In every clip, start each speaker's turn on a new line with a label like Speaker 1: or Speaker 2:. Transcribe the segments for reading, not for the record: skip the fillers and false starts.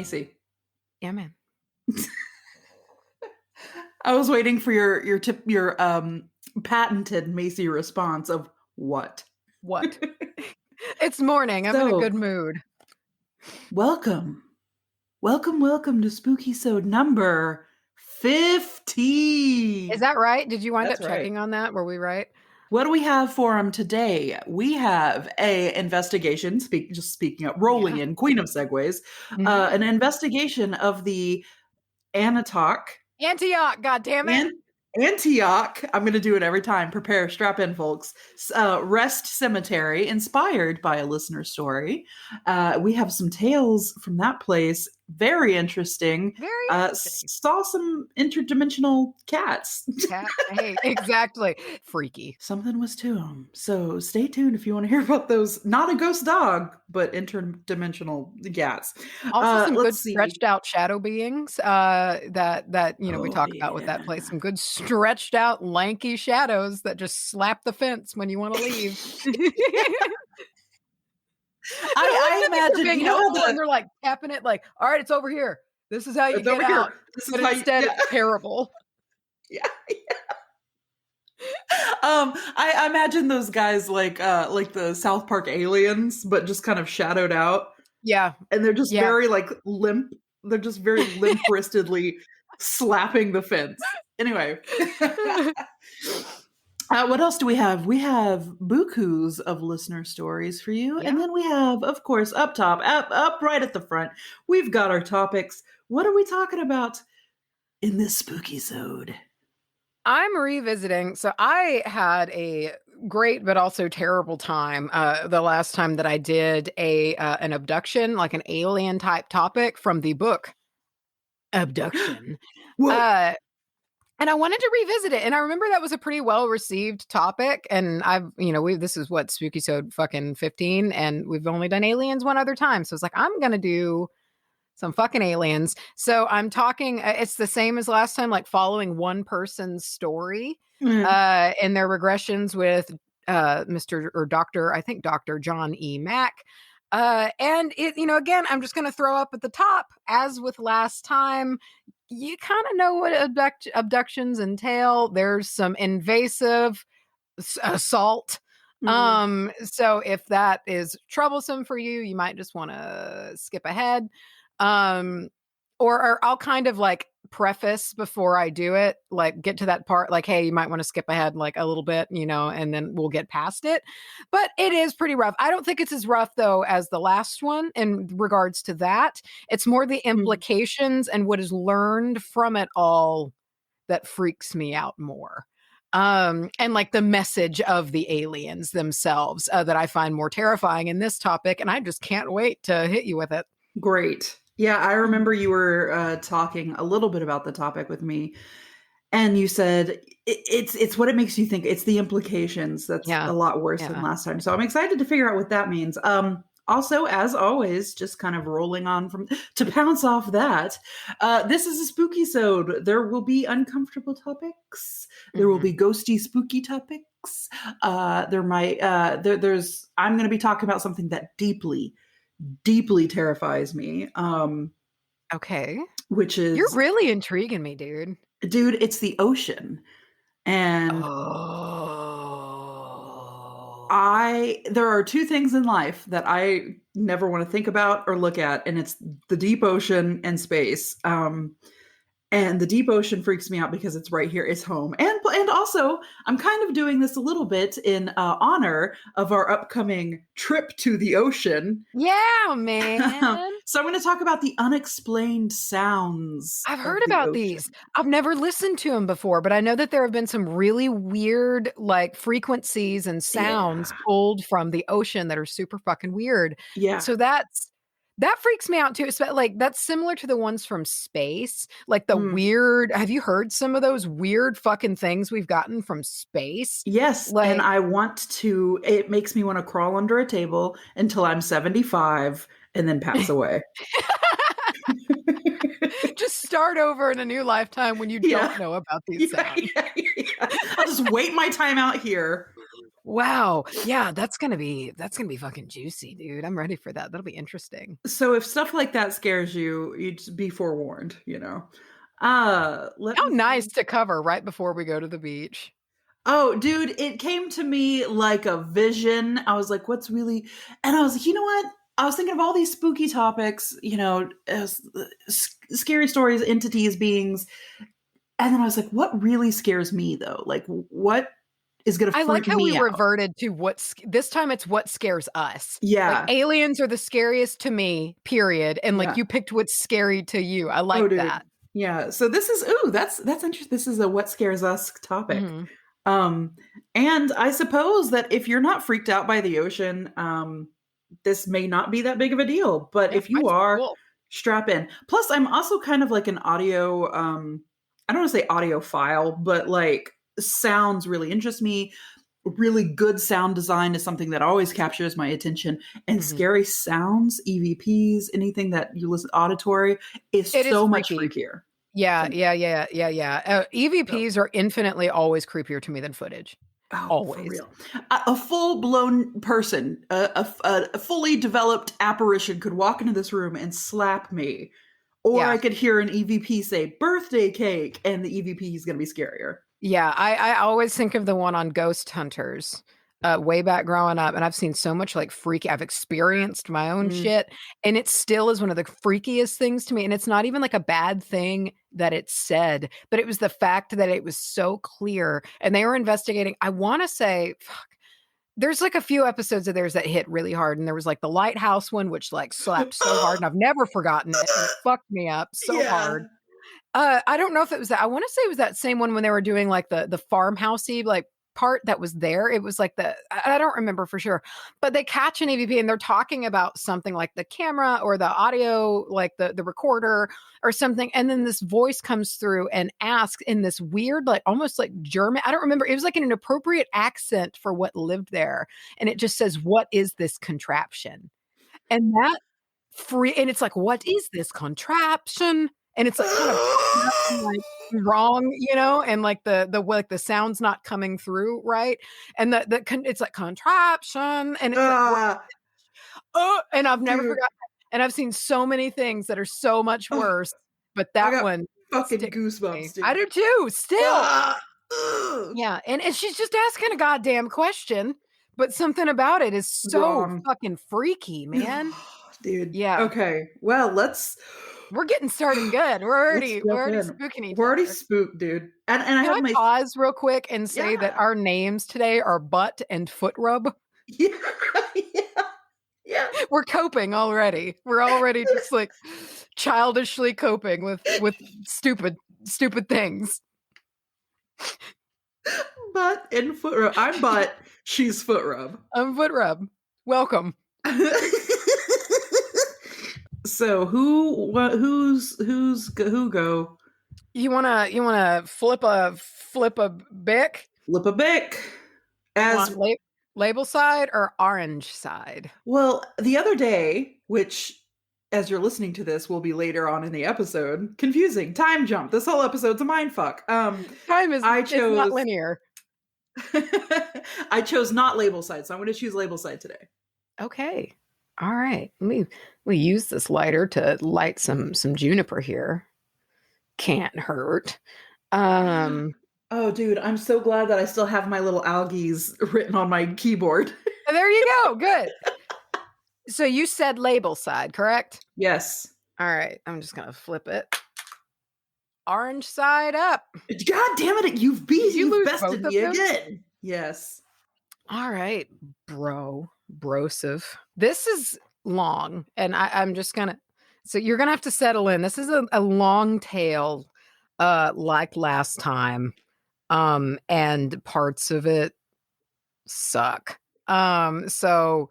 Speaker 1: Macy.
Speaker 2: Yeah, man.
Speaker 1: I was waiting for your patented Macy response of what?
Speaker 2: What? It's morning. I'm in a good mood.
Speaker 1: Welcome to Spookysode number 50.
Speaker 2: Is that right? Did you wind up checking on that? Were we right?
Speaker 1: What do we have for them today? We have a investigation, speaking of rolling in, queen of segues, an investigation of the Antioch,
Speaker 2: God damn it.
Speaker 1: Antioch, I'm going to do it every time. Prepare, strap in, folks. Rest Cemetery, inspired by a listener story. We have some tales from that place. Very interesting. Saw some interdimensional cats.
Speaker 2: Hey, exactly. Freaky.
Speaker 1: Something was to them. So stay tuned if you want to hear about those. Not a ghost dog, but interdimensional cats.
Speaker 2: Also, some good stretched out shadow beings that we talk about with that place. Some good stretched out lanky shadows that just slap the fence when you want to leave.
Speaker 1: I imagine
Speaker 2: being helpful, and they're like tapping it, like, all right, it's over here. This is how you get out. But instead, it's terrible.
Speaker 1: Yeah. I imagine those guys like the South Park aliens, but just kind of shadowed out.
Speaker 2: Yeah.
Speaker 1: And they're just very like limp. They're just very limp-wristedly slapping the fence. Anyway. What else do we have? We have bukus of listener stories for you. Yeah. And then we have, of course, up top, up right at the front, we've got our topics. What are we talking about in this Spookysode?
Speaker 2: I'm revisiting. So I had a great but also terrible time the last time that I did an abduction, like an alien type topic from the book Abduction. And I wanted to revisit it. And I remember that was a pretty well-received topic. And this is what, Spookysode fucking 15, and we've only done aliens one other time. So it's like, I'm going to do some fucking aliens. So I'm talking, it's the same as last time, like following one person's story in their regressions with Mr. or Dr. I think Dr. John E. Mack. And it, again, I'm just going to throw up at the top, as with last time, you kind of know what abductions entail. There's some invasive assault. So if that is troublesome for you, you might just want to skip ahead. Or I'll kind of like preface before I do it, like get to that part, like, hey, you might want to skip ahead like a little bit, and then we'll get past it. But it is pretty rough. I don't think it's as rough though as the last one in regards to that. It's more the implications and what is learned from it all that freaks me out more. And like the message of the aliens themselves that I find more terrifying in this topic. And I just can't wait to hit you with it.
Speaker 1: Great. Yeah, I remember you were talking a little bit about the topic with me, and you said it's what it makes you think. It's the implications that's a lot worse than last time. So I'm excited to figure out what that means. Also, as always, just kind of rolling on to pounce off that. This is a Spookysode. There will be uncomfortable topics. There will be ghosty, spooky topics. I'm going to be talking about something that deeply terrifies me.
Speaker 2: Okay.
Speaker 1: Which is...
Speaker 2: You're really intriguing me, dude.
Speaker 1: Dude, it's the ocean. And there are two things in life that I never want to think about or look at, and it's the deep ocean and space. And the deep ocean freaks me out because it's right here. It's home. And also, I'm kind of doing this a little bit in honor of our upcoming trip to the ocean.
Speaker 2: Yeah, man.
Speaker 1: So I'm going to talk about the unexplained sounds.
Speaker 2: I've heard about these. I've never listened to them before, but I know that there have been some really weird like frequencies and sounds pulled from the ocean that are super fucking weird.
Speaker 1: Yeah.
Speaker 2: So that freaks me out too. Like that's similar to the ones from space, like the weird. Have you heard some of those weird fucking things we've gotten from space?
Speaker 1: Yes, and it makes me want to crawl under a table until I'm 75 and then pass away.
Speaker 2: Just start over in a new lifetime when you don't know about these sounds.
Speaker 1: I'll just wait my time out here
Speaker 2: Wow. Yeah, that's gonna be fucking juicy, dude. I'm ready for that. That'll be interesting.
Speaker 1: So if stuff like that scares you, you just be forewarned, you know. Let
Speaker 2: How
Speaker 1: me
Speaker 2: nice
Speaker 1: see.
Speaker 2: to cover right before we go to the beach.
Speaker 1: Oh, dude, it came to me like a vision. I was like, what's really, and I was like, you know what? I was thinking of all these spooky topics, you know, scary stories, entities, beings. And then I was like, what really scares me though? Like, what is going to
Speaker 2: I like
Speaker 1: freak
Speaker 2: how we
Speaker 1: me out?
Speaker 2: reverted to this time it's what scares us. Like
Speaker 1: Yeah.
Speaker 2: aliens are the scariest to me, period. And like
Speaker 1: Yeah.
Speaker 2: you picked what's scary to you. I
Speaker 1: Oh,
Speaker 2: like
Speaker 1: dude.
Speaker 2: that.
Speaker 1: Yeah. So this is, ooh, that's interesting. This is a what scares us topic.
Speaker 2: Mm-hmm.
Speaker 1: Um, and I suppose that if you're not freaked out by the ocean, this may not be that big of a deal. But
Speaker 2: Yeah,
Speaker 1: if you
Speaker 2: might be
Speaker 1: are,
Speaker 2: cool.
Speaker 1: strap in. Plus, I'm also kind of like an audio, I don't want to say audiophile, but like sounds really interest me. Really good sound design is something that always captures my attention. And
Speaker 2: Mm-hmm.
Speaker 1: scary sounds, EVPs, anything that you listen auditory is
Speaker 2: It is
Speaker 1: so much
Speaker 2: freaky.
Speaker 1: freakier.
Speaker 2: Yeah,
Speaker 1: to me.
Speaker 2: yeah.
Speaker 1: So,
Speaker 2: EVPs are infinitely always creepier to me than footage.
Speaker 1: oh, for
Speaker 2: Always.
Speaker 1: real. A full blown person, a fully developed apparition could walk into this room and slap me. Or
Speaker 2: Yeah.
Speaker 1: I could hear an EVP say birthday cake, and the EVP is going to be scarier.
Speaker 2: Yeah, I always think of the one on Ghost Hunters, way back growing up, and I've seen so much like freaky. I've experienced my own
Speaker 1: Mm.
Speaker 2: shit, and it still is one of the freakiest things to me. And it's not even like a bad thing that it said, but it was the fact that it was so clear, and they were investigating. I want to say, fuck, there's like a few episodes of theirs that hit really hard, and there was like the lighthouse one, which like slapped so hard, and I've never forgotten it, and it fucked me up so
Speaker 1: Yeah.
Speaker 2: hard. I don't know if it was that. I want to say it was that same one when they were doing like the farmhousey like part that was there. It was like I don't remember for sure, but they catch an EVP and they're talking about something like the camera or the audio, like the recorder or something, and then this voice comes through and asks in this weird, like almost like German. I don't remember. It was like an inappropriate accent for what lived there, and it just says, "What is this contraption?" And that and it's like, "What is this contraption?" And it's, like, kind of like, wrong, you know, and, like, the sound's not coming through right, and it's like, "Contraption," and it's like, "What?"
Speaker 1: Ah,
Speaker 2: And I've never
Speaker 1: dude.
Speaker 2: forgotten that, and I've seen so many things that are so much
Speaker 1: Oh,
Speaker 2: worse, but
Speaker 1: I
Speaker 2: that
Speaker 1: got
Speaker 2: one
Speaker 1: fucking
Speaker 2: sticks with me.
Speaker 1: goosebumps,
Speaker 2: I
Speaker 1: dude.
Speaker 2: do too, still.
Speaker 1: Ah, ugh.
Speaker 2: Yeah, and she's just asking a goddamn question, but something about it is so
Speaker 1: Wrong.
Speaker 2: fucking freaky, man.
Speaker 1: Dude.
Speaker 2: Yeah.
Speaker 1: Okay. Well,
Speaker 2: We're getting started good.
Speaker 1: let's
Speaker 2: We're
Speaker 1: jump
Speaker 2: already
Speaker 1: in.
Speaker 2: spooking each
Speaker 1: We're already
Speaker 2: other.
Speaker 1: spooked, dude. And I
Speaker 2: Can
Speaker 1: have
Speaker 2: I
Speaker 1: my
Speaker 2: pause real quick and say that
Speaker 1: yeah.
Speaker 2: our names today are butt and foot rub?
Speaker 1: Yeah. Yeah. Yeah.
Speaker 2: We're coping already. We're already just like childishly coping with stupid things.
Speaker 1: Butt and foot rub. I'm butt, she's foot rub.
Speaker 2: I'm foot rub. Welcome.
Speaker 1: So who go?
Speaker 2: You wanna flip a bic?
Speaker 1: Flip a bic.
Speaker 2: You
Speaker 1: As
Speaker 2: want label side or orange side?
Speaker 1: well, the other day, which as you're listening to this will be later on in the episode, confusing, time jump. This whole episode's a mind fuck.
Speaker 2: Time is
Speaker 1: I
Speaker 2: it's not
Speaker 1: chose
Speaker 2: linear.
Speaker 1: I chose not label side, so I'm going to choose label side today.
Speaker 2: Okay. All right. We use this lighter to light some juniper here. Can't hurt.
Speaker 1: Oh, dude, I'm so glad that I still have my little algaes written on my keyboard.
Speaker 2: There you go. Good. So you said label side, correct?
Speaker 1: Yes.
Speaker 2: All right. I'm just gonna flip it. Orange side up.
Speaker 1: God damn it! You've
Speaker 2: lose
Speaker 1: bested
Speaker 2: both of
Speaker 1: me
Speaker 2: them?
Speaker 1: again. Yes.
Speaker 2: All right, brosive. This is long, and I'm just gonna. So you're gonna have to settle in. This is a long tale, like last time, and parts of it suck. So,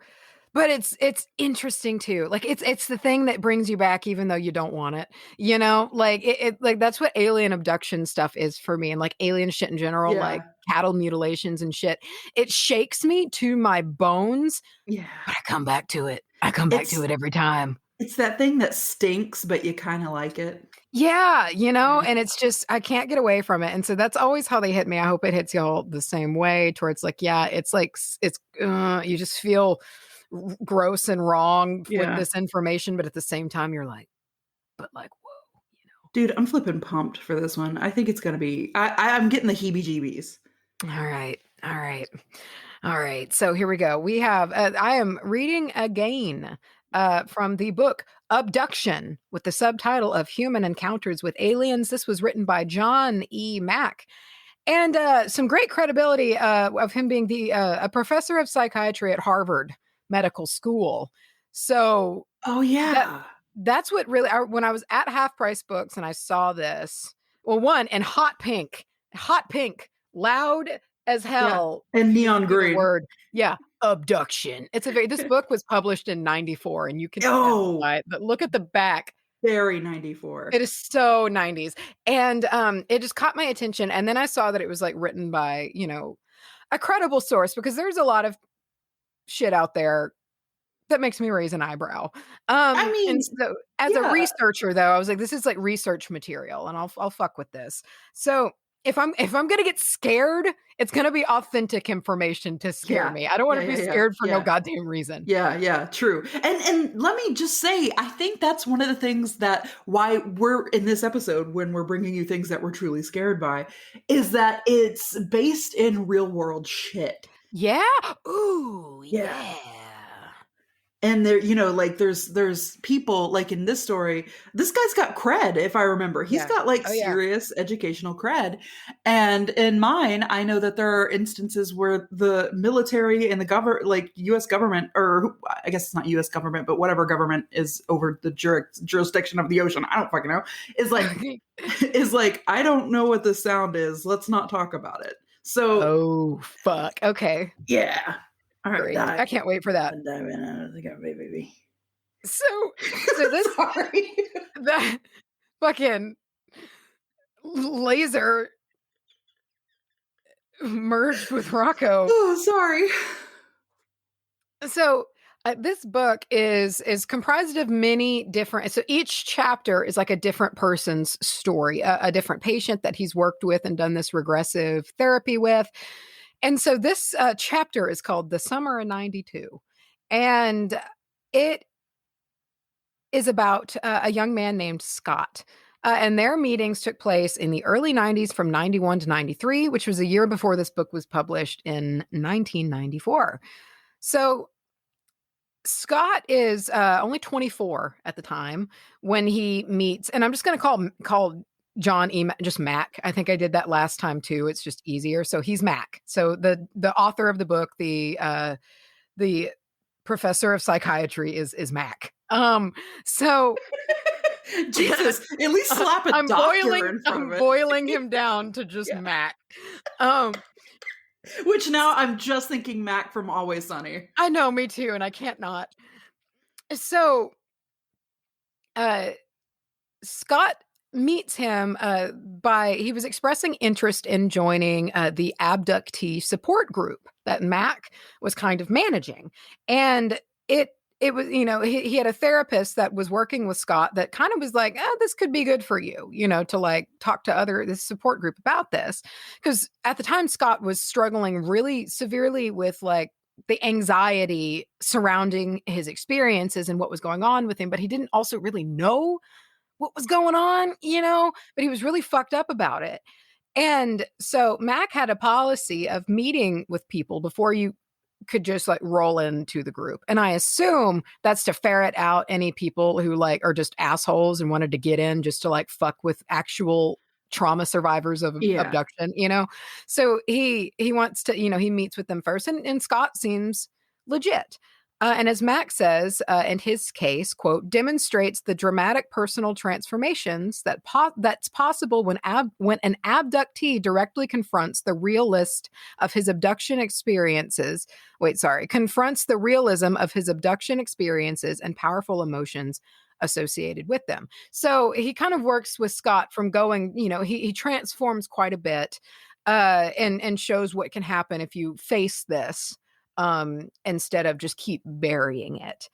Speaker 2: but it's interesting too. Like it's the thing that brings you back, even though you don't want it. You know, like like that's what alien abduction stuff is for me, and like alien shit in general,
Speaker 1: Yeah.
Speaker 2: like cattle mutilations and shit. It shakes me to my bones.
Speaker 1: Yeah.
Speaker 2: But I come back to it. I come back to it every time.
Speaker 1: It's that thing that stinks, but you kind of like it.
Speaker 2: Yeah, and it's just, I can't get away from it. And so that's always how they hit me. I hope it hits y'all the same way, towards like, yeah, it's like, you just feel gross and wrong with this information. But at the same time, you're like, but like, whoa,
Speaker 1: Dude, I'm flipping pumped for this one. I think it's going to be, I'm getting the heebie-jeebies.
Speaker 2: All right. So here we go. We have, I am reading again from the book Abduction, with the subtitle of Human Encounters with Aliens. This was written by John E. Mack. And some great credibility of him being a professor of psychiatry at Harvard Medical School. So,
Speaker 1: oh yeah,
Speaker 2: that's what really. When I was at Half Price Books and I saw this, well, one in hot pink, loud as hell,
Speaker 1: and neon green.
Speaker 2: Word, abduction. It's this book was published in '94, and you can tell by it. But look at the back.
Speaker 1: Very 94.
Speaker 2: It is so 90s. And it just caught my attention. And then I saw that it was like written by, a credible source, because there's a lot of shit out there that makes me raise an eyebrow.
Speaker 1: I mean,
Speaker 2: and so as a researcher, though, I was like, this is like research material, and I'll fuck with this. So if I'm gonna get scared, it's gonna be authentic information to scare me. I don't want to be scared for no goddamn reason.
Speaker 1: Yeah, true. And let me just say, I think that's one of the things that why we're in this episode, when we're bringing you things that we're truly scared by, is that it's based in real world shit.
Speaker 2: Yeah. Ooh, yeah.
Speaker 1: And there, like there's people, like in this story, this guy's got cred, if I remember. He's got like serious educational cred. And in mine, I know that there are instances where the military and the like US government, or I guess it's not US government, but whatever government is over the jurisdiction of the ocean, I don't fucking know, is like, I don't know what this sound is. Let's not talk about it. So,
Speaker 2: oh, fuck. Okay.
Speaker 1: Yeah. All right,
Speaker 2: I can't wait for that.
Speaker 1: Baby.
Speaker 2: So this
Speaker 1: sorry,
Speaker 2: that fucking laser merged with Rocco.
Speaker 1: Oh, sorry.
Speaker 2: So this book is comprised of many different. So each chapter is like a different person's story, a different patient that he's worked with and done this regressive therapy with. And so this chapter is called The Summer of '92. And it is about a young man named Scott. And their meetings took place in the early 90s, from 91 to 93, which was a year before this book was published in 1994. So Scott is only 24 at the time when he meets, and I'm just going to call John E. just Mac. I think I did that last time too. It's just easier. So he's Mac. So the author of the book, the professor of psychiatry is Mac. So
Speaker 1: Jesus, at least slap a doctor in front of it.
Speaker 2: I'm boiling him down to just Mac.
Speaker 1: Which now I'm just thinking Mac from Always Sunny.
Speaker 2: I know, me too, and I can't not. So Scott meets him he was expressing interest in joining the abductee support group that Mac was kind of managing. And it was, he had a therapist that was working with Scott that kind of was like, this could be good for you, to like talk to this support group about this. Because at the time, Scott was struggling really severely with like the anxiety surrounding his experiences and what was going on with him, but he didn't also really know what was going on, but he was really fucked up about it. And so Mac had a policy of meeting with people before you could just like roll into the group. And I assume that's to ferret out any people who like are just assholes and wanted to get in just to like fuck with actual trauma survivors of abduction, So he wants to, he meets with them first, and Scott seems legit. And as Mac says, in his case, quote, demonstrates the dramatic personal transformations that's possible when an abductee directly confronts the confronts the realism of his abduction experiences and powerful emotions associated with them. So he kind of works with Scott from going, he transforms quite a bit and shows what can happen if you face this. Instead of just keep burying it.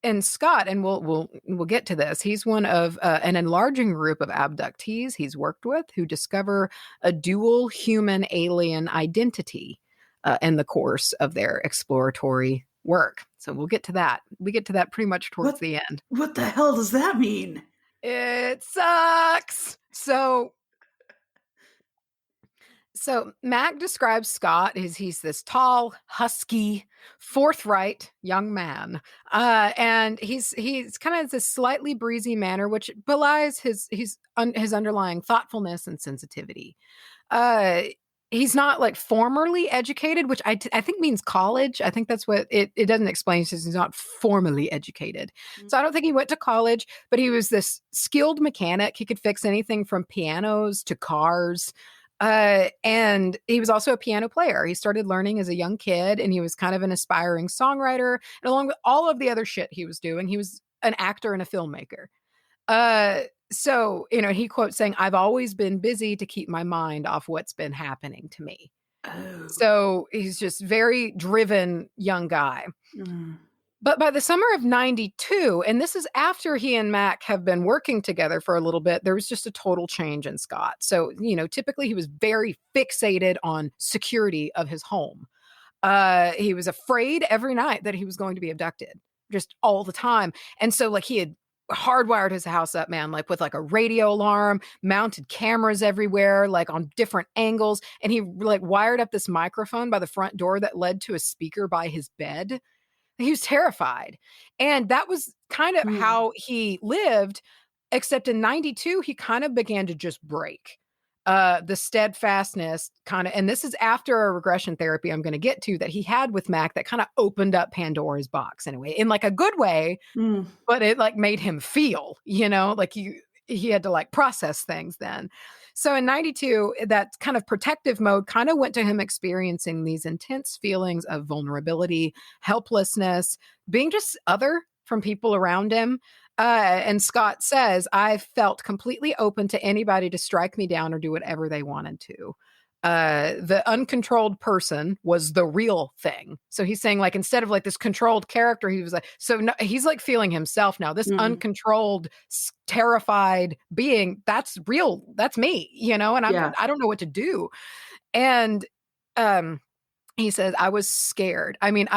Speaker 2: and Scott, and we'll get to this. He's one of an enlarging group of abductees he's worked with who discover a dual human alien identity in the course of their exploratory work. So we'll get to that. We get to that pretty much towards the end.
Speaker 1: What the hell does that mean?
Speaker 2: It sucks. So Mac describes Scott as he's this tall, husky, forthright young man, and he's kind of this slightly breezy manner, which belies his underlying thoughtfulness and sensitivity. He's not like formerly educated, which I think means college. I think that's what it doesn't explain. It says he's not formally educated. So I don't think he went to college, but he was this skilled mechanic. He could fix anything from pianos to cars. And he was also a piano player. He started learning as a young kid, and he was kind of an aspiring songwriter. And along with all of the other shit he was doing, he was an actor and a filmmaker. So, he quotes saying, "I've always been busy to keep my mind off what's been happening to me." Oh. So he's just very driven young guy. But by the summer of 92, and this is after he and Mac have been working together for a little bit, there was just a total change in Scott. So, typically he was very fixated on security of his home. He was afraid every night that he was going to be abducted, just all the time. And so like he had hardwired his house up, man, like with like a radio alarm, mounted cameras everywhere, like on different angles. And he like wired up this microphone by the front door that led to a speaker by his bed. He was terrified. And that was kind of how he lived, except in 92, he kind of began to just break. The steadfastness kind of, and this is after a regression therapy I'm going to get to that he had with Mac that kind of opened up Pandora's box in a way, in like a good way, but it like made him feel, like he had to like process things then. So in 92, that kind of protective mode kind of went to him experiencing these intense feelings of vulnerability, helplessness, being just other from people around him. And Scott says, "I felt completely open to anybody to strike me down or do whatever they wanted to." The uncontrolled person was the real thing. So he's saying like, instead of like this controlled character, he was like, he's like feeling himself now, this uncontrolled, terrified being, that's real. That's me, and I don't know what to do. And, he says, "I was scared. I mean,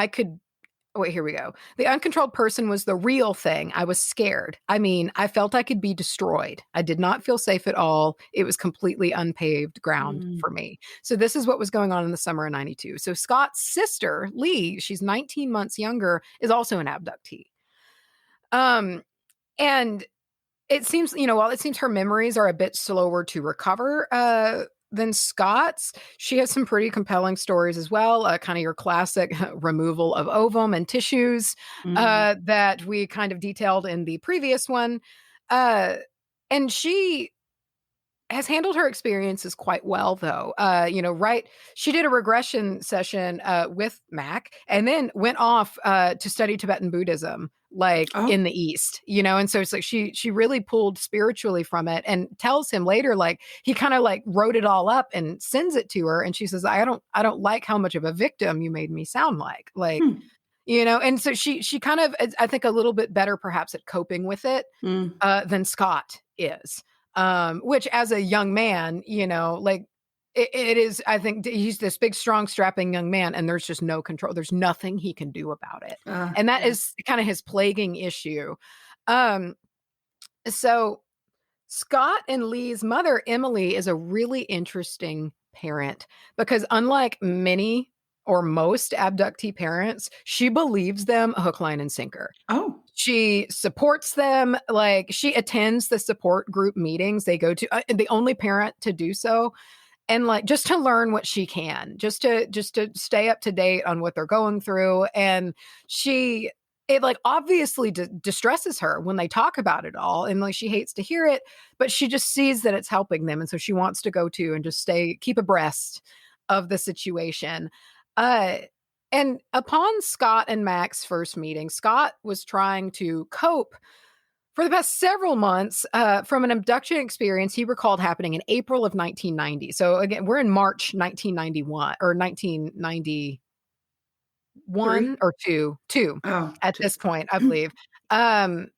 Speaker 2: wait, here we go. The uncontrolled person was the real thing. I was scared. I mean, I felt I could be destroyed. I did not feel safe at all. It was completely unpaved ground for me." So this is what was going on in the summer of 92. So Scott's sister, Lee, she's 19 months younger, is also an abductee. And it seems, while it seems her memories are a bit slower to recover, than Scott's, she has some pretty compelling stories as well. Kind of your classic removal of ovum and tissues that we kind of detailed in the previous one. And she has handled her experiences quite well, though. She did a regression session with Mac and then went off to study Tibetan Buddhism, in the East, and so it's like she really pulled spiritually from it and tells him later, like he kind of like wrote it all up and sends it to her. And she says, I don't like how much of a victim you made me sound like, and so she kind of, I think, a little bit better perhaps at coping with it than Scott is. Which as a young man, it is, I think he's this big, strong, strapping young man, and there's just no control. There's nothing he can do about it. And that is kind of his plaguing issue. So Scott and Lee's mother, Emily, is a really interesting parent because unlike many or most abductee parents, she believes them hook, line, and sinker.
Speaker 1: Oh.
Speaker 2: She supports them. Like she attends the support group meetings they go to, the only parent to do so. And like, just to learn what she can, just to stay up to date on what they're going through. And it like obviously distresses her when they talk about it all. And like, she hates to hear it, but she just sees that it's helping them. And so she wants to go to and just keep abreast of the situation. And upon Scott and Mac's first meeting, Scott was trying to cope for the past several months from an abduction experience he recalled happening in April of 1990. So again, we're in March 1991 or 1991 or two at this point, I believe. And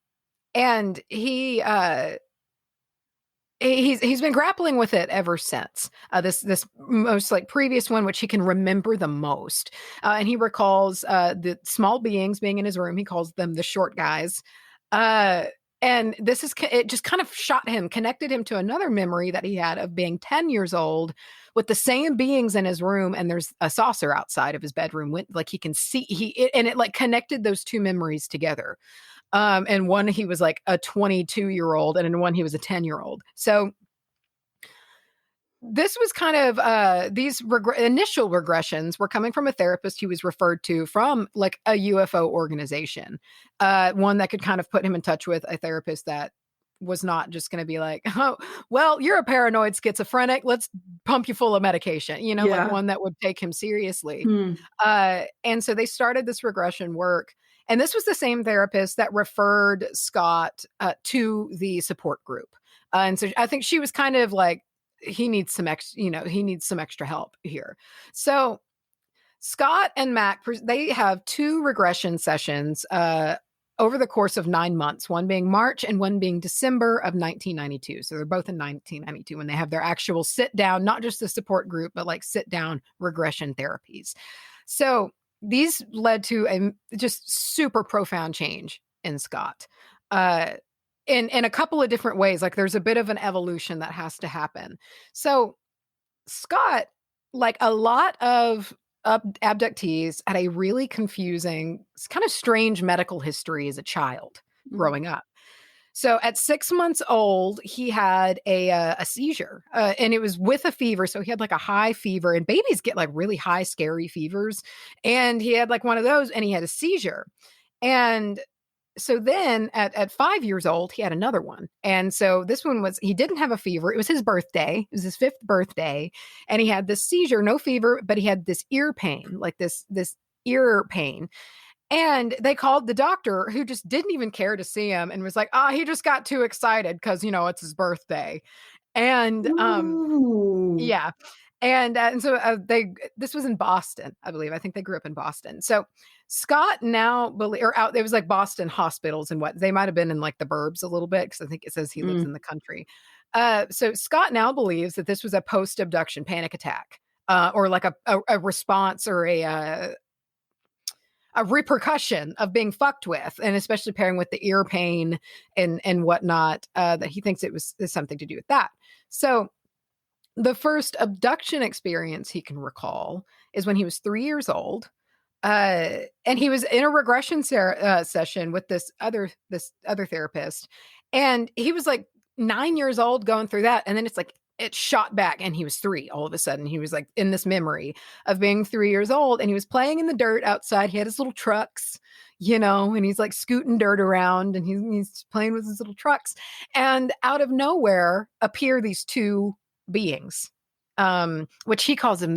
Speaker 2: he's been grappling with it ever since. This most like previous one, which he can remember the most. And he recalls the small beings being in his room. He calls them the short guys. And it just kind of connected him to another memory that he had of being 10 years old with the same beings in his room. And there's a saucer outside of his bedroom. Like he can see and it like connected those two memories together. And one, he was like a 22-year-old, and in one, he was a 10-year-old. So this was kind of these initial regressions were coming from a therapist who was referred to from like a UFO organization, one that could kind of put him in touch with a therapist that was not just going to be like, oh, well, you're a paranoid schizophrenic. Let's pump you full of medication, like one that would take him seriously. And so they started this regression work. And this was the same therapist that referred Scott to the support group. And so I think she was kind of like, he needs some extra help here. So Scott and Mac, they have 2 regression sessions over the course of 9 months, one being March and one being December of 1992. So they're both in 1992 when they have their actual sit down, not just the support group, but like sit down regression therapies. So these led to a just super profound change in Scott. In a couple of different ways. Like there's a bit of an evolution that has to happen. So Scott, like a lot of abductees, had a really confusing, kind of strange medical history as a child growing up. So at 6 months old, he had a seizure, and it was with a fever. So he had like a high fever, and babies get like really high, scary fevers. And he had like one of those, and he had a seizure. And so then at 5 years old, he had another one. And so this one he didn't have a fever. It was his birthday. It was his 5th birthday. And he had this seizure, no fever, but he had this ear pain, like this ear pain. And they called the doctor, who just didn't even care to see him and was like, he just got too excited because, it's his birthday. And yeah. And so this was in Boston, I believe. I think they grew up in Boston. So Scott now it was like Boston hospitals and what they might have been in like the burbs a little bit, because I think it says he lives in the country. So Scott now believes that this was a post-abduction panic attack, or like a response or a repercussion of being fucked with, and especially pairing with the ear pain and whatnot, that he thinks is something to do with that. So the first abduction experience he can recall is when he was 3 years old. And he was in a regression session with this other therapist. And he was like 9 years old going through that. And then it's like, it shot back and he was 3 all of a sudden. He was like in this memory of being 3 years old, and he was playing in the dirt outside. He had his little trucks, and he's like scooting dirt around, and he's playing with his little trucks. And out of nowhere appear these 2 beings, which he calls them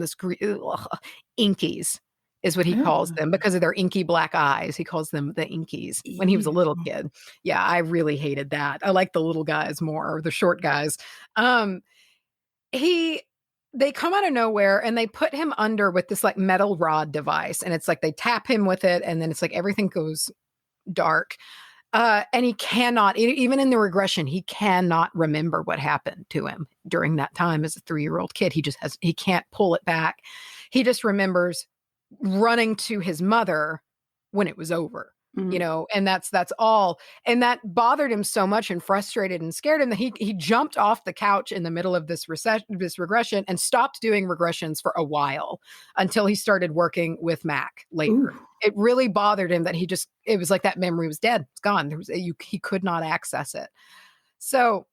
Speaker 2: inkies is what he calls them, because of their inky black eyes. He calls them the inkies when he was a little kid. Yeah, I really hated that. I like the little guys more, or the short guys. They come out of nowhere and they put him under with this like metal rod device, and it's like they tap him with it, and then it's like everything goes dark. And he cannot, even in the regression, he cannot remember what happened to him during that time as a 3-year-old kid. He can't pull it back. He just remembers running to his mother when it was over, and that's all. And that bothered him so much and frustrated and scared him that he jumped off the couch in the middle of this regression and stopped doing regressions for a while, until he started working with Mac later. Ooh. It really bothered him that it was like that memory was dead. It's gone. He could not access it. So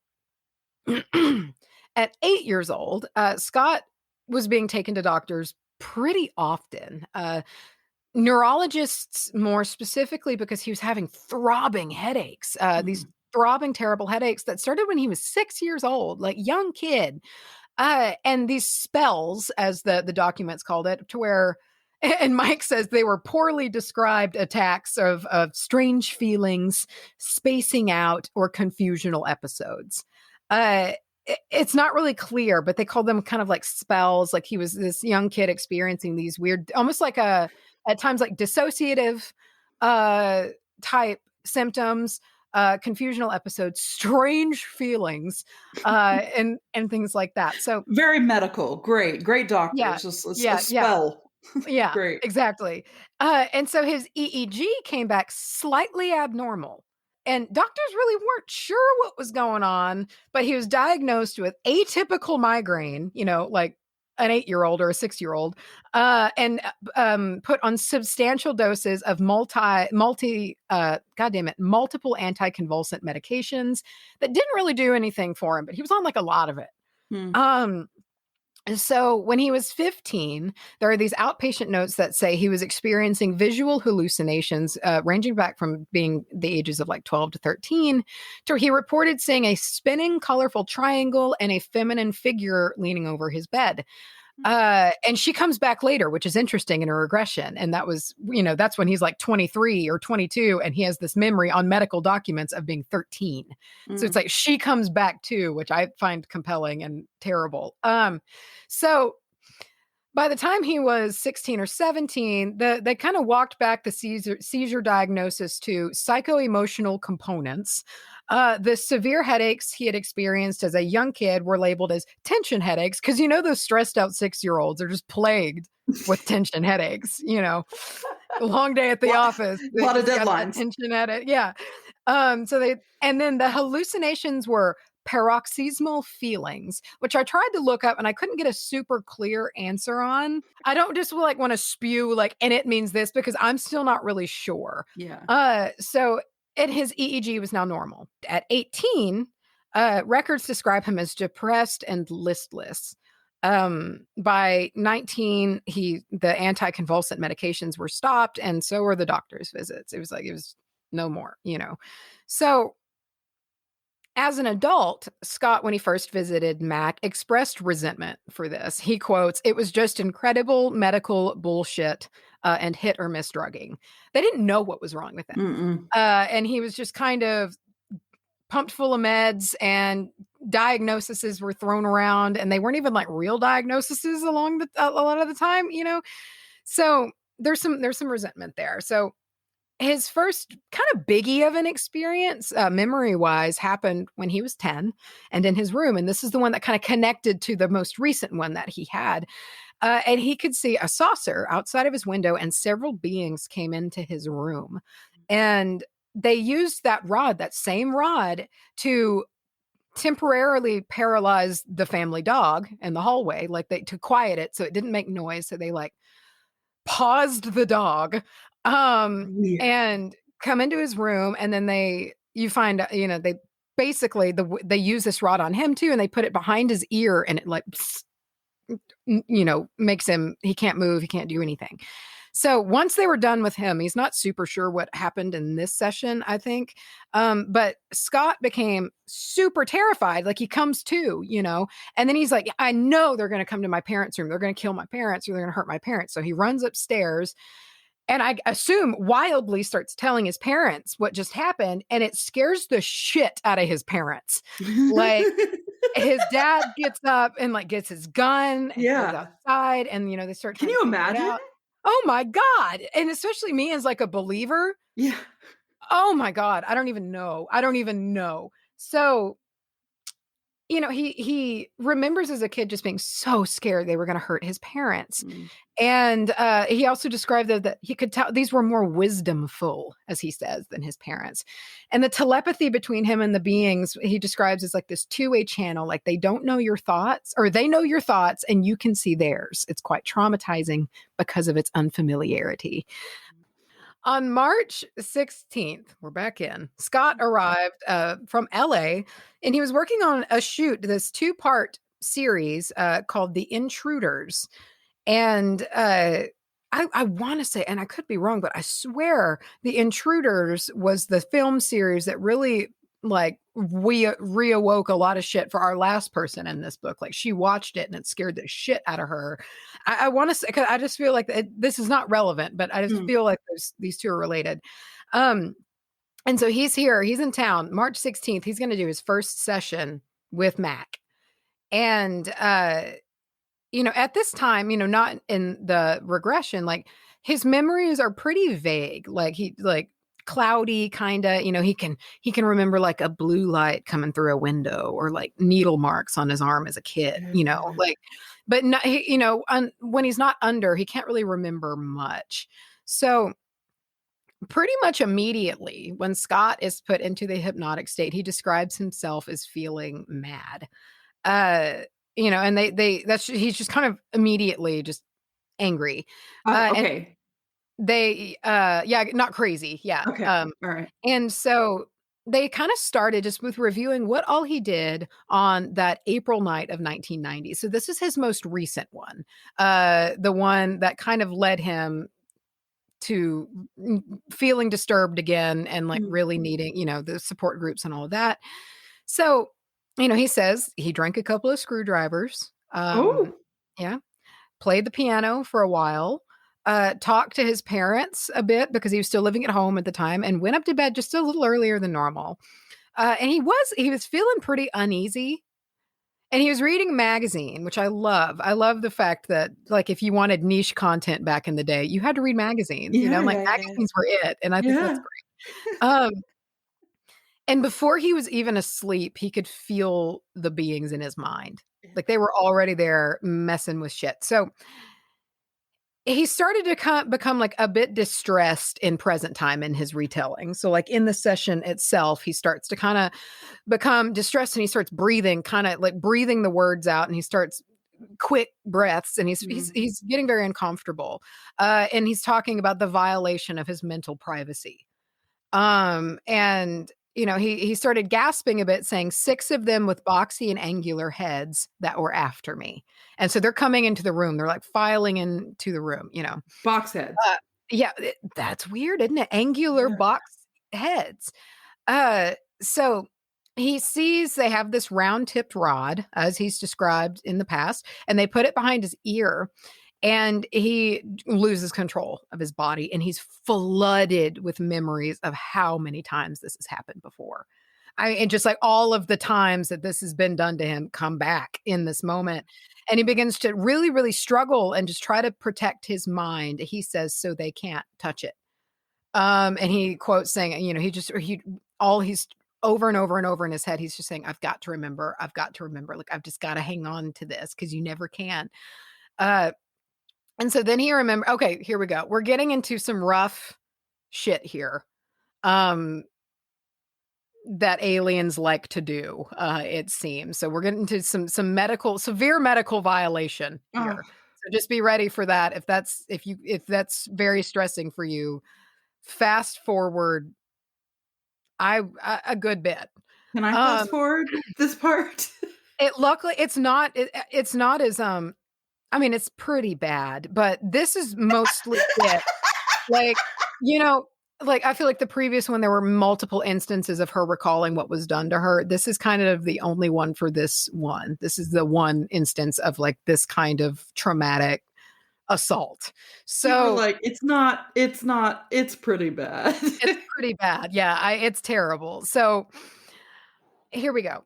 Speaker 2: at 8 years old, Scott was being taken to doctors pretty often. Neurologists, more specifically, because he was having throbbing headaches, these throbbing, terrible headaches that started when he was 6 years old, like young kid. And these spells, as the documents called it, to where, and Mike says they were poorly described attacks of strange feelings, spacing out, or confusional episodes. It's not really clear, but they called them kind of like spells. Like he was this young kid experiencing these weird, almost like at times like dissociative type symptoms, confusional episodes, strange feelings, and things like that. So
Speaker 1: very medical. Great
Speaker 2: yeah,
Speaker 1: doctors. Just a
Speaker 2: yeah, yeah.
Speaker 1: spell.
Speaker 2: Yeah,
Speaker 1: Great.
Speaker 2: exactly. And so his EEG came back slightly abnormal. And doctors really weren't sure what was going on, but he was diagnosed with atypical migraine, like an 8-year-old or a 6-year-old, and put on substantial doses of multiple anticonvulsant medications that didn't really do anything for him, but he was on like a lot of it. Um, so when he was 15, there are these outpatient notes that say he was experiencing visual hallucinations ranging back from being the ages of like 12 to 13 to he reported seeing a spinning colorful triangle and a feminine figure leaning over his bed. And she comes back later, which is interesting in a regression. And that was, that's when he's like 23 or 22 and he has this memory on medical documents of being 13. So it's like she comes back too, which I find compelling and terrible. So by the time he was 16 or 17, they kind of walked back the seizure diagnosis to psycho-emotional components. The severe headaches he had experienced as a young kid were labeled as tension headaches because, those stressed out 6-year-olds are just plagued with tension headaches, a long day at the office.
Speaker 1: A lot of deadlines.
Speaker 2: Tension headache. Yeah. And then the hallucinations were paroxysmal feelings, which I tried to look up and I couldn't get a super clear answer on. I don't just want to spew and it means this because I'm still not really sure.
Speaker 1: Yeah.
Speaker 2: And his EEG was now normal. At 18, records describe him as depressed and listless. By 19, the anticonvulsant medications were stopped and so were the doctor's visits. It was no more, So as an adult, Scott, when he first visited Mac, expressed resentment for this. He quotes, "It was just incredible medical bullshit and hit or miss drugging." They didn't know what was wrong with him. And he was just kind of pumped full of meds and diagnoses were thrown around and they weren't even real diagnoses a lot of the time, So there's some resentment there. So his first kind of biggie of an experience, memory-wise, happened when he was 10 and in his room. And this is the one that kind of connected to the most recent one that he had. And he could see a saucer outside of his window and several beings came into his room. And they used that same rod, to temporarily paralyze the family dog in the hallway, to quiet it so it didn't make noise. So they paused the dog and come into his room, and then they basically they use this rod on him too, and they put it behind his ear, and it makes him, he can't move, he can't do anything. So once they were done with him, he's not super sure what happened in this session, I think. But Scott became super terrified. He comes to, and then he's like, I know they're going to come to my parents' room. They're going to kill my parents or they're going to hurt my parents. So he runs upstairs and I assume wildly starts telling his parents what just happened. And it scares the shit out of his parents. His dad gets up and gets his gun and goes outside and, they start.
Speaker 1: Can you imagine?
Speaker 2: Oh my God. And especially me as a believer.
Speaker 1: Yeah.
Speaker 2: Oh my God. I don't even know. So, he remembers as a kid just being so scared they were going to hurt his parents. And he also described that he could tell these were more wisdomful, as he says, than his parents. And the telepathy between him and the beings he describes as this two-way channel. They don't know your thoughts, or they know your thoughts and you can see theirs. It's quite traumatizing because of its unfamiliarity. On March 16th, we're back in, Scott arrived from LA and he was working on a shoot, this 2-part series called The Intruders. And I want to say, and I could be wrong, but I swear The Intruders was the film series that really we reawoke a lot of shit for our last person in this book. She watched it and it scared the shit out of her. I want to say, cause I just feel like this is not relevant, but I just feel like these two are related. And so he's here, he's in town, March 16th, he's going to do his first session with Mac. And, at this time, not in the regression, his memories are pretty vague. cloudy kind of, he can remember like a blue light coming through a window or like needle marks on his arm as a kid, like, but not, when he's not under, he can't really remember much. So pretty much immediately when Scott is put into the hypnotic state, he describes himself as feeling mad. And he's just kind of immediately just angry.
Speaker 1: Okay.
Speaker 2: Not crazy. Yeah.
Speaker 1: Okay. All right.
Speaker 2: And so they kind of started just with reviewing what all he did on that April night of 1990. So this is his most recent one. The one that kind of led him to feeling disturbed again and like really needing, the support groups and all of that. So, he says he drank a couple of screwdrivers. Yeah. Played the piano for a while. Talked to his parents a bit because he was still living at home at the time, and went up to bed just a little earlier than normal. And he was feeling pretty uneasy. And he was reading a magazine, which I love. I love the fact that, like, if you wanted niche content back in the day, you had to read magazines. Magazines were it, and I think that's great. And before he was even asleep, he could feel the beings in his mind. Like they were already there messing with shit. So he started to become like a bit distressed in present time in his retelling. So like in the session itself, he starts to kind of become distressed and he starts breathing, kind of like breathing the words out, and he starts quick breaths, and he's getting very uncomfortable. And he's talking about the violation of his mental privacy. And he started gasping a bit, saying 6 of them with boxy and angular heads that were after me. And so they're coming into the room. They're like filing into the room,
Speaker 1: Box heads.
Speaker 2: That's weird, isn't it? Angular box heads. So he sees they have this round tipped rod, as he's described in the past, and they put it behind his ear. And he loses control of his body, and he's flooded with memories of how many times this has happened before. And just like all of the times that this has been done to him come back in this moment. And he begins to really, really struggle and just try to protect his mind. He says, so they can't touch it. And he quotes saying, he's over and over and over in his head. He's just saying, I've got to remember. Like, I've just got to hang on to this because you never can. And so then he remembered, okay, here we go. We're getting into some rough shit here. That aliens like to do, it seems. So we're getting into some severe medical violation here. So just be ready for that. If that's very stressing for you, fast forward a good bit.
Speaker 1: Can I fast forward this part?
Speaker 2: Luckily it's not as it's pretty bad, but this is mostly it. Like, like I feel like the previous one, there were multiple instances of her recalling what was done to her. This is kind of the only one for this one. This is the one instance of like this kind of traumatic assault. So
Speaker 1: like, it's pretty bad.
Speaker 2: It's pretty bad. Yeah, it's terrible. So here we go.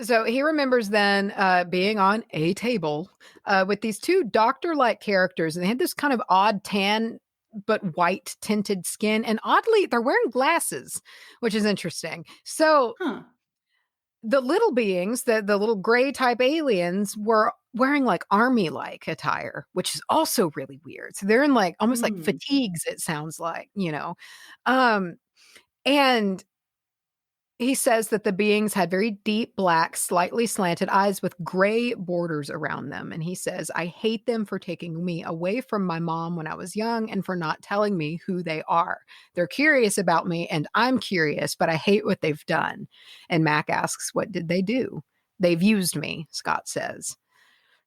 Speaker 2: So he remembers then being on a table with these 2 doctor-like characters, and they had this kind of odd tan but white tinted skin, and oddly they're wearing glasses, which is interesting. So the little beings, the little gray type aliens, were wearing like army-like attire, which is also really weird. So they're in like almost like fatigues, it sounds like, and he says that the beings had very deep, black, slightly slanted eyes with gray borders around them. And he says, I hate them for taking me away from my mom when I was young and for not telling me who they are. They're curious about me and I'm curious, but I hate what they've done. And Mac asks, what did they do? They've used me, Scott says.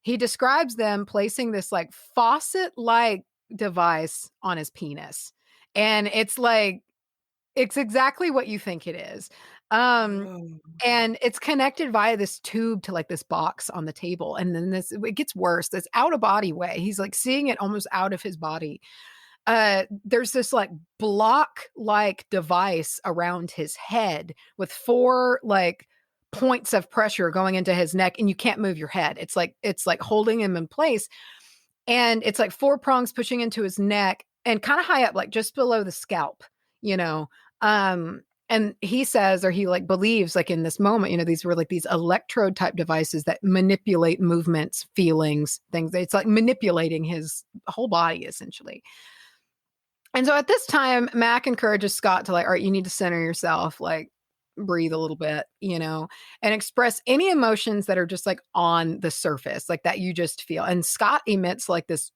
Speaker 2: He describes them placing this like faucet-like device on his penis. And it's exactly what you think it is. And it's connected via this tube to like this box on the table. And then it gets worse. This out of body way. He's like seeing it almost out of his body. There's this like block like device around his head with 4 like points of pressure going into his neck, and you can't move your head. It's like holding him in place. And it's like 4 prongs pushing into his neck and kind of high up, like just below the scalp. you know. And he says, or he like believes, like in this moment, you know, these were like these electrode type devices that manipulate movements, feelings, things. It's like manipulating his whole body essentially. And so at this time, Mac encourages Scott to like, all right, you need to center yourself, like breathe a little bit, you know, and express any emotions that are just like on the surface, like that you just feel. And Scott emits like this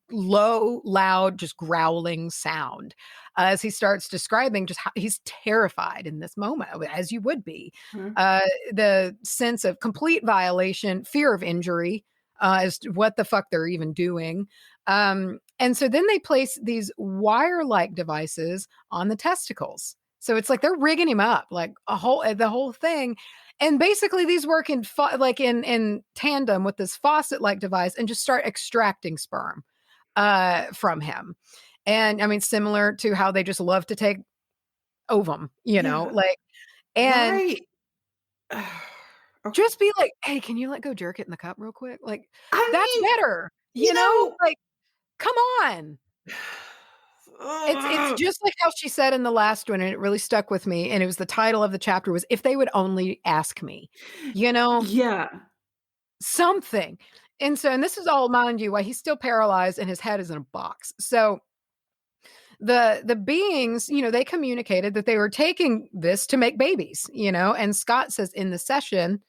Speaker 2: low, loud, just growling sound as he starts describing just how he's terrified in this moment, as you would be. Mm-hmm. The sense of complete violation, fear of injury, as to what the fuck they're even doing. And so then they place these wire-like devices on the testicles. So it's like they're rigging him up, like the whole thing. And basically these work in tandem with this faucet-like device and just start extracting sperm from him. And I mean, similar to how they just love to take ovum, you know, like, and okay. Just be like, hey, can you let go jerk it in the cup real quick? Like, that's better, you know, like, come on. It's just like how she said in the last one, and it really stuck with me. And it was the title of the chapter was "If They Would Only Ask Me," you know?
Speaker 1: Yeah.
Speaker 2: Something. And so, and this is all, mind you, why he's still paralyzed and his head is in a box. So the beings, you know, they communicated that they were taking this to make babies, you know, and Scott says in the session,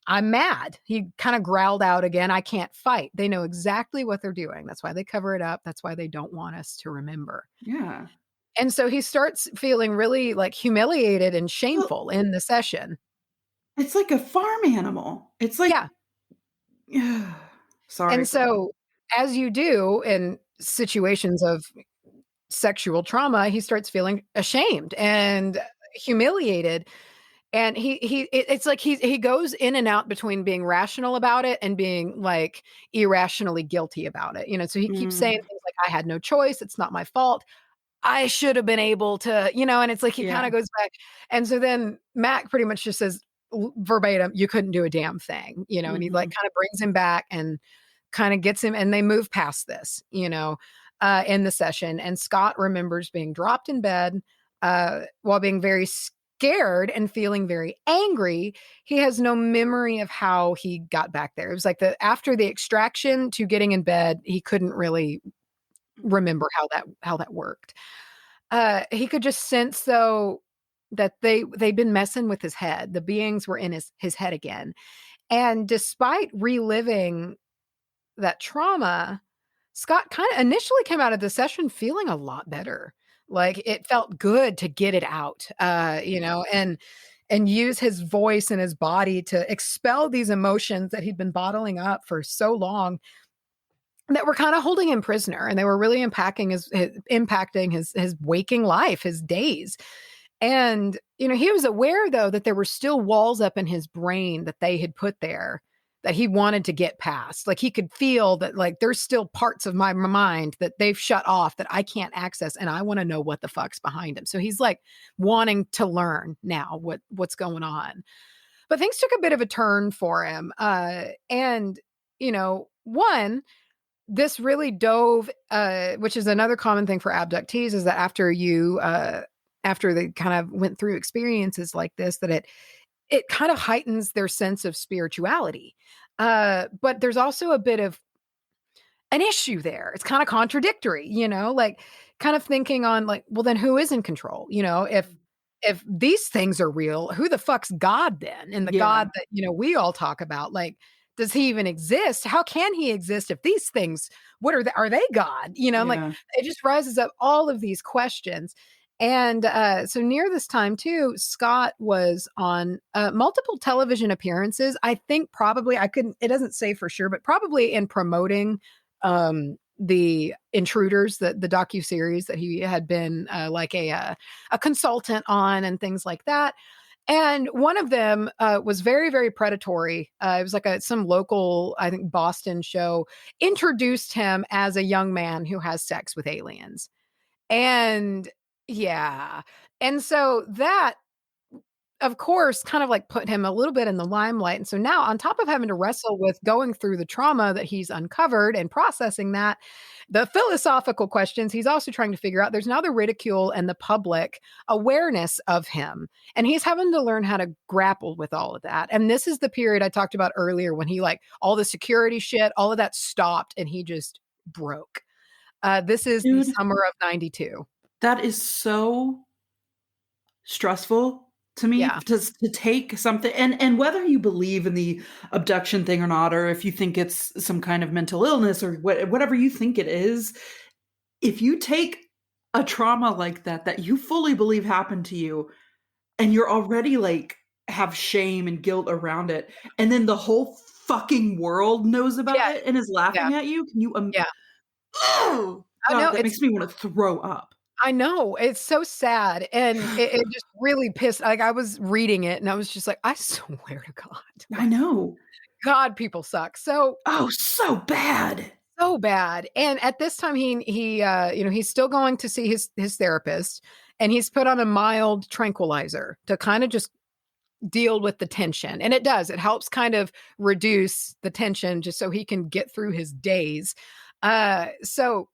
Speaker 2: I'm mad. He kind of growled out again, I can't fight. They know exactly what they're doing. That's why they cover it up. That's why they don't want us to remember.
Speaker 1: Yeah.
Speaker 2: And so he starts feeling really like humiliated and shameful in the session.
Speaker 1: It's like a farm animal. It's like,
Speaker 2: yeah.
Speaker 1: Sorry.
Speaker 2: And so as you do in situations of sexual trauma, he starts feeling ashamed and humiliated. And it's like he goes in and out between being rational about it and being like irrationally guilty about it. You know, so he keeps saying things like, I had no choice. It's not my fault. I should have been able to, you know, and it's like he kind of goes back. And so then Mac pretty much just says verbatim, you couldn't do a damn thing, you know, and he like kind of brings him back and kind of gets him, and they move past this, you know, in the session. And Scott remembers being dropped in bed while being very scared and feeling very angry. He has no memory of how he got back there. It was like after the extraction to getting in bed, he couldn't really remember how that worked. He could just sense though that they'd been messing with his head. The beings were in his head again. And despite reliving that trauma, Scott kind of initially came out of the session feeling a lot better. Like it felt good to get it out, you know, and use his voice and his body to expel these emotions that he'd been bottling up for so long that were kind of holding him prisoner, and they were really impacting his waking life, his days. And, you know, he was aware though that there were still walls up in his brain that they had put there that he wanted to get past. Like he could feel that like there's still parts of my mind that they've shut off that I can't access, and I want to know what the fuck's behind him. So he's like wanting to learn now what's going on. But things took a bit of a turn for him. And, you know, this really dove, which is another common thing for abductees, is that after they kind of went through experiences like this, that it kind of heightens their sense of spirituality. But there's also a bit of an issue there. It's kind of contradictory, you know, like kind of thinking on like, well, then who is in control? You know, if these things are real, who the fuck's God then? And the God that, you know, we all talk about, like, does he even exist? How can he exist if these things, are they God? You know, like it just rises up all of these questions. And so near this time too, Scott was on multiple television appearances. I think probably it doesn't say for sure, but probably in promoting the Intruders, the docuseries that he had been like a consultant on and things like that. And one of them was very, very predatory. It was like some local, I think, Boston show introduced him as a young man who has sex with aliens. And yeah. And so that of course, kind of like put him a little bit in the limelight. And so now, on top of having to wrestle with going through the trauma that he's uncovered and processing that, the philosophical questions he's also trying to figure out, there's now the ridicule and the public awareness of him. And he's having to learn how to grapple with all of that. And this is the period I talked about earlier when he, like, all the security shit, all of that stopped and he just broke. This is the
Speaker 1: Dude,
Speaker 2: summer of 92.
Speaker 1: that is so stressful to me
Speaker 2: Yeah.
Speaker 1: to take something, and whether you believe in the abduction thing or not, or if you think it's some kind of mental illness or whatever you think it is, if you take a trauma like that you fully believe happened to you, and you're already like have shame and guilt around it, and then the whole fucking world knows about
Speaker 2: Yeah.
Speaker 1: it and is
Speaker 2: Yeah.
Speaker 1: laughing at you, can you
Speaker 2: Yeah.
Speaker 1: oh
Speaker 2: I know,
Speaker 1: god, that makes me want to throw up.
Speaker 2: I know, it's so sad, and it just really pissed, like, I was reading it, and I was just like, "I swear to God,
Speaker 1: I
Speaker 2: like,
Speaker 1: know.
Speaker 2: God, people suck."
Speaker 1: Oh, so bad.
Speaker 2: So bad, and at this time, he's still going to see his therapist, and he's put on a mild tranquilizer to kinda just deal with the tension, and it does, it helps kind of reduce the tension just so he can get through his days. So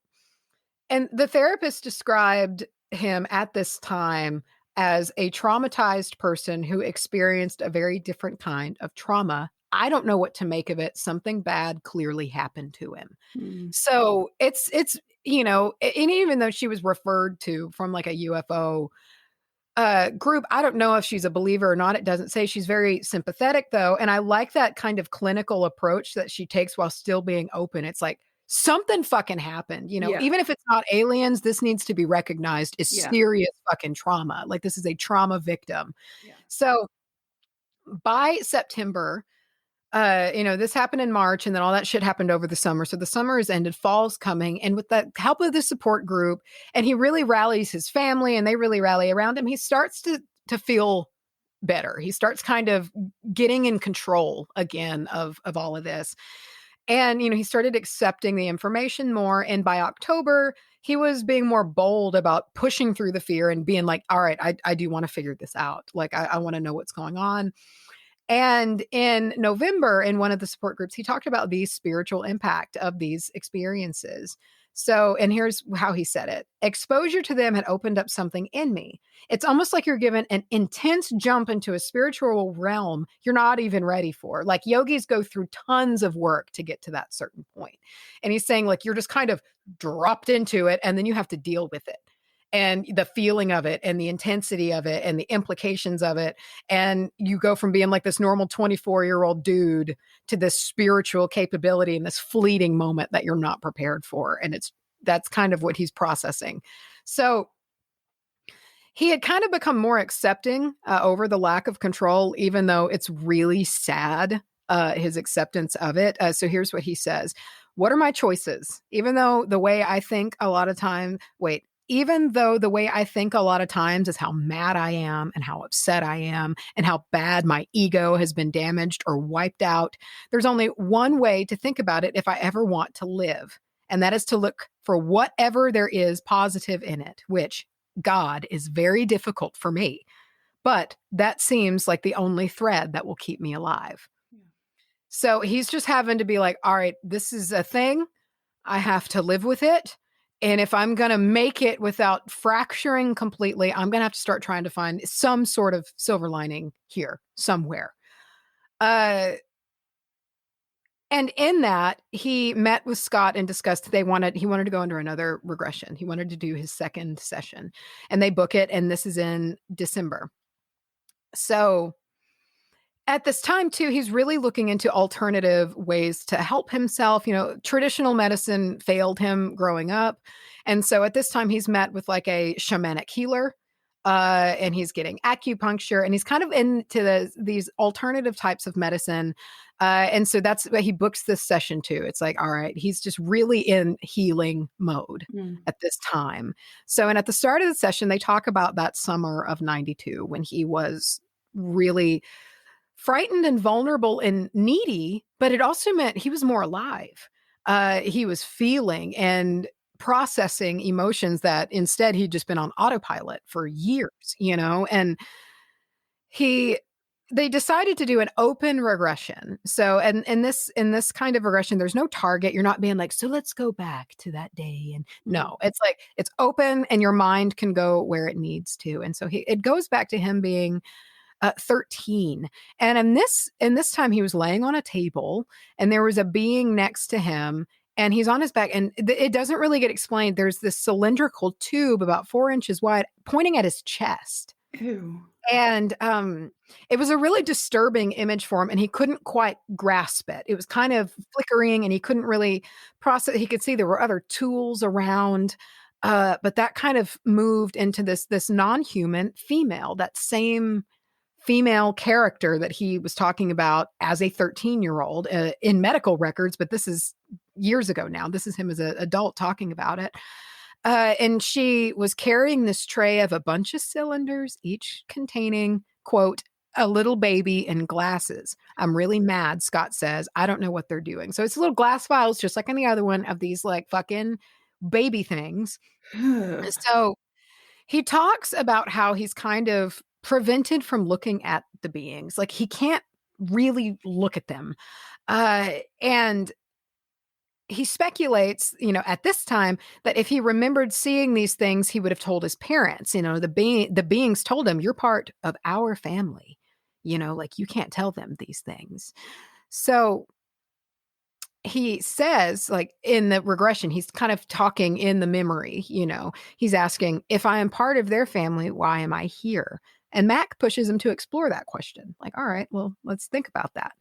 Speaker 2: And the therapist described him at this time as a traumatized person who experienced a very different kind of trauma. I don't know what to make of it. Something bad clearly happened to him.
Speaker 1: Mm.
Speaker 2: So it's and even though she was referred to from like a UFO group, I don't know if she's a believer or not. It doesn't say. She's very sympathetic though, and I like that kind of clinical approach that she takes while still being open. It's like something fucking happened,
Speaker 1: Yeah.
Speaker 2: even if it's not aliens, this needs to be recognized as
Speaker 1: Yeah.
Speaker 2: serious fucking trauma. Like this is a trauma victim.
Speaker 1: Yeah.
Speaker 2: So by September, this happened in March and then all that shit happened over the summer. So the summer has ended, fall's coming. And with the help of the support group, and he really rallies his family and they really rally around him, he starts to feel better. He starts kind of getting in control again of all of this. And, he started accepting the information more. And by October, he was being more bold about pushing through the fear and being like, all right, I do want to figure this out. Like, I want to know what's going on. And in November, in one of the support groups, he talked about the spiritual impact of these experiences. So, and here's how he said it: exposure to them had opened up something in me. It's almost like you're given an intense jump into a spiritual realm you're not even ready for. Like yogis go through tons of work to get to that certain point. And he's saying, like, you're just kind of dropped into it and then you have to deal with it. And the feeling of it and the intensity of it and the implications of it. And you go from being like this normal 24-year-old dude to this spiritual capability in this fleeting moment that you're not prepared for. And that's kind of what he's processing. So he had kind of become more accepting over the lack of control, even though it's really sad, his acceptance of it. So here's what he says. What are my choices? Even though the way I think a lot of times is how mad I am and how upset I am and how bad my ego has been damaged or wiped out, there's only one way to think about it if I ever want to live. And that is to look for whatever there is positive in it, which, God, is very difficult for me. But that seems like the only thread that will keep me alive. Yeah. So he's just having to be like, all right, this is a thing. I have to live with it. And if I'm going to make it without fracturing completely, I'm going to have to start trying to find some sort of silver lining here somewhere. And in that, he met with Scott and discussed he wanted to go under another regression. He wanted to do his second session, and they book it. And this is in December. So at this time too, he's really looking into alternative ways to help himself. Traditional medicine failed him growing up. And so at this time he's met with like a shamanic healer, and he's getting acupuncture, and he's kind of into these alternative types of medicine. And so that's what he books this session to. It's like, all right, he's just really in healing mode at this time. So, and at the start of the session, they talk about that summer of 92 when he was really frightened and vulnerable and needy, but it also meant he was more alive. He was feeling and processing emotions that instead he'd just been on autopilot for years, and they decided to do an open regression. So, and in this kind of regression, there's no target. You're not being like, so let's go back to that day. And no, it's like, it's open and your mind can go where it needs to. And so it goes back to him being 13. And in this time he was laying on a table and there was a being next to him and he's on his back and it doesn't really get explained. There's this cylindrical tube about 4 inches wide pointing at his chest.
Speaker 1: Ew.
Speaker 2: And it was a really disturbing image for him and he couldn't quite grasp it. It was kind of flickering and he couldn't really process. He could see there were other tools around, but that kind of moved into this non-human female, that same female character that he was talking about as a 13-year-old in medical records. But this is years ago now. This is him as an adult talking about it. And she was carrying this tray of a bunch of cylinders, each containing, quote, a little baby and glasses. I'm really mad, Scott says. I don't know what they're doing. So it's little glass vials, just like any other one of these like fucking baby things. So he talks about how he's kind of prevented from looking at the beings. Like he can't really look at them. And he speculates, at this time that if he remembered seeing these things, he would have told his parents, the beings told him, you're part of our family, like you can't tell them these things. So he says, like in the regression, he's kind of talking in the memory, he's asking, if I am part of their family, why am I here? And Mac pushes him to explore that question. Like, all right, well, let's think about that.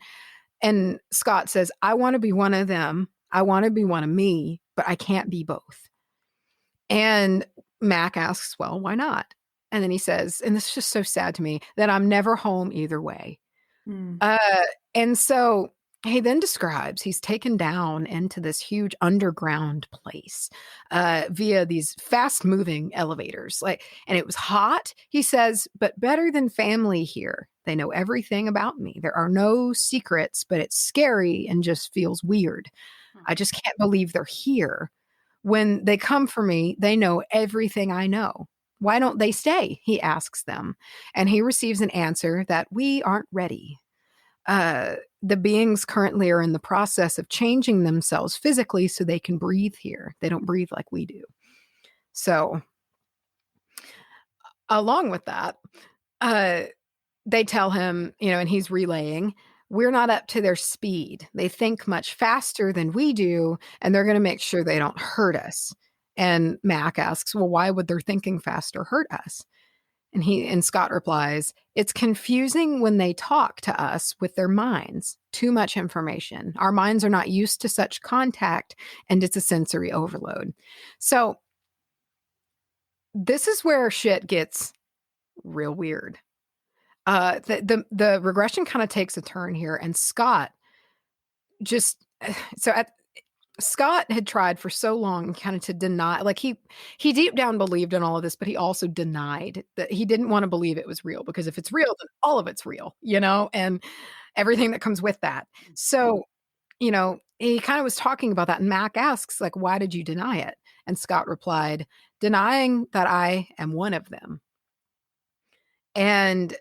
Speaker 2: And Scott says, I want to be one of them. I want to be one of me, but I can't be both. And Mac asks, well, why not? And then he says, and this is just so sad to me, that I'm never home either way. And so he then describes he's taken down into this huge underground place via these fast moving elevators. And it was hot, he says, but better than family here. They know everything about me. There are no secrets, but it's scary and just feels weird. I just can't believe they're here. When they come for me, they know everything I know. Why don't they stay? He asks them. And he receives an answer that we aren't ready. The beings currently are in the process of changing themselves physically so they can breathe here. They don't breathe like we do. So along with that, they tell him, and he's relaying, we're not up to their speed. They think much faster than we do, and they're going to make sure they don't hurt us. And Mac asks, well, why would their thinking faster hurt us? And Scott replies, it's confusing when they talk to us with their minds. Too much information. Our minds are not used to such contact, and it's a sensory overload. So this is where shit gets real weird. The regression kind of takes a turn here, and Scott Scott had tried for so long kind of to deny, like he deep down believed in all of this, but he also denied that he didn't want to believe it was real, because if it's real, then all of it's real, and everything that comes with that. So, he kind of was talking about that, and Mac asks, like, why did you deny it? And Scott replied, denying that I am one of them. And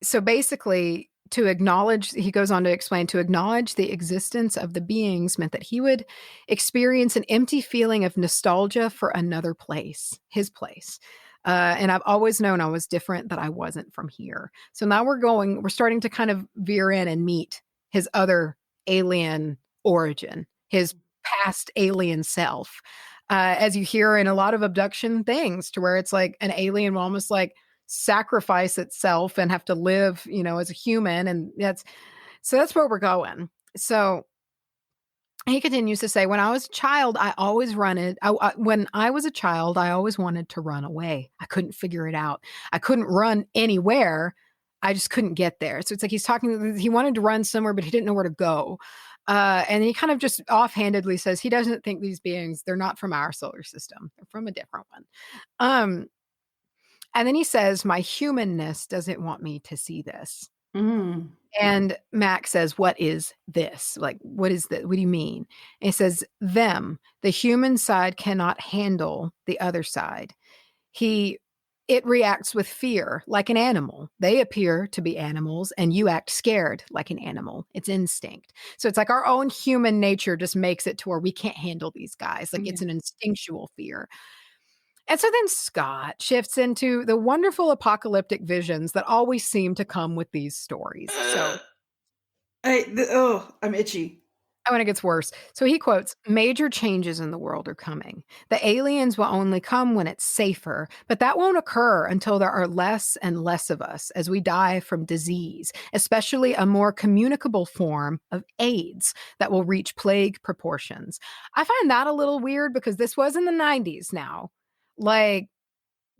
Speaker 2: so basically, he goes on to explain, to acknowledge the existence of the beings meant that he would experience an empty feeling of nostalgia for another place, his place. And I've always known I was different, that I wasn't from here. So now we're starting to kind of veer in and meet his other alien origin, his past alien self. As you hear in a lot of abduction things, to where it's like an alien will almost like sacrifice itself and have to live, as a human. And that's where we're going. So he continues to say, when I was a child, I always wanted to run away. I couldn't figure it out. I couldn't run anywhere. I just couldn't get there. So it's like he wanted to run somewhere, but he didn't know where to go. And he kind of just offhandedly says he doesn't think these beings, they're not from our solar system. They're from a different one. And then he says, my humanness doesn't want me to see this. And Mac says, what is this? Like, what is that? What do you mean? And he says, the human side cannot handle the other side. He it reacts with fear like an animal. They appear to be animals, and you act scared like an animal. It's instinct. So it's like our own human nature just makes it to where we can't handle these guys. Like it's an instinctual fear. And so then Scott shifts into the wonderful apocalyptic visions that always seem to come with these stories. So
Speaker 1: I'm itchy.
Speaker 2: Oh, and it gets worse. So he quotes, major changes in the world are coming. The aliens will only come when it's safer, but that won't occur until there are less and less of us as we die from disease, especially a more communicable form of AIDS that will reach plague proportions. I find that a little weird because this was in the 90s now. Like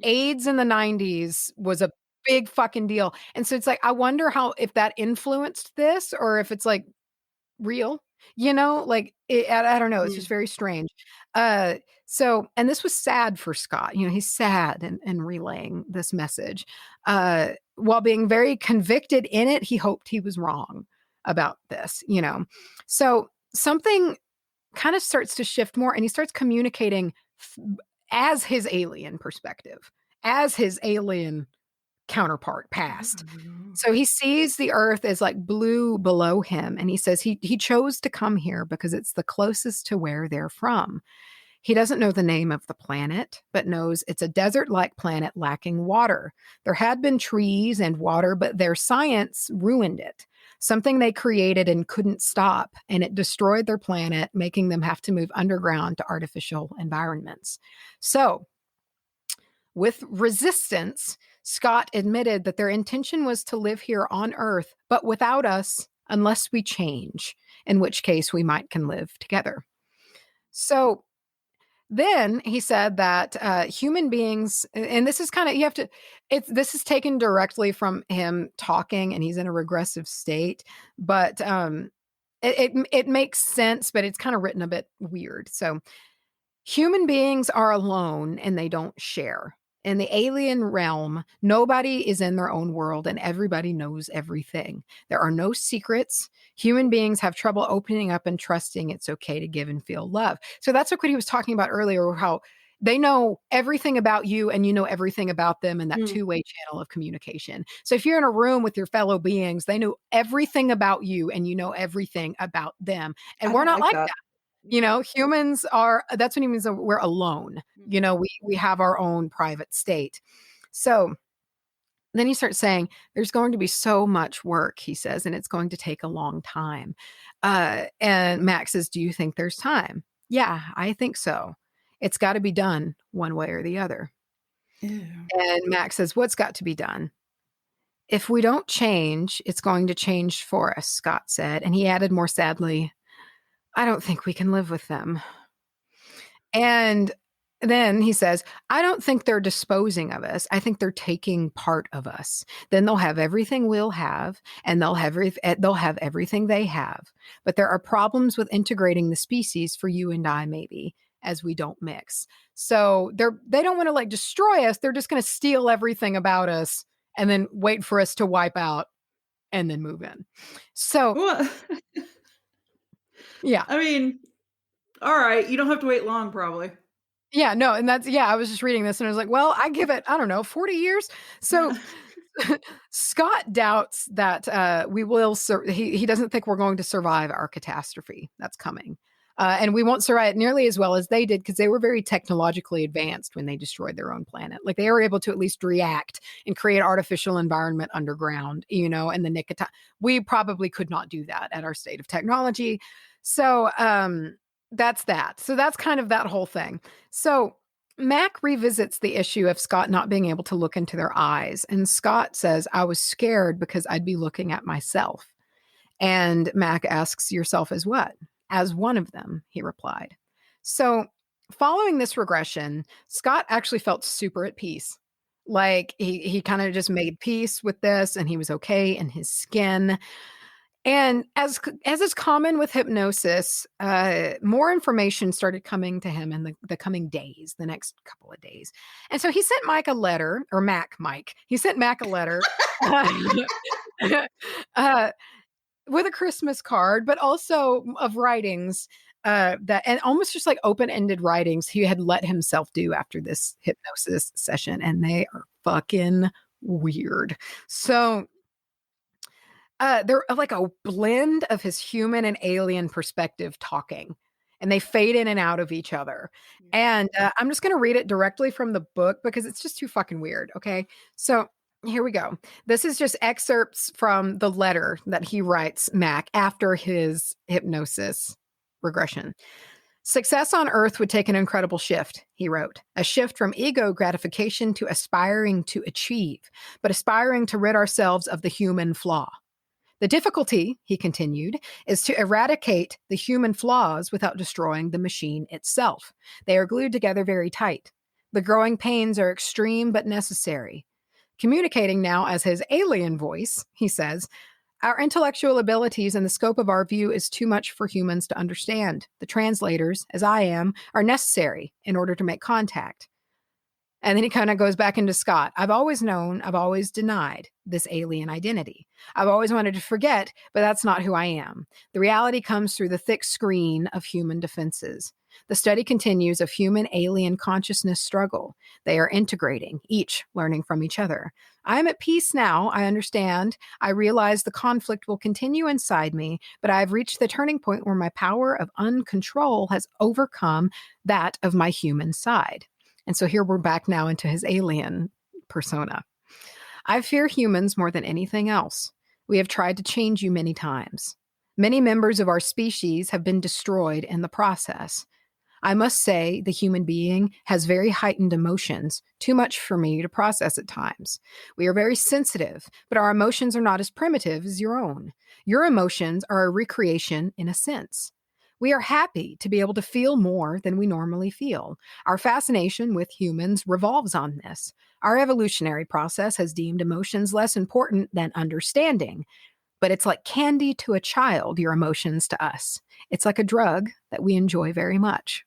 Speaker 2: AIDS in the 90s was a big fucking deal. And so it's like, I wonder if that influenced this or if it's like real. Like I don't know. It's just very strange. So, and this was sad for Scott. He's sad and relaying this message. While being very convicted in it, he hoped he was wrong about this, So something kind of starts to shift more and he starts communicating as his alien perspective, as his alien counterpart past. So he sees the earth as like blue below him. And he says he chose to come here because it's the closest to where they're from. He doesn't know the name of the planet, but knows it's a desert-like planet lacking water. There had been trees and water, but their science ruined it. Something they created and couldn't stop, and it destroyed their planet, making them have to move underground to artificial environments. So, with resistance, Scott admitted that their intention was to live here on Earth, but without us, unless we change, in which case we can live together. So then he said that human beings, and this is kind of, this is taken directly from him talking, and he's in a regressive state, but it makes sense, but it's kind of written a bit weird. So human beings are alone and they don't share. In the alien realm, nobody is in their own world and everybody knows everything. There are no secrets. Human beings have trouble opening up and trusting it's okay to give and feel love. So that's what he was talking about earlier, how they know everything about you and you know everything about them in that two-way channel of communication. So if you're in a room with your fellow beings, they know everything about you and you know everything about them. And we're not like that. Humans that's what he means. We're alone. We have our own private state. So then he starts saying, there's going to be so much work, he says, and it's going to take a long time. And Max says, do you think there's time? Yeah, I think so. It's got to be done one way or the other. Ew. And Max says, what's got to be done? If we don't change, it's going to change for us, Scott said. And he added more sadly, I don't think we can live with them. And then he says, I don't think they're disposing of us. I think they're taking part of us. Then they'll have everything we'll have, and they'll have everything they have. But there are problems with integrating the species for you and I, maybe, as we don't mix. So they don't want to destroy us. They're just going to steal everything about us and then wait for us to wipe out and then move in. So... Yeah.
Speaker 1: I mean, all right. You don't have to wait long, probably.
Speaker 2: Yeah, no. And I was just reading this and I was like, well, I give it, I don't know, 40 years. So Scott doubts that we will, he doesn't think we're going to survive our catastrophe that's coming. And we won't survive it nearly as well as they did because they were very technologically advanced when they destroyed their own planet. Like they were able to at least react and create artificial environment underground, in the nick of time. We probably could not do that at our state of technology. So that's that. So that's kind of that whole thing. So Mac revisits the issue of Scott not being able to look into their eyes. And Scott says, I was scared because I'd be looking at myself. And Mac asks, yourself as what? As one of them, he replied. So following this regression, Scott actually felt super at peace. Like he kind of just made peace with this and he was okay in his skin. And as is common with hypnosis, more information started coming to him in the coming days, the next couple of days. And so he sent Mike a letter, or Mike. He sent Mac a letter with a Christmas card, but also of writings and almost just like open-ended writings he had let himself do after this hypnosis session. And they are fucking weird. So they're like a blend of his human and alien perspective talking, and they fade in and out of each other. And I'm just going to read it directly from the book because it's just too fucking weird. Okay. So here we go. This is just excerpts from the letter that he writes Mac after his hypnosis regression. Success on Earth would take an incredible shift, he wrote. A shift from ego gratification to aspiring to achieve, but aspiring to rid ourselves of the human flaw. The difficulty, he continued, is to eradicate the human flaws without destroying the machine itself. They are glued together very tight. The growing pains are extreme but necessary. Communicating now as his alien voice, he says, our intellectual abilities and the scope of our view is too much for humans to understand. The translators, as I am, are necessary in order to make contact. And then he kind of goes back into Scott. I've always known, I've always denied this alien identity. I've always wanted to forget, but that's not who I am. The reality comes through the thick screen of human defenses. The study continues of human alien consciousness struggle. They are integrating, each learning from each other. I am at peace now. I understand. I realize the conflict will continue inside me, but I've reached the turning point where my power of uncontrol has overcome that of my human side. And so here we're back now into his alien persona. I fear humans more than anything else. We have tried to change you many times. Many members of our species have been destroyed in the process. I must say the human being has very heightened emotions, too much for me to process at times. We are very sensitive, but our emotions are not as primitive as your own. Your emotions are a recreation in a sense. We are happy to be able to feel more than we normally feel. Our fascination with humans revolves on this. Our evolutionary process has deemed emotions less important than understanding. But it's like candy to a child, your emotions to us. It's like a drug that we enjoy very much.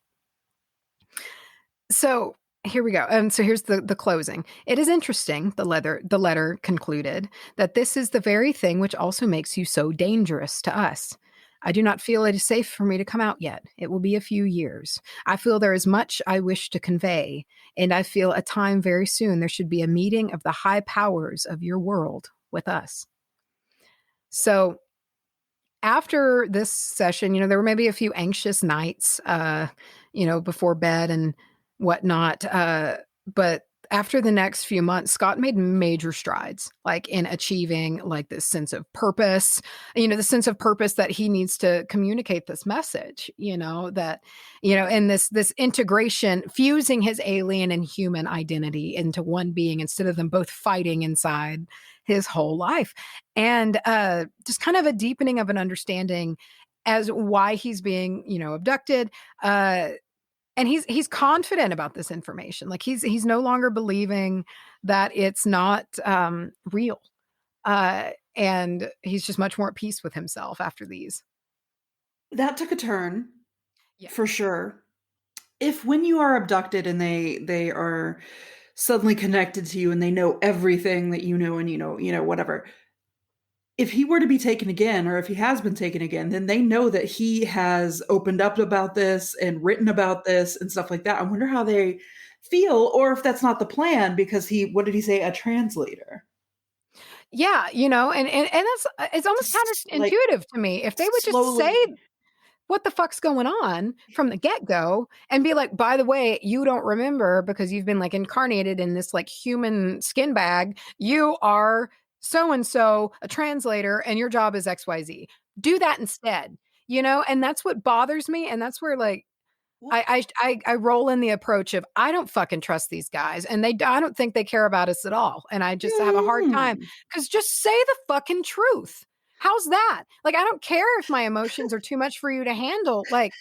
Speaker 2: So here we go. So here's the closing. It is interesting, the letter concluded, that this is the very thing which also makes you so dangerous to us. I do not feel it is safe for me to come out yet. It will be a few years. I feel there is much I wish to convey, and I feel a time very soon there should be a meeting of the high powers of your world with us. So after this session, there were maybe a few anxious nights, before bed and whatnot. But after the next few months, Scott made major strides, like in achieving like this sense of purpose, the sense of purpose that he needs to communicate this message, and this integration, fusing his alien and human identity into one being instead of them both fighting inside his whole life. And just kind of a deepening of an understanding as why he's being, abducted. And he's confident about this information. Like he's no longer believing that it's not real. And he's just much more at peace with himself after these.
Speaker 1: That took a turn, for sure. If when you are abducted and they are suddenly connected to you and they know everything that you know and whatever, if he were to be taken again, or if he has been taken again, then they know that he has opened up about this and written about this and stuff like that. I wonder how they feel, or if that's not the plan, because what did he say? A translator.
Speaker 2: Yeah, and it's almost counterintuitive to me. If they would just say what the fuck's going on from the get-go and be like, by the way, you don't remember because you've been like incarnated in this like human skin bag. You are so-and-so, a translator, and your job is XYZ. Do that instead, and that's what bothers me. And that's where like, I roll in the approach of, I don't fucking trust these guys. And I don't think they care about us at all. And I just have a hard time because just say the fucking truth. How's that? Like, I don't care if my emotions are too much for you to handle. Like,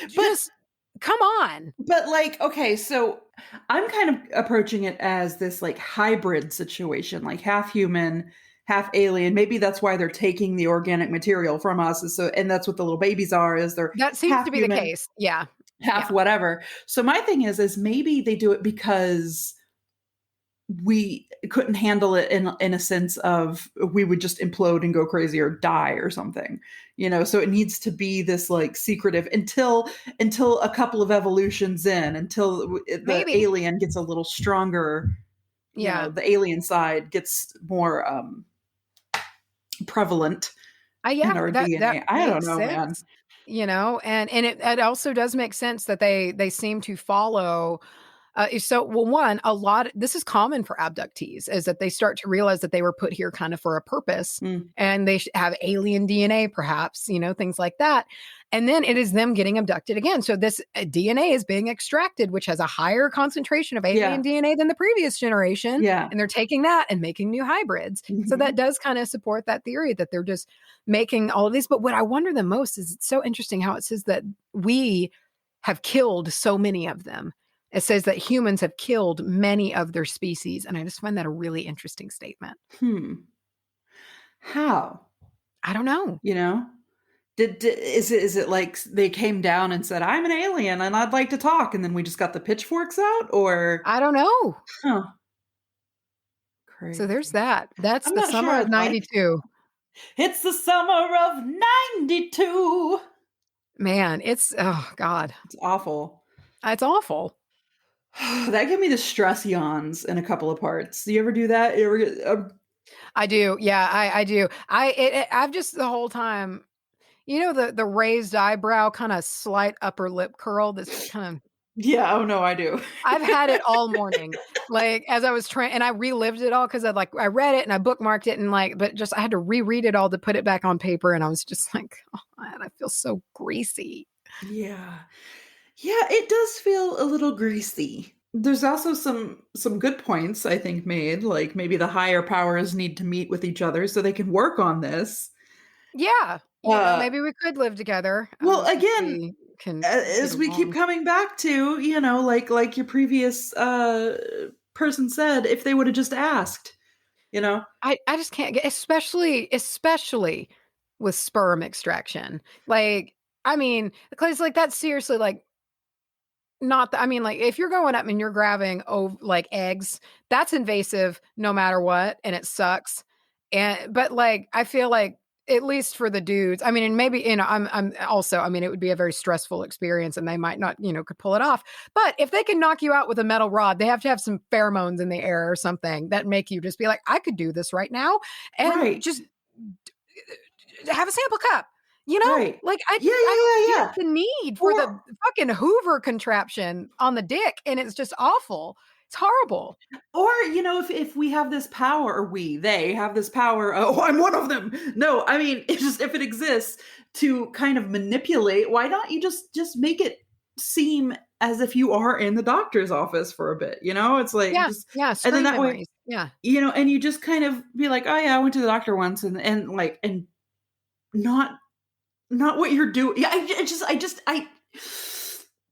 Speaker 2: just come on.
Speaker 1: But like, okay, so I'm kind of approaching it as this like hybrid situation, like half human, half alien. Maybe that's why they're taking the organic material from us. And that's what the little babies are, is they're
Speaker 2: that seems to be human, the case. Yeah.
Speaker 1: Half whatever. So my thing is maybe they do it because we couldn't handle it in a sense of we would just implode and go crazy or die or something, so it needs to be this like secretive until a couple of evolutions in, until the alien gets a little stronger the alien side gets more prevalent in our
Speaker 2: that
Speaker 1: DNA. I don't
Speaker 2: makes
Speaker 1: know, man.
Speaker 2: sense, and it also does make sense that they seem to follow. Well, one, this is common for abductees, is that they start to realize that they were put here kind of for a purpose, and they have alien DNA, perhaps, things like that. And then it is them getting abducted again. So this DNA is being extracted, which has a higher concentration of alien DNA than the previous generation.
Speaker 1: Yeah.
Speaker 2: And they're taking that and making new hybrids. So that does kind of support that theory that they're just making all of these. But what I wonder the most is, it's so interesting how it says that we have killed so many of them. It says that humans have killed many of their species. And I just find that a really interesting statement.
Speaker 1: How?
Speaker 2: I don't know.
Speaker 1: Is it like they came down and said, I'm an alien and I'd like to talk, and then we just got the pitchforks out? Or
Speaker 2: I don't know.
Speaker 1: Huh. Crazy.
Speaker 2: So there's that. That's the summer of 92.
Speaker 1: It's the summer of 92.
Speaker 2: Man, oh God.
Speaker 1: It's awful.
Speaker 2: It's awful.
Speaker 1: That gave me the stress yawns in a couple of parts. Do you ever do that?
Speaker 2: I do. Yeah, I do. I've just the whole time, the raised eyebrow, kind of slight upper lip curl. That's kind of.
Speaker 1: Yeah. Oh no, I do.
Speaker 2: I've had it all morning, like as I was trying, and I relived it all because I read it and I bookmarked it, and but just I had to reread it all to put it back on paper, and I was just like, oh man, I feel so greasy.
Speaker 1: Yeah. Yeah, it does feel a little greasy. There's also some good points, I think, made, like maybe the higher powers need to meet with each other so they can work on this.
Speaker 2: Yeah. Maybe we could live together.
Speaker 1: Well, again, as we keep coming back to, like your previous person said, if they would have just asked,
Speaker 2: I just can't get, especially with sperm extraction. Like, I mean, because like that's seriously like, like if you're going up and you're grabbing like eggs, that's invasive no matter what, and it sucks. But like I feel like at least for the dudes, I mean, and maybe I'm also, I mean, it would be a very stressful experience, and they might not, could pull it off. But if they can knock you out with a metal rod, they have to have some pheromones in the air or something that make you just be like, I could do this right now, and just have a sample cup.
Speaker 1: Right.
Speaker 2: Like I don't get the need for the fucking Hoover contraption on the dick, and it's just awful. It's horrible.
Speaker 1: Or, if we have this power, or they have this power, I'm one of them. No, I mean, it's just, if it exists to kind of manipulate, why not you just make it seem as if you are in the doctor's office for a bit, It's like, and then that
Speaker 2: memories.
Speaker 1: way, and you just kind of be like, oh yeah, I went to the doctor once, and not what you're doing. Yeah,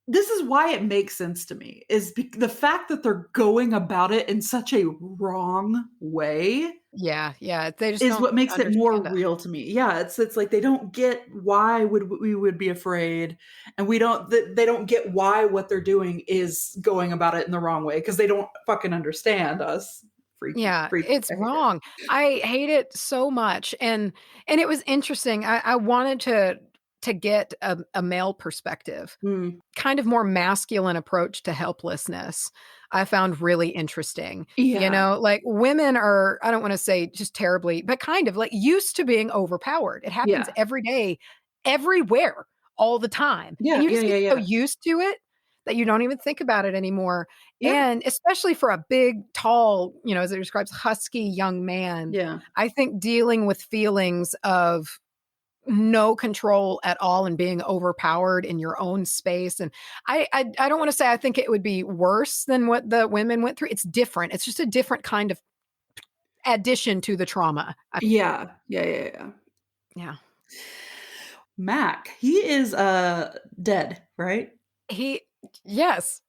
Speaker 1: this is why it makes sense to me, is the fact that they're going about it in such a wrong way.
Speaker 2: Yeah. They just
Speaker 1: is what makes it more real to me. Yeah, it's like they don't get why we would be afraid, and they don't get why what they're doing is going about it in the wrong way, because they don't fucking understand us.
Speaker 2: It's wrong. I hate it so much, and it was interesting. I wanted to get a male perspective, kind of more masculine approach to helplessness. I found really interesting. Like women are, I don't want to say just terribly, but kind of like used to being overpowered. It happens every day, everywhere, all the time. And you just get so used to it that you don't even think about it anymore. And especially for a big, tall, as it describes, husky young man, I think dealing with feelings of no control at all and being overpowered in your own space. And I don't want to say I think it would be worse than what the women went through. It's different. It's just a different kind of addition to the trauma.
Speaker 1: Yeah. Mac, he is dead, right?
Speaker 2: Yes.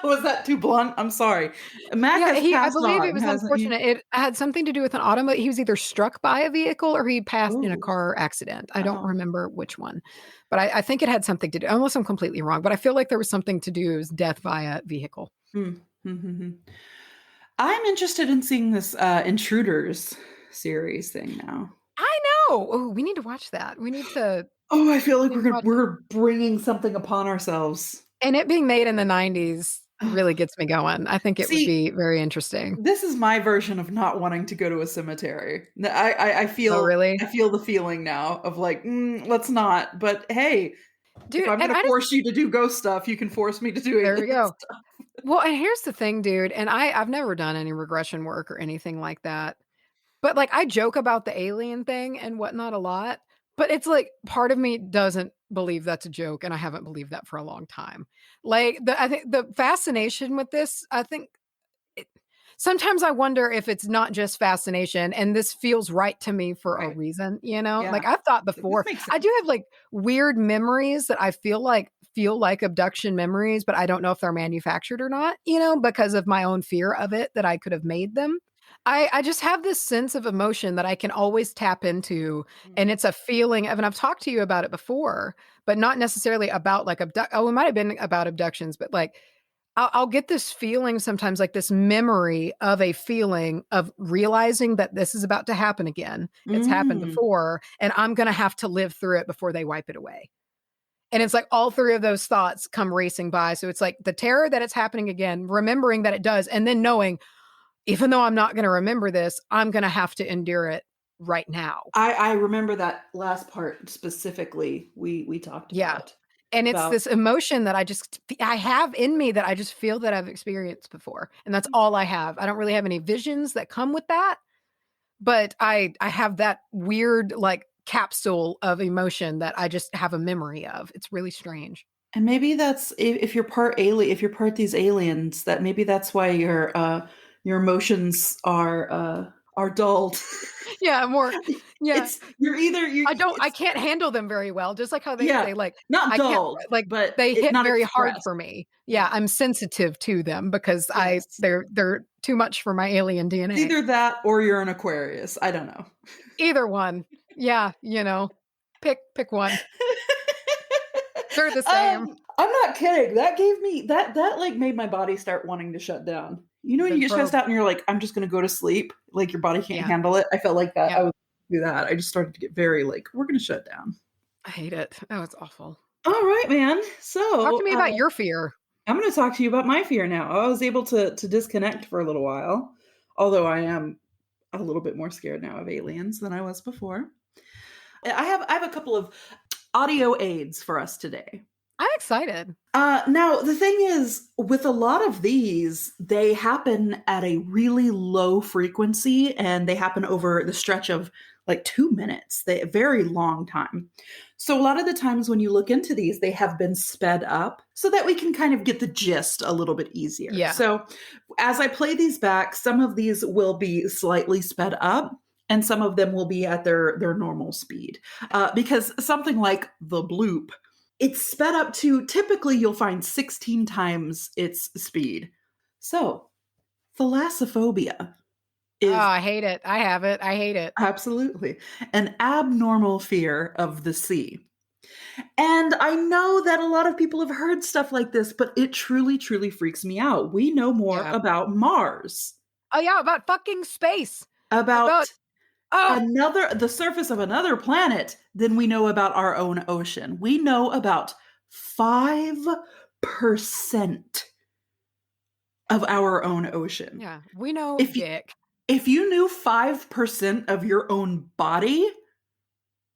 Speaker 1: Was that too blunt? I'm sorry. Mac
Speaker 2: I believe it was unfortunate. It had something to do with an automobile. He was either struck by a vehicle or he passed in a car accident. I don't remember which one, but I think it had something to do, unless I'm completely wrong, but I feel like there was something to do with death via vehicle.
Speaker 1: I'm interested in seeing this Intruders series thing now.
Speaker 2: I know. Oh, we need to watch that. We need to.
Speaker 1: Oh, I feel like we're bringing something upon ourselves.
Speaker 2: And it being made in the 90s, really gets me going. I think it would
Speaker 1: See,
Speaker 2: be very interesting.
Speaker 1: this is my version of not wanting to go to a cemetery. I
Speaker 2: Oh,
Speaker 1: feel
Speaker 2: really?
Speaker 1: I feel the feeling now of like, let's not. But hey, if
Speaker 2: Dude,
Speaker 1: I'm
Speaker 2: and
Speaker 1: gonna
Speaker 2: I just
Speaker 1: force you to do ghost stuff, you can force me to do
Speaker 2: there we
Speaker 1: alien
Speaker 2: go.
Speaker 1: stuff.
Speaker 2: Well, and here's the thing, dude, and I've never done any regression work or anything like that. But, like, I joke about the alien thing and whatnot a lot, but it's like part of me doesn't believe that's a joke, and I haven't believed that for a long time. Like, I think the fascination with this, I think it sometimes I wonder if it's not just fascination and this feels right to me for a
Speaker 1: Right.
Speaker 2: reason, you know?
Speaker 1: Yeah.
Speaker 2: Like, I've thought
Speaker 1: This
Speaker 2: before
Speaker 1: makes
Speaker 2: I
Speaker 1: sense.
Speaker 2: do have, like, weird memories that I feel like abduction memories, but I don't know if they're manufactured or not, you know, because of my own fear of it that I could have made them. I just have this sense of emotion that I can always tap into, and
Speaker 1: Mhm.
Speaker 2: it's a feeling of and I've talked to you about it before, but not necessarily about, like, it might have been about abductions, but, like, I'll get this feeling sometimes, like this memory of a feeling of realizing that this is about to happen again. It's happened
Speaker 1: Mm.
Speaker 2: before, and I'm gonna have to live through it before they wipe it away. And it's like all 3 of those thoughts come racing by, so it's like the terror that it's happening again, remembering that it does, and then knowing, even though I'm not gonna remember this, I'm gonna have to endure it right now.
Speaker 1: I remember that last part specifically we talked
Speaker 2: Yeah.
Speaker 1: about.
Speaker 2: And it's
Speaker 1: About
Speaker 2: this emotion that I have in me that I just feel that I've experienced before, and that's all I have. I don't really have any visions that come with that, but I have that weird, like, capsule of emotion that I just have a memory of. It's really strange.
Speaker 1: and maybe that's if you're part alien, if you're part these aliens, that maybe that's why your emotions are dulled.
Speaker 2: Yeah, more yeah.
Speaker 1: It's you're either you
Speaker 2: I
Speaker 1: it's
Speaker 2: can't handle them very well, just like how they
Speaker 1: yeah,
Speaker 2: say, like,
Speaker 1: not
Speaker 2: I can't
Speaker 1: dulled,
Speaker 2: like,
Speaker 1: but
Speaker 2: they
Speaker 1: it
Speaker 2: hit
Speaker 1: not
Speaker 2: very hard
Speaker 1: expressed.
Speaker 2: for me. Yeah,
Speaker 1: Yeah.
Speaker 2: I'm sensitive to them because
Speaker 1: Yes.
Speaker 2: they're too much for my alien
Speaker 1: It's
Speaker 2: DNA.
Speaker 1: either that or you're an Aquarius. I don't know.
Speaker 2: Either one. Yeah, you know, pick one. They're the same.
Speaker 1: I'm not kidding. That gave me that like made my body start wanting to shut down. You know when
Speaker 2: The
Speaker 1: you get stressed
Speaker 2: probe.
Speaker 1: out and you're like, I'm just gonna go to sleep, like your body can't
Speaker 2: Yeah,
Speaker 1: handle it. I felt like that.
Speaker 2: yeah.
Speaker 1: I was do that. I just started to get very like, we're gonna shut down.
Speaker 2: I hate it. Oh, it's awful.
Speaker 1: All right, man.
Speaker 2: Talk to
Speaker 1: So
Speaker 2: me about your fear.
Speaker 1: I'm gonna talk to you about my fear now. I was able to disconnect for a little while, although I am a little bit more scared now of aliens than I was before. I have a couple of audio aids for us today.
Speaker 2: I'm excited.
Speaker 1: Now, the thing is, with a lot of these, they happen at a really low frequency and they happen over the stretch of like 2 minutes, a very long time. So, a lot of the times when you look into these, they have been sped up so that we can kind of get the gist a little bit easier.
Speaker 2: Yeah.
Speaker 1: So, as I play these back, some of these will be slightly sped up and some of them will be at their normal speed. Because something like the bloop, it's sped up to typically you'll find 16 times its speed. So, thalassophobia
Speaker 2: Oh,
Speaker 1: is
Speaker 2: I hate it. I have it. I hate it.
Speaker 1: absolutely an abnormal fear of the sea. And I know that a lot of people have heard stuff like this, but it truly, truly freaks me out. We know more
Speaker 2: Yeah.
Speaker 1: about Mars,
Speaker 2: Oh, yeah, about fucking space.
Speaker 1: about
Speaker 2: About oh,
Speaker 1: the surface of another planet than we know about our own ocean. We know about 5% of our own ocean.
Speaker 2: yeah, we know
Speaker 1: If you,
Speaker 2: dick.
Speaker 1: if you knew 5% of your own body,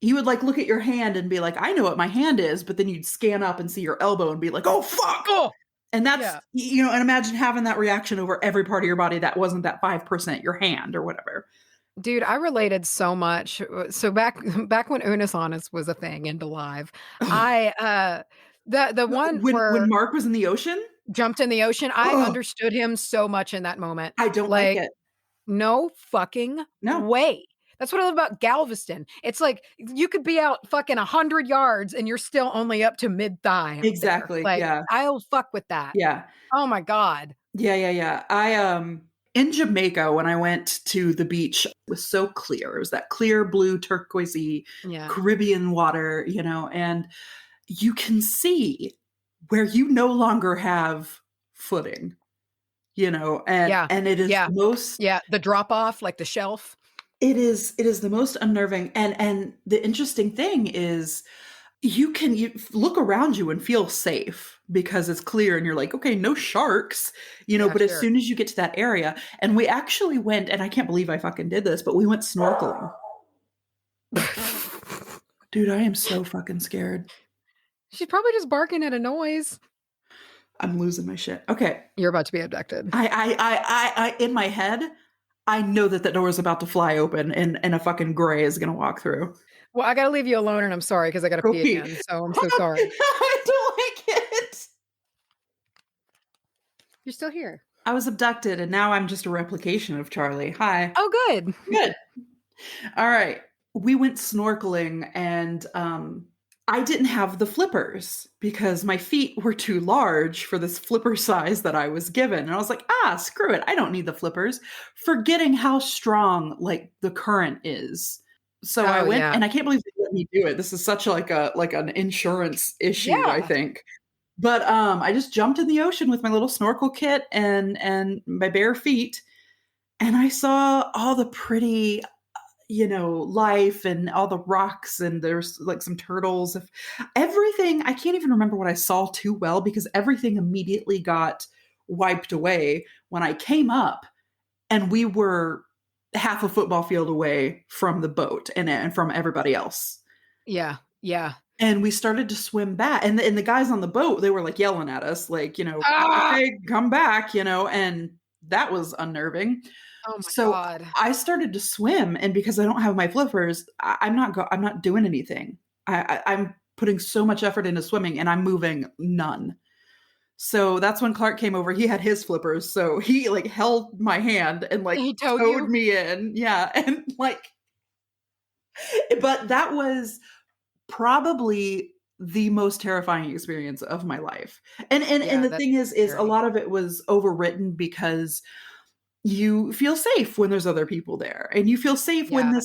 Speaker 1: you would like look at your hand and be like, I know what my hand is, but then you'd scan up and see your elbow and be like, oh fuck.
Speaker 2: Oh,
Speaker 1: And that's
Speaker 2: yeah.
Speaker 1: and imagine having that reaction over every part of your body that wasn't that 5%, your hand or whatever.
Speaker 2: Dude, I related so much. So back when Unis Honest was a thing and alive, I the one
Speaker 1: When
Speaker 2: where
Speaker 1: Mark was in the ocean,
Speaker 2: jumped in the ocean, I
Speaker 1: oh,
Speaker 2: understood him so much in that moment.
Speaker 1: I don't like
Speaker 2: Like,
Speaker 1: it.
Speaker 2: no fucking
Speaker 1: No.
Speaker 2: way. That's what I love about Galveston. It's like you could be out fucking 100 yards and you're still only up to mid-thigh up there.
Speaker 1: Exactly.
Speaker 2: Like,
Speaker 1: Yeah.
Speaker 2: I'll fuck with that.
Speaker 1: Yeah.
Speaker 2: Oh my God.
Speaker 1: Yeah. I in Jamaica when I went to the beach, it was so clear. It was that clear blue turquoisey
Speaker 2: Yeah.
Speaker 1: Caribbean water, and you can see where you no longer have footing,
Speaker 2: Yeah.
Speaker 1: and it is
Speaker 2: Yeah.
Speaker 1: the most
Speaker 2: Yeah. The drop off, like the shelf.
Speaker 1: it is the most unnerving, and the interesting thing is you look around you and feel safe, because it's clear and you're like, okay, no sharks,
Speaker 2: Yeah,
Speaker 1: but as
Speaker 2: sure.
Speaker 1: soon as you get to that area, and we actually went, and I can't believe I fucking did this, but we went snorkeling. Dude, I am so fucking scared.
Speaker 2: She's probably just barking at a noise.
Speaker 1: I'm losing my shit. Okay.
Speaker 2: You're about to be abducted.
Speaker 1: I in my head, I know that door is about to fly open and a fucking gray is going to walk through.
Speaker 2: Well, I got to leave you alone, and I'm sorry because I got to
Speaker 1: Go
Speaker 2: pee
Speaker 1: pee.
Speaker 2: again. So I'm so sorry.
Speaker 1: I don't like it.
Speaker 2: You're still here.
Speaker 1: I was abducted, and now I'm just a replication of Charlie. Hi.
Speaker 2: Oh, good.
Speaker 1: Good. All right. We went snorkeling, and I didn't have the flippers because my feet were too large for this flipper size that I was given. And I was like, screw it. I don't need the flippers. Forgetting how strong like the current is. So I went, and I can't believe they let me do it. This is such like an insurance issue, I think. But I just jumped in the ocean with my little snorkel kit and my bare feet, and I saw all the pretty, life and all the rocks, and there's like some turtles. Everything, I can't even remember what I saw too well because everything immediately got wiped away when I came up, and we were half a football field away from the boat and from everybody else.
Speaker 2: Yeah. Yeah.
Speaker 1: And we started to swim back. And the guys on the boat, they were like yelling at us, like, okay, come back, and that was unnerving.
Speaker 2: Oh my
Speaker 1: So
Speaker 2: God.
Speaker 1: I started to swim. And because I don't have my flippers, I'm not doing anything. I'm putting so much effort into swimming and I'm moving none. So that's when Clark came over. He had his flippers. So he like held my hand and like
Speaker 2: he
Speaker 1: towed me in. Yeah. And like, but that was probably the most terrifying experience of my life. And the thing is a lot of it was overwritten because you feel safe when there's other people there, and you feel safe when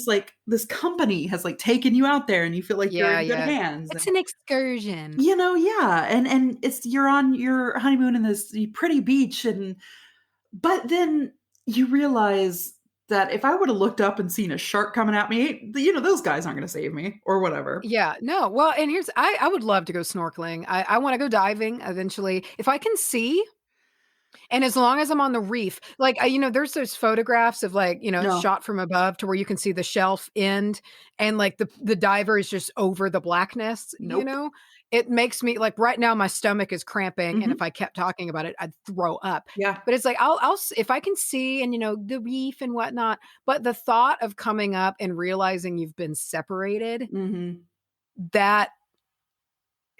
Speaker 1: this company has like taken you out there and you feel like you're in good hands.
Speaker 2: It's an excursion.
Speaker 1: And you're on your honeymoon in this pretty beach, but then you realize that if I would have looked up and seen a shark coming at me, those guys aren't going to save me or whatever.
Speaker 2: Yeah, no. Well, and I would love to go snorkeling. I want to go diving eventually. If I can see, and as long as I'm on the reef, like, there's those photographs of like, it's shot from above to where you can see the shelf end and like the diver is just over the blackness, it makes me like right now my stomach is cramping. And if I kept talking about it, I'd throw up.
Speaker 1: Yeah.
Speaker 2: But it's like, I'll if I can see and, the reef and whatnot, but the thought of coming up and realizing you've been separated, that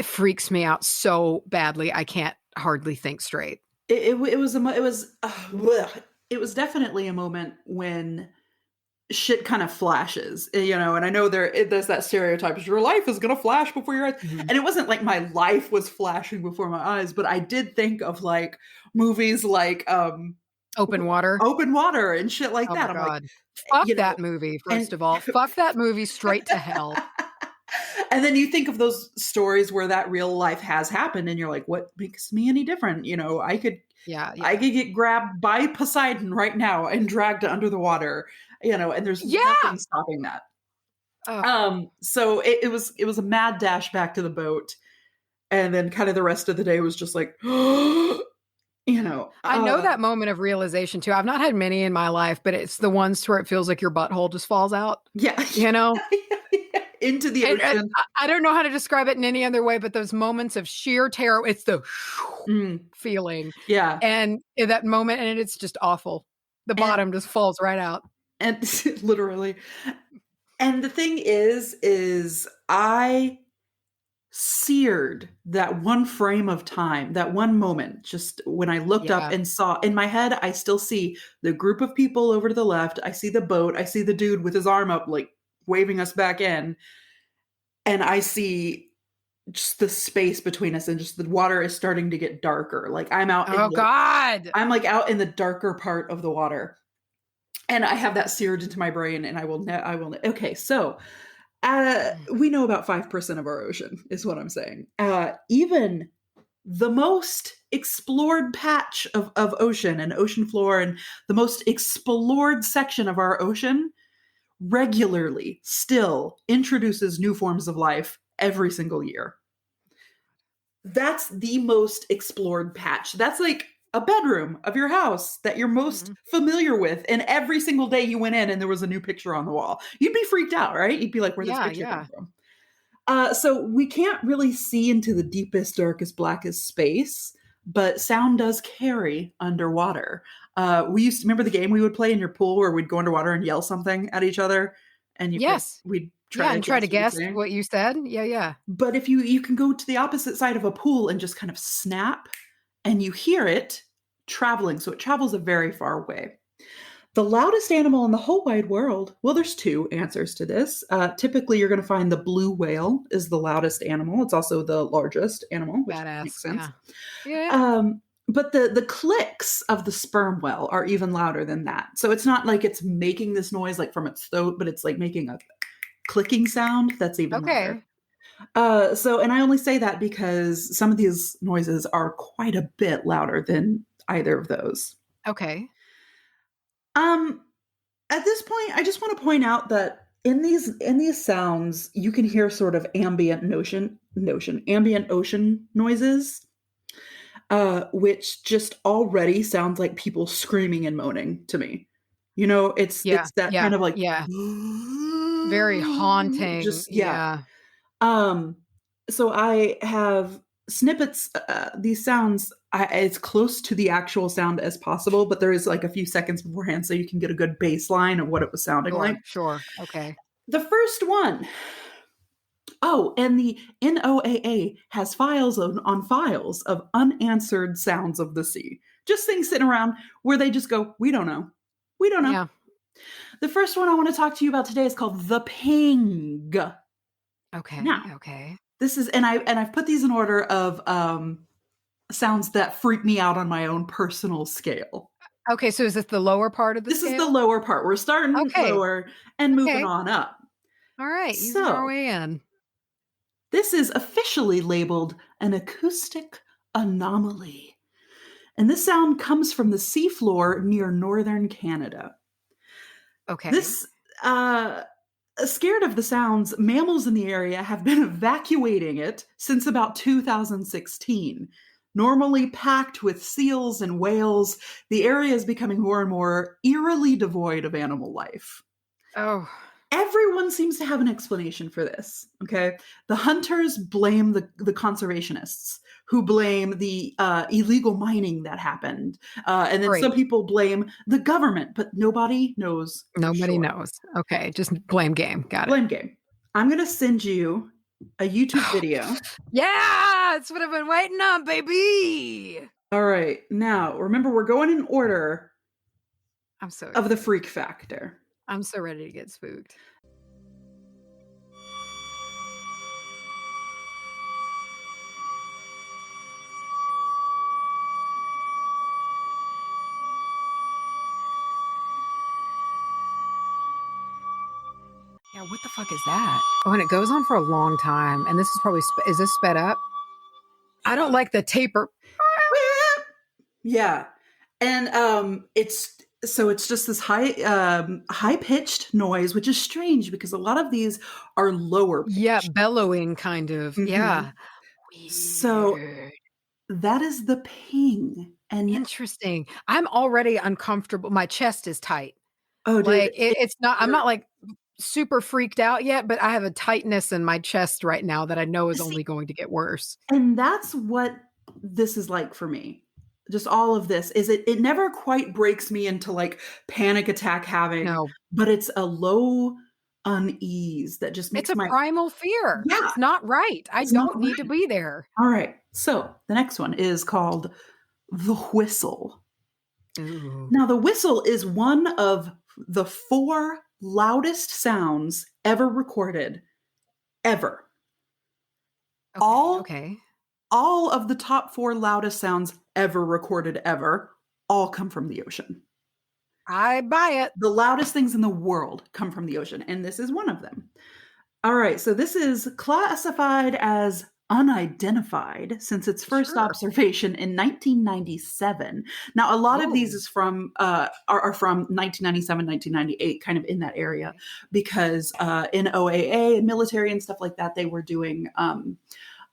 Speaker 2: freaks me out so badly. I can't hardly think straight.
Speaker 1: It was definitely a moment when shit kind of flashes, and I know there's that stereotype, your life is going to flash before your eyes. And it wasn't like my life was flashing before my eyes, but I did think of like movies like
Speaker 2: Open Water
Speaker 1: and shit like that.
Speaker 2: I'm like, fuck that movie. First of all, fuck that movie straight to hell.
Speaker 1: And then you think of those stories where that real life has happened and you're like, what makes me any different? I could get grabbed by Poseidon right now and dragged under the water, and there's nothing stopping that. So it was a mad dash back to the boat. And then kind of the rest of the day was just like, I
Speaker 2: know that moment of realization too. I've not had many in my life, but it's the ones where it feels like your butthole just falls out.
Speaker 1: Yeah. Into the ocean.
Speaker 2: And I don't know how to describe it in any other way, but those moments of sheer terror, it's the feeling.
Speaker 1: Yeah.
Speaker 2: And in that moment, and it's just awful. The bottom just falls right out.
Speaker 1: And literally. And the thing is I seared that one frame of time, that one moment, just when I looked up and saw in my head, I still see the group of people over to the left. I see the boat. I see the dude with his arm up, like waving us back in. And I see just the space between us and just the water is starting to get darker. Like I'm out. I'm like out in the darker part of the water. And I have that seared into my brain, and I will. Okay. So, we know about 5% of our ocean is what I'm saying. Even the most explored patch of ocean and ocean floor and the most explored section of our ocean regularly still introduces new forms of life every single year. that's the most explored patch. That's like a bedroom of your house that you're most familiar with. And every single day you went in and there was a new picture on the wall. You'd be freaked out, right? You'd be like, where'd this picture come from? So we can't really see into the deepest, darkest, blackest space, but sound does carry underwater. We used to remember the game we would play in your pool where we'd go underwater and yell something at each other, and we'd try to
Speaker 2: guess what you said. Yeah.
Speaker 1: But if you can go to the opposite side of a pool and just kind of snap, and you hear it traveling, so it travels a very far way. The loudest animal in the whole wide world, well, there's two answers to this. Typically, you're going to find the blue whale is the loudest animal. It's also the largest animal, which makes sense.
Speaker 2: Yeah.
Speaker 1: But the clicks of the sperm whale are even louder than that. So it's not like it's making this noise like from its throat, but it's like making a clicking sound that's even louder. And I only say that because some of these noises are quite a bit louder than either of those.
Speaker 2: Okay.
Speaker 1: At this point, I just want to point out that in these sounds, you can hear sort of ambient ocean noises, which just already sounds like people screaming and moaning to me. You know, it's that kind of like
Speaker 2: very haunting.
Speaker 1: Just so I have snippets. These sounds, it's close to the actual sound as possible, but there is like a few seconds beforehand, so you can get a good baseline of what it was sounding like.
Speaker 2: Sure. Okay.
Speaker 1: The first one. Oh, and the NOAA has files on files of unanswered sounds of the sea. Just things sitting around where they just go, we don't know. We don't know.
Speaker 2: Yeah.
Speaker 1: The first one I want to talk to you about today is called the ping.
Speaker 2: Okay.
Speaker 1: Now,
Speaker 2: okay.
Speaker 1: This is, and I've put these in order of sounds that freak me out on my own personal scale.
Speaker 2: Okay, so is this the lower part of the scale?
Speaker 1: This is the lower part. We're starting lower and moving on up.
Speaker 2: All right, easing our way in.
Speaker 1: This is officially labeled an acoustic anomaly. And this sound comes from the seafloor near northern Canada.
Speaker 2: Okay.
Speaker 1: This, scared of the sounds, mammals in the area have been evacuating it since about 2016. Normally packed with seals and whales, the area is becoming more and more eerily devoid of animal life.
Speaker 2: Oh.
Speaker 1: Everyone seems to have an explanation for this, okay? The hunters blame the conservationists, who blame the illegal mining that happened. And then some people blame the government, but nobody knows.
Speaker 2: Nobody knows. Okay, just blame game. Got it.
Speaker 1: Blame game. I'm going to send you a YouTube video.
Speaker 2: Yeah, that's what I've been waiting on, baby.
Speaker 1: All right. Now, remember, we're going in order of the freak factor.
Speaker 2: I'm so ready to get spooked. Yeah, what the fuck is that? Oh, and it goes on for a long time. And this is probably, is this sped up? I don't like the taper.
Speaker 1: Yeah. And it's just this high pitched noise, which is strange because a lot of these are lower pitched.
Speaker 2: Yeah, bellowing kind of. Mm-hmm. Yeah.
Speaker 1: Weird. So that is the ping. And
Speaker 2: interesting. I'm already uncomfortable. My chest is tight.
Speaker 1: Oh, dude,
Speaker 2: like it's not. I'm not like super freaked out yet, but I have a tightness in my chest right now that I know is only going to get worse.
Speaker 1: And that's what this is like for me. Just all of this is it never quite breaks me into like panic attack having, but it's a low unease that just makes
Speaker 2: it's a primal fear. Yeah. It's not right. I don't need to be there.
Speaker 1: All right. So the next one is called the whistle.
Speaker 2: Ooh.
Speaker 1: Now the whistle is one of the 4 loudest sounds ever recorded, ever. All of the top 4 loudest sounds ever recorded ever all come from the ocean.
Speaker 2: I buy it.
Speaker 1: The loudest things in the world come from the ocean, and this is one of them. All right, so this is classified as unidentified since its first observation in 1997. Now, a lot of these is from are from 1997, 1998, kind of in that area, because in OAA and military and stuff like that, they were doing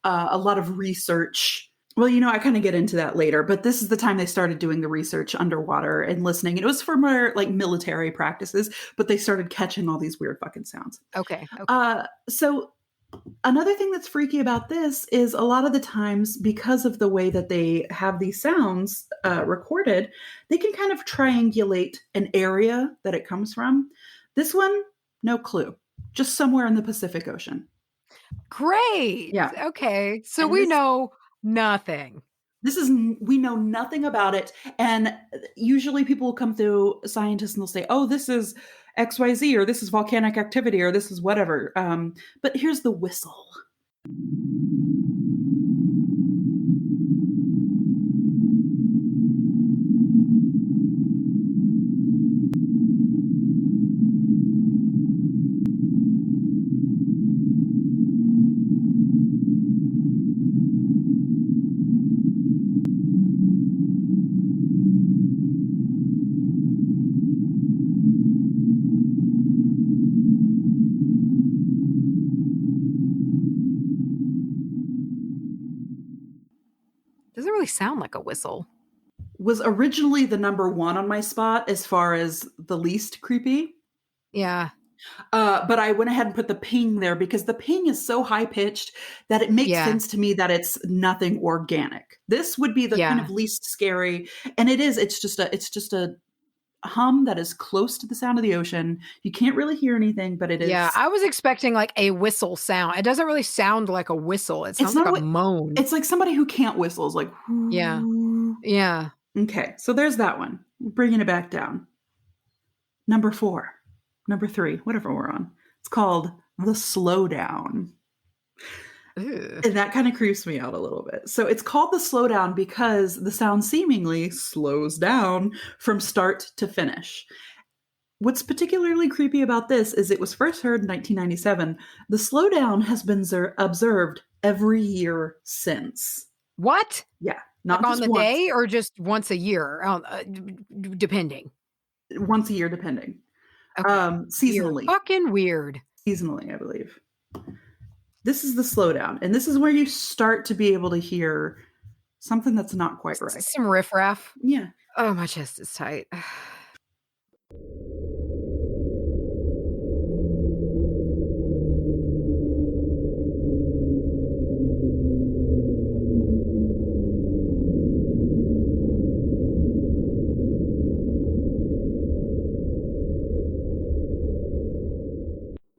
Speaker 1: a lot of research. Well, I kind of get into that later, but this is the time they started doing the research underwater and listening. And it was for more like military practices, but they started catching all these weird fucking sounds.
Speaker 2: Okay.
Speaker 1: So another thing that's freaky about this is a lot of the times, because of the way that they have these sounds recorded, they can kind of triangulate an area that it comes from. This one, no clue. Just somewhere in the Pacific Ocean.
Speaker 2: Great.
Speaker 1: Yeah.
Speaker 2: Okay. So we know nothing.
Speaker 1: We know nothing about it. And usually people will come through, scientists, and they'll say, oh, this is XYZ, or this is volcanic activity, or this is whatever. But here's the whistle.
Speaker 2: Doesn't really sound like a whistle.
Speaker 1: Was originally the number one on my spot as far as the least creepy.
Speaker 2: Yeah.
Speaker 1: But I went ahead and put the ping there because the ping is so high pitched that it makes sense to me that it's nothing organic. This would be the kind of least scary. And it's just a hum that is close to the sound of the ocean. You can't really hear anything, but it is.
Speaker 2: Yeah, I was expecting like a whistle sound. It doesn't really sound like a whistle. It sounds like a moan.
Speaker 1: It's like somebody who can't whistle is like, whoo.
Speaker 2: Yeah.
Speaker 1: Okay, so there's that one. Bringing it back down. Number 3, whatever we're on. It's called the slowdown. And that kind of creeps me out a little bit. So it's called the slowdown because the sound seemingly slows down from start to finish. What's particularly creepy about this is it was first heard in 1997. The slowdown has been observed every year since.
Speaker 2: What?
Speaker 1: Yeah.
Speaker 2: Not like on the once. Day or just once a year, depending?
Speaker 1: Once a year, depending. Okay. Seasonally.
Speaker 2: You're fucking weird.
Speaker 1: Seasonally, I believe. This is the slowdown. And this is where you start to be able to hear something that's not quite right.
Speaker 2: Some riffraff.
Speaker 1: Yeah.
Speaker 2: Oh, my chest is tight.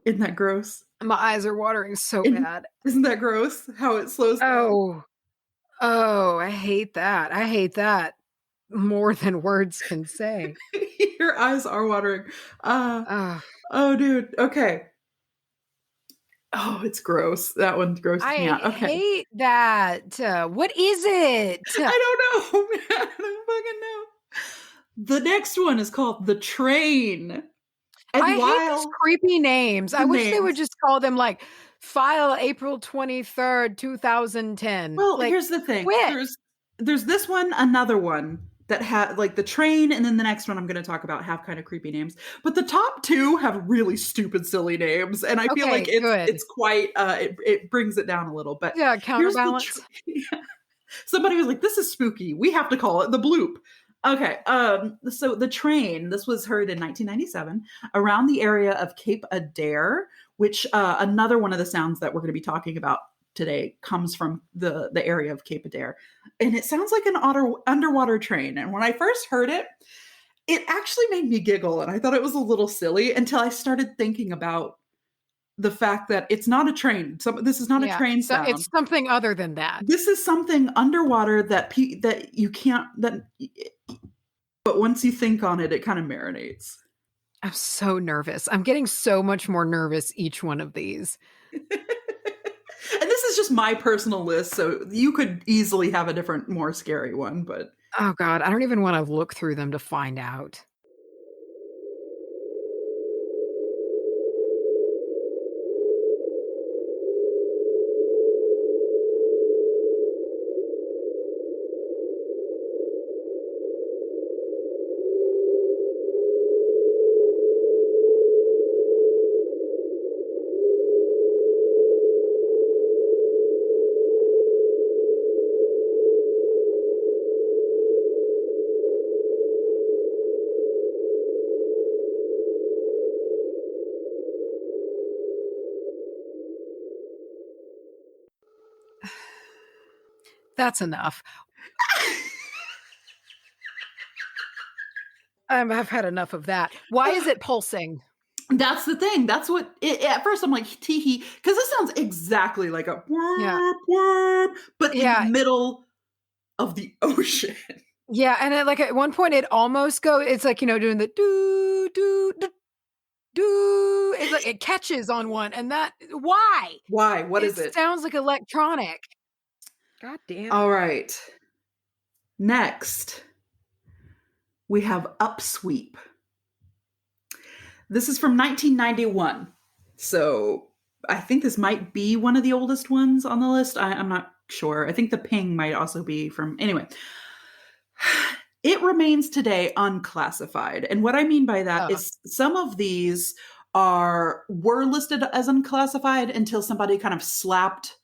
Speaker 1: Isn't that gross?
Speaker 2: My eyes are watering so bad.
Speaker 1: Isn't that gross? How it slows down?
Speaker 2: Oh, I hate that. I hate that more than words can say.
Speaker 1: Your eyes are watering. Oh, dude. Okay. Oh, it's gross. That one grosses me out. Okay.
Speaker 2: I hate that. What is it?
Speaker 1: I don't know. I don't fucking know. The next one is called The Train.
Speaker 2: And I hate these creepy names. I wish they would just call them like file April 23rd, 2010.
Speaker 1: Well,
Speaker 2: like,
Speaker 1: here's the thing. There's this one, another one that had like The Train, and then the next one I'm going to talk about have kind of creepy names. But the top two have really stupid, silly names, and I feel like it's quite it brings it down a little. But
Speaker 2: yeah, counterbalance.
Speaker 1: Somebody was like, "This is spooky. We have to call it the bloop." Okay, so The Train, this was heard in 1997 around the area of Cape Adare, which another one of the sounds that we're going to be talking about today comes from the area of Cape Adare. And it sounds like an underwater train. And when I first heard it, it actually made me giggle. And I thought it was a little silly until I started thinking about the fact that it's not a train. This is not a train sound.
Speaker 2: It's something other than that.
Speaker 1: This is something underwater that you can't... But once you think on it, it kind of marinates.
Speaker 2: I'm so nervous. I'm getting so much more nervous each one of these.
Speaker 1: And this is just my personal list, so you could easily have a different, more scary one, but...
Speaker 2: Oh, God. I don't even want to look through them to find out. That's enough. I've had enough of that. Why is it pulsing?
Speaker 1: That's the thing. That's what at first I'm like, teehee, because this sounds exactly like a whoop, whoop, but in the middle of the ocean.
Speaker 2: Yeah, and like at one point it almost it's like, doing the do, do, do, do. It's like it catches on one, and why?
Speaker 1: Why? What is it?
Speaker 2: It sounds like electronic. God damn it.
Speaker 1: All right. Next, we have Upsweep. This is from 1991. So I think this might be one of the oldest ones on the list. I'm not sure. I think the ping might also be from, anyway. It remains today unclassified. And what I mean by that is some of these were listed as unclassified until somebody kind of slapped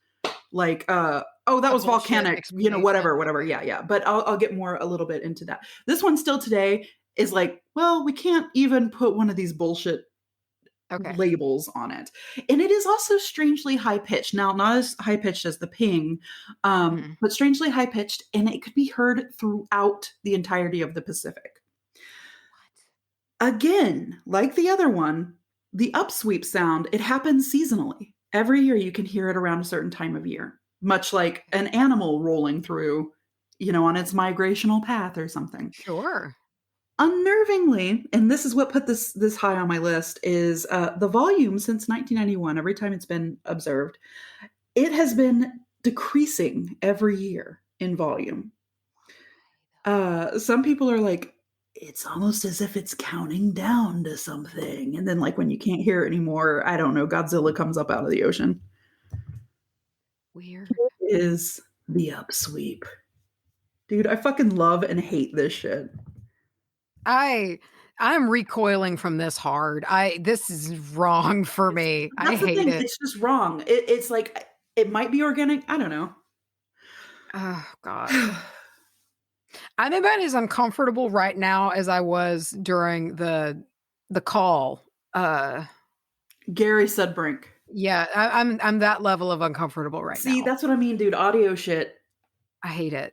Speaker 1: like, that was volcanic, whatever. Yeah. But I'll get a little bit into that. This one still today is like, well, we can't even put one of these bullshit labels on it. And it is also strangely high-pitched. Now, not as high-pitched as the ping, but strangely high-pitched, and it could be heard throughout the entirety of the Pacific. What? Again, like the other one, the upsweep sound, it happens seasonally. Every year you can hear it around a certain time of year, much like an animal rolling through, on its migrational path or something.
Speaker 2: Sure.
Speaker 1: Unnervingly, and this is what put this high on my list, is the volume since 1991, every time it's been observed, it has been decreasing every year in volume. Some people are like, it's almost as if it's counting down to something. And then like when you can't hear it anymore, I don't know, Godzilla comes up out of the ocean.
Speaker 2: Weird.
Speaker 1: It is the upsweep. Dude, I fucking love and hate this shit.
Speaker 2: I'm recoiling from this hard. This is wrong for me. I hate it.
Speaker 1: It's just wrong. It's like, it might be organic. I don't know.
Speaker 2: Oh God. I'm about as uncomfortable right now as I was during the call.
Speaker 1: Gary Sudbrink.
Speaker 2: Yeah, I'm that level of uncomfortable right now.
Speaker 1: See, that's what I mean, dude. Audio shit.
Speaker 2: I hate it.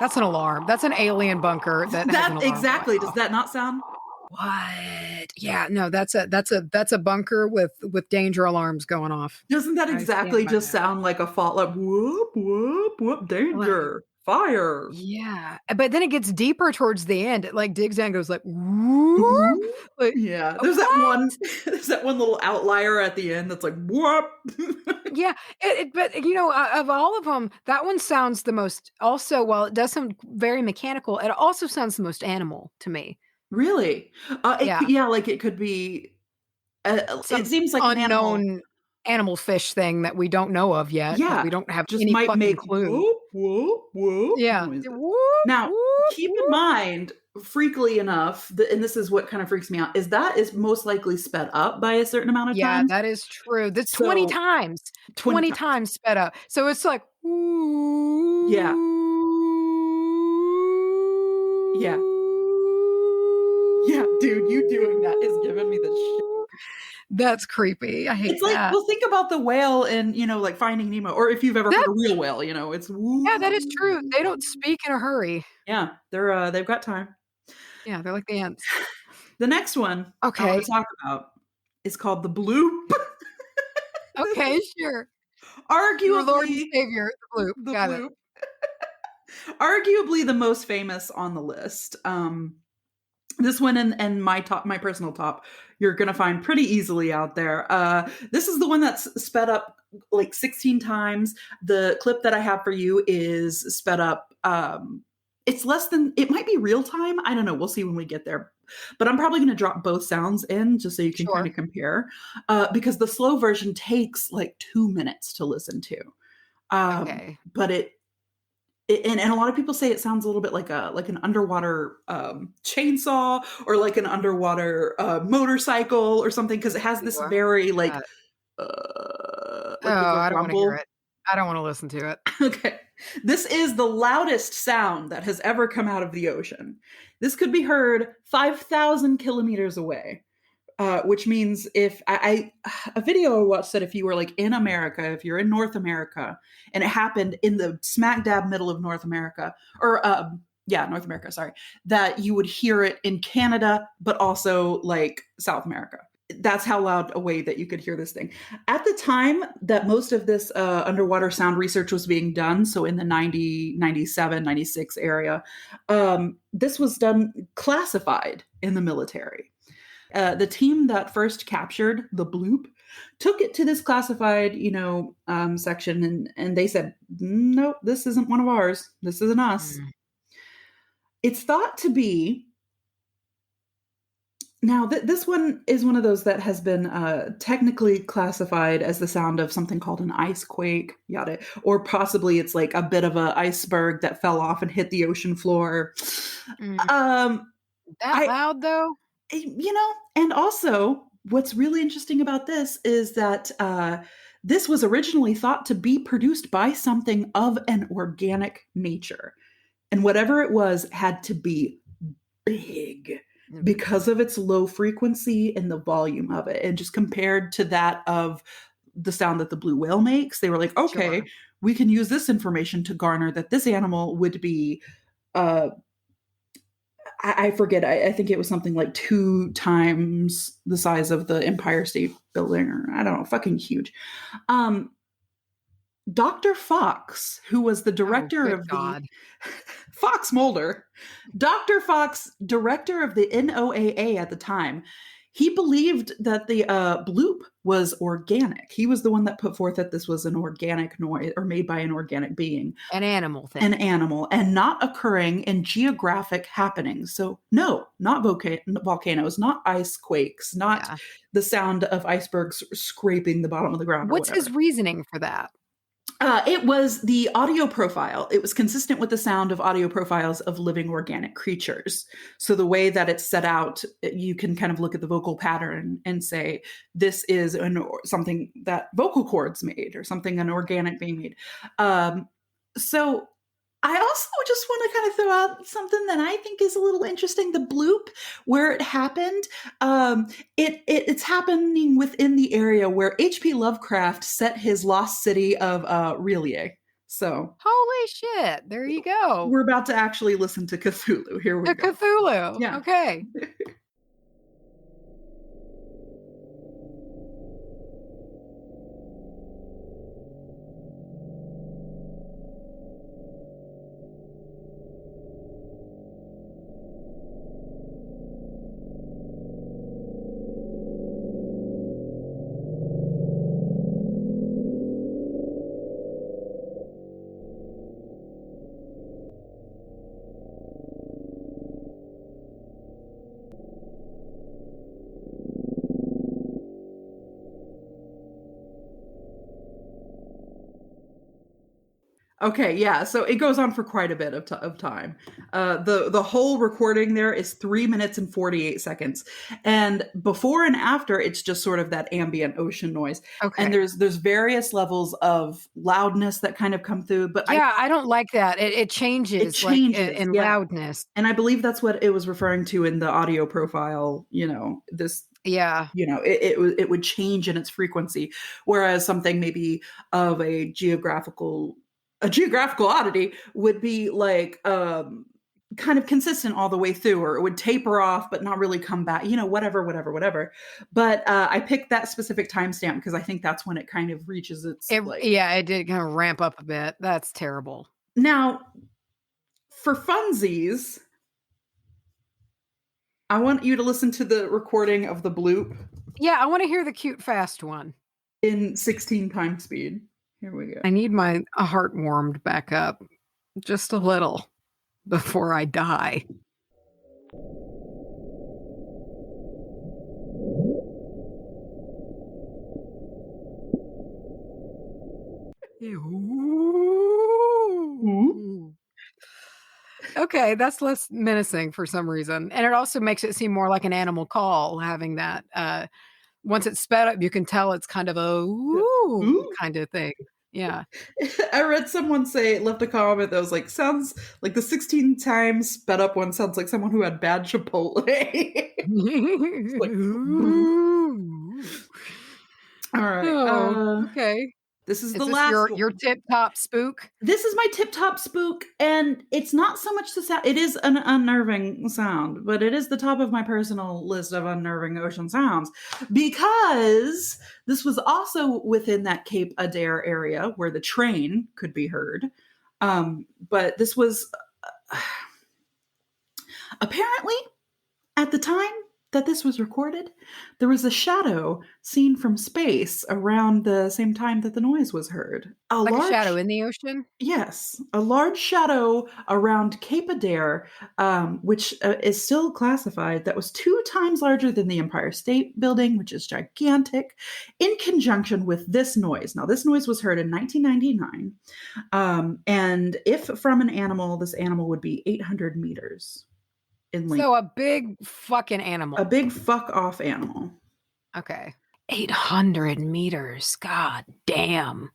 Speaker 2: That's an alarm. That's an alien bunker. That
Speaker 1: exactly. Does that not sound?
Speaker 2: What? Yeah, no, that's a bunker with danger alarms going off.
Speaker 1: Doesn't that exactly just sound like a fault? Like whoop whoop whoop, danger, fire.
Speaker 2: Yeah, but then it gets deeper towards the end. It like digs down, and goes like whoop. Like,
Speaker 1: yeah, there's that one little outlier at the end that's like whoop.
Speaker 2: Yeah, but of all of them, that one sounds the most. Also, while it does sound very mechanical, it also sounds the most animal to me.
Speaker 1: Really? Like it could be. It seems like
Speaker 2: unknown animal fish thing that we don't know of yet.
Speaker 1: Yeah,
Speaker 2: we don't have
Speaker 1: just
Speaker 2: any
Speaker 1: might
Speaker 2: fucking
Speaker 1: make
Speaker 2: clue.
Speaker 1: Whoop, whoop, whoop.
Speaker 2: Yeah.
Speaker 1: Whoop, now, keep in mind, freakily enough, and this is what kind of freaks me out, is that is most likely sped up by a certain amount of time.
Speaker 2: Yeah, that is true. That's 20 times. 20 times sped up. So it's like, ooh.
Speaker 1: Yeah. Yeah. Yeah, dude, you doing that is giving me the shit.
Speaker 2: That's creepy. I hate
Speaker 1: it's like,
Speaker 2: that.
Speaker 1: Well, think about the whale in, like Finding Nemo, or if you've ever heard a real whale, it's woo.
Speaker 2: Yeah, that is true. They don't speak in a hurry.
Speaker 1: Yeah, they've got time.
Speaker 2: Yeah, they're like the ants.
Speaker 1: The next one I want to talk about is called the bloop.
Speaker 2: Okay, sure.
Speaker 1: Arguably,
Speaker 2: your Lord and Savior, the bloop.
Speaker 1: The bloop. Arguably the most famous on the list. This one and my personal top, you're going to find pretty easily out there. This is the one that's sped up like 16 times. The clip that I have for you is sped up. It's less than, it might be real time. I don't know. We'll see when we get there. But I'm probably going to drop both sounds in just so you can kind of compare. Because the slow version takes like 2 minutes to listen to. But And a lot of people say it sounds a little bit like an underwater chainsaw, or like an underwater motorcycle or something, because it has this
Speaker 2: Ooh,
Speaker 1: very
Speaker 2: uh,
Speaker 1: like there's a
Speaker 2: I don't wanna hear
Speaker 1: rumble.
Speaker 2: it. I don't wanna listen to it.
Speaker 1: Okay. This is the loudest sound that has ever come out of the ocean. This could be heard 5,000 kilometers away. Which means if a video I watched said if you were like in America, if you're in North America, and it happened in the smack dab middle of North America, or North America, sorry, that you would hear it in Canada, but also like South America. That's how loud a way that you could hear this thing. At the time that most of this underwater sound research was being done, so in the 90, 97, 96 area, this was done classified in the military. The team that first captured the bloop took it to this classified, section, and they said, "Nope, this isn't one of ours. This isn't us."
Speaker 2: Mm.
Speaker 1: It's thought to be. Now, this one is one of those that has been technically classified as the sound of something called an ice quake, yada, or possibly it's like a bit of an iceberg that fell off and hit the ocean floor.
Speaker 2: Mm.
Speaker 1: Um,
Speaker 2: That loud, though?
Speaker 1: And also what's really interesting about this is that this was originally thought to be produced by something of an organic nature. And whatever it was had to be big because of its low frequency and the volume of it. And just compared to that of the sound that the blue whale makes, they were like, okay,
Speaker 2: Sure.
Speaker 1: we can use this information to garner that this animal would be I forget. I think it was something like 2 times the size of the Empire State Building, or I don't know, fucking huge. Dr. Fox, who was the director
Speaker 2: Good
Speaker 1: of the
Speaker 2: God.
Speaker 1: Fox Mulder, Dr. Fox, director of the NOAA at the time, he believed that the bloop was organic. He was the one that put forth that this was an organic noise or made by an organic being.
Speaker 2: An animal thing.
Speaker 1: An animal, and not occurring in geographic happenings. So no, not volcanoes, not ice quakes, not the sound of icebergs scraping the bottom of the ground.
Speaker 2: What's his reasoning for that?
Speaker 1: It was the audio profile. It was consistent with the sound of audio profiles of living organic creatures. So the way that it's set out, you can kind of look at the vocal pattern and say, this is something that vocal cords made, or something an organic being made. So I also just want to kind of throw out something that I think is a little interesting. The bloop, where it happened, it's happening within the area where H.P. Lovecraft set his lost city of Relia. So
Speaker 2: holy shit! There you go.
Speaker 1: We're about to actually listen to Cthulhu. Here we go.
Speaker 2: Cthulhu.
Speaker 1: Yeah.
Speaker 2: Okay.
Speaker 1: Okay, yeah. So it goes on for quite a bit of time. The whole recording there is 3 minutes and 48 seconds, and before and after, it's just sort of that ambient ocean noise.
Speaker 2: Okay.
Speaker 1: And there's various levels of loudness that kind of come through. But
Speaker 2: I don't like that. It changes.
Speaker 1: It changes
Speaker 2: like in loudness.
Speaker 1: And I believe that's what it was referring to in the audio profile. This.
Speaker 2: Yeah.
Speaker 1: It would change in its frequency, whereas something maybe of a geographical oddity would be like kind of consistent all the way through, or it would taper off but not really come back, whatever. But I picked that specific timestamp because I think that's when it kind of reaches its
Speaker 2: it did kind of ramp up a bit. That's terrible.
Speaker 1: Now, for funsies, I want you to listen to the recording of the bloop.
Speaker 2: Yeah, I want to hear the cute fast one
Speaker 1: in 16 times speed. Here we go.
Speaker 2: I need my heart warmed back up just a little before I die.
Speaker 1: Ooh.
Speaker 2: Okay, that's less menacing for some reason. And it also makes it seem more like an animal call, having that. Once it's sped up, you can tell it's kind of a woo kind of thing. Yeah.
Speaker 1: I read someone left a comment that was like, sounds like the 16 times sped up one sounds like someone who had bad Chipotle. Like, all right.
Speaker 2: Oh, okay.
Speaker 1: This is
Speaker 2: Is
Speaker 1: the
Speaker 2: this
Speaker 1: last
Speaker 2: your tip top spook?
Speaker 1: This is my tip top spook, and it's not so much the sound. It is an unnerving sound, but it is the top of my personal list of unnerving ocean sounds because this was also within that Cape Adair area where the train could be heard. But this was apparently at the time that this was recorded, there was a shadow seen from space around the same time that the noise was heard.
Speaker 2: A shadow in the ocean?
Speaker 1: Yes, a large shadow around Cape Adair, which is still classified, that was 2 times larger than the Empire State Building, which is gigantic, in conjunction with this noise. Now, this noise was heard in 1999, and if from an animal, this animal would be 800 meters.
Speaker 2: So a big fucking animal.
Speaker 1: A big fuck off animal.
Speaker 2: Okay. 800 meters. God damn.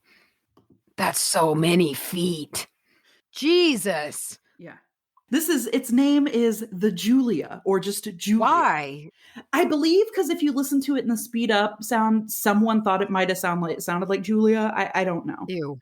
Speaker 2: That's so many feet. Jesus.
Speaker 1: Yeah. Its name is the Julia, or just Julia.
Speaker 2: Why?
Speaker 1: I believe because if you listen to it in the speed up sound, someone thought it might have sounded like Julia. I don't know.
Speaker 2: Ew.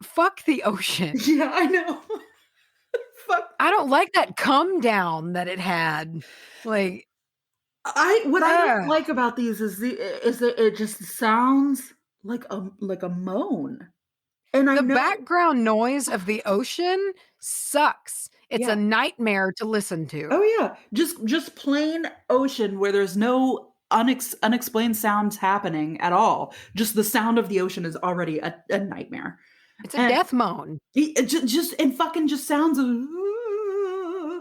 Speaker 2: Fuck the ocean.
Speaker 1: Yeah, I know. Fuck.
Speaker 2: I don't like that come down that it had. Like,
Speaker 1: what I don't like about these is that it just sounds like a moan. And
Speaker 2: the background noise of the ocean sucks. It's a nightmare to listen to.
Speaker 1: Oh yeah, just plain ocean where there's no unexplained sounds happening at all. Just the sound of the ocean is already a nightmare.
Speaker 2: It's a death moan.
Speaker 1: It just sounds.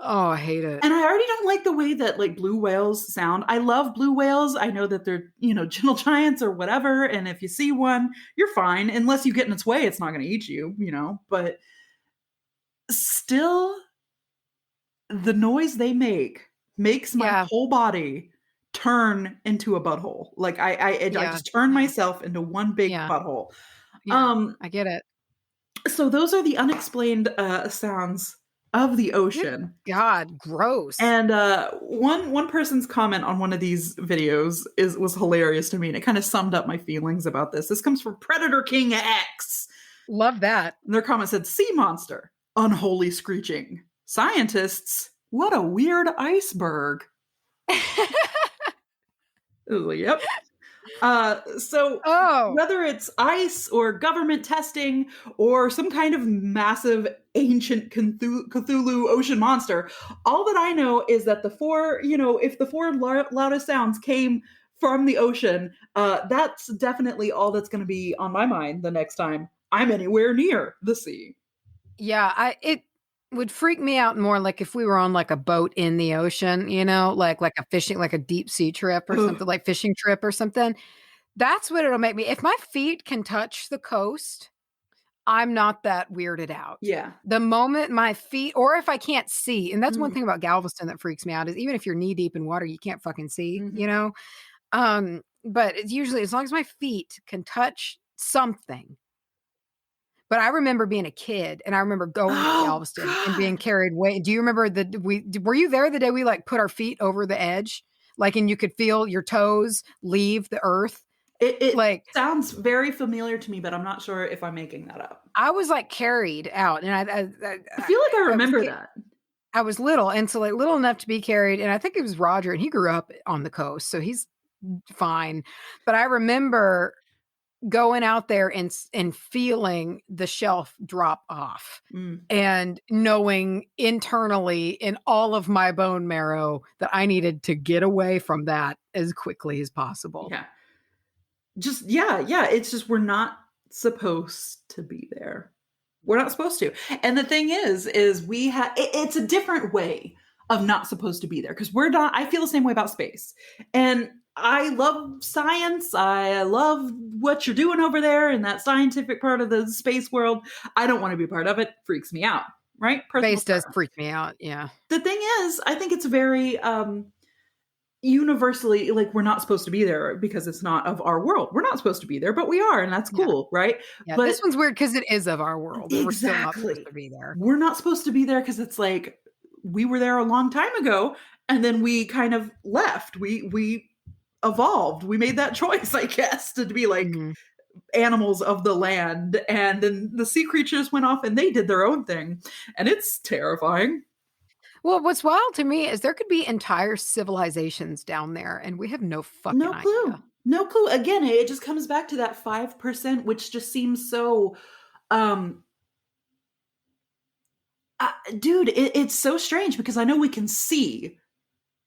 Speaker 2: Oh, I hate it.
Speaker 1: And I already don't like the way that like blue whales sound. I love blue whales. I know that they're, gentle giants or whatever. And if you see one, you're fine. Unless you get in its way, it's not going to eat you, But still, the noise they makes my whole body turn into a butthole. Like I just turn myself into one big butthole.
Speaker 2: Yeah, I get it.
Speaker 1: So those are the unexplained sounds of the ocean.
Speaker 2: Good God, gross.
Speaker 1: And one person's comment on one of these videos was hilarious to me, and it kind of summed up my feelings about this. This comes from Predator King X.
Speaker 2: Love that.
Speaker 1: And their comment said, "Sea monster, unholy screeching. Scientists, what a weird iceberg." It was like, yep. Whether it's ice or government testing or some kind of massive ancient Cthulhu ocean monster, all that I know is that if the 4 loudest sounds came from the ocean, that's definitely all that's going to be on my mind the next time I'm anywhere near the sea.
Speaker 2: Yeah, it would freak me out more like if we were on like a boat in the ocean, like a fishing, like a deep sea trip or something, like fishing trip or something. That's what it'll make me. If my feet can touch the coast, I'm not that weirded out.
Speaker 1: Yeah.
Speaker 2: The moment my feet, or if I can't see, and that's one thing about Galveston that freaks me out is even if you're knee deep in water, you can't fucking see, But it's usually as long as my feet can touch something. But I remember being a kid and I remember going to Galveston and being carried away. Do you remember were you there the day we like put our feet over the edge? Like, and you could feel your toes leave the earth
Speaker 1: It
Speaker 2: like
Speaker 1: sounds very familiar to me, but I'm not sure if I'm making that up.
Speaker 2: I was like carried out, and
Speaker 1: I feel like I remember that.
Speaker 2: I was little, and so like little enough to be carried, and I think it was Roger, and he grew up on the coast, so he's fine. But I remember going out there and feeling the shelf drop off and knowing internally in all of my bone marrow that I needed to get away from that as quickly as possible.
Speaker 1: Yeah. It's just we're not supposed to be there. We're not supposed to. And the thing is we have it's a different way of not supposed to be there, because we're not. I feel the same way about space. And I love science. I love what you're doing over there in that scientific part of the space world. I don't want to be part of it. Freaks me out, right?
Speaker 2: Space does freak me out, yeah.
Speaker 1: The thing is, I think it's very universally, like, we're not supposed to be there because it's not of our world. We're not supposed to be there, but we are, and that's cool, right?
Speaker 2: Yeah,
Speaker 1: but
Speaker 2: this one's weird because it is of our world.
Speaker 1: Exactly.
Speaker 2: We're still not supposed to be there.
Speaker 1: We're not supposed to be there because it's like we were there a long time ago, and then we kind of left. We evolved. We made that choice, I guess, to be like animals of the land, and then the sea creatures went off and they did their own thing, and it's terrifying.
Speaker 2: Well, what's wild to me is there could be entire civilizations down there, and we have no fucking idea.
Speaker 1: No clue. Again, it just comes back to that 5%, which just seems so dude, it's so strange, because I know we can see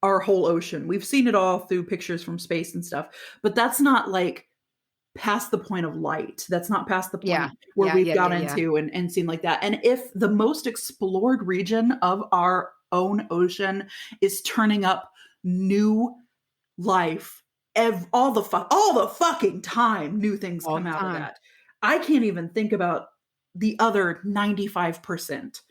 Speaker 1: our whole ocean. We've seen it all through pictures from space and stuff, but that's not like past the point of light. That's not past the point where we've got into and seen like that. And if the most explored region of our own ocean is turning up new life all the fucking time, new things come out of that. I can't even think about the other 95%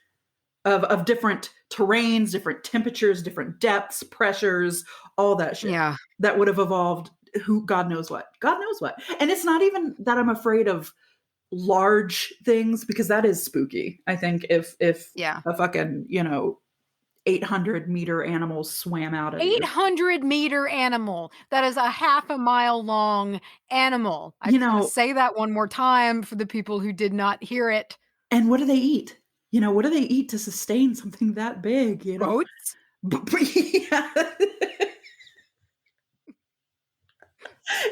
Speaker 1: of different terrains, different temperatures, different depths, pressures, all that shit that would have evolved. Who God knows what. And it's not even that I'm afraid of large things, because that is spooky. I think if a fucking 800-meter animal swam out of
Speaker 2: 800-meter animal, that is a half a mile long animal. I want to say that one more time for the people who did not hear it.
Speaker 1: And what do they eat? What do they eat to sustain something that big?
Speaker 2: Boats?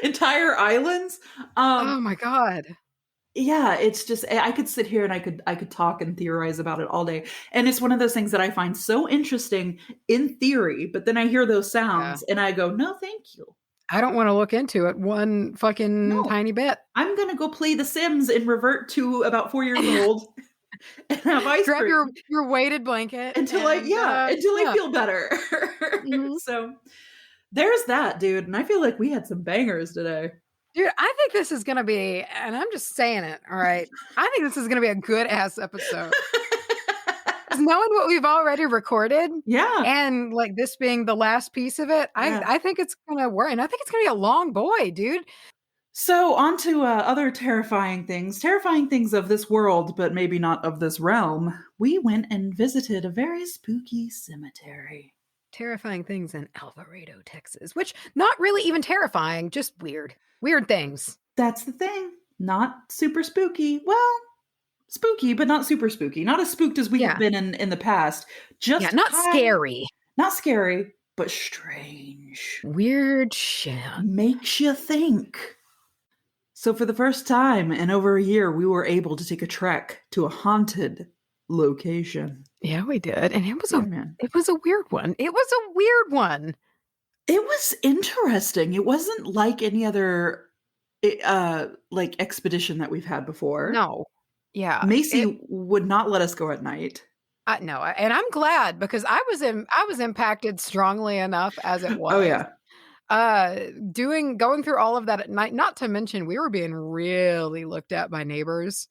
Speaker 1: Entire islands.
Speaker 2: Oh my God.
Speaker 1: Yeah, it's just, I could sit here and I could talk and theorize about it all day. And it's one of those things that I find so interesting in theory, but then I hear those sounds and I go, no, thank you.
Speaker 2: I don't want to look into it one fucking tiny bit.
Speaker 1: I'm going to go play The Sims and revert to about 4 years old and have ice cream.
Speaker 2: Grab your weighted blanket.
Speaker 1: Until I feel better. So there's that, dude. And I feel like we had some bangers today.
Speaker 2: Dude, I think this is going to be, and I'm just saying it, all right? I think this is going to be a good-ass episode. Knowing what we've already recorded, and like this being the last piece of it, I think it's going to work, and I think it's going to be a long boy, dude.
Speaker 1: So on to other terrifying things of this world, but maybe not of this realm. We went and visited a very spooky cemetery.
Speaker 2: Terrifying things in Alvarado, Texas, which not really even terrifying, just weird things.
Speaker 1: That's the thing. Not super spooky. Well, spooky, but not super spooky. Not as spooked as we have been in the past. Just
Speaker 2: not scary.
Speaker 1: Not scary, but strange.
Speaker 2: Weird shit.
Speaker 1: Makes you think. So for the first time in over a year, we were able to take a trek to a haunted location.
Speaker 2: Yeah, we did. And it was a weird one. It was a weird one.
Speaker 1: It was interesting. It wasn't like any other like expedition that we've had before.
Speaker 2: No. Yeah.
Speaker 1: Macy would not let us go at night.
Speaker 2: No, and I'm glad, because I was impacted strongly enough as it was.
Speaker 1: Oh yeah.
Speaker 2: Going through all of that at night, not to mention we were being really looked at by neighbors.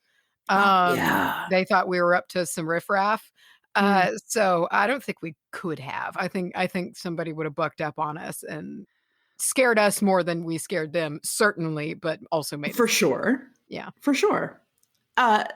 Speaker 2: They thought we were up to some riffraff. So I don't think we could have. I think somebody would have bucked up on us and scared us more than we scared them, certainly, but also made
Speaker 1: for sure.
Speaker 2: Yeah,
Speaker 1: for sure.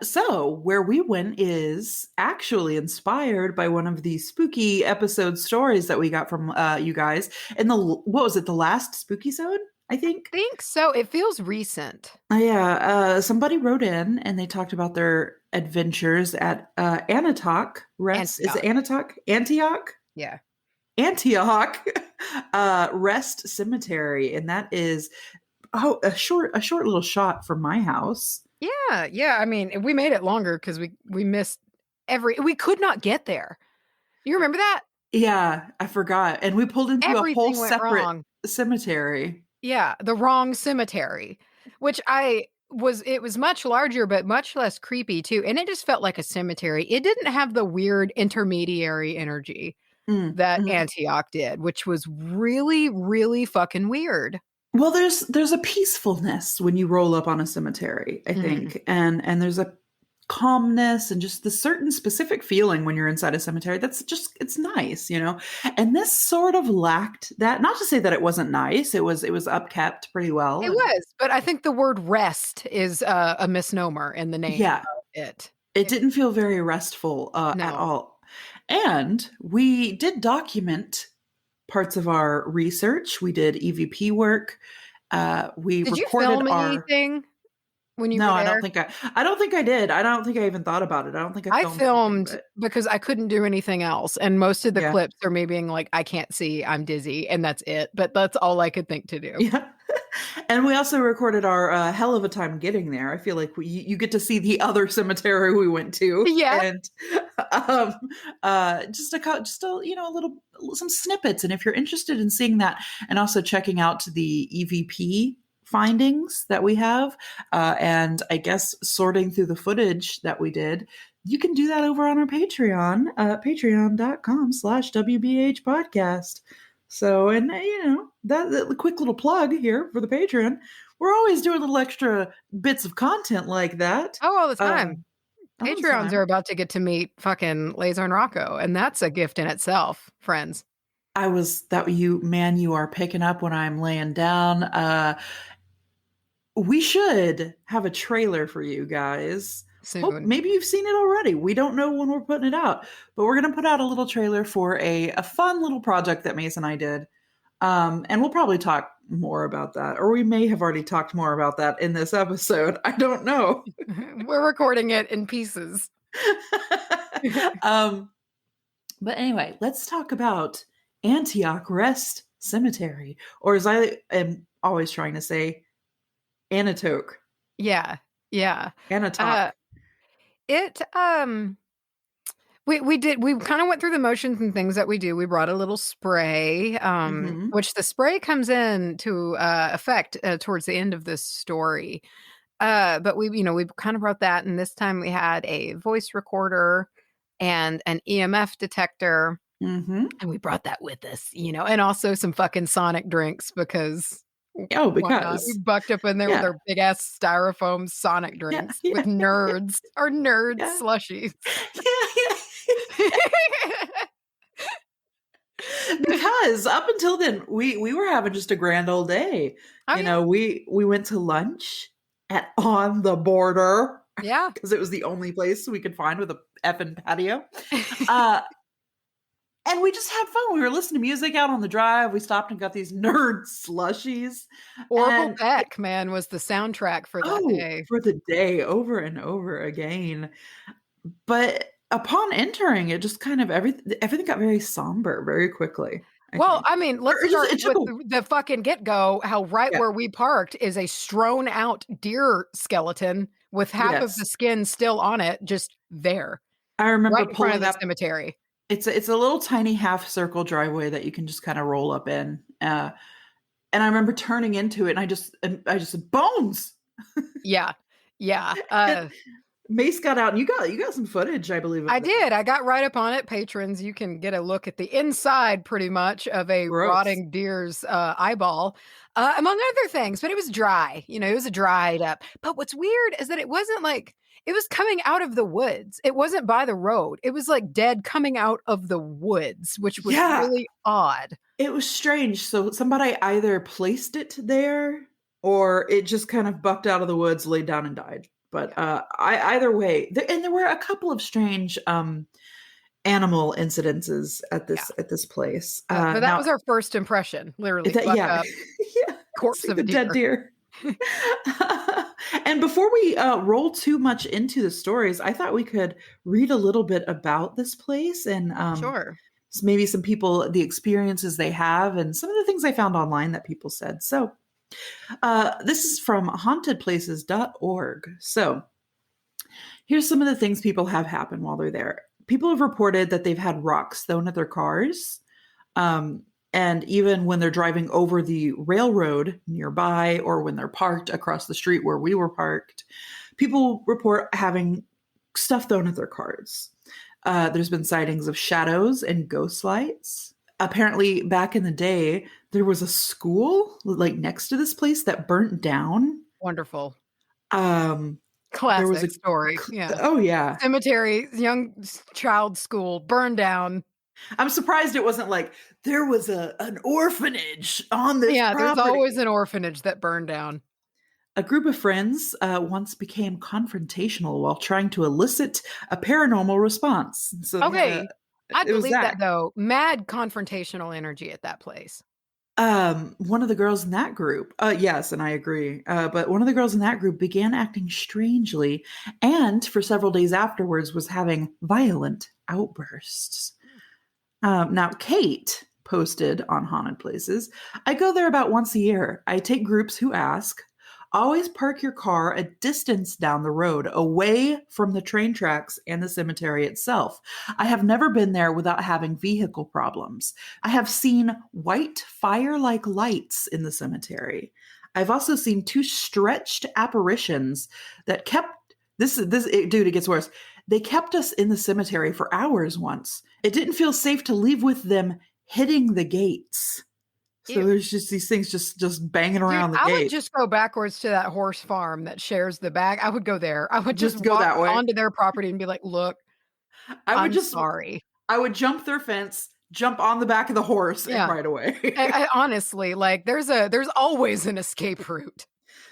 Speaker 1: So where we went is actually inspired by one of the spooky episode stories that we got from you guys. And what was it? The last Spookysode? I think.
Speaker 2: I think so. It feels recent.
Speaker 1: Yeah. Somebody wrote in and they talked about their adventures at Antioch Rest. Is it
Speaker 2: Antioch.
Speaker 1: Antioch? Antioch?
Speaker 2: Yeah.
Speaker 1: Antioch Rest Cemetery, and that is a short little shot from my house.
Speaker 2: Yeah, yeah. I mean, we made it longer because we missed we could not get there. You remember that?
Speaker 1: Yeah, I forgot, and we pulled into a whole
Speaker 2: Everything went
Speaker 1: separate
Speaker 2: wrong.
Speaker 1: cemetery.
Speaker 2: Yeah, the wrong cemetery, which it was much larger, but much less creepy too. And it just felt like a cemetery. It didn't have the weird intermediary energy that
Speaker 1: Mm-hmm.
Speaker 2: Antioch did, which was really, really fucking weird.
Speaker 1: Well, there's a peacefulness when you roll up on a cemetery, I think, and there's a calmness and just the certain specific feeling when you're inside a cemetery that's just it's nice, you know. And this sort of lacked that. Not to say that it wasn't nice; it was upkept pretty well.
Speaker 2: It
Speaker 1: And
Speaker 2: was, but I think the word rest is a misnomer in the name
Speaker 1: yeah,
Speaker 2: of it.
Speaker 1: it didn't feel very restful at
Speaker 2: No.
Speaker 1: all. And we did document parts of our research. We did EVP work. We
Speaker 2: Did you
Speaker 1: recorded
Speaker 2: film
Speaker 1: our.
Speaker 2: anything when you
Speaker 1: No,
Speaker 2: were
Speaker 1: I don't
Speaker 2: there?
Speaker 1: think I don't think I did. I don't think I even thought about it. I don't think I
Speaker 2: I
Speaker 1: filmed anything,
Speaker 2: filmed
Speaker 1: but
Speaker 2: because I couldn't do anything else, and most of the
Speaker 1: yeah.
Speaker 2: clips are me being like, "I can't see, I'm dizzy," and that's it, but that's all I could think to do.
Speaker 1: Yeah. And we also recorded our hell of a time getting there. I feel like you get to see the other cemetery we went to,
Speaker 2: Yeah.
Speaker 1: and um, just a a little some snippets. And if you're interested in seeing that, and also checking out the EVP findings that we have, and I guess sorting through the footage that we did, you can do that over on our Patreon, patreon.com/WBAH podcast. So, and that quick little plug here for the Patreon. We're always doing little extra bits of content like that.
Speaker 2: Oh, all the time.
Speaker 1: All the
Speaker 2: Patreons
Speaker 1: time.
Speaker 2: are about to get to meet fucking Laser and Rocco, and that's a gift in itself, friends.
Speaker 1: You are picking up when I'm laying down. We should have a trailer for you guys. Hope
Speaker 2: Soon.
Speaker 1: maybe you've seen it already. We don't know when we're putting it out, but we're going to put out a little trailer for a fun little project that Mace and I did. And we'll probably talk more about that, or we may have already talked more about that in this episode. I don't know.
Speaker 2: We're recording it in pieces.
Speaker 1: But anyway, let's talk about Antioch Rest Cemetery, or as I am always trying to say, Antioch.
Speaker 2: Yeah. Yeah.
Speaker 1: Antioch.
Speaker 2: It we kind of went through the motions and things that we do. We brought a little spray, which the spray comes in to effect towards the end of this story. But we kind of brought that, and this time we had a voice recorder and an EMF detector, and we brought that with us, and also some fucking Sonic drinks because we bucked up in there with our big ass styrofoam Sonic drinks with nerds, our nerd slushies.
Speaker 1: Because up until then, we were having just a grand old day. We went to lunch at On the Border.
Speaker 2: Yeah.
Speaker 1: Because it was the only place we could find with a effing patio. And we just had fun. We were listening to music out on the drive. We stopped and got these nerd slushies.
Speaker 2: Orville Peck, man, was the soundtrack for that day.
Speaker 1: For the day, over and over again. But upon entering, it just kind of everything got very somber very quickly.
Speaker 2: I mean, let's start with the fucking get-go, how where we parked is a strewn out deer skeleton with half of the skin still on it, just there.
Speaker 1: I remember
Speaker 2: right in
Speaker 1: pulling
Speaker 2: front of
Speaker 1: up
Speaker 2: the cemetery.
Speaker 1: It's a little tiny half circle driveway that you can just kind of roll up in. And I remember turning into it and I just said, bones.
Speaker 2: Yeah.
Speaker 1: Mace got out and you got some footage, I believe.
Speaker 2: I did. I got right up on it. Patrons, you can get a look at the inside pretty much of a rotting deer's eyeball, among other things, but it was dry. It was dried up. But what's weird is that it wasn't like, it was coming out of the woods. It wasn't by the road. It was like dead coming out of the woods, which was really odd.
Speaker 1: It was strange. So somebody either placed it there or it just kind of bucked out of the woods, laid down and died. But either way, there were a couple of strange animal incidences at this place.
Speaker 2: But that was our first impression, literally.
Speaker 1: Yeah.
Speaker 2: corpse
Speaker 1: See
Speaker 2: of a
Speaker 1: the dead
Speaker 2: deer.
Speaker 1: deer. And before we roll too much into the stories, I thought we could read a little bit about this place and
Speaker 2: Sure.
Speaker 1: maybe some people, the experiences they have, and some of the things I found online that people said. So this is from hauntedplaces.org. So here's some of the things people have happen while they're there. People have reported that they've had rocks thrown at their cars. And even when they're driving over the railroad nearby or when they're parked across the street where we were parked, people report having stuff thrown at their cars. There's been sightings of shadows and ghost lights. Apparently, back in the day, there was a school like next to this place that burnt down.
Speaker 2: Wonderful.
Speaker 1: There was
Speaker 2: Classic story. Yeah.
Speaker 1: Oh, yeah.
Speaker 2: Cemetery, young child school, burned down.
Speaker 1: I'm surprised it wasn't like there was an orphanage on this property.
Speaker 2: There's always an orphanage that burned down.
Speaker 1: A group of friends once became confrontational while trying to elicit a paranormal response. So
Speaker 2: okay. I believe that though. Mad confrontational energy at that place.
Speaker 1: One of the girls in that group, yes, and I agree. But one of the girls in that group began acting strangely and for several days afterwards was having violent outbursts. Now, Kate posted on Haunted Places, I go there about once a year. I take groups who ask, always park your car a distance down the road, away from the train tracks and the cemetery itself. I have never been there without having vehicle problems. I have seen white fire-like lights in the cemetery. I've also seen 2 stretched apparitions that kept it gets worse. They kept us in the cemetery for hours once. It didn't feel safe to leave with them hitting the gates. So there's just these things just banging around the gate.
Speaker 2: I would just go backwards to that horse farm that shares the back. I would go there. I would just
Speaker 1: go
Speaker 2: walk
Speaker 1: that way
Speaker 2: onto their property and be like, look, I'm sorry.
Speaker 1: I would jump their fence, jump on the back of the horse and ride away.
Speaker 2: I honestly, like there's always an escape route.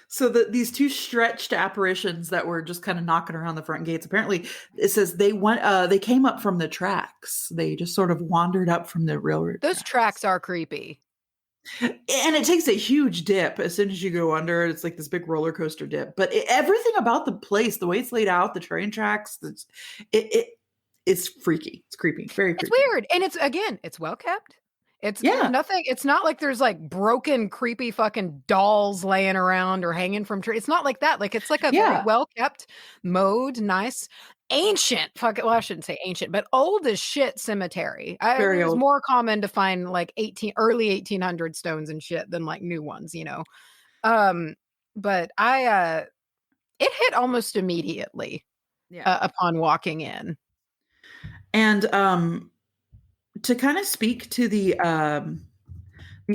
Speaker 1: So these 2 stretched apparitions that were just kind of knocking around the front gates, apparently it says they came up from the tracks. They just sort of wandered up from the railroad.
Speaker 2: Those tracks are creepy.
Speaker 1: And it takes a huge dip as soon as you go under. It's like this big roller coaster dip. But everything about the place, the way it's laid out, the train tracks, it's freaky. It's creepy. Very creepy.
Speaker 2: It's weird. And it's well kept. It's nothing. It's not like there's like broken, creepy fucking dolls laying around or hanging from trees. It's not like that. Like it's like a very well kept, mowed, nice, ancient. Well, I shouldn't say ancient, but old as shit cemetery.
Speaker 1: Very
Speaker 2: it's
Speaker 1: old.
Speaker 2: more common to find like early 1800 stones and shit than like new ones, you know. But it hit almost immediately upon walking in.
Speaker 1: And to kind of speak to the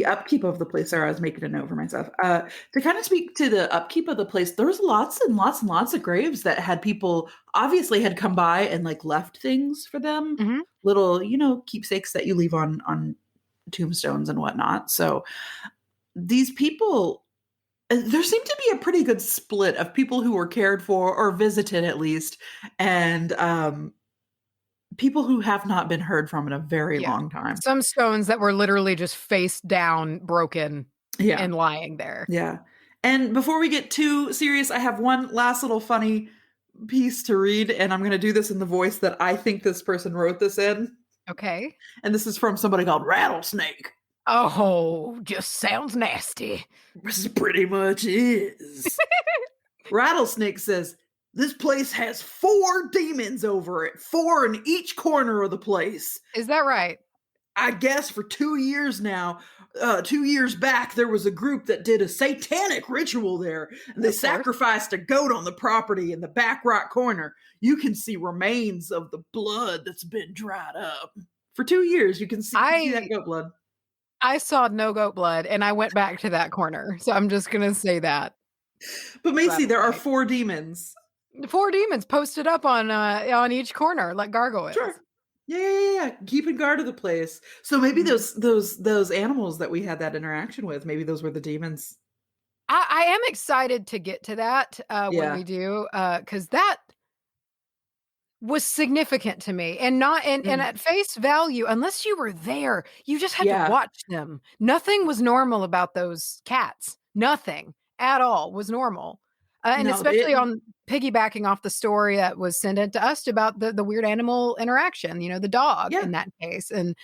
Speaker 1: upkeep of the place, or I was making a note for myself, to kind of speak to the upkeep of the place, there was lots and lots and lots of graves that had people obviously had come by and like left things for them, little, keepsakes that you leave on tombstones and whatnot. So these people, there seemed to be a pretty good split of people who were cared for or visited at least, and people who have not been heard from in a very long time.
Speaker 2: Some stones that were literally just face down, broken, and lying there.
Speaker 1: Yeah. And before we get too serious, I have one last little funny piece to read, and I'm going to do this in the voice that I think this person wrote this in.
Speaker 2: Okay.
Speaker 1: And this is from somebody called Rattlesnake.
Speaker 2: Oh, just sounds nasty.
Speaker 1: This pretty much is. Rattlesnake says, this place has 4 demons over it, 4 in each corner of the place.
Speaker 2: Is that right?
Speaker 1: I guess for 2 years now. 2 years back, there was a group that did a satanic ritual there, and they sacrificed a goat on the property in the back right corner. You can see remains of the blood that's been dried up. For 2 years, you can see that goat blood.
Speaker 2: I saw no goat blood, and I went back to that corner, so I'm just going to say that.
Speaker 1: But Macy, there are 4 demons.
Speaker 2: 4 demons posted up on each corner like gargoyles.
Speaker 1: Sure. Yeah. Keeping guard of the place. So maybe those animals that we had that interaction with, maybe those were the demons.
Speaker 2: I am excited to get to that when we do, because that was significant to me, and not and at face value, unless you were there, you just had to watch them. Nothing was normal about those cats. Nothing at all was normal. And
Speaker 1: No,
Speaker 2: especially on piggybacking off the story that was sent in to us about the weird animal interaction, the dog
Speaker 1: yeah.
Speaker 2: in that case. And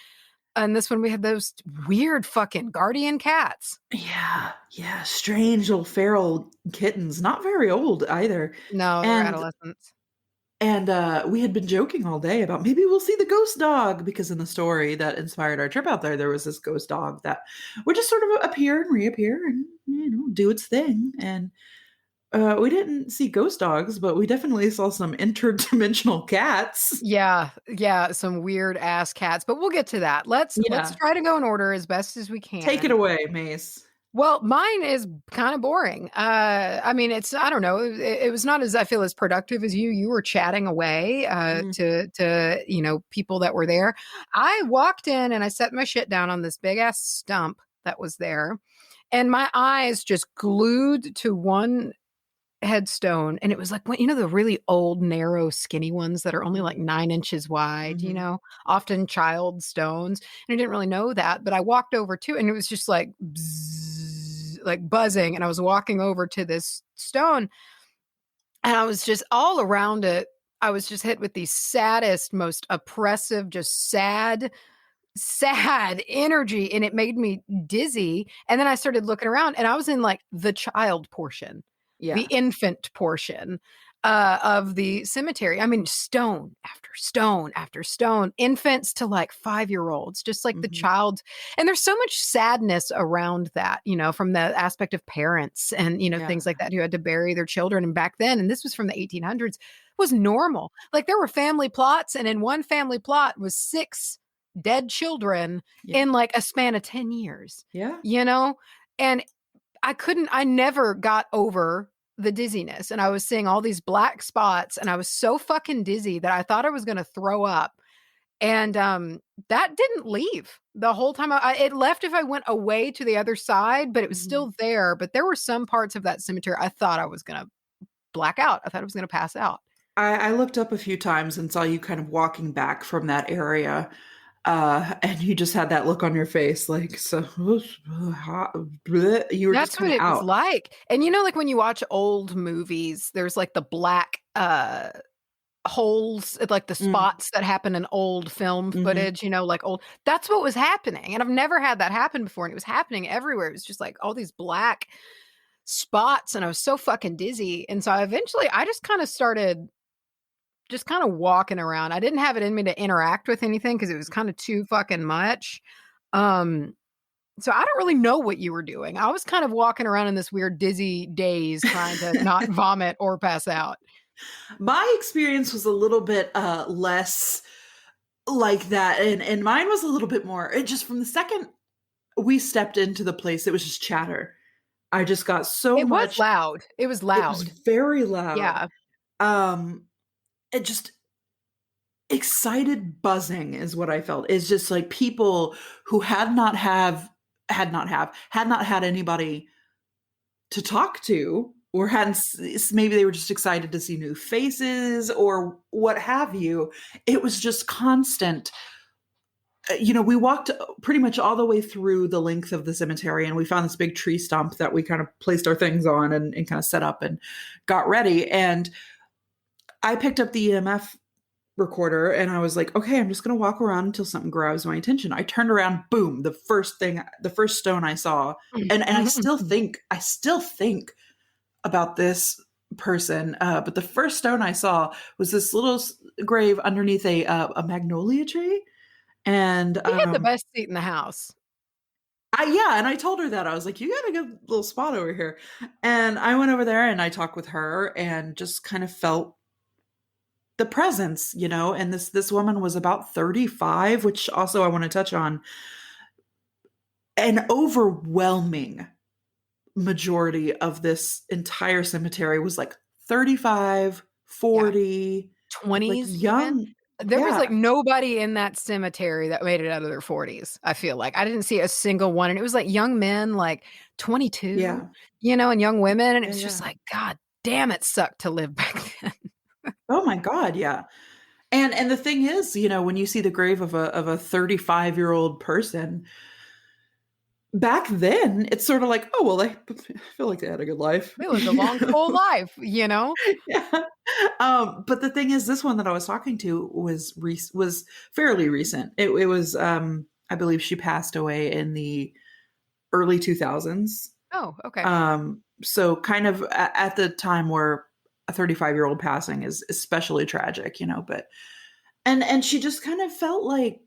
Speaker 2: this one we had those weird fucking guardian cats.
Speaker 1: Yeah. Yeah. Strange little feral kittens, not very old either.
Speaker 2: No, they're
Speaker 1: And
Speaker 2: adolescents.
Speaker 1: we had been joking all day about maybe we'll see the ghost dog, because in the story that inspired our trip out there was this ghost dog that would just sort of appear and reappear and, do its thing. And we didn't see ghost dogs, but we definitely saw some interdimensional cats.
Speaker 2: Yeah, some weird ass cats, but we'll get to that. Let's try to go in order as best as we can.
Speaker 1: Take it away, Mace.
Speaker 2: Well, mine is kind of boring. I mean, I don't know. It was not I feel as productive as you. You were chatting away to people that were there. I walked in and I set my shit down on this big ass stump that was there, and my eyes just glued to one headstone, and it was like, the really old, narrow, skinny ones that are only like 9 inches wide, often child stones. And I didn't really know that, but I walked over to it, and it was just like bzzz, like buzzing. And I was walking over to this stone, and I was just all around it. I was just hit with the saddest, most oppressive, just sad energy, and it made me dizzy. And then I started looking around, and I was in like the child portion.
Speaker 1: Yeah.
Speaker 2: The infant portion of the cemetery. I mean, stone after stone after stone, infants to like 5-year-olds, just like the child. And there's so much sadness around that, from the aspect of parents and, things like that, who had to bury their children. And back then, and this was from the 1800s, was normal. Like there were family plots, and in one family plot was 6 dead children in like a span of 10 years.
Speaker 1: Yeah.
Speaker 2: And I never got over the dizziness, and I was seeing all these black spots, and I was so fucking dizzy that I thought I was going to throw up. And that didn't leave the whole time. It left if I went away to the other side, but it was still there. But there were some parts of that cemetery I thought I was going to black out. I thought I was going to pass out.
Speaker 1: I looked up a few times and saw you kind of walking back from that area. And you just had that look on your face, like, so bleh, you were
Speaker 2: That's
Speaker 1: just
Speaker 2: what it
Speaker 1: out.
Speaker 2: was like. And like when you watch old movies, there's like the black holes, like the spots that happen in old film footage, like old. That's what was happening. And I've never had that happen before. And it was happening everywhere. It was just like all these black spots, and I was so fucking dizzy. And so I just kind of started walking around. I didn't have it in me to interact with anything because it was kind of too fucking much. So I don't really know what you were doing. I was kind of walking around in this weird dizzy daze trying to not vomit or pass out.
Speaker 1: My experience was a little bit less like that. And mine was a little bit more, it just from the second we stepped into the place, it was just chatter. I just got so much.
Speaker 2: It was loud. It was loud.
Speaker 1: It was very loud.
Speaker 2: Yeah.
Speaker 1: It just excited buzzing is what I felt. It's just like people who had not had anybody to talk to, or maybe they were just excited to see new faces or what have you. It was just constant. We walked pretty much all the way through the length of the cemetery, and we found this big tree stump that we kind of placed our things on and kind of set up and got ready. And I picked up the EMF recorder, and I was like, okay, I'm just going to walk around until something grabs my attention. I turned around, boom, the first stone I saw. And I still think about this person. But the first stone I saw was this little grave underneath a magnolia tree. And
Speaker 2: we had the best seat in the house.
Speaker 1: And I told her that. I was like, you got a good little spot over here. And I went over there and I talked with her and just kind of felt the presence, and this woman was about 35, which also I want to touch on. An overwhelming majority of this entire cemetery was like 35, 40,
Speaker 2: 20s,
Speaker 1: like young.
Speaker 2: There was like nobody in that cemetery that made it out of their 40s. I feel like I didn't see a single one. And it was like young men, like 22, and young women. And it was just like, God damn, it sucked to live back then.
Speaker 1: Oh my God. Yeah. And the thing is, when you see the grave of a 35-year-old person, back then, it's sort of like, oh, well, I feel like they had a good life.
Speaker 2: They lived a long, full life, you know?
Speaker 1: Yeah. But the thing is, this one that I was talking to was fairly recent. It was, I believe she passed away in the early 2000s.
Speaker 2: Oh, okay.
Speaker 1: So kind of at the time where a 35-year-old passing is especially tragic, but and she just kind of felt like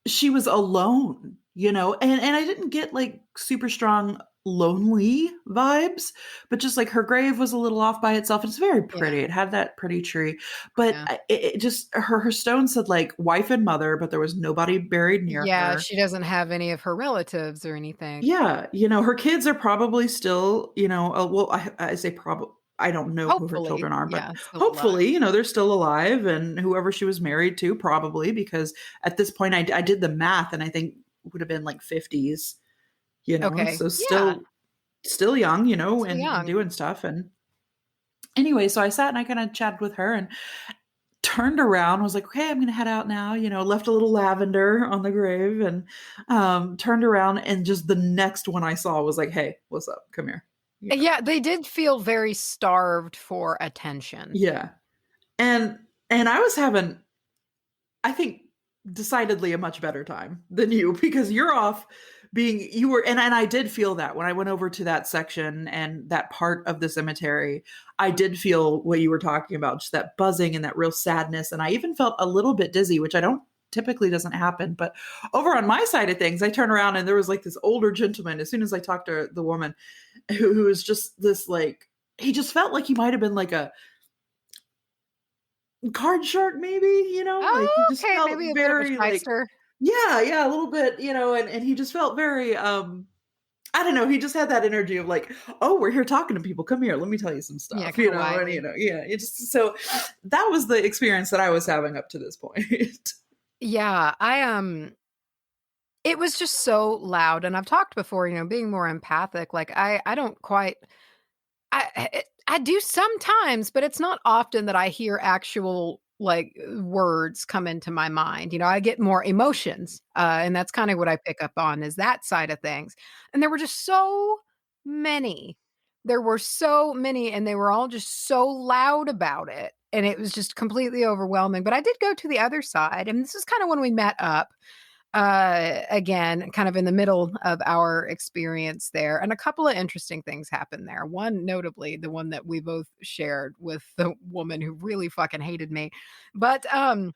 Speaker 1: she was alone, and I didn't get like super strong lonely vibes, but just like her grave was a little off by itself. It's very pretty.
Speaker 2: Yeah.
Speaker 1: It had that pretty tree, but
Speaker 2: Yeah.
Speaker 1: it just her stone said like wife and mother, but there was nobody buried near
Speaker 2: Yeah,
Speaker 1: her.
Speaker 2: she doesn't have any of her relatives or anything.
Speaker 1: Yeah, her kids are probably still, well, I say probably, I don't know who her
Speaker 2: Hopefully,
Speaker 1: children are, but
Speaker 2: yeah, still alive.
Speaker 1: hopefully, they're still alive, and whoever she was married to, probably, because at this point, I did the math, and I think would have been like 50s,
Speaker 2: Okay.
Speaker 1: so
Speaker 2: Yeah,
Speaker 1: still young,
Speaker 2: still
Speaker 1: and
Speaker 2: young.
Speaker 1: doing stuff. And anyway, so I sat and I kind of chatted with her and turned around, was like, okay, I'm going to head out now, left a little lavender on the grave, and turned around, and just the next one I saw was like, hey, what's up? Come here.
Speaker 2: Yeah, they did feel very starved for attention.
Speaker 1: Yeah. And I was having, I think, decidedly a much better time than you, because you're off you were, and I did feel that when I went over to that section and that part of the cemetery, I did feel what you were talking about, just that buzzing and that real sadness. And I even felt a little bit dizzy, which I don't typically doesn't happen. But over on my side of things, I turned around and there was like this older gentleman. As soon as I talked to the woman, who was just this, like, he just felt like he might have been like a card shark, maybe, like he
Speaker 2: Oh,
Speaker 1: just
Speaker 2: okay,
Speaker 1: felt
Speaker 2: maybe a bit of a
Speaker 1: very like,
Speaker 2: shyster.
Speaker 1: yeah, a little bit, and he just felt very, I don't know, he just had that energy of like, oh, we're here talking to people, come here, let me tell you some
Speaker 2: Yeah,
Speaker 1: stuff,
Speaker 2: kinda
Speaker 1: and
Speaker 2: wily.
Speaker 1: yeah, it just, so that was the experience that I was having up to this point.
Speaker 2: Yeah, it was just so loud, and I've talked before, being more empathic, like, I don't quite I do sometimes, but it's not often that I hear actual, like, words come into my mind, I get more emotions, and that's kinda what I pick up on is that side of things, and there were just so many. There were so many, and they were all just so loud about it, and it was just completely overwhelming, but I did go to the other side, and this is kinda when we met up, again, kind of in the middle of our experience there. And a couple of interesting things happened there. One, notably, the one that we both shared with the woman who really fucking hated me. But I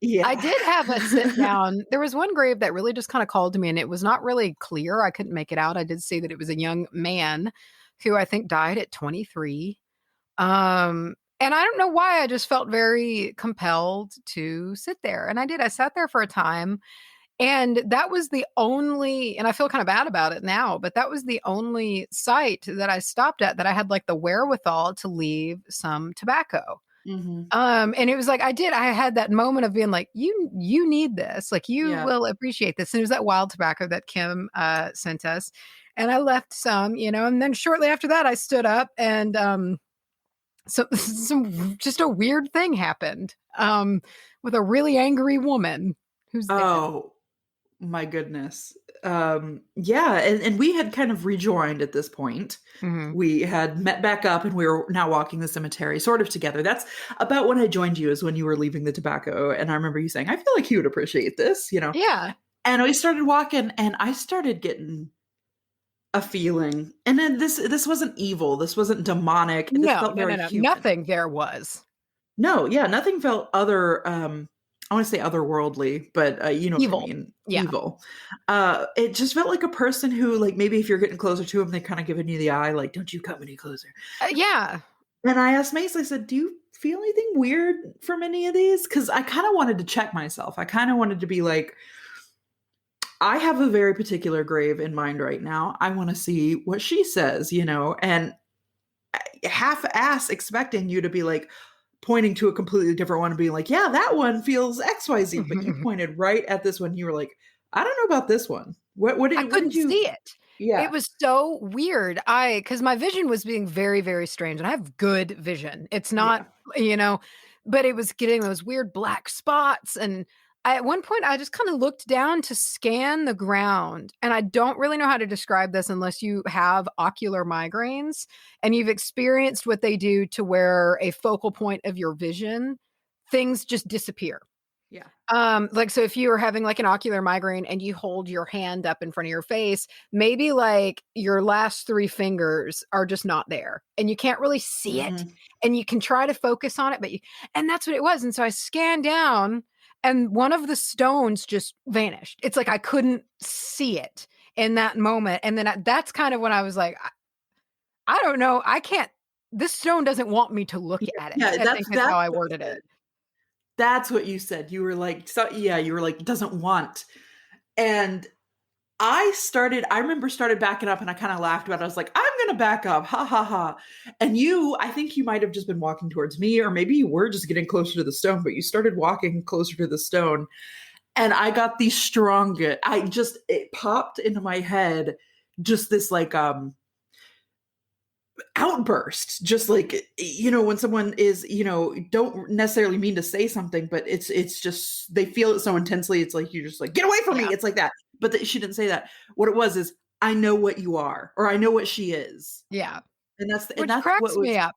Speaker 1: Yeah.
Speaker 2: did have a sit down. There was one grave that really just kind of called to me, and it was not really clear. I couldn't make it out. I did see that it was a young man who I think died at 23. And I don't know why I just felt very compelled to sit there. And I did. I sat there for a time and that was the only and I feel kind of bad about it now, but that was the only site that I stopped at that I had, like, the wherewithal to leave some tobacco.
Speaker 1: Hmm.
Speaker 2: And it was like I had that moment of being like, "You need this, like, you
Speaker 1: Yeah.
Speaker 2: will appreciate this." And it was that wild tobacco that Kim, sent us, and I left some, and then shortly after that, I stood up and, so some just a weird thing happened, with a really angry woman who's dead.
Speaker 1: Oh, my goodness. Yeah, and we had kind of rejoined at this point.
Speaker 2: Mhm.
Speaker 1: We had met back up and we were now walking the cemetery sort of together. That's about when I joined you, is when you were leaving the tobacco. And I remember you saying, I feel like he would appreciate this.
Speaker 2: Yeah.
Speaker 1: And we started walking and I started getting a feeling. And then this wasn't evil. This wasn't demonic. This
Speaker 2: No,
Speaker 1: felt
Speaker 2: no,
Speaker 1: very
Speaker 2: no, no.
Speaker 1: human.
Speaker 2: Nothing there was.
Speaker 1: No, yeah, nothing felt I want to say otherworldly, but you know what I
Speaker 2: Evil.
Speaker 1: mean,
Speaker 2: Yeah.
Speaker 1: evil. It just felt like a person who, like, maybe if you're getting closer to him, they kind of giving you the eye, like, don't you come any closer.
Speaker 2: Yeah.
Speaker 1: And I asked Mace, I said, do you feel anything weird from any of these? Because I kind of wanted to check myself. I kind of wanted to be like, I have a very particular grave in mind right now. I want to see what she says, and half ass expecting you to be like pointing to a completely different one and being like, yeah, that one feels XYZ. But you pointed right at this one. You were like, I don't know about this one.
Speaker 2: I
Speaker 1: What did
Speaker 2: couldn't
Speaker 1: you?
Speaker 2: see it. It
Speaker 1: Yeah.
Speaker 2: was so weird. Because my vision was being very, very strange, and I have good vision. It's not,
Speaker 1: Yeah.
Speaker 2: you know, but it was getting those weird black spots, and at one point, I just kind of looked down to scan the ground, and I don't really know how to describe this unless you have ocular migraines and you've experienced what they do to where a focal point of your vision, things just disappear.
Speaker 1: Yeah.
Speaker 2: Like, so if you are having like an ocular migraine and you hold your hand up in front of your face, maybe like your last 3 fingers are just not there and you can't really see it and you can try to focus on it, and that's what it was. And so I scanned down and one of the stones just vanished. It's like I couldn't see it in that moment. And then that's kind of when I was like, I don't know. This stone doesn't want me to look at it.
Speaker 1: Yeah,
Speaker 2: I think that's how I worded it.
Speaker 1: That's what you said. You were like, you were like, doesn't want. And I remember started backing up and I kind of laughed about it. I was like, I'm going to back up. Ha ha ha. And I think you might've just been walking towards me, or maybe you were just getting closer to the stone, but you started walking closer to the stone. And I got the strongest, it popped into my head, just this like, outburst, just like, when someone is, don't necessarily mean to say something, but it's just, they feel it so intensely. It's like, you're just like, get away from me. It's like that. But she didn't say that. What it was is, I know what you are, or I know what she is.
Speaker 2: Yeah.
Speaker 1: And that's
Speaker 2: cracks
Speaker 1: what
Speaker 2: me up.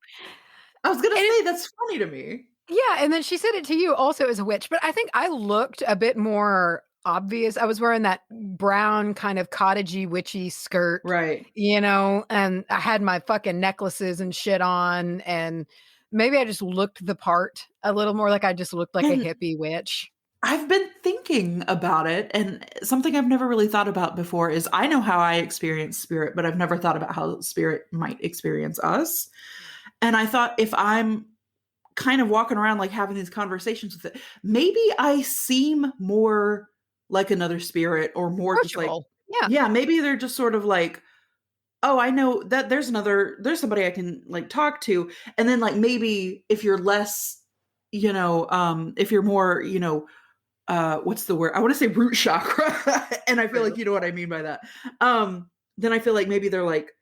Speaker 1: I was going to say, that's funny to me.
Speaker 2: Yeah. And then she said it to you also as a witch, but I think I looked a bit more obvious. I was wearing that brown kind of cottagey witchy skirt,
Speaker 1: right?
Speaker 2: And I had my fucking necklaces and shit on, and maybe I just looked the part a little more, like I just looked like a hippie witch.
Speaker 1: I've been thinking about it, and something I've never really thought about before is, I know how I experience spirit, but I've never thought about how spirit might experience us. And I thought, if I'm kind of walking around like having these conversations with it, maybe I seem more like another spirit, or more just like, maybe they're just sort of like, oh, I know that there's somebody I can like talk to. And then like, maybe if you're less, if you're more, what's the word? I want to say root chakra. And I feel like, you know what I mean by that. Then I feel like maybe they're like,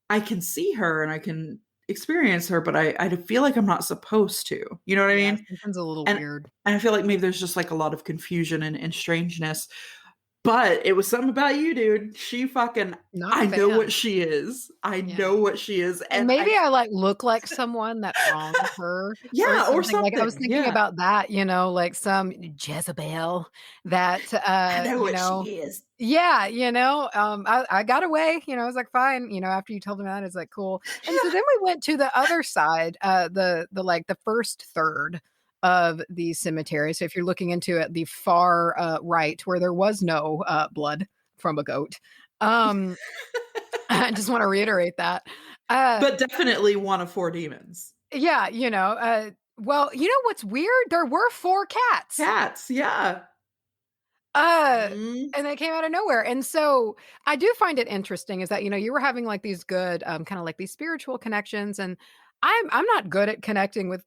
Speaker 1: I can see her and I can experience her, but I feel like I'm not supposed to, you know what I mean?
Speaker 2: Something's a little weird.
Speaker 1: And I feel like maybe there's just like a lot of confusion and strangeness, but it was something about you, dude. She fucking, I know what she is. I know what she is.
Speaker 2: And maybe I like look like someone that wronged her.
Speaker 1: Or something.
Speaker 2: Like I was thinking about that, like some Jezebel that,
Speaker 1: I know what she is.
Speaker 2: Yeah, I got away, I was like, fine, after you told me that, it's like, cool. And so then we went to the other side, the first third of the cemetery. So if you're looking into it, the far right, where there was no blood from a goat. I just want to reiterate that.
Speaker 1: But definitely one of 4 demons.
Speaker 2: Yeah, well, what's weird? There were 4 cats.
Speaker 1: Cats, yeah.
Speaker 2: And they came out of nowhere. And so I do find it interesting is that, you were having like these good, kind of like these spiritual connections. And I'm not good at connecting with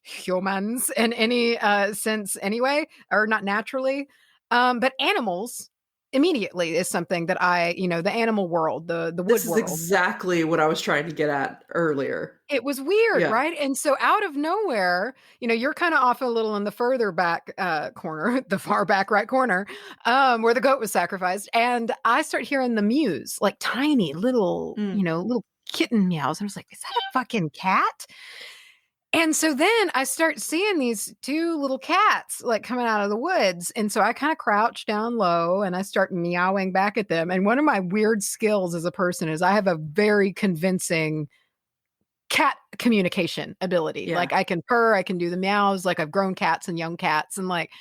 Speaker 2: humans in any sense anyway, or not naturally. But animals immediately is something that the animal world, the wood world. This is
Speaker 1: exactly what I was trying to get at earlier.
Speaker 2: It was weird, right? And so out of nowhere, you're kind of off a little in the further back corner, the far back right corner, where the goat was sacrificed. And I start hearing the mews, like tiny little, little kitten meows. And I was like, is that a fucking cat? And so then I start seeing these 2 little cats like coming out of the woods. And so I kind of crouch down low and I start meowing back at them. And one of my weird skills as a person is I have a very convincing cat communication ability. Yeah. Like I can purr, I can do the meows, like I've grown cats and young cats, and like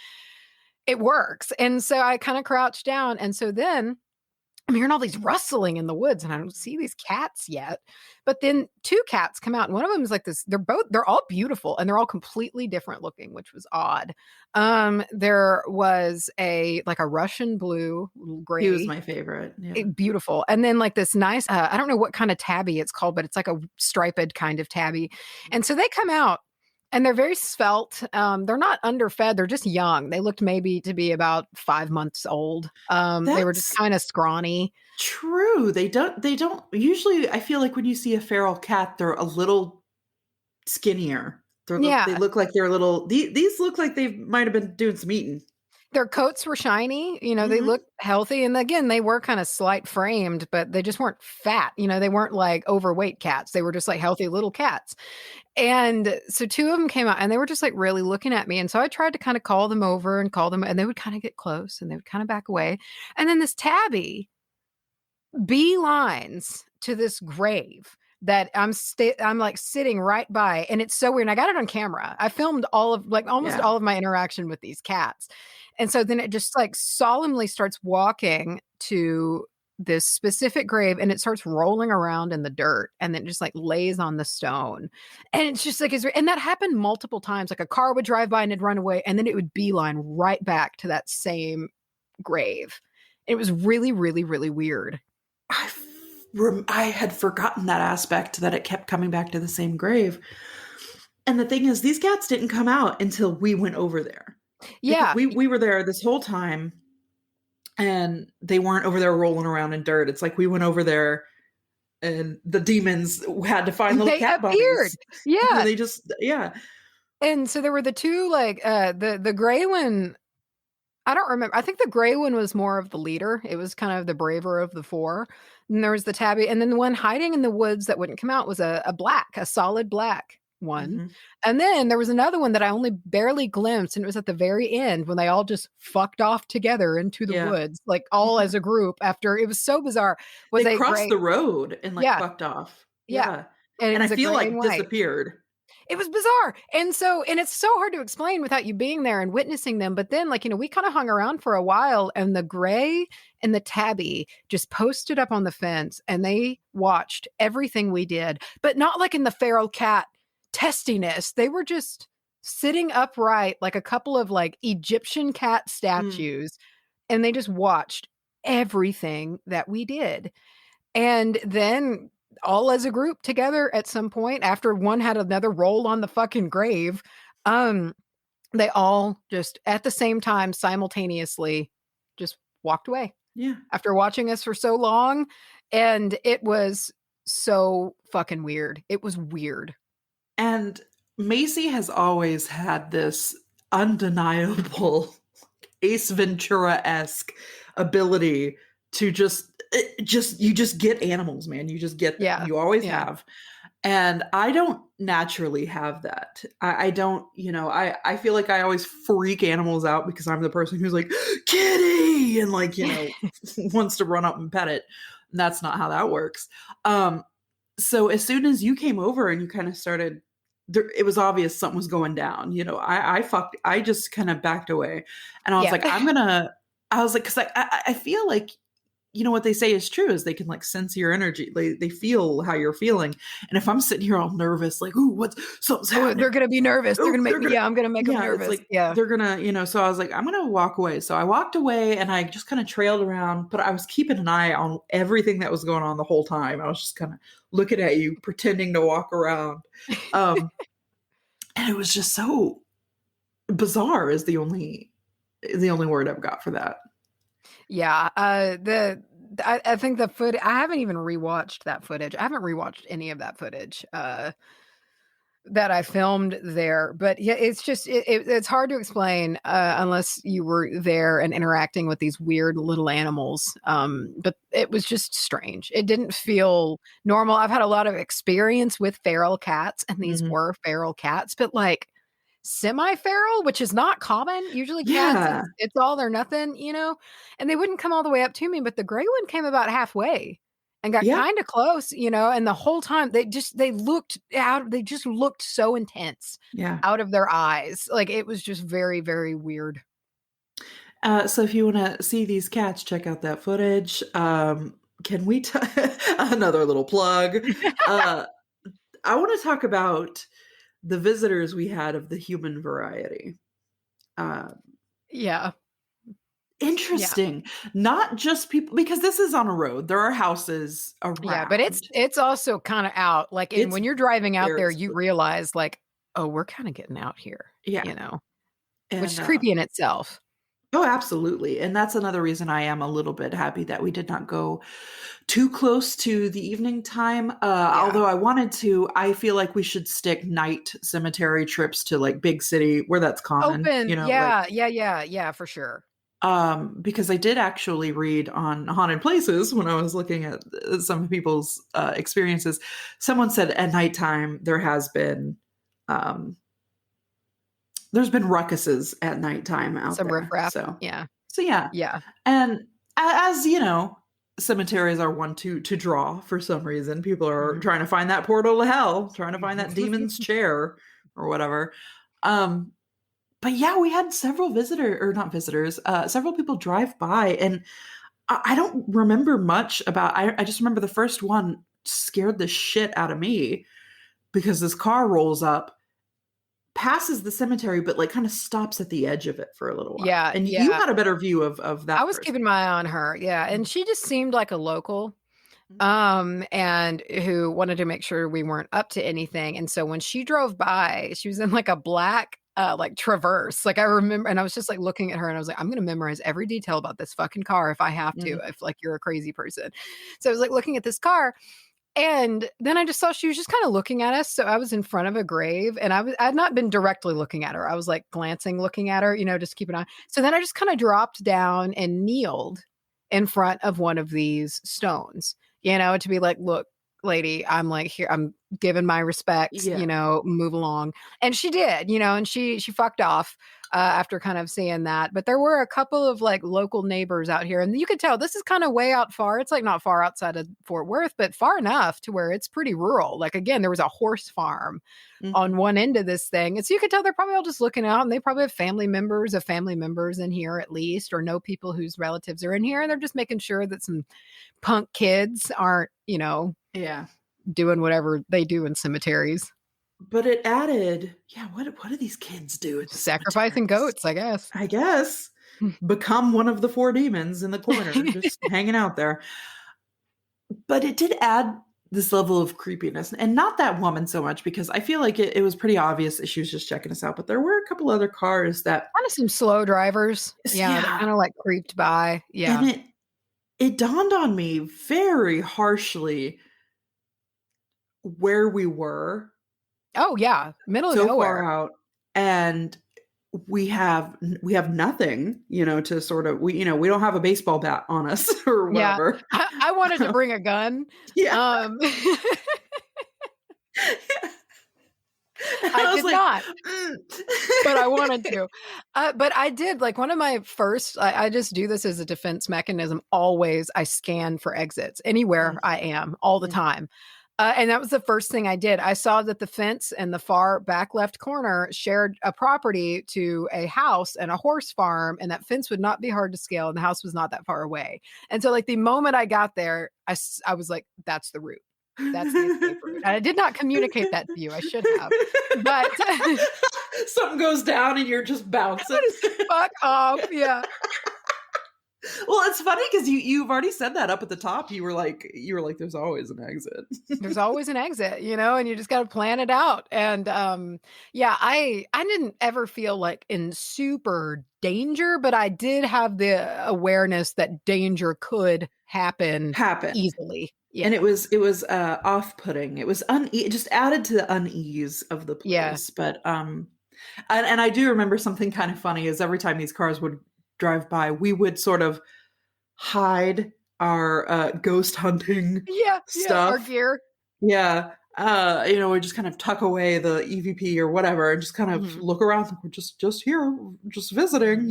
Speaker 2: it works. And so I kind of crouch down. And so then I'm hearing all these rustling in the woods and I don't see these cats yet. But then 2 cats come out and one of them is like this. They're all beautiful and they're all completely different looking, which was odd. There was a Russian blue, gray.
Speaker 1: He was my favorite. Yeah.
Speaker 2: Beautiful. And then like this nice, I don't know what kind of tabby it's called, but it's like a striped kind of tabby. And so they come out. And they're very svelte. They're not underfed. They're just young. They looked maybe to be about 5 months old. They were just kind of scrawny.
Speaker 1: True. They don't usually, I feel like when you see a feral cat, they're a little skinnier. They look like they're a little, these look like they might've been doing some eating.
Speaker 2: Their coats were shiny, you know, they
Speaker 1: Mhm.
Speaker 2: looked healthy, and again, they were kinda slight framed, but they just weren't fat, you know, they weren't, like, overweight cats, they were just, like, healthy little cats, and so 2 of them came out, and they were just, like, really looking at me, and so I tried to kinda call them over and call them and they would kinda get close, and they would kinda back away, and then this tabby beelines to this grave that I'm, like, sitting right by, and it's so weird, and I got it on camera. I filmed all of like, almost
Speaker 1: Yeah.
Speaker 2: all of my interaction with these cats, and so then it just, like, solemnly starts walking to this specific grave, and it starts rolling around in the dirt, and then just, like, lays on the stone, and it's just, like, and that happened multiple times, like, a car would drive by and it'd run away, and then it would beeline right back to that same grave. It was really, really, really weird.
Speaker 1: I had forgotten that aspect, that it kept coming back to the same grave. And the thing is, these cats didn't come out until we went over there. Because
Speaker 2: Yeah.
Speaker 1: we were there this whole time, and they weren't over there rolling around in dirt. It's like we went over there, and the demons had to find little
Speaker 2: They
Speaker 1: cat
Speaker 2: appeared.
Speaker 1: bunnies. And then
Speaker 2: Yeah.
Speaker 1: they just yeah.
Speaker 2: And so there were the 2, like, the gray one, I don't remember. I think the gray one was more of the leader. It was kind of the braver of the 4. And there was the tabby, and then the one hiding in the woods that wouldn't come out was a solid black one.
Speaker 1: Mhm.
Speaker 2: And then there was another one that I only barely glimpsed, and it was at the very end when they all just fucked off together into the
Speaker 1: Yeah.
Speaker 2: woods, like, all
Speaker 1: Yeah.
Speaker 2: as a group after it was so bizarre. Was
Speaker 1: They
Speaker 2: a
Speaker 1: crossed
Speaker 2: gray.
Speaker 1: the road and, like,
Speaker 2: Yeah,
Speaker 1: fucked off.
Speaker 2: yeah.
Speaker 1: Yeah.
Speaker 2: And it
Speaker 1: And I
Speaker 2: was a
Speaker 1: feel
Speaker 2: gray and
Speaker 1: like
Speaker 2: white.
Speaker 1: disappeared.
Speaker 2: It was bizarre, and it's so hard to explain without you being there and witnessing them, but then, like, you know, we kinda hung around for a while, and the gray and the tabby just posted up on the fence, and they watched everything we did, but not like in the feral cat testiness. They were just sitting upright like a couple of, like, Egyptian cat
Speaker 1: Mm.
Speaker 2: statues, and they just watched everything that we did. And then all as a group together at some point after one had another roll on the fucking grave, um, they all just at the same time simultaneously just walked away
Speaker 1: Yeah.
Speaker 2: after watching us for so long, and it was so fucking weird. It was weird.
Speaker 1: And Macy has always had this undeniable Ace Ventura-esque ability to you just get animals, man. You just get them.
Speaker 2: Yeah.
Speaker 1: You always
Speaker 2: Yeah.
Speaker 1: have. And I don't naturally have that. I don't, I feel like I always freak animals out because I'm the person who's like, kitty, and like, wants to run up and pet it. And that's not how that works. So as soon as you came over and you kind of started, it was obvious something was going down. I just kind of backed away, and I was
Speaker 2: Yeah.
Speaker 1: like, because I feel like, what they say is true is they can like sense your energy. They feel how you're feeling. And if I'm sitting here all nervous, like, ooh, something's happening.
Speaker 2: They're going to be nervous. They're
Speaker 1: Ooh,
Speaker 2: going to make me, I'm going to make them
Speaker 1: it's
Speaker 2: nervous.
Speaker 1: like,
Speaker 2: Yeah.
Speaker 1: they're gonna, so I was like, I'm gonna walk away. So I walked away and I just kind of trailed around, but I was keeping an eye on everything that was going on the whole time. I was just kind of looking at you, pretending to walk around. And it was just so bizarre is the only word I've got for that.
Speaker 2: Yeah, I think the footage. I haven't even rewatched that footage. I haven't rewatched any of that footage that I filmed there. But yeah, it's just it's hard to explain unless you were there and interacting with these weird little animals. But it was just strange. It didn't feel normal. I've had a lot of experience with feral cats, and these were feral cats, but like semi-feral, which is not common. Usually cats, it's all or nothing, and they wouldn't come all the way up to me, but the gray one came about halfway and got kind of close, and the whole time they just looked so intense out of their eyes. Like it was just very, very weird.
Speaker 1: So if you want to see these cats, check out that footage. Can we another little plug? I want to talk about the visitors we had of the human variety.
Speaker 2: Yeah.
Speaker 1: Interesting. Yeah. Not just people, because this is on a road. There are houses around.
Speaker 2: Yeah, but it's also kind of out. Like when you're driving out there, you realize like, oh, we're kind of getting out here.
Speaker 1: Yeah.
Speaker 2: Which is creepy in itself.
Speaker 1: Oh, absolutely. And that's another reason I am a little bit happy that we did not go too close to the evening time. Although I feel like we should stick night cemetery trips to like big city where that's common,
Speaker 2: Open.
Speaker 1: like,
Speaker 2: Yeah, for sure.
Speaker 1: because I did actually read on Haunted Places when I was looking at some people's experiences. Someone said at nighttime um, there's been ruckuses at nighttime out
Speaker 2: Some
Speaker 1: there.
Speaker 2: riffraff.
Speaker 1: So
Speaker 2: Yeah.
Speaker 1: yeah.
Speaker 2: Yeah.
Speaker 1: And as you know, cemeteries are one to draw for some reason. People are trying to find that portal to hell, trying to find that demon's chair or whatever. But yeah, we had several several people drive by, and I don't remember much about. I just remember the first one scared the shit out of me because this car rolls up, passes the cemetery, but like kind of stops at the edge of it for a little while.
Speaker 2: Yeah.
Speaker 1: And you had a better view of that.
Speaker 2: I was keeping my eye on her. Yeah. And she just seemed like a local. And who wanted to make sure we weren't up to anything. And so when she drove by, she was in like a black like Traverse. Like I remember, and I was just like looking at her and I was like, I'm gonna memorize every detail about this fucking car if I have to, if like you're a crazy person. So I was like looking at this car. And then I just saw she was just kind of looking at us. So I was in front of a grave and I'd not been directly looking at her. I was like glancing, looking at her, just keep an eye. So then I just kind of dropped down and kneeled in front of one of these stones, to be like, look, lady, I'm like here, I'm giving my respects, move along. And she did, and she fucked off after kind of seeing that. But there were a couple of like local neighbors out here, and you could tell this is kind of way out far. It's like not far outside of Fort Worth, but far enough to where it's pretty rural. Like again, there was a horse farm on one end of this thing. And so you could tell they're probably all just looking out, and they probably have family members in here at least, or know people whose relatives are in here. And they're just making sure that some punk kids aren't, doing whatever they do in cemeteries.
Speaker 1: But it added, what do these kids do?
Speaker 2: Sacrificing goats, I guess.
Speaker 1: Become one of the 4 demons in the corner, just hanging out there. But it did add this level of creepiness, and not that woman so much, because I feel like it was pretty obvious that she was just checking us out. But there were a couple other cars that
Speaker 2: kind of some slow drivers, that kind of like creeped by,
Speaker 1: And it dawned on me very harshly where we were.
Speaker 2: Oh yeah, middle of nowhere.
Speaker 1: Far out, and we have nothing, to sort of we don't have a baseball bat on us or whatever.
Speaker 2: Yeah. I wanted to bring a gun.
Speaker 1: Yeah.
Speaker 2: I did not, but I wanted to. But I did, like one of my first, I just do this as a defense mechanism. Always I scan for exits anywhere I am all the time. And that was the first thing I did. I saw that the fence in the far back left corner shared a property to a house and a horse farm, and that fence would not be hard to scale, and the house was not that far away. And so like the moment I got there, I was like, that's the route. That's the escape route. And I did not communicate that to you. I should have. But
Speaker 1: something goes down and you're just bouncing.
Speaker 2: Fuck off. Yeah.
Speaker 1: Well, it's funny because you've already said that up at the top. You were like, there's always an exit.
Speaker 2: There's always an exit, and you just got to plan it out. And I didn't ever feel like in super danger, but I did have the awareness that danger could happen easily. Yeah.
Speaker 1: And it was off-putting. It was it just added to the unease of the place. Yeah. But and I do remember something kind of funny is every time these cars would drive by, we would sort of hide our ghost hunting stuff,
Speaker 2: our gear.
Speaker 1: Yeah. We just kind of tuck away the EVP or whatever and just kind of look around like we're just here, just visiting,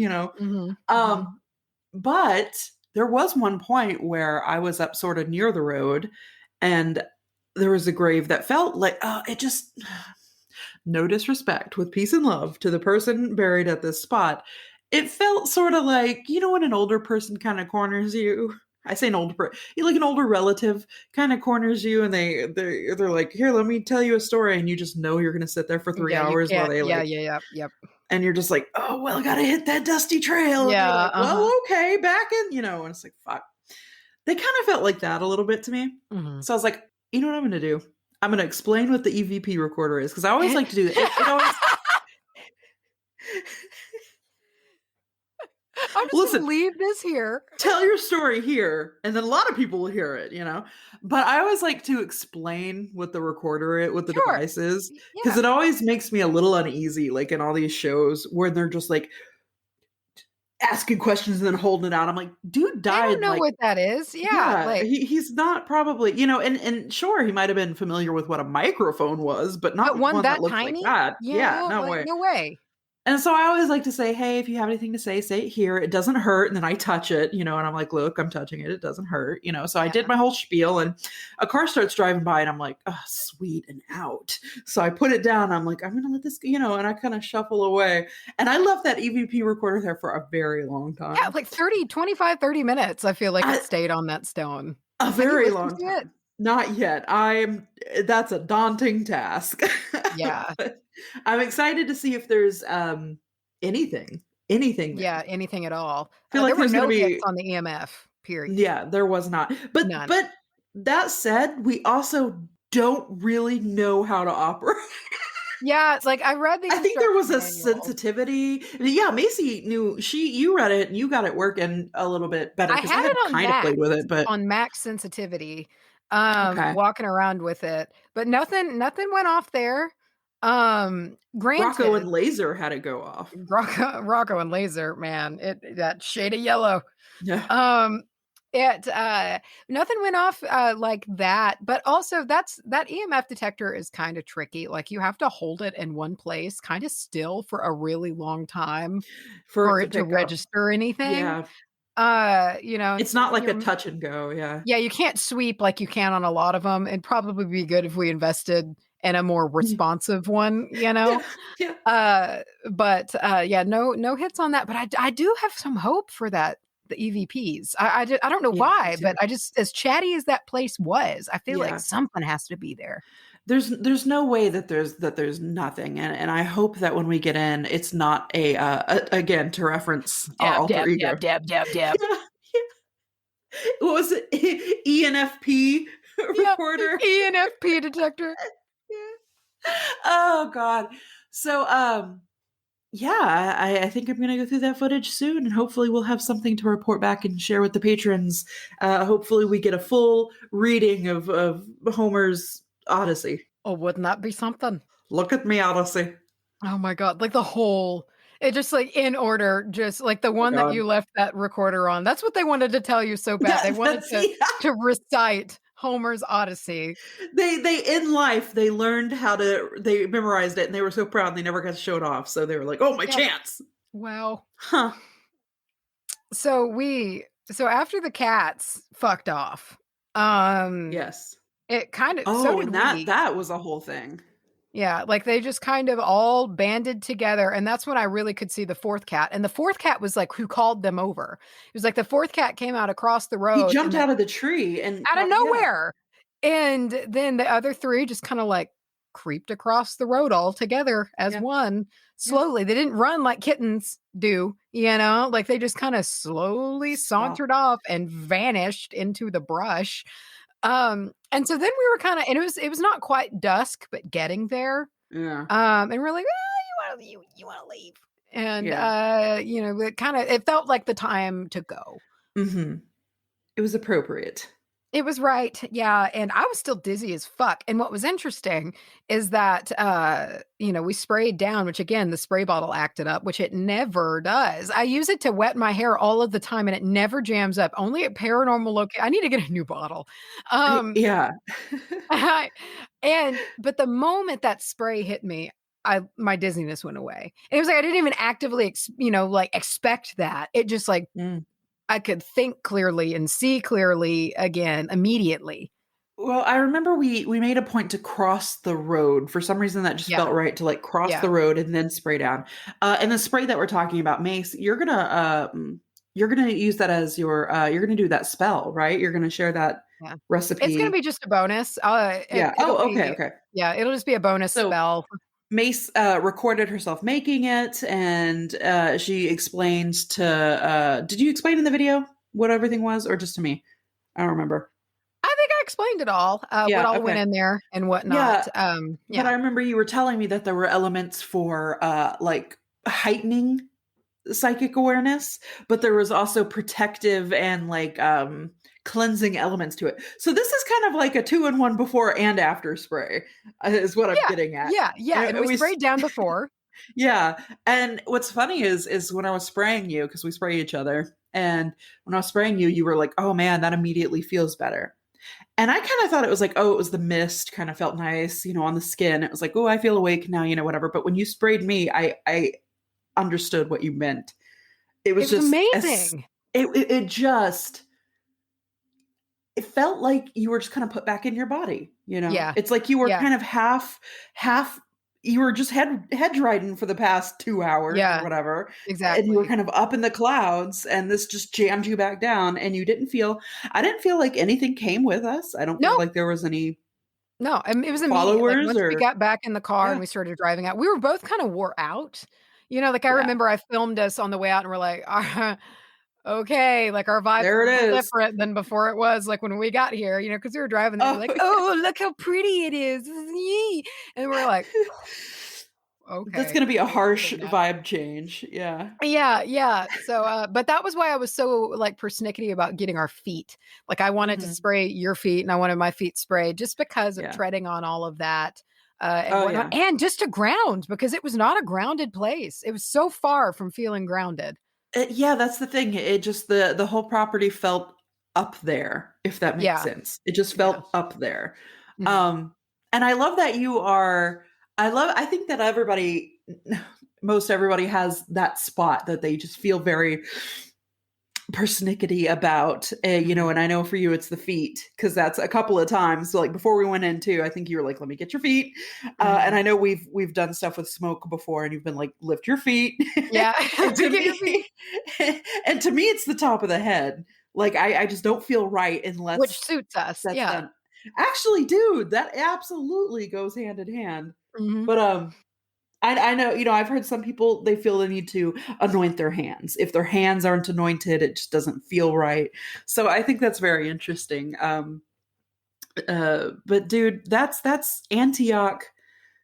Speaker 1: But there was one point where I was up sort of near the road and there was a grave that felt like, it just, no disrespect, with peace and love to the person buried at this spot. It felt sort of like, when an older person kind of corners you. I say an older person, like an older relative kind of corners you, and they're like, "Here, let me tell you a story," and you just know you're going to sit there for 3 hours while they
Speaker 2: yep.
Speaker 1: And you're just like, "Oh well, I got to hit that dusty trail."
Speaker 2: Yeah.
Speaker 1: Like, well, okay, back in, and it's like, fuck. They kind of felt like that a little bit to me. So I was like, you know what I'm going to do? I'm going to explain what the EVP recorder is, because I always like to do that. It always.
Speaker 2: I'm just going to leave this here.
Speaker 1: Tell your story here, and then a lot of people will hear it, you know? But I always like to explain what the what the device is, because it always makes me a little uneasy, like in all these shows where they're just like asking questions and then holding it out. I'm like, dude died.
Speaker 2: I don't know what that is. Yeah. Like,
Speaker 1: he's not probably, you know, and sure, he might have been familiar with what a microphone was, but not one that looked
Speaker 2: tiny?
Speaker 1: like that. Yeah, no
Speaker 2: like,
Speaker 1: way.
Speaker 2: No way.
Speaker 1: And so I always like to say, hey, if you have anything to say it here. It doesn't hurt. And then I touch it, you know, and I'm like, look, I'm touching it. It doesn't hurt, you know. So I did my whole spiel, and a car starts driving by, and I'm like, oh, sweet, and out. So I put it down. I'm like, I'm going to let this, you know, and I kind of shuffle away. And I left that EVP recorder there for a very long time.
Speaker 2: Yeah, like 25, 30 minutes. I feel like it stayed on that stone.
Speaker 1: A very long time. Not yet. That's a daunting task.
Speaker 2: Yeah.
Speaker 1: I'm excited to see if there's anything.
Speaker 2: Yeah, anything at all.
Speaker 1: I feel like
Speaker 2: there were no hits on the EMF, period.
Speaker 1: Yeah, there was not. But
Speaker 2: None.
Speaker 1: But that said, we also don't really know how to operate.
Speaker 2: Yeah, it's like I read the
Speaker 1: I think there was a sensitivity. Yeah, Macy knew you read it and you got it working a little bit better because I had kind of played with it, but
Speaker 2: on max sensitivity, walking around with it, but nothing went off there. Granted,
Speaker 1: Rocco and Laser had it go off.
Speaker 2: Rocco and Laser, man, that shade of yellow.
Speaker 1: Yeah.
Speaker 2: Nothing went off like that, but also that EMF detector is kind of tricky. Like you have to hold it in one place kind of still for a really long time for it to register anything.
Speaker 1: Yeah.
Speaker 2: You know,
Speaker 1: it's not like a touch and go. Yeah.
Speaker 2: Yeah, you can't sweep like you can on a lot of them. It'd probably be good if we invested in a more responsive one, you know?
Speaker 1: Yeah.
Speaker 2: But no hits on that. But I do have some hope for that. The EVPs. I don't know why, but I just, as chatty as that place was, I feel like something has to be there.
Speaker 1: There's no way that there's nothing, and I hope that when we get in, it's not again to reference our alter ego.
Speaker 2: Dab.
Speaker 1: Yeah. What was it? ENFP recorder.
Speaker 2: ENFP detector.
Speaker 1: Yeah. Oh God. So yeah, I think I'm going to go through that footage soon, and hopefully we'll have something to report back and share with the patrons. Hopefully we get a full reading of Homer's Odyssey.
Speaker 2: Oh, wouldn't that be something?
Speaker 1: Look at me, Odyssey.
Speaker 2: Oh my God. Like the whole, it just like in order, just like the one that you left that recorder on. That's what they wanted to tell you so bad. They wanted to recite Homer's Odyssey.
Speaker 1: They in life, they learned they memorized it, and they were so proud they never got to show it off. So they were like, oh, my chance.
Speaker 2: Wow.
Speaker 1: Huh.
Speaker 2: So after the cats fucked off,
Speaker 1: yes,
Speaker 2: it kind of,
Speaker 1: that was a whole thing.
Speaker 2: Yeah, like they just kind of all banded together, and that's when I really could see the fourth cat. And the fourth cat was like who called them over. It was like the fourth cat came out across the road.
Speaker 1: He jumped out of the tree and
Speaker 2: out of nowhere. And then the other three just kind of like creeped across the road all together as one slowly. They didn't run like kittens do, you know, like they just kind of slowly sauntered off and vanished into the brush. And so then we were kind of, and it was not quite dusk, but getting there.
Speaker 1: Yeah.
Speaker 2: And we're like, you want to leave. And, you know, it felt like the time to go.
Speaker 1: Mm-hmm. It was appropriate.
Speaker 2: It was right. Yeah. And I was still dizzy as fuck. And what was interesting is that, you know, we sprayed down, which again, the spray bottle acted up, which it never does. I use it to wet my hair all of the time and it never jams up. Only at paranormal location. I need to get a new bottle.
Speaker 1: Yeah.
Speaker 2: But the moment that spray hit me, my dizziness went away. And it was like, I didn't even actively, expect that. It just like, I could think clearly and see clearly again immediately.
Speaker 1: Well, I remember we made a point to cross the road. For some reason that just felt right to like cross the road and then spray down. And the spray that we're talking about, Mace, you're gonna use that as your you're gonna do that spell, right? You're gonna share that recipe.
Speaker 2: It's gonna be just a bonus.
Speaker 1: Okay.
Speaker 2: Yeah, it'll just be a bonus spell.
Speaker 1: Mace recorded herself making it, and she explains to did you explain in the video what everything was, or just to me? I don't remember.
Speaker 2: I think I explained it all, what all went in there and whatnot.
Speaker 1: But I remember you were telling me that there were elements for like heightening psychic awareness, but there was also protective and like cleansing elements to it. So this is kind of like a 2-in-1 before and after spray, is what I'm getting at.
Speaker 2: Yeah. And we sprayed down before.
Speaker 1: Yeah. And what's funny is when I was spraying you, because we spray each other, and when I was spraying you, you were like, oh man, that immediately feels better. And I kind of thought it was like, oh, it was the mist, kind of felt nice, on the skin. It was like, oh, I feel awake now, whatever. But when you sprayed me, I understood what you meant. It was just
Speaker 2: amazing.
Speaker 1: It just, it felt like you were just kind of put back in your body,
Speaker 2: Yeah.
Speaker 1: It's like you were kind of half, you were just head riding for the past 2 hours or whatever.
Speaker 2: Exactly.
Speaker 1: And you were kind of up in the clouds, and this just jammed you back down, and I didn't feel like anything came with us. I don't feel like there was any.
Speaker 2: No, I mean, it was
Speaker 1: followers.
Speaker 2: Like, once we got back in the car and we started driving out, we were both kind of wore out. Like I remember I filmed us on the way out and we're like, okay, like our vibes
Speaker 1: There
Speaker 2: are
Speaker 1: it is.
Speaker 2: different than before it was like when we got here, because we were driving there, we're like, oh, look how pretty it is. And we're like, okay.
Speaker 1: That's going to be a harsh vibe change. Yeah.
Speaker 2: Yeah. So, but that was why I was so like persnickety about getting our feet. Like I wanted to spray your feet and I wanted my feet sprayed just because of treading on all of that. And whatnot. And just to ground, because it was not a grounded place. It was so far from feeling grounded.
Speaker 1: Yeah, that's the thing. It just, the whole property felt up there, if that makes sense. It just felt up there. Mm-hmm. And I love that I think that most everybody has that spot that they just feel very persnickety about, and I know for you it's the feet, because that's a couple of times. So like before we went in too, I think you were like, let me get your feet. And I know we've done stuff with smoke before, and you've been like, lift your feet.
Speaker 2: Yeah.
Speaker 1: and to me it's the top of the head. Like I just don't feel right unless,
Speaker 2: which suits us. Yeah.
Speaker 1: Done. Actually, dude, that absolutely goes hand in hand.
Speaker 2: Mm-hmm.
Speaker 1: But I know, I've heard some people, they feel the need to anoint their hands. If their hands aren't anointed, it just doesn't feel right. So I think that's very interesting. But dude, that's Antioch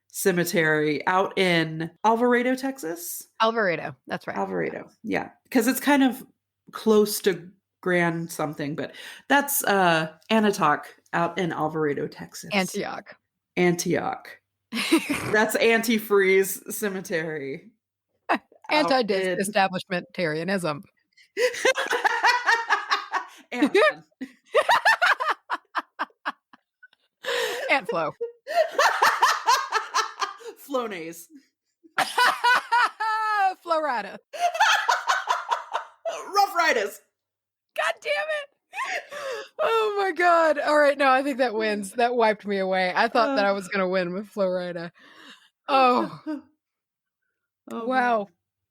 Speaker 1: Cemetery out in Alvarado, Texas.
Speaker 2: Alvarado, that's right.
Speaker 1: Alvarado, yeah, because it's kind of close to Grand something, but that's Antioch out in Alvarado, Texas.
Speaker 2: Antioch.
Speaker 1: That's antifreeze cemetery.
Speaker 2: Anti-establishmentarianism. Ant flow.
Speaker 1: Flonase.
Speaker 2: Florida.
Speaker 1: Rough Riders.
Speaker 2: God damn it. Oh my God. All right. No, I think that wins. That wiped me away. I thought that I was going to win with Florida. Oh. Wow.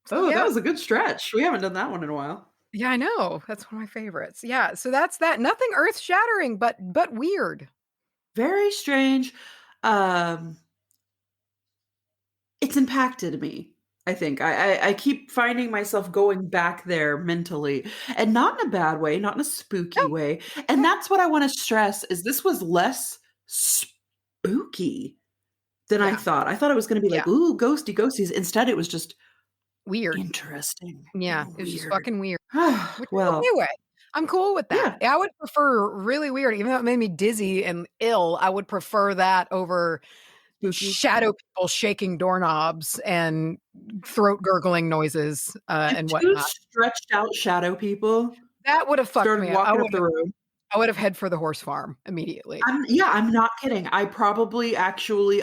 Speaker 1: So, that was a good stretch. We haven't done that one in a while.
Speaker 2: Yeah, I know. That's one of my favorites. Yeah. So that's that. Nothing earth shattering, but weird.
Speaker 1: Very strange. It's impacted me. I think I keep finding myself going back there mentally, and not in a bad way, not in a spooky way. And that's what I want to stress, is this was less spooky than I thought. I thought it was going to be like, ooh, ghosties. Instead, it was just
Speaker 2: weird.
Speaker 1: Interesting.
Speaker 2: Yeah. It was just fucking weird.
Speaker 1: Well,
Speaker 2: anyway, I'm cool with that. Yeah. I would prefer really weird, even though it made me dizzy and ill. I would prefer that over shadow people shaking doorknobs and throat gurgling noises and whatnot.
Speaker 1: Stretched out shadow people.
Speaker 2: That would have fucked me up.
Speaker 1: Walking up the road.
Speaker 2: I would have head for the horse farm immediately.
Speaker 1: I'm not kidding. I probably I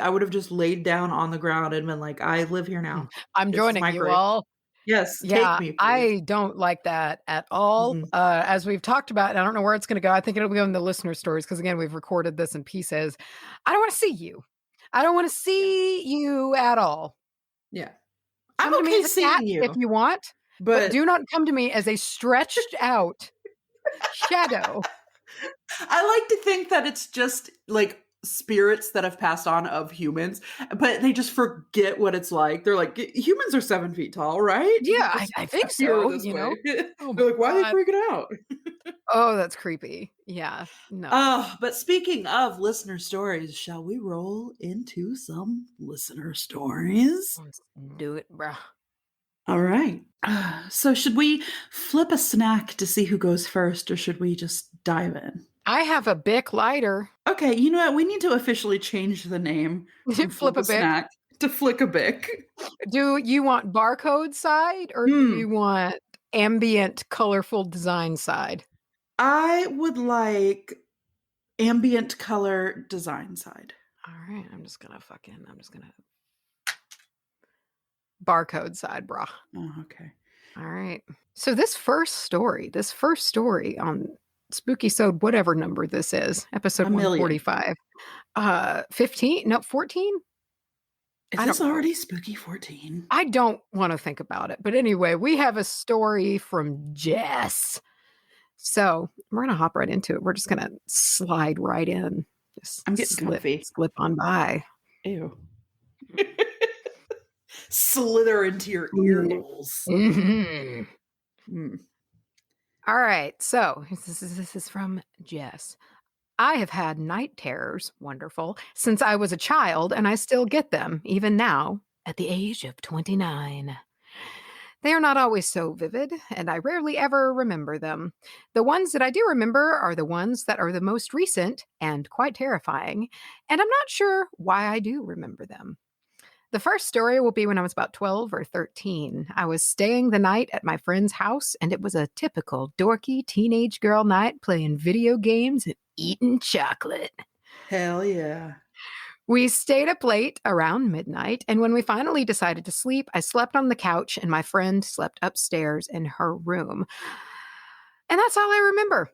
Speaker 1: would have just laid down on the ground and been like, I live here now.
Speaker 2: I'm joining you all.
Speaker 1: Yes.
Speaker 2: Yeah,
Speaker 1: take me, please.
Speaker 2: I don't like that at all. Mm-hmm. As we've talked about, and I don't know where it's going to go. I think it'll be on the listener stories, because again, we've recorded this in pieces. I don't want to see you. I don't want to see you at all.
Speaker 1: Yeah. I'm okay seeing you
Speaker 2: if you want, but do not come to me as a stretched out shadow.
Speaker 1: I like to think that it's just like spirits that have passed on of humans, but they just forget what it's like. They're like, humans are 7 feet tall, right?
Speaker 2: Yeah, I think so.
Speaker 1: They're like, why are they freaking out?
Speaker 2: Oh, that's creepy. Yeah. No.
Speaker 1: Oh, but speaking of listener stories, shall we roll into some listener stories?
Speaker 2: Let's do it, bro.
Speaker 1: All right. So should we flip a snack to see who goes first, or should we just dive in?
Speaker 2: I have a Bic lighter.
Speaker 1: Okay, you know what? We need to officially change the name from
Speaker 2: Flip
Speaker 1: Flip
Speaker 2: a
Speaker 1: a
Speaker 2: Bic.
Speaker 1: Snack to Flick a Bic.
Speaker 2: Do you want barcode side or do you want ambient, colorful design side?
Speaker 1: I would like ambient color design side.
Speaker 2: All right, I'm just gonna barcode side, brah.
Speaker 1: Oh, okay.
Speaker 2: All right. So this first story on Spookysode, whatever number this is, episode 145. 15? No, 14?
Speaker 1: Is this already Spooky 14?
Speaker 2: I don't want to think about it. But anyway, we have a story from Jess. So we're going to hop right into it. We're just going to slide right in.
Speaker 1: I'm getting comfy.
Speaker 2: Slip on by.
Speaker 1: Ew. Slither into your ear holes.
Speaker 2: All right. So this is from Jess. I have had night terrors, wonderful, since I was a child, and I still get them, even now, at the age of 29. They are not always so vivid, and I rarely ever remember them. The ones that I do remember are the ones that are the most recent and quite terrifying, and I'm not sure why I do remember them. The first story will be when I was about 12 or 13. I was staying the night at my friend's house, and it was a typical dorky teenage girl night playing video games and eating chocolate.
Speaker 1: Hell yeah.
Speaker 2: We stayed up late around midnight, and when we finally decided to sleep, I slept on the couch and my friend slept upstairs in her room. And that's all I remember.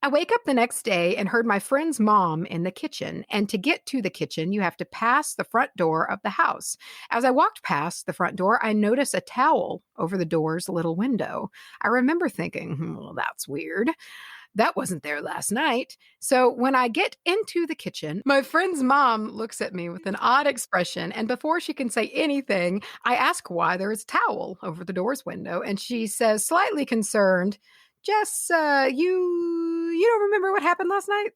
Speaker 2: I wake up the next day and heard my friend's mom in the kitchen. And to get to the kitchen, you have to pass the front door of the house. As I walked past the front door, I noticed a towel over the door's little window. I remember thinking, well, that's weird. That wasn't there last night. So when I get into the kitchen, my friend's mom looks at me with an odd expression. And before she can say anything, I ask why there is a towel over the door's window. And she says, slightly concerned, Jess, you don't remember what happened last night?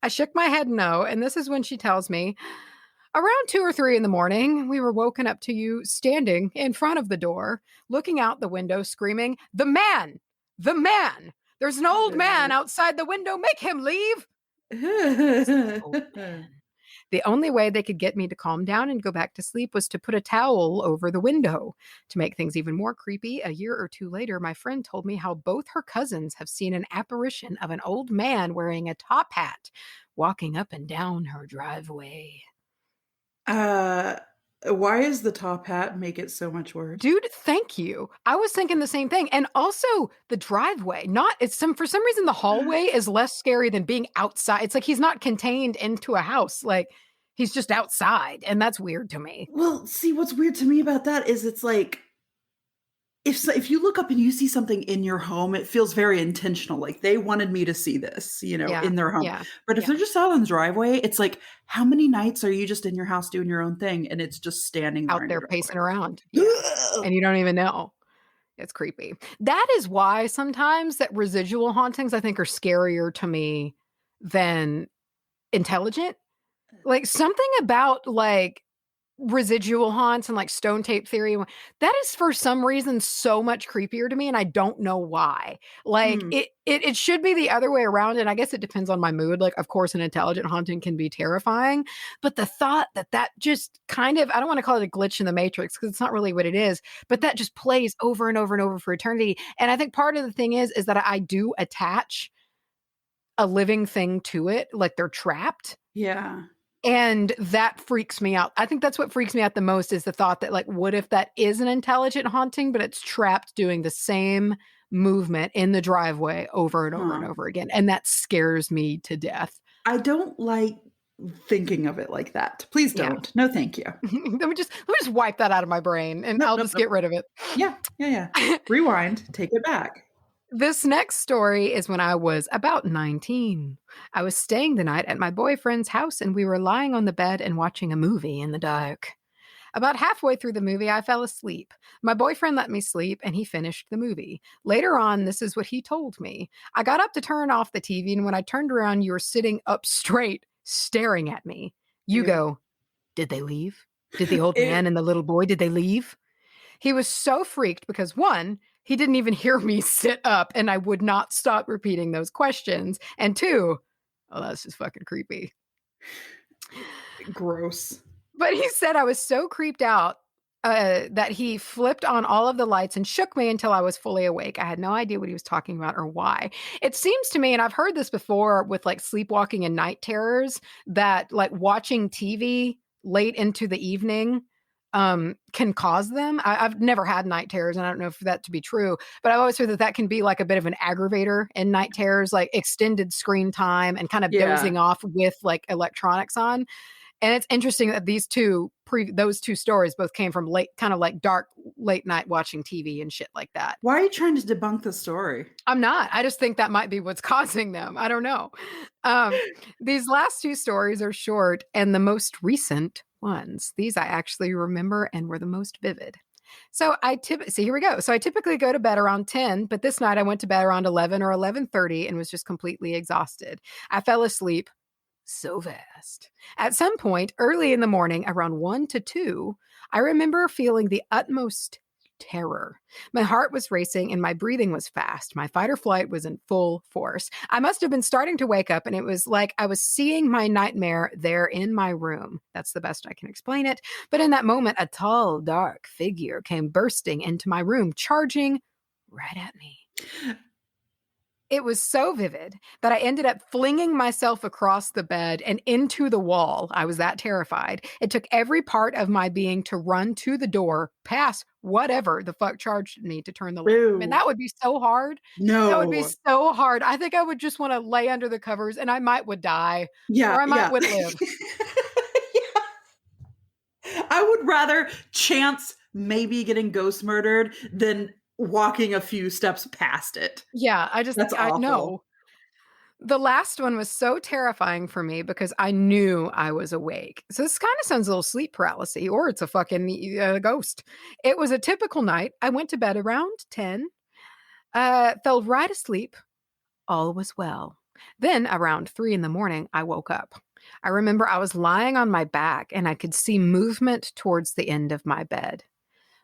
Speaker 2: I shook my head no, and this is when she tells me, around 2 or 3 in the morning, we were woken up to you standing in front of the door, looking out the window, screaming, the man! The man! There's an old man outside the window. Make him leave! The only way they could get me to calm down and go back to sleep was to put a towel over the window. To make things even more creepy, a year or 2 later, my friend told me how both her cousins have seen an apparition of an old man wearing a top hat walking up and down her driveway.
Speaker 1: Why is the top hat make it so much worse?
Speaker 2: Dude, thank you. I was thinking the same thing. And also the driveway, for some reason the hallway is less scary than being outside. It's like he's not contained into a house. Like he's just outside. And that's weird to me.
Speaker 1: Well, see, what's weird to me about that is it's like, if you look up and you see something in your home, it feels very intentional. Like they wanted me to see this, in their home. Yeah, but if they're just out on the driveway, it's like, how many nights are you just in your house doing your own thing and it's just standing
Speaker 2: out there pacing around and you don't even know? It's creepy. That is why sometimes that residual hauntings I think are scarier to me than intelligent. Like something about like residual haunts and like stone tape theory, that is for some reason so much creepier to me, and I don't know why. Like it should be the other way around, and I guess it depends on my mood. Like of course an intelligent haunting can be terrifying, but the thought that just kind of, I don't want to call it a glitch in the matrix because it's not really what it is, but that just plays over and over and over for eternity. And I think part of the thing is that I do attach a living thing to it, like they're trapped.
Speaker 1: Yeah.
Speaker 2: And that freaks me out. I think that's what freaks me out the most is the thought that like, what if that is an intelligent haunting, but it's trapped doing the same movement in the driveway over and over and over again. And that scares me to death.
Speaker 1: I don't like thinking of it like that. Please don't. Yeah. No, thank you.
Speaker 2: let me just wipe that out of my brain and I'll just get rid of it.
Speaker 1: Yeah. Rewind, take it back.
Speaker 2: This next story is when I was about 19. I was staying the night at my boyfriend's house and we were lying on the bed and watching a movie in the dark. About halfway through the movie, I fell asleep. My boyfriend let me sleep and he finished the movie. Later on, this is what he told me. I got up to turn off the TV and when I turned around, you were sitting up straight, staring at me. You go, did they leave? Did the old man and the little boy, did they leave? He was so freaked because, one, he didn't even hear me sit up and I would not stop repeating those questions. And two, oh, that's just fucking creepy.
Speaker 1: Gross.
Speaker 2: But he said I was so creeped out that he flipped on all of the lights and shook me until I was fully awake. I had no idea what he was talking about or why. It seems to me, and I've heard this before with like sleepwalking and night terrors, that like watching TV late into the evening can cause them. I've never had night terrors, and I don't know if that to be true, but I've always heard that that can be like a bit of an aggravator in night terrors, like extended screen time and kind of dozing off with like electronics on. And it's interesting that those two stories both came from kind of like dark, late night watching TV and shit like that.
Speaker 1: Why are you trying to debunk the story?
Speaker 2: I'm not. I just think that might be what's causing them. I don't know. These last two stories are short, and the most recent ones, these I actually remember and were the most vivid. So here we go. So I typically go to bed around 10, but this night I went to bed around 11 or 11:30 and was just completely exhausted. I fell asleep so fast. At some point early in the morning, around 1 to 2, I remember feeling the utmost terror. My heart was racing and my breathing was fast. My fight or flight was in full force. I must have been starting to wake up, and it was like I was seeing my nightmare there in my room. That's the best I can explain it. But in that moment, a tall, dark figure came bursting into my room, charging right at me. It was so vivid that I ended up flinging myself across the bed and into the wall. I was that terrified. It took every part of my being to run to the door, past whatever the fuck charged me, to turn the light on. And that would be so hard.
Speaker 1: No.
Speaker 2: That would be so hard. I think I would just want to lay under the covers, and I would die.
Speaker 1: Yeah.
Speaker 2: Or I would live.
Speaker 1: I would rather chance maybe getting ghost murdered than walking a few steps past it.
Speaker 2: Yeah, I know. The last one was so terrifying for me because I knew I was awake. So this kind of sounds a little sleep paralysis, or it's a fucking ghost. It was a typical night. I went to bed around 10, fell right asleep. All was well. Then around 3 in the morning, I woke up. I remember I was lying on my back and I could see movement towards the end of my bed.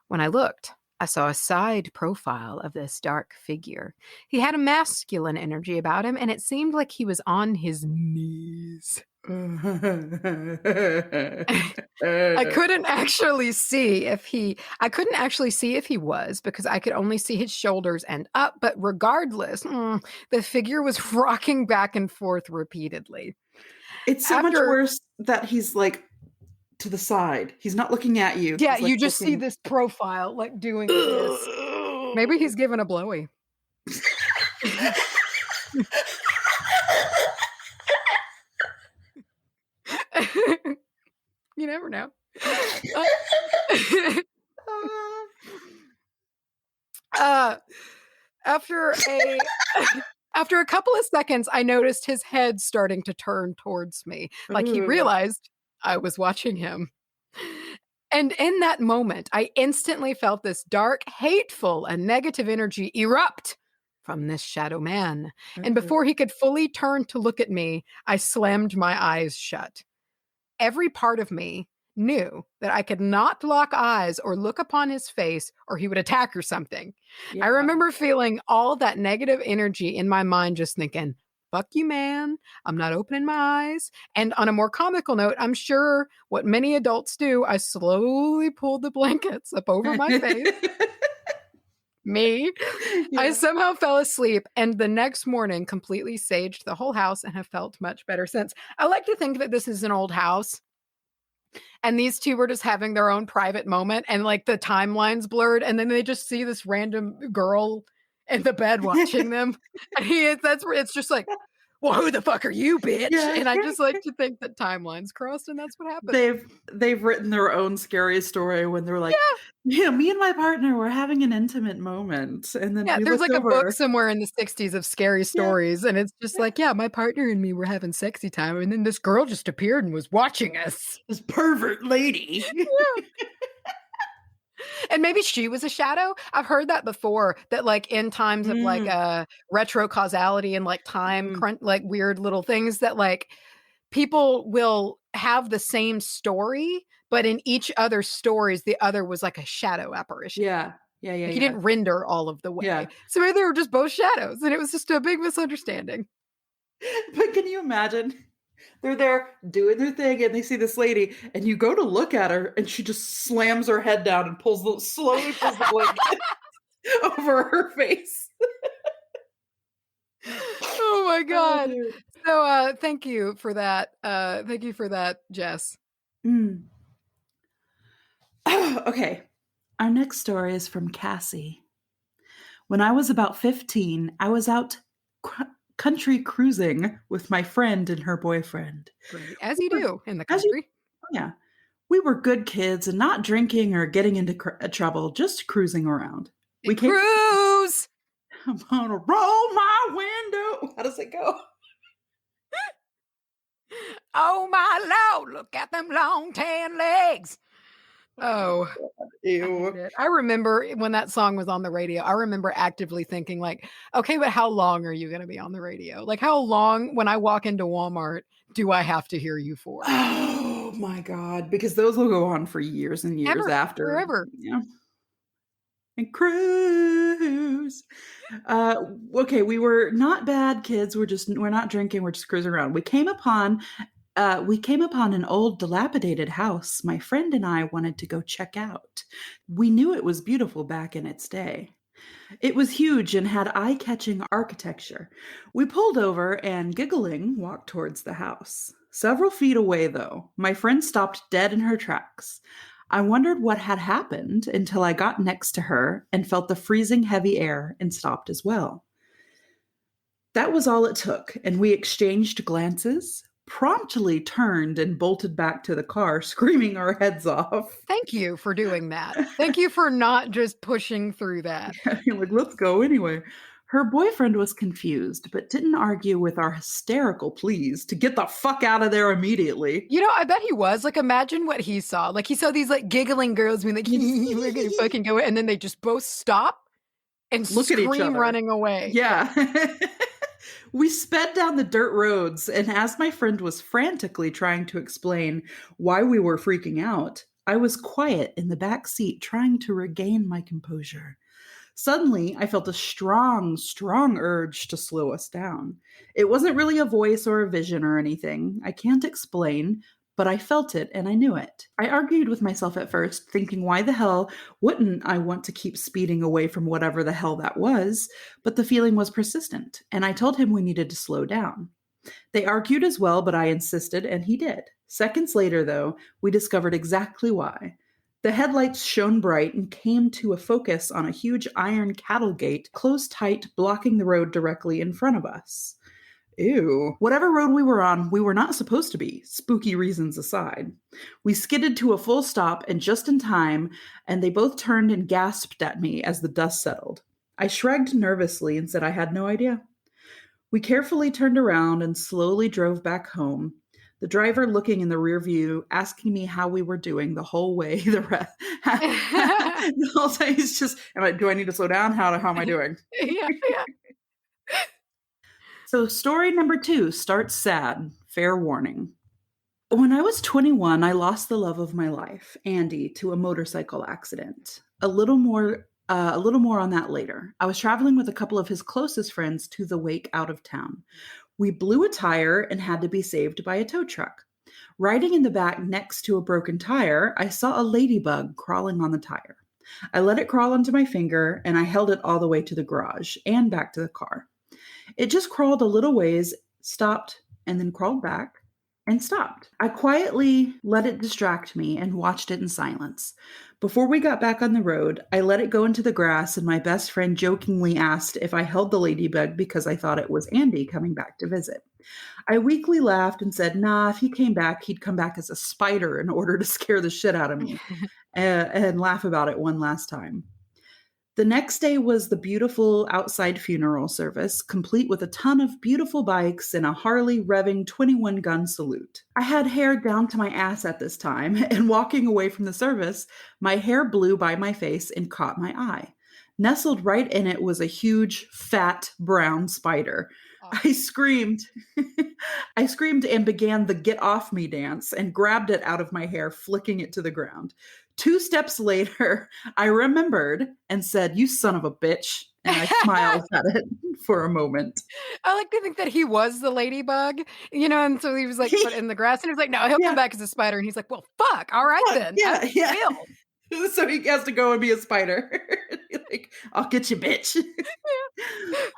Speaker 2: When I looked, I saw a side profile of this dark figure. He had a masculine energy about him, and it seemed like he was on his knees. I couldn't actually see if he was, because I could only see his shoulders and up, but regardless, the figure was rocking back and forth repeatedly.
Speaker 1: It's so much worse that he's like to the side. He's not looking at you.
Speaker 2: Yeah, you just see this profile like doing this. Maybe he's giving a blowy. You never know. After a couple of seconds, I noticed his head starting to turn towards me, like he realized I was watching him. And in that moment, I instantly felt this dark, hateful, and negative energy erupt from this shadow man. And before he could fully turn to look at me, I slammed my eyes shut. Every part of me knew that I could not lock eyes or look upon his face, or he would attack or something. Yeah. I remember feeling all that negative energy in my mind, just thinking, fuck you, man. I'm not opening my eyes. And on a more comical note, I'm sure what many adults do, I slowly pulled the blankets up over my face. Me. Yeah. I somehow fell asleep, and the next morning completely saged the whole house and have felt much better since. I like to think that this is an old house, and these two were just having their own private moment, and like the timeline's blurred, and then they just see this random girl in the bed watching them. And it's just like, well, who the fuck are you, bitch? Yeah. And I just like to think that timelines crossed, and that's what happened.
Speaker 1: They've written their own scary story when they're like, yeah, me and my partner were having an intimate moment. And then
Speaker 2: there's like a book somewhere in the 60s of scary stories. And it's just like, my partner and me were having sexy time. And then this girl just appeared and was watching us.
Speaker 1: This pervert lady.
Speaker 2: Yeah. And maybe she was a shadow. I've heard that before, that like in times of like retro causality and like time crunch, like weird little things, that like people will have the same story, but in each other's stories, the other was like a shadow apparition.
Speaker 1: Yeah.
Speaker 2: Like he didn't render all of the way.
Speaker 1: Yeah.
Speaker 2: So maybe they were just both shadows, and it was just a big misunderstanding.
Speaker 1: But can you imagine? They're there doing their thing, and they see this lady, and you go to look at her, and she just slams her head down and slowly pulls the blanket over her face.
Speaker 2: Oh my God. So thank you for that. Thank you for that, Jess.
Speaker 1: Okay. Our next story is from Cassie. When I was about 15, I was out country cruising with my friend and her boyfriend.
Speaker 2: Great. As you do in the country.
Speaker 1: Yeah. We were good kids and not drinking or getting into trouble, just cruising around. We
Speaker 2: cruise!
Speaker 1: I'm gonna roll my window. How does it go?
Speaker 2: Oh my Lord, look at them long tan legs. Oh,
Speaker 1: ew.
Speaker 2: I remember when that song was on the radio, I remember actively thinking like, okay, but how long are you going to be on the radio? Like how long when I walk into Walmart do I have to hear you for?
Speaker 1: Oh my God. Because those will go on for years and years after.
Speaker 2: Forever.
Speaker 1: Yeah. And cruise. Okay, we were not bad kids. We're not drinking. We're just cruising around. We came upon an old dilapidated house my friend and I wanted to go check out. We knew it was beautiful back in its day. It was huge and had eye-catching architecture. We pulled over and, giggling, walked towards the house. Several feet away, though, my friend stopped dead in her tracks. I wondered what had happened until I got next to her and felt the freezing heavy air and stopped as well. That was all it took, and we exchanged glances, promptly turned and bolted back to the car, screaming our heads off.
Speaker 2: Thank you for doing that. Thank you for not just pushing through that.
Speaker 1: Yeah, like, let's go anyway. Her boyfriend was confused, but didn't argue with our hysterical pleas to get the fuck out of there immediately.
Speaker 2: You know, I bet he was. Like, imagine what he saw. Like, he saw these, like, giggling girls being like, we're gonna fucking go. And then they just both stop and
Speaker 1: look at each other,
Speaker 2: running away.
Speaker 1: Yeah. We sped down the dirt roads, and as my friend was frantically trying to explain why we were freaking out, I was quiet in the back seat trying to regain my composure. Suddenly, I felt a strong, strong urge to slow us down. It wasn't really a voice or a vision or anything. I can't explain, but I felt it and I knew it. I argued with myself at first, thinking why the hell wouldn't I want to keep speeding away from whatever the hell that was, but the feeling was persistent, and I told him we needed to slow down. They argued as well, but I insisted, and he did. Seconds later, though, we discovered exactly why. The headlights shone bright and came to a focus on a huge iron cattle gate closed tight, blocking the road directly in front of us. Ew. Whatever road we were on, we were not supposed to be, spooky reasons aside. We skidded to a full stop and just in time, and they both turned and gasped at me as the dust settled. I shrugged nervously and said I had no idea. We carefully turned around and slowly drove back home, the driver looking in the rear view, asking me how we were doing the whole way. The whole time he's just, do I need to slow down? How am I doing?
Speaker 2: Yeah.
Speaker 1: So story number 2 starts sad. Fair warning. When I was 21, I lost the love of my life, Andy, to a motorcycle accident. A little more on that later. I was traveling with a couple of his closest friends to the wake out of town. We blew a tire and had to be saved by a tow truck. Riding in the back next to a broken tire, I saw a ladybug crawling on the tire. I let it crawl onto my finger, and I held it all the way to the garage and back to the car. It just crawled a little ways, stopped, and then crawled back and stopped. I quietly let it distract me and watched it in silence. Before we got back on the road, I let it go into the grass, and my best friend jokingly asked if I held the ladybug because I thought it was Andy coming back to visit. I weakly laughed and said, nah, if he came back, he'd come back as a spider in order to scare the shit out of me and laugh about it one last time. The next day was the beautiful outside funeral service, complete with a ton of beautiful bikes and a Harley revving 21-gun salute. I had hair down to my ass at this time, and walking away from the service, my hair blew by my face and caught my eye. Nestled right in it was a huge, fat, brown spider. Oh. I screamed. I screamed and began the get off me dance and grabbed it out of my hair, flicking it to the ground. 2 steps later, I remembered and said, "You son of a bitch." And I smiled at it for a moment.
Speaker 2: I like to think that he was the ladybug, and so he was like put in the grass and he was like, no, he'll come
Speaker 1: Yeah.
Speaker 2: back as a spider. And he's like, well, fuck. All right,
Speaker 1: Fuck,
Speaker 2: then.
Speaker 1: yeah,
Speaker 2: I
Speaker 1: yeah.
Speaker 2: will.
Speaker 1: So he has to go and be a spider. Like, I'll get you, bitch.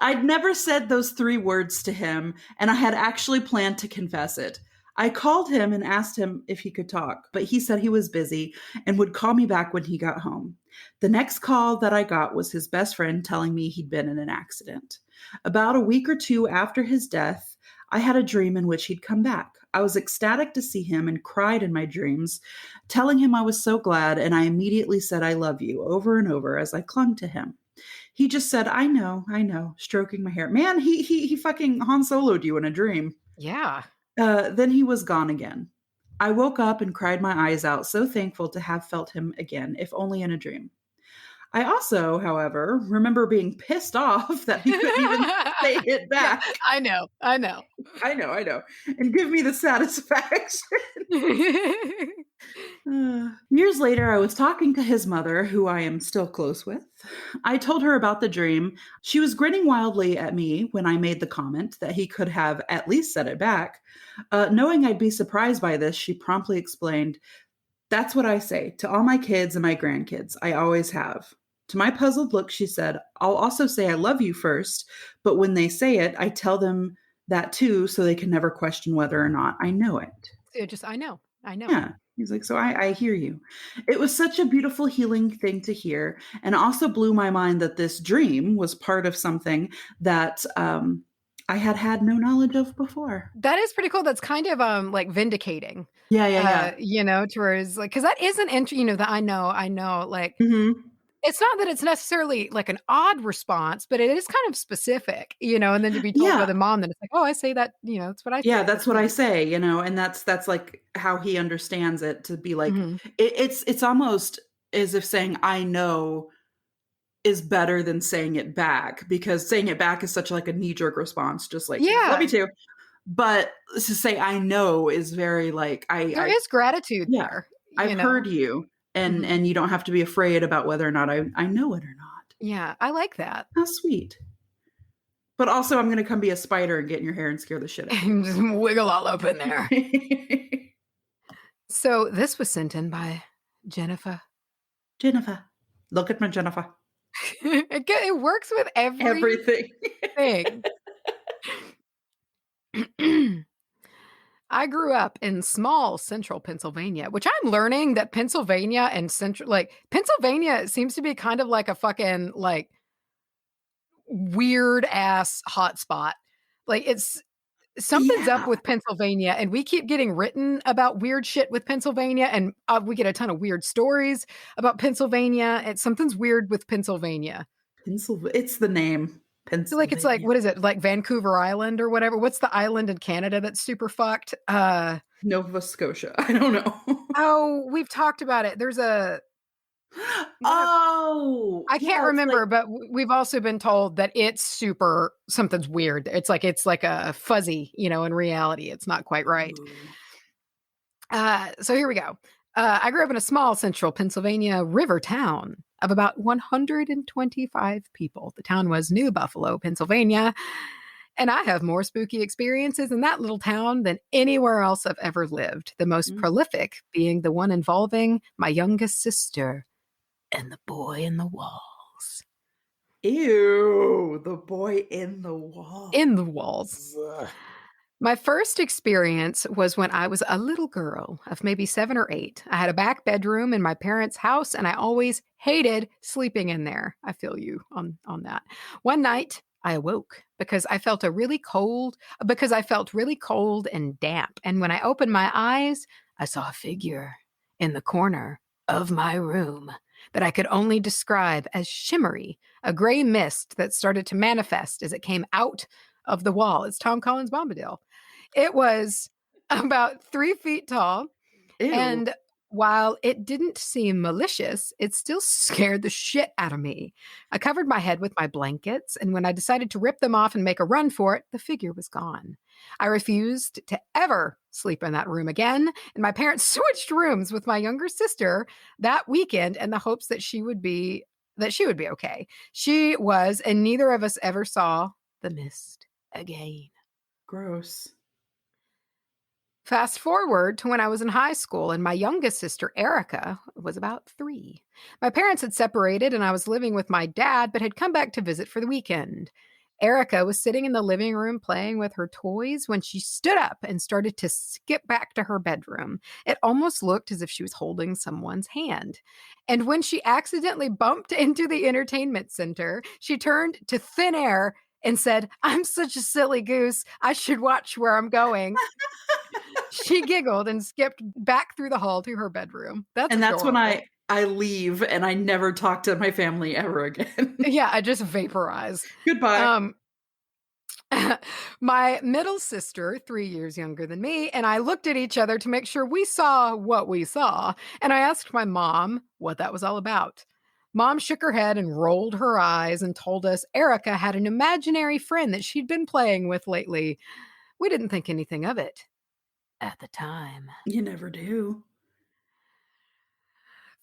Speaker 1: I'd never said those 3 words to him, and I had actually planned to confess it. I called him and asked him if he could talk, but he said he was busy and would call me back when he got home. The next call that I got was his best friend telling me he'd been in an accident. About a week or 2 after his death, I had a dream in which he'd come back. I was ecstatic to see him and cried in my dreams, telling him I was so glad, and I immediately said, "I love you," over and over as I clung to him. He just said, I know," stroking my hair. Man, he fucking Han Solo'd you in a dream.
Speaker 2: Yeah.
Speaker 1: Then he was gone again. I woke up and cried my eyes out, so thankful to have felt him again, if only in a dream. I also, however, remember being pissed off that he couldn't even say it back.
Speaker 2: Yeah, I know.
Speaker 1: I know. And give me the satisfaction. Years later, I was talking to his mother, who I am still close with. I told her about the dream. She was grinning wildly at me when I made the comment that he could have at least said it back. Knowing I'd be surprised by this, she promptly explained, "That's what I say to all my kids and my grandkids. I always have." To my puzzled look, she said, "I'll also say I love you first, but when they say it, I tell them that too, so they can never question whether or not I know it."
Speaker 2: I know.
Speaker 1: Yeah. He's like, so I hear you. It was such a beautiful, healing thing to hear, and also blew my mind that this dream was part of something that I had no knowledge of before.
Speaker 2: That is pretty cool. That's kind of like vindicating.
Speaker 1: Yeah.
Speaker 2: To where it's like, because that is an entry, that I know, like
Speaker 1: Mm-hmm.
Speaker 2: it's not that it's necessarily like an odd response, but it is kind of specific, and then to be told by the mom that it's like, oh, I say that, that's what I say.
Speaker 1: Yeah, that's what I say, and that's like how he understands it, to be like, it's almost as if saying I know is better than saying it back, because saying it back is such like a knee-jerk response, just like, love you too. But to say I know is very like,
Speaker 2: there is gratitude there.
Speaker 1: I've heard you, and you don't have to be afraid about whether or not I know it or not.
Speaker 2: Yeah, I like that.
Speaker 1: How sweet. But also, I'm going to come be a spider and get in your hair and scare the shit out of you.
Speaker 2: And just wiggle all up in there. So this was sent in by Jennifer.
Speaker 1: Jennifer. Look at my Jennifer.
Speaker 2: It works with everything. I grew up in small central Pennsylvania, which I'm learning that Pennsylvania and Pennsylvania seems to be kind of like a fucking like weird ass hotspot. Like something's up with Pennsylvania, and we keep getting written about weird shit with Pennsylvania, and we get a ton of weird stories about Pennsylvania. And something's weird with Pennsylvania.
Speaker 1: It's the name.
Speaker 2: So like it's like, what is it, like Vancouver Island or whatever? What's the island in Canada that's super fucked?
Speaker 1: Nova Scotia. I don't know.
Speaker 2: Oh, we've talked about it. There's a I can't remember, but we've also been told that it's something's weird. It's like a fuzzy, in reality, it's not quite right. So here we go. I grew up in a small central Pennsylvania river town of about 125 people. The town was New Buffalo, Pennsylvania. And I have more spooky experiences in that little town than anywhere else I've ever lived. The most prolific being the one involving my youngest sister and the boy in the walls.
Speaker 1: Ew, the boy in the walls.
Speaker 2: In the walls. Ugh. My first experience was when I was a little girl of maybe 7 or 8. I had a back bedroom in my parents' house, and I always hated sleeping in there. I feel you on that. One night, I awoke because I felt really cold and damp. And when I opened my eyes, I saw a figure in the corner of my room that I could only describe as shimmery, a gray mist that started to manifest as it came out of the wall. It's Tom Collins Bombadil. It was about 3 feet tall.
Speaker 1: Ew.
Speaker 2: And while it didn't seem malicious, it still scared the shit out of me. I covered my head with my blankets, and when I decided to rip them off and make a run for it, the figure was gone. I refused to ever sleep in that room again, and my parents switched rooms with my younger sister that weekend in the hopes that she would be okay. She was, and neither of us ever saw the mist again.
Speaker 1: Gross.
Speaker 2: Fast forward to when I was in high school and my youngest sister, Erica, was about 3. My parents had separated and I was living with my dad, but had come back to visit for the weekend. Erica was sitting in the living room playing with her toys when she stood up and started to skip back to her bedroom. It almost looked as if she was holding someone's hand. And when she accidentally bumped into the entertainment center, she turned to thin air and said, "I'm such a silly goose. I should watch where I'm going." She giggled and skipped back through the hall to her bedroom. That's
Speaker 1: when
Speaker 2: adorable.
Speaker 1: I leave and I never talk to my family ever again.
Speaker 2: Yeah, I just vaporize.
Speaker 1: Goodbye.
Speaker 2: My middle sister, 3 years younger than me, and I looked at each other to make sure we saw what we saw. And I asked my mom what that was all about. Mom shook her head and rolled her eyes and told us Erica had an imaginary friend that she'd been playing with lately. We didn't think anything of it at the time.
Speaker 1: You never do.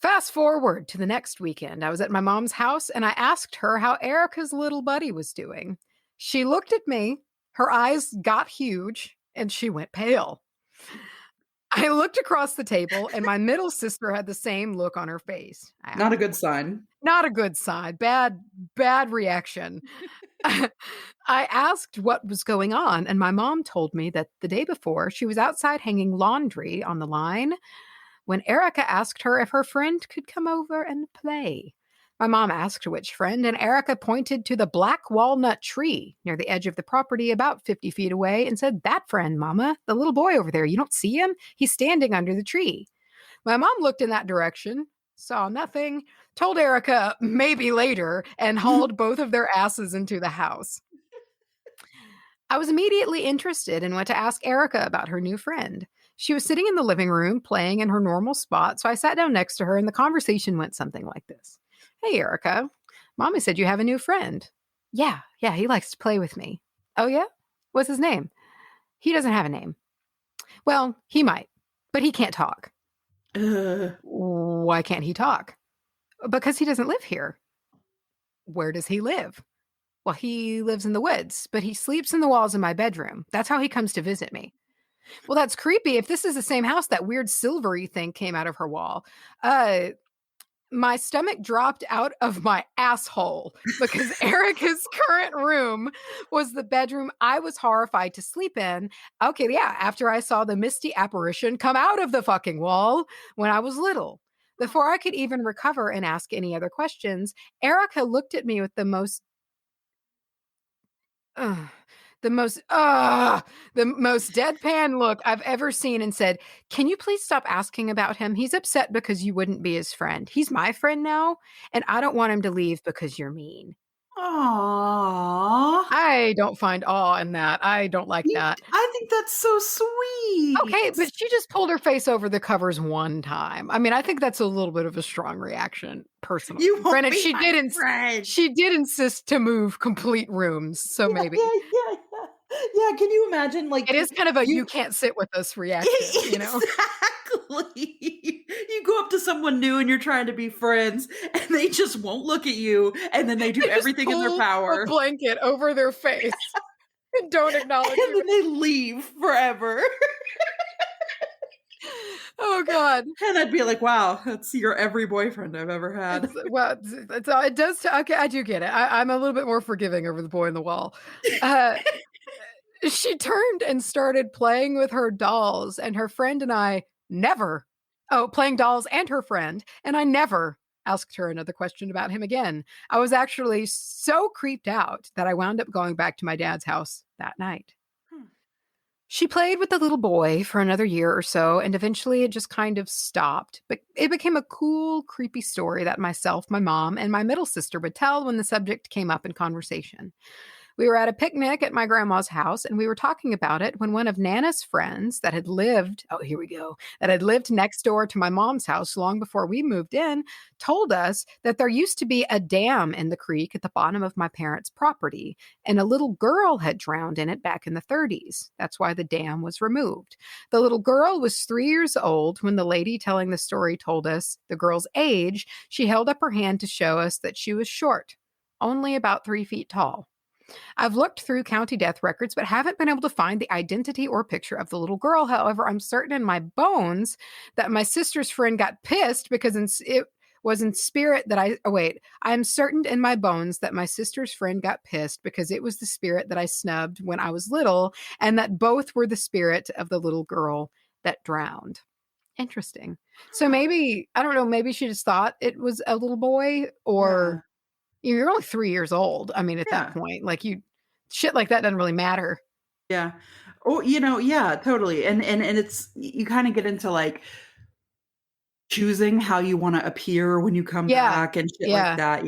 Speaker 2: Fast forward to the next weekend. I was at my mom's house and I asked her how Erica's little buddy was doing. She looked at me, her eyes got huge, and she went pale. I looked across the table and my middle sister had the same look on her face.
Speaker 1: Not a good sign.
Speaker 2: Not a good sign. Bad reaction. I asked what was going on, and my mom told me that the day before she was outside hanging laundry on the line when Erica asked her if her friend could come over and play. My mom asked which friend, and Erica pointed to the black walnut tree near the edge of the property about 50 feet away and said, "That friend, Mama, the little boy over there. You don't see him? He's standing under the tree." My mom looked in that direction, saw nothing, told Erica maybe later, and hauled both of their asses into the house. I was immediately interested and went to ask Erica about her new friend. She was sitting in the living room playing in her normal spot, so I sat down next to her and the conversation went something like this. "Hey, Erica, Mommy said you have a new friend." Yeah, he likes to play with me." "Oh, yeah? What's his name?" "He doesn't have a name." "Well, he might, but he can't talk." "Why can't he talk?" "Because he doesn't live here." "Where does he live?" "Well, he lives in the woods, but he sleeps in the walls of my bedroom. That's how he comes to visit me." "Well, that's creepy. If this is the same house, that weird silvery thing came out of her wall." My stomach dropped out of my asshole because Erica's current room was the bedroom I was horrified to sleep in. Okay, yeah, after I saw the misty apparition come out of the fucking wall when I was little. Before I could even recover and ask any other questions, Erica looked at me with the most deadpan look I've ever seen and said, "Can you please stop asking about him? He's upset because you wouldn't be his friend. He's my friend now, and I don't want him to leave because you're mean."
Speaker 1: Aww.
Speaker 2: I don't find awe in that. I don't like that.
Speaker 1: I think that's so sweet.
Speaker 2: Okay, but she just pulled her face over the covers one time. I mean, I think that's a little bit of a strong reaction, personally.
Speaker 1: You won't
Speaker 2: Granted,
Speaker 1: be
Speaker 2: she
Speaker 1: my friend.
Speaker 2: She did insist to move complete rooms, so maybe.
Speaker 1: Yeah, can you imagine, like,
Speaker 2: it is kind of a you can't sit with us reaction, you know?
Speaker 1: Exactly. You go up to someone new and you're trying to be friends, and they just won't look at you, and then they do everything in their power.
Speaker 2: A blanket over their face and don't acknowledge
Speaker 1: and then they leave forever.
Speaker 2: Oh, God.
Speaker 1: And I'd be like, wow, that's your every boyfriend I've ever had.
Speaker 2: It does. Okay, I do get it. I'm a little bit more forgiving over the boy in the wall. She turned and started playing with her dolls, and her friend and I never, playing dolls and her friend, and I never asked her another question about him again. I was actually so creeped out that I wound up going back to my dad's house that night. She played with the little boy for another year or so, and eventually it just kind of stopped. But it became a cool, creepy story that myself, my mom, and my middle sister would tell when the subject came up in conversation. We were at a picnic at my grandma's house, and we were talking about it when one of Nana's friends that had lived, oh, here we go, that had lived next door to my mom's house long before we moved in, told us that there used to be a dam in the creek at the bottom of my parents' property, and a little girl had drowned in it back in the 30s. That's why the dam was removed. The little girl was 3 years old when the lady telling the story told us the girl's age. She held up her hand to show us that she was short, only about 3 feet tall. I've looked through county death records, but haven't been able to find the identity or picture of the little girl. However, I'm certain in my bones that my sister's friend got pissed because it was in spirit that I am certain in my bones that my sister's friend got pissed because it was the spirit that I snubbed when I was little, and that both were the spirit of the little girl that drowned. Interesting. So maybe, I don't know, maybe she just thought it was a little boy, or you're only 3 years old. I mean, at that point, like shit like that doesn't really matter.
Speaker 1: Yeah. Oh, yeah, totally. And it's, you kind of get into like choosing how you want to appear when you come back and shit like that,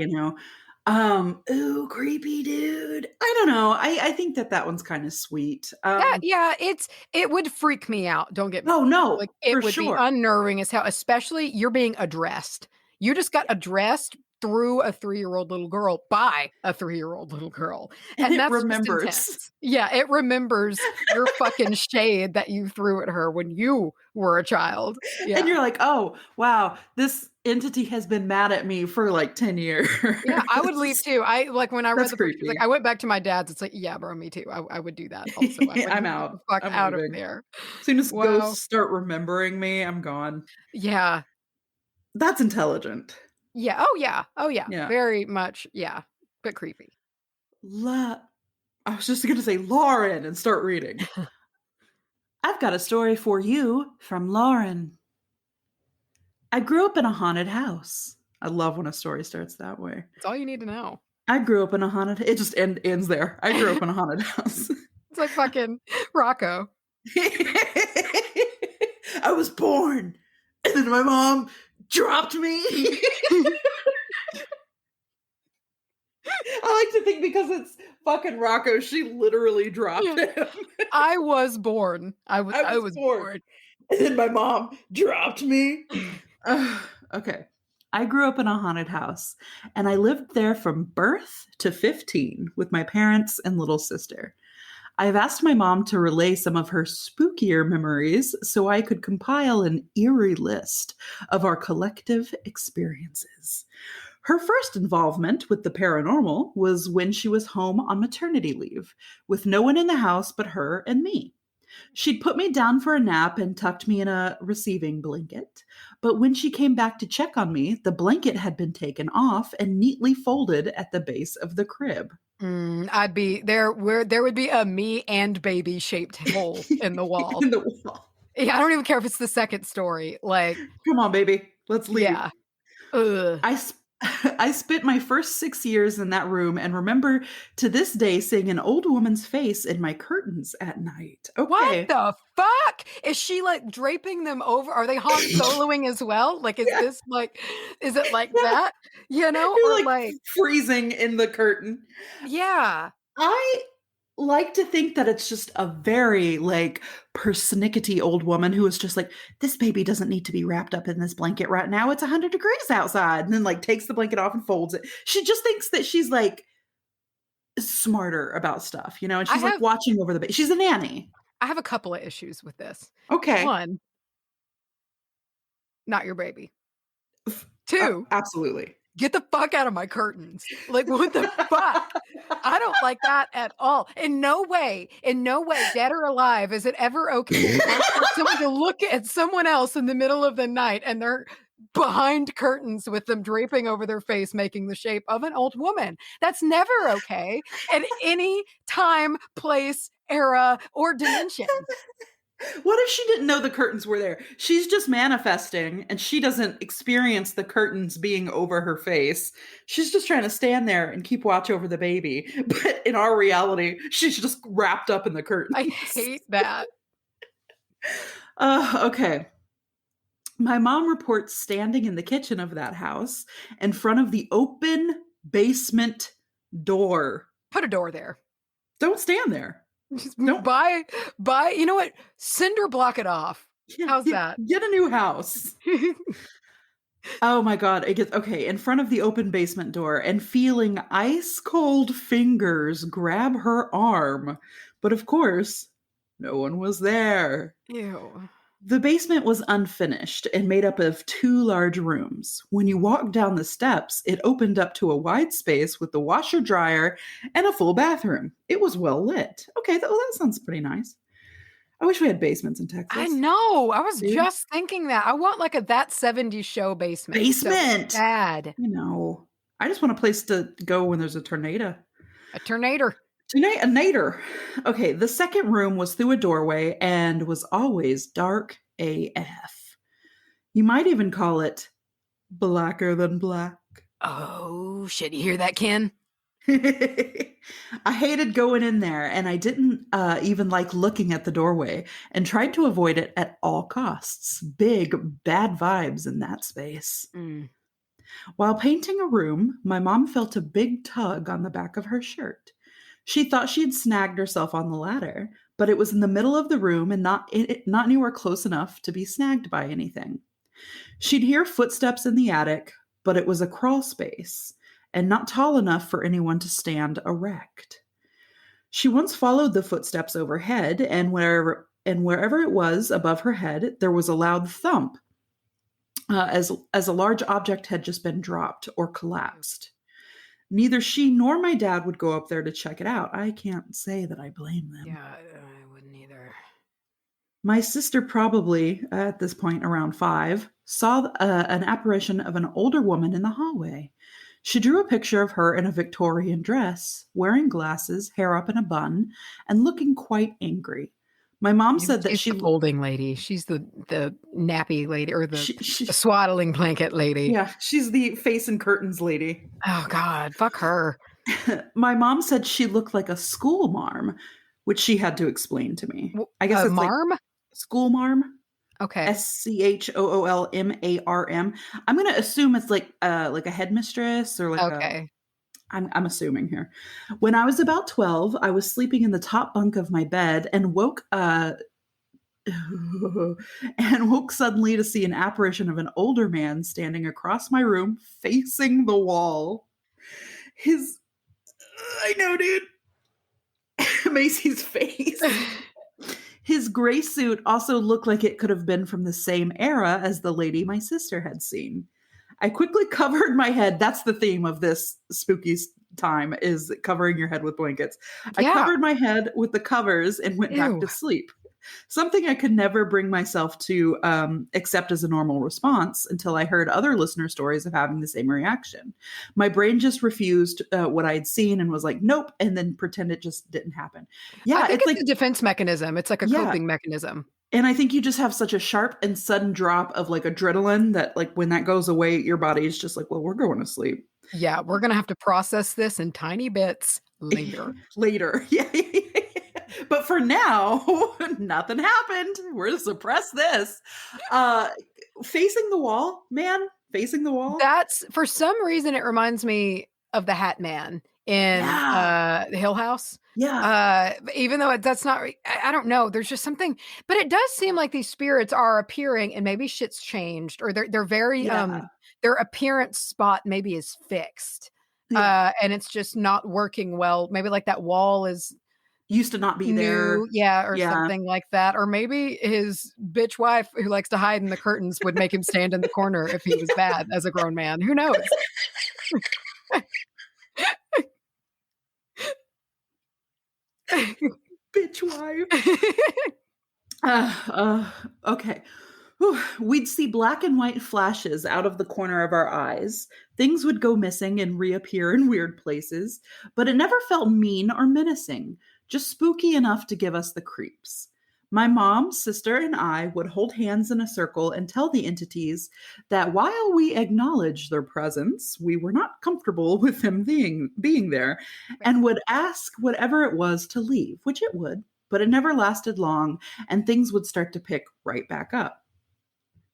Speaker 1: ooh, creepy dude. I don't know. I think that one's kind of sweet.
Speaker 2: It would freak me out. Don't get me
Speaker 1: wrong. No,
Speaker 2: like it would be unnerving as hell, especially you're being addressed. You just got addressed through a 3-year-old little girl by a 3-year-old little girl. And that's remembers. Just intense. Yeah, it remembers your fucking shade that you threw at her when you were a child. Yeah.
Speaker 1: And you're like, oh, wow, this entity has been mad at me for like 10 years.
Speaker 2: Yeah, I would leave too. When I read the book, I went back to my dad's. It's like, yeah, bro, me too. I would do that also.
Speaker 1: I'm out.
Speaker 2: Fuck I'm out leaving. Of there.
Speaker 1: As soon as ghosts start remembering me, I'm gone.
Speaker 2: Yeah.
Speaker 1: That's intelligent.
Speaker 2: Yeah. Oh, yeah. Very much. Yeah. But creepy.
Speaker 1: I was just going to say Lauren and start reading. I've got a story for you from Lauren. I grew up in a haunted house. I love when a story starts that way.
Speaker 2: That's all you need to know.
Speaker 1: I grew up in a haunted... It just ends there. I grew up in a haunted house.
Speaker 2: It's like fucking Rocco.
Speaker 1: I was born. And then my mom dropped me. I like to think because it's fucking Rocco, she literally dropped him.
Speaker 2: I was born. I was born.
Speaker 1: And then my mom dropped me. Okay. I grew up in a haunted house, and I lived there from birth to 15 with my parents and little sister. I've asked my mom to relay some of her spookier memories so I could compile an eerie list of our collective experiences. Her first involvement with the paranormal was when she was home on maternity leave, with no one in the house but her and me. She'd put me down for a nap and tucked me in a receiving blanket, but when she came back to check on me, the blanket had been taken off and neatly folded at the base of the crib.
Speaker 2: I'd be there where there would be a me and baby shaped hole in the wall.
Speaker 1: In the wall.
Speaker 2: Yeah, I don't even care if it's the second story. Like,
Speaker 1: come on, baby, let's leave.
Speaker 2: Yeah. Ugh.
Speaker 1: I spent my first 6 years in that room and remember to this day seeing an old woman's face in my curtains at night. Okay.
Speaker 2: What the fuck? Is she like draping them over? Are they Han Soloing as well? Like, is this like, is it like that? You know?
Speaker 1: You're like freezing in the curtain.
Speaker 2: Yeah.
Speaker 1: I like to think that it's just a very like persnickety old woman who is just like, this baby doesn't need to be wrapped up in this blanket right now. It's 100 degrees outside. And then like takes the blanket off and folds it. She just thinks that she's like smarter about stuff, and she's like watching over the baby. She's a nanny.
Speaker 2: I have a couple of issues with this.
Speaker 1: Okay.
Speaker 2: 1, not your baby. 2,
Speaker 1: absolutely.
Speaker 2: Get the fuck out of my curtains. Like, what the fuck? I don't like that at all. In no way, dead or alive, is it ever okay for someone to look at someone else in the middle of the night and they're behind curtains with them draping over their face, making the shape of an old woman. That's never okay at any time, place, era, or dimension.
Speaker 1: What if she didn't know the curtains were there? She's just manifesting and she doesn't experience the curtains being over her face. She's just trying to stand there and keep watch over the baby. But in our reality, she's just wrapped up in the curtains.
Speaker 2: I hate that.
Speaker 1: Okay. My mom reports standing in the kitchen of that house in front of the open basement door.
Speaker 2: Put a door there.
Speaker 1: Don't stand there.
Speaker 2: Just
Speaker 1: Don't
Speaker 2: buy, you know what? Cinder block it off. How's that?
Speaker 1: Get a new house. Oh my God. It gets okay. In front of the open basement door and feeling ice cold fingers grab her arm. But of course, no one was there.
Speaker 2: Ew.
Speaker 1: The basement was unfinished and made up of 2 large rooms. When you walked down the steps, it opened up to a wide space with the washer dryer and a full bathroom. It was well lit. Okay, that sounds pretty nice. I wish we had basements in Texas.
Speaker 2: I know. I was just thinking that. I want like a That 70s Show basement.
Speaker 1: Basement!
Speaker 2: So bad.
Speaker 1: You know, I just want a place to go when there's a tornado.
Speaker 2: A tornado.
Speaker 1: A nader. Okay, the second room was through a doorway and was always dark AF. You might even call it blacker than black.
Speaker 2: Oh, shit. You hear that, Ken?
Speaker 1: I hated going in there, and I didn't even like looking at the doorway and tried to avoid it at all costs. Big, bad vibes in that space. While painting a room, my mom felt a big tug on the back of her shirt. She thought she had snagged herself on the ladder, but it was in the middle of the room and not anywhere close enough to be snagged by anything. She'd hear footsteps in the attic, but it was a crawl space and not tall enough for anyone to stand erect. She once followed the footsteps overhead, and wherever it was above her head, there was a loud thump, as a large object had just been dropped or collapsed. Neither she nor my dad would go up there to check it out. I can't say that I blame them.
Speaker 2: Yeah, I wouldn't either.
Speaker 1: My sister, probably at this point around 5, saw an apparition of an older woman in the hallway. She drew a picture of her in a Victorian dress, wearing glasses, hair up in a bun, and looking quite angry. My mom said that
Speaker 2: she's the folding lady. She's the nappy lady, or the swaddling blanket lady.
Speaker 1: Yeah, she's the face and curtains lady.
Speaker 2: Oh God, fuck her.
Speaker 1: My mom said she looked like a school marm, which she had to explain to me. I guess it's
Speaker 2: marm?
Speaker 1: like school marm.
Speaker 2: Okay.
Speaker 1: SCHOOLMARM. I'm gonna assume it's like a headmistress or like
Speaker 2: okay.
Speaker 1: I'm assuming here. When I was about 12, I was sleeping in the top bunk of my bed and woke suddenly to see an apparition of an older man standing across my room facing the wall. I know, dude. Macy's face. His gray suit also looked like it could have been from the same era as the lady my sister had seen. I quickly covered my head. That's the theme of this spooky time, is covering your head with blankets. I covered my head with the covers and went back to sleep. Something I could never bring myself to accept as a normal response until I heard other listener stories of having the same reaction. My brain just refused what I'd seen and was like, nope, and then pretend it just didn't happen. Yeah,
Speaker 2: I think it's like a defense mechanism. It's like a coping mechanism.
Speaker 1: And I think you just have such a sharp and sudden drop of like adrenaline that like when that goes away, your body is just like, well, we're going to sleep.
Speaker 2: Yeah, we're going to have to process this in tiny bits later.
Speaker 1: Yeah. But for now, nothing happened. We're going to suppress this. Facing the wall, man. Facing the wall.
Speaker 2: That's, for some reason, it reminds me of the Hat Man in Hill House.
Speaker 1: Yeah.
Speaker 2: Even though that's not, I don't know. There's just something, but it does seem like these spirits are appearing, and maybe shit's changed, or they're very, their appearance spot maybe is fixed. And it's just not working well. Maybe like that wall is
Speaker 1: used to not be there.
Speaker 2: Or something like that. Or maybe his bitch wife who likes to hide in the curtains would make him stand in the corner if he was bad as a grown man. Who knows?
Speaker 1: Bitch wife. Okay. We'd see black and white flashes out of the corner of our eyes. Things would go missing and reappear in weird places, but it never felt mean or menacing, just spooky enough to give us the creeps. My mom, sister, and I would hold hands in a circle and tell the entities that while we acknowledged their presence, we were not comfortable with them being there, and would ask whatever it was to leave, which it would, but it never lasted long, and things would start to pick right back up.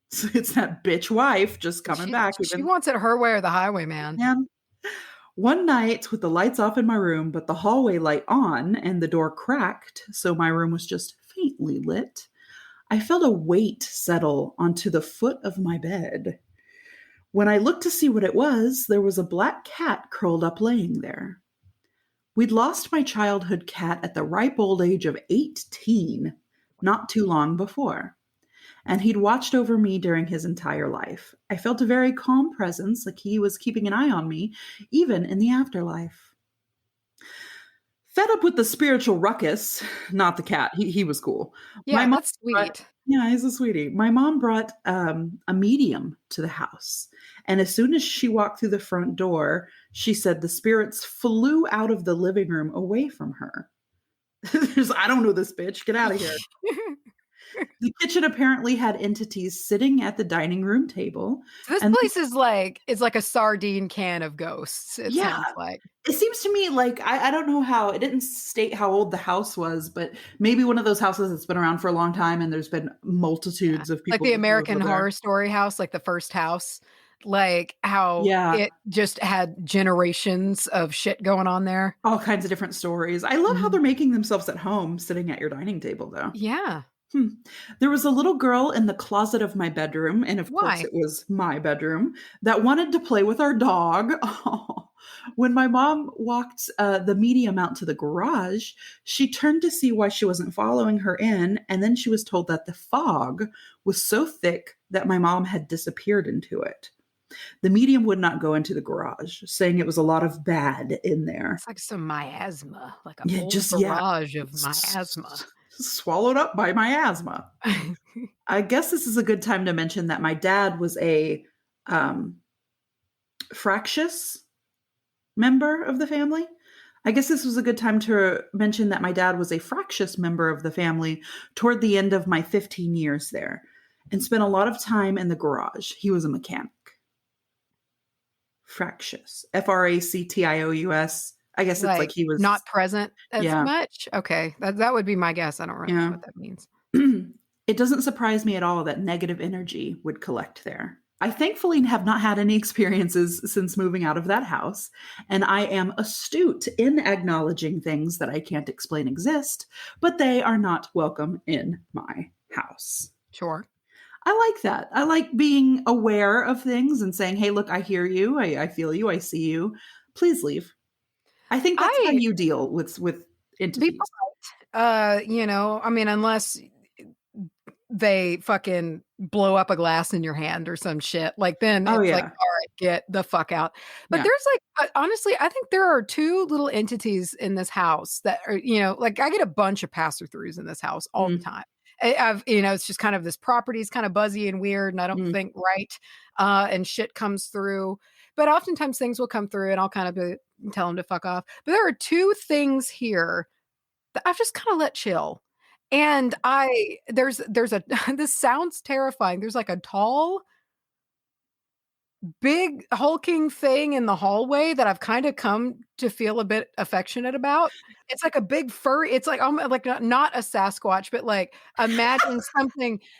Speaker 1: So it's that bitch wife just coming back.
Speaker 2: She wants it her way or the highway, man.
Speaker 1: One night, with the lights off in my room, but the hallway light on and the door cracked, so my room was just faintly lit, I felt a weight settle onto the foot of my bed. When I looked to see what it was, there was a black cat curled up laying there. We'd lost my childhood cat at the ripe old age of 18, not too long before, and he'd watched over me during his entire life. I felt a very calm presence, like he was keeping an eye on me, even in the afterlife. Fed up with the spiritual ruckus, not the cat, he was cool.
Speaker 2: Yeah, that's sweet.
Speaker 1: Yeah, he's a sweetie. My mom brought a medium to the house. And as soon as she walked through the front door, she said the spirits flew out of the living room away from her. I don't know this bitch. Get out of here. The kitchen apparently had entities sitting at the dining room table.
Speaker 2: This place is like a sardine can of ghosts, it sounds like.
Speaker 1: It seems to me like, I don't know how, it didn't state how old the house was, but maybe one of those houses that's been around for a long time and there's been multitudes of people.
Speaker 2: Like the American Horror Story house, like the first house, like how it just had generations of shit going on there.
Speaker 1: All kinds of different stories. I love how they're making themselves at home sitting at your dining table, though.
Speaker 2: Yeah.
Speaker 1: There was a little girl in the closet of my bedroom, and of course it was my bedroom, that wanted to play with our dog. When my mom walked the medium out to the garage, she turned to see why she wasn't following her in, and then she was told that the fog was so thick that my mom had disappeared into it. The medium would not go into the garage, saying it was a lot of bad in there.
Speaker 2: It's like some miasma, like a barrage of miasma.
Speaker 1: Swallowed up by miasma. I guess this is a good time to mention that my dad was a fractious member of the family. I guess this was a good time to mention that my dad was a fractious member of the family toward the end of my 15 years there and spent a lot of time in the garage. He was a mechanic. Fractious. Fractious. I guess it's like he was
Speaker 2: not present as much. Okay. That would be my guess. I don't really know what that means.
Speaker 1: It doesn't surprise me at all that negative energy would collect there. I thankfully have not had any experiences since moving out of that house, and I am astute in acknowledging things that I can't explain exist, but they are not welcome in my house.
Speaker 2: Sure.
Speaker 1: I like that. I like being aware of things and saying, hey, look, I hear you. I feel you. I see you. Please leave. I think that's how you deal with entities.
Speaker 2: Unless they fucking blow up a glass in your hand or some shit, like then it's like, all right, get the fuck out. But there's honestly, I think there are two little entities in this house that are, like I get a bunch of pass-throughs in this house all the time. It's just kind of this property is kind of buzzy and weird and I don't think right. And shit comes through. But oftentimes things will come through and I'll kind of tell them to fuck off. But there are two things here that I've just kind of let chill. And there's this sounds terrifying. There's like a tall, big hulking thing in the hallway that I've kind of come to feel a bit affectionate about. It's like a big furry. It's like not a Sasquatch, but like imagine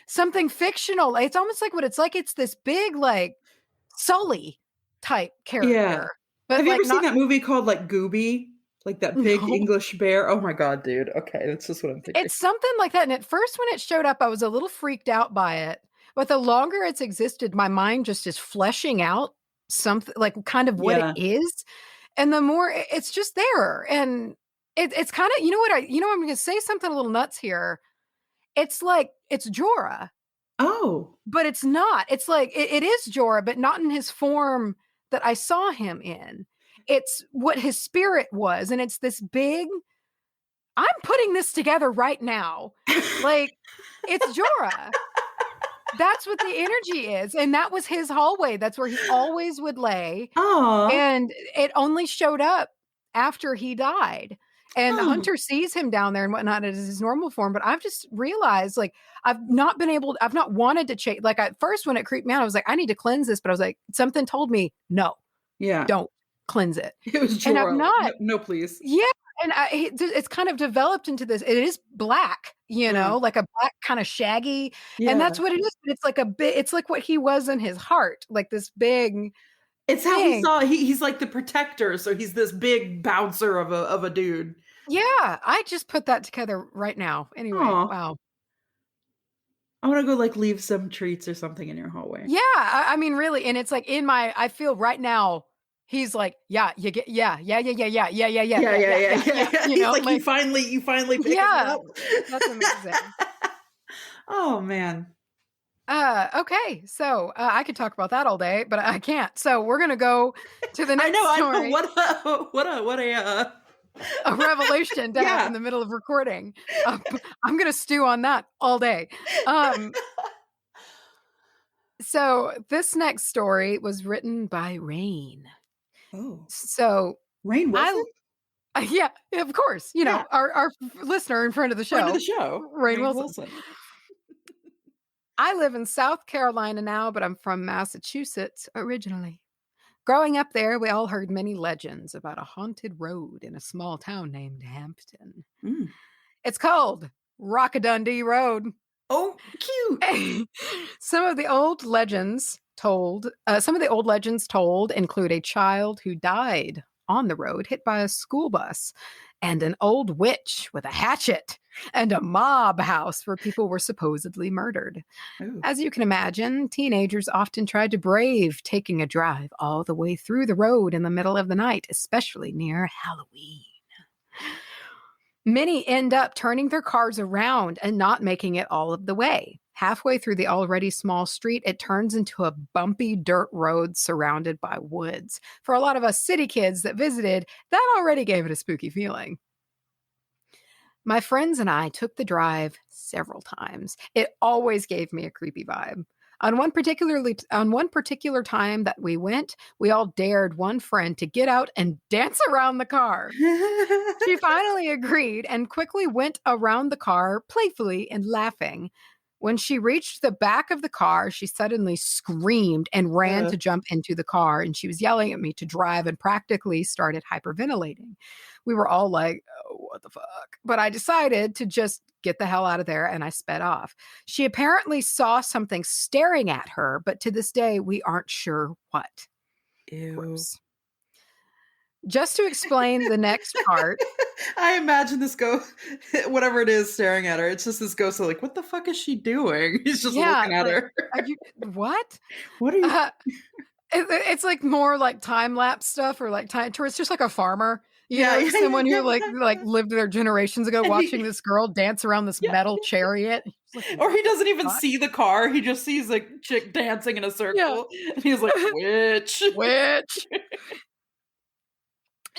Speaker 2: something fictional. It's almost like what it's like. It's this big like Sully type character.
Speaker 1: Yeah. But have you ever seen that movie called like Gooby? Like that big English bear? Oh my God, dude. Okay, that's just what I'm thinking.
Speaker 2: It's something like that. And at first when it showed up, I was a little freaked out by it. But the longer it's existed, my mind just is fleshing out something like kind of what it is. And the more it's just there. And it's kind of, I'm going to say something a little nuts here. It's like, it's Jorah.
Speaker 1: Oh.
Speaker 2: But it's not. It's like, it is Jorah, but not in his form that I saw him in. It's what his spirit was. And it's this big, I'm putting this together right now. Like, it's Jorah. That's what the energy is. And that was his hallway. That's where he always would lay.
Speaker 1: Aww.
Speaker 2: And it only showed up after he died. And Hunter sees him down there and whatnot as his normal form. But I've just realized, like, I've not wanted to change. Like, at first, when it creeped me out, I was like, I need to cleanse this. But I was like, something told me, no.
Speaker 1: Yeah.
Speaker 2: Don't cleanse it.
Speaker 1: It was Jorah.
Speaker 2: And I'm not.
Speaker 1: No, please.
Speaker 2: Yeah. And it's kind of developed into this. It is black, like a black kind of shaggy. Yeah. And that's what it is. But it's like it's like what he was in his heart, like this big,
Speaker 1: It's how he saw he's like the protector, so he's this big bouncer of a dude.
Speaker 2: Yeah, I just put that together right now. Anyway,
Speaker 1: Aw.
Speaker 2: wow.
Speaker 1: I wanna go, like, leave some treats or something in your hallway.
Speaker 2: Yeah, I mean, really, and it's like I feel right now, he's like, "Yeah, you get yeah, yeah, yeah, yeah, yeah, yeah, yeah, yeah,
Speaker 1: Yeah,
Speaker 2: yeah,
Speaker 1: yeah,
Speaker 2: yeah,
Speaker 1: yeah,
Speaker 2: yeah,
Speaker 1: yeah,
Speaker 2: yeah,"
Speaker 1: yeah.
Speaker 2: you
Speaker 1: He's
Speaker 2: know,
Speaker 1: like, "You finally pick him
Speaker 2: yeah,
Speaker 1: up."
Speaker 2: that's amazing.
Speaker 1: Oh, man.
Speaker 2: Okay, so, I could talk about that all day, but I can't. So we're gonna go to the next
Speaker 1: I know.
Speaker 2: story, a revelation to have in
Speaker 1: Yeah.
Speaker 2: the middle of recording. I'm gonna stew on that all day. Um, so this next story was written by Rain.
Speaker 1: Oh,
Speaker 2: So
Speaker 1: Rainn
Speaker 2: I
Speaker 1: Wilson?
Speaker 2: yeah, of course,
Speaker 1: Yeah,
Speaker 2: our listener and friend of the
Speaker 1: friend of the
Speaker 2: show,
Speaker 1: show,
Speaker 2: Rain
Speaker 1: Rainn
Speaker 2: Wilson.
Speaker 1: Wilson.
Speaker 2: I live in South Carolina now, but I'm from Massachusetts originally. Growing up there, we all heard many legends about a haunted road in a small town named Hampton.
Speaker 1: Mm.
Speaker 2: It's called Rockadundee Road.
Speaker 1: Oh, cute.
Speaker 2: Some of the old legends told include a child who died on the road hit by a school bus, and an old witch with a hatchet, and a mob house where people were supposedly murdered.
Speaker 1: Ooh.
Speaker 2: As you can imagine, teenagers often tried to brave taking a drive all the way through the road in the middle of the night, especially near Halloween. Many end up turning their cars around and not making it all of the way. Halfway through the already small street, it turns into a bumpy dirt road surrounded by woods. For a lot of us city kids that visited, that already gave it a spooky feeling. My friends and I took the drive several times. It always gave me a creepy vibe. On one particular time that we went, we all dared one friend to get out and dance around the car. She finally agreed and quickly went around the car playfully and laughing. When she reached the back of the car, she suddenly screamed and ran to jump into the car, and she was yelling at me to drive and practically started hyperventilating. We were all like, oh, what the fuck? But I decided to just get the hell out of there, and I sped off. She apparently saw something staring at her, but to this day, we aren't sure what.
Speaker 1: Ew.
Speaker 2: Gross. Just to explain the next part.
Speaker 1: I imagine this ghost, whatever it is, staring at her. It's just this ghost, like, what the fuck is she doing? He's just looking at her.
Speaker 2: What?
Speaker 1: What are you?
Speaker 2: It's like more like time lapse stuff, or like time tours. Just like a farmer, someone who like lived there generations ago, watching this girl dance around this metal chariot.
Speaker 1: Like, or he doesn't even see the car; he just sees a chick dancing in a circle, and he's like, "Witch,
Speaker 2: witch."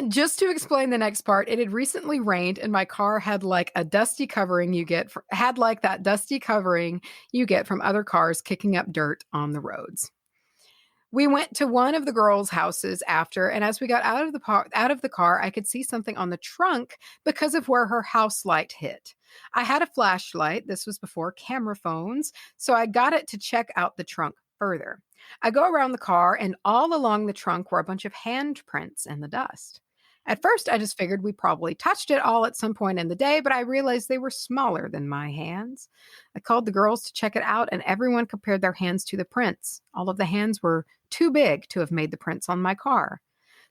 Speaker 2: Just to explain the next part, it had recently rained, and my car had like a dusty covering that dusty covering you get from other cars kicking up dirt on the roads. We went to one of the girls' houses after, and as we got out of the car, I could see something on the trunk because of where her house light hit. I had a flashlight. This was before camera phones, so I got it to check out the trunk further. I go around the car, and all along the trunk were a bunch of handprints in the dust. At first, I just figured we probably touched it all at some point in the day, but I realized they were smaller than my hands. I called the girls to check it out, and everyone compared their hands to the prints. All of the hands were too big to have made the prints on my car.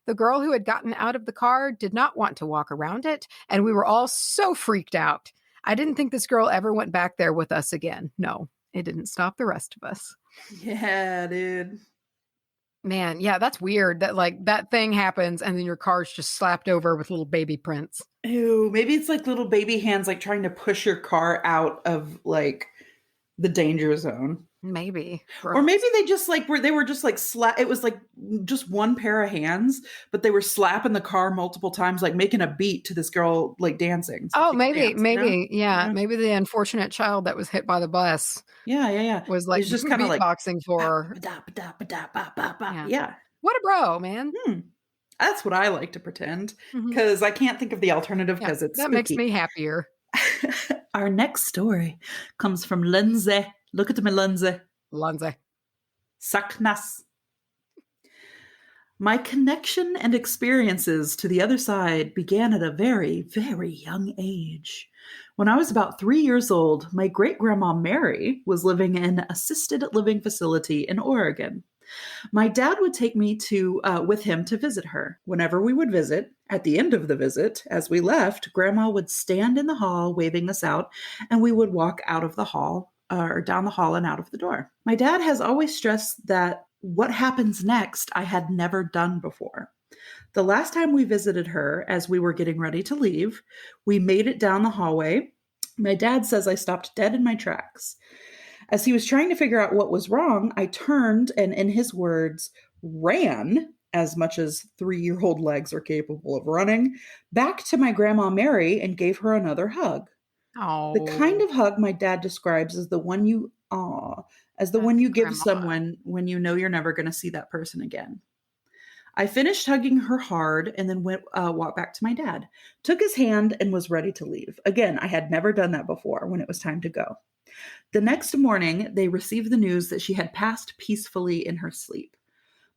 Speaker 2: The girl who had gotten out of the car did not want to walk around it, and we were all so freaked out. I didn't think this girl ever went back there with us again. No, it didn't stop the rest of us.
Speaker 1: Yeah, dude.
Speaker 2: Man, yeah, that's weird that like that thing happens and then your car's just slapped over with little baby prints.
Speaker 1: Ew, maybe it's like little baby hands like trying to push your car out of like the danger zone.
Speaker 2: Maybe.
Speaker 1: Or maybe they just like they were just like it was like just one pair of hands, but they were slapping the car multiple times, like making a beat to this girl like dancing.
Speaker 2: So maybe, yeah. Maybe the unfortunate child that was hit by the bus.
Speaker 1: Yeah.
Speaker 2: Was like
Speaker 1: just kind of like
Speaker 2: beatboxing for her.
Speaker 1: Yeah.
Speaker 2: What a bro, man.
Speaker 1: That's what I like to pretend, because I can't think of the alternative because it's
Speaker 2: that
Speaker 1: spooky.
Speaker 2: makes me happier.
Speaker 1: Our next story comes from Lindsay. Look at me, Lindsay. Saknas. My connection and experiences to the other side began at a very, very young age. When I was about 3 years old, my great-grandma Mary was living in an assisted living facility in Oregon. My dad would take me with him to visit her. Whenever we would visit, at the end of the visit, as we left, Grandma would stand in the hall waving us out, and we would walk out of the hall or down the hall and out of the door. My dad has always stressed that what happens next I had never done before. The last time we visited her, as we were getting ready to leave, we made it down the hallway. My dad says I stopped dead in my tracks. As he was trying to figure out what was wrong, I turned and, in his words, ran, as much as 3-year-old legs are capable of running, back to my Grandma Mary and gave her another hug.
Speaker 2: Oh.
Speaker 1: The kind of hug my dad describes as the one you give someone when you know you're never going to see that person again. I finished hugging her hard and then walked back to my dad, took his hand, and was ready to leave. Again, I had never done that before when it was time to go. The next morning, they received the news that she had passed peacefully in her sleep.